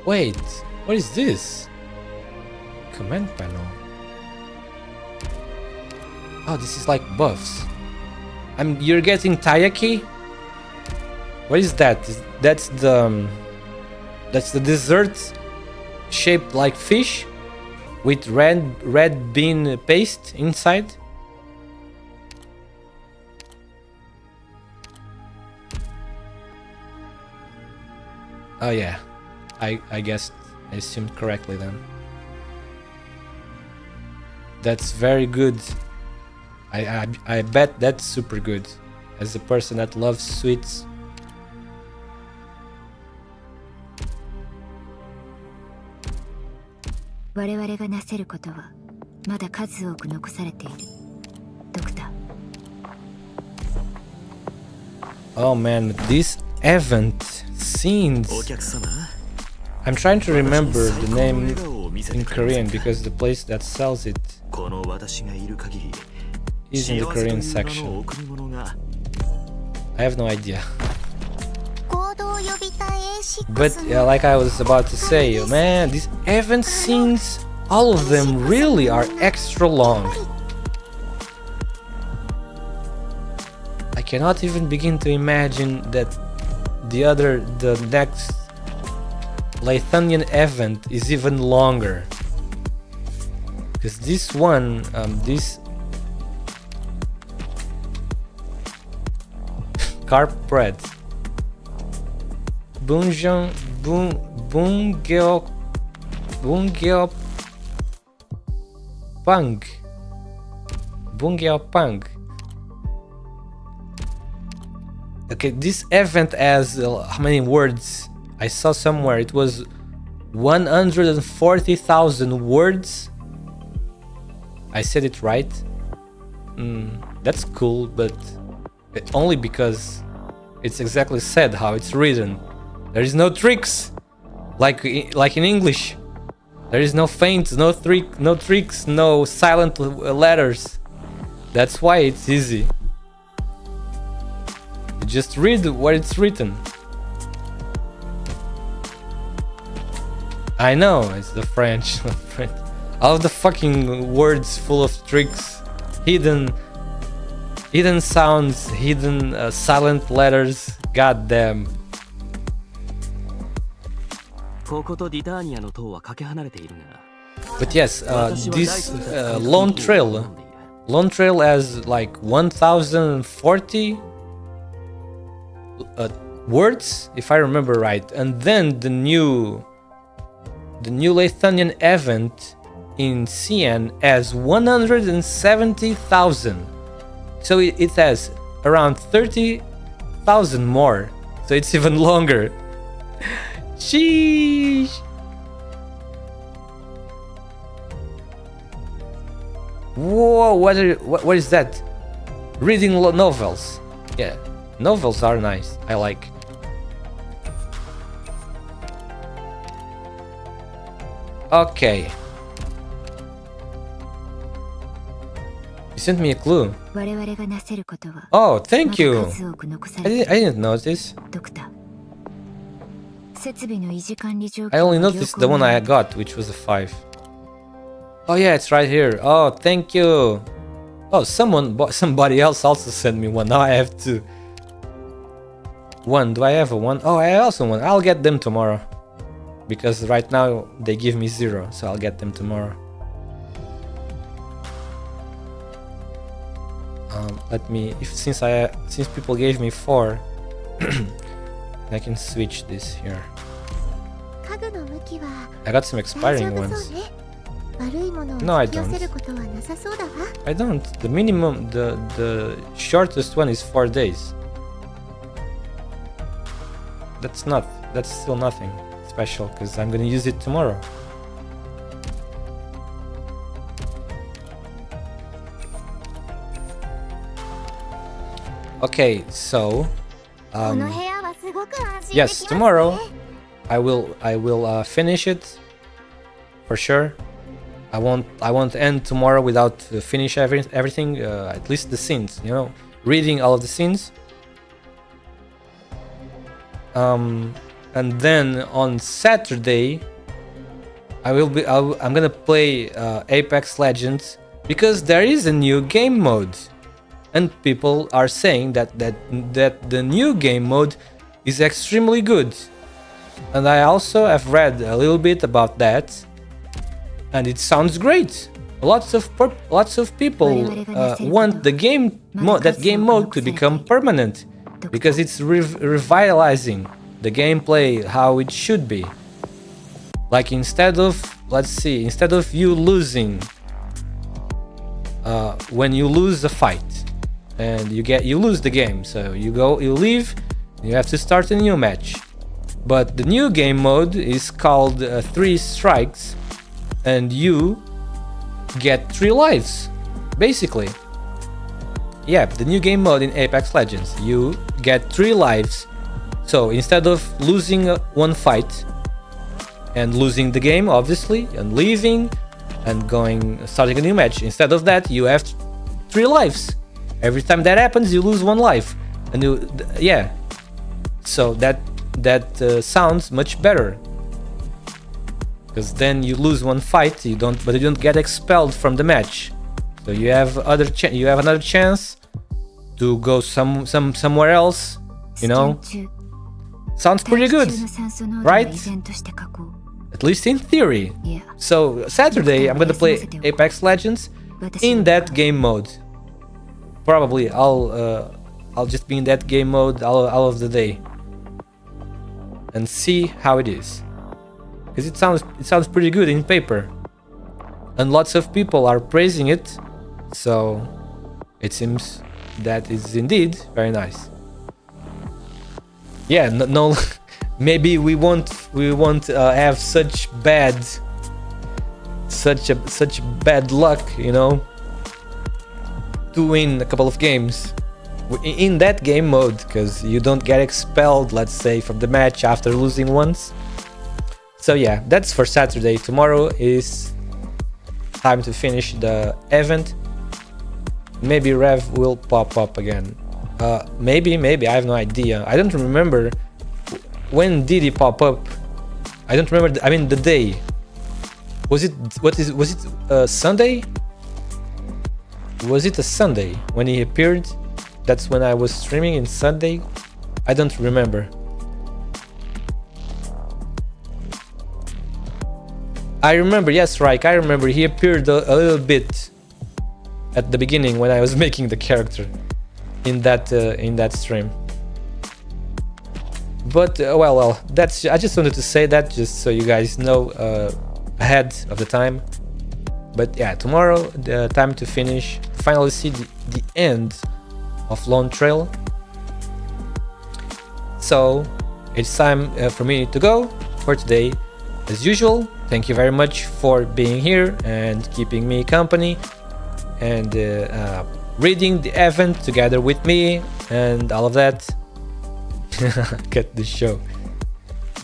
Speaker 1: Wait, what is this? Command panel. Oh, this is like buffs. You're getting taiyaki? What is that? That's the dessert shaped like fish with red bean paste inside. Oh yeah, I guess I assumed correctly then. That's very good. I bet that's super good. As a person that loves sweets. Oh man, this event scenes. I'm trying to remember the name in Korean because the place that sells it is in the Korean section. I have no idea. But like I was about to say, man, these event scenes, all of them really are extra long. I cannot even begin to imagine that the next Lathanyan event is even longer. Because this one, carp bread. Bungeopang. Okay, this event has how many words? I saw somewhere it was 140,000 words. I said it right. That's cool, but only because it's exactly said how it's written. There is no tricks, like in English. There is no feints, no tricks, no silent letters. That's why it's easy. You just read what it's written. I know, it's the French. All of the fucking words full of tricks, hidden sounds, hidden silent letters. God damn.
Speaker 2: こことディターニアの塔はかけ離れているが
Speaker 1: But yes, this Lone Trail has like 1040 words, if I remember right, and then the new Lethanian event in CN has 170,000. So it has around 30,000 more. So it's even longer. Sheesh. Whoa, what is that? Reading novels. Yeah, novels are nice. I like. Okay. You sent me a clue.
Speaker 3: 我々がなせることは
Speaker 1: Oh, thank you.
Speaker 3: まだ数多く残さ
Speaker 1: I
Speaker 3: れている
Speaker 1: didn't notice.
Speaker 3: ドクター設備の維持管理状況
Speaker 1: I only
Speaker 3: が
Speaker 1: noticed
Speaker 3: 良
Speaker 1: the
Speaker 3: 好
Speaker 1: one
Speaker 3: な
Speaker 1: I got, which was a 5. Oh yeah, it's right here. Oh, thank you. Oh, somebody else also sent me one. Now I have two. One. Do I have a one? Oh, I also one. I'll get them tomorrow. Because right now they give me 0, so I'll get them tomorrow. Let me. Since people gave me 4, I can switch this here.
Speaker 4: 家具の向きは
Speaker 1: I got some
Speaker 4: 大
Speaker 1: expiring
Speaker 4: 丈夫
Speaker 1: ones.
Speaker 4: そうね。悪いものを
Speaker 1: No, I
Speaker 4: 引き寄せ
Speaker 1: don't.
Speaker 4: ることはなさそうだわ。
Speaker 1: I don't. The minimum, the shortest one is 4 days. That's still nothing special because I'm gonna use it tomorrow. Okay, so
Speaker 4: この部屋はすごく安心でき
Speaker 1: yes,
Speaker 4: ますね。
Speaker 1: tomorrow I will finish it for sure. I won't end tomorrow without finish everything, at least the scenes, you know, reading all of the scenes. And then on Saturday I'm gonna play Apex Legends because there is a new game mode, and people are saying that the new game mode is extremely good. And I also have read a little bit about that, and it sounds great. Lots of people want the game mode to become permanent because it's revitalizing the gameplay how it should be. Like instead of you losing when you lose a fight and you lose the game, so you leave, you have to start a new match. But the new game mode is called 3 strikes, and you get 3 lives, basically. Yeah, the new game mode in Apex Legends, you get 3 lives. So instead of losing one fight and losing the game, obviously, and leaving and starting a new match, instead of that, you have 3 lives. Every time that happens, you lose 1 life, and yeah. So that sounds much better, because then you lose 1 fight, but you don't get expelled from the match. So you have another chance to go somewhere else. You know, sounds pretty good, right? At least in theory. So Saturday I'm gonna play Apex Legends in that game mode. Probably I'll just be in that game mode all of the day and see how it is, because it sounds pretty good in paper, and lots of people are praising it, so it seems that it's indeed very nice. Yeah, no maybe we won't have such bad luck, you know, to win a couple of games in that game mode, because you don't get expelled, let's say, from the match after losing once. So yeah, that's for Saturday. Tomorrow is time to finish the event. Maybe Rev will pop up again. Maybe I have no idea. I don't remember when did he pop up. I don't remember. I mean, the day. Was it? Was it Sunday? Was it a Sunday when he appeared? That's when I was streaming in Sunday. I don't remember. I remember. Yes, right. I remember. He appeared a little bit at the beginning when I was making the character in that stream. But well, that's. I just wanted to say that just so you guys know ahead of the time. But yeah, tomorrow the time to finish, finally see the end of Lone Trail. So it's time for me to go for today. As usual, thank you very much for being here and keeping me company and reading the event together with me and all of that. Get the show.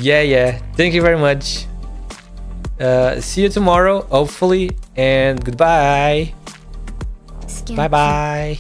Speaker 1: Yeah. Thank you very much. See you tomorrow, hopefully, and goodbye. Bye bye.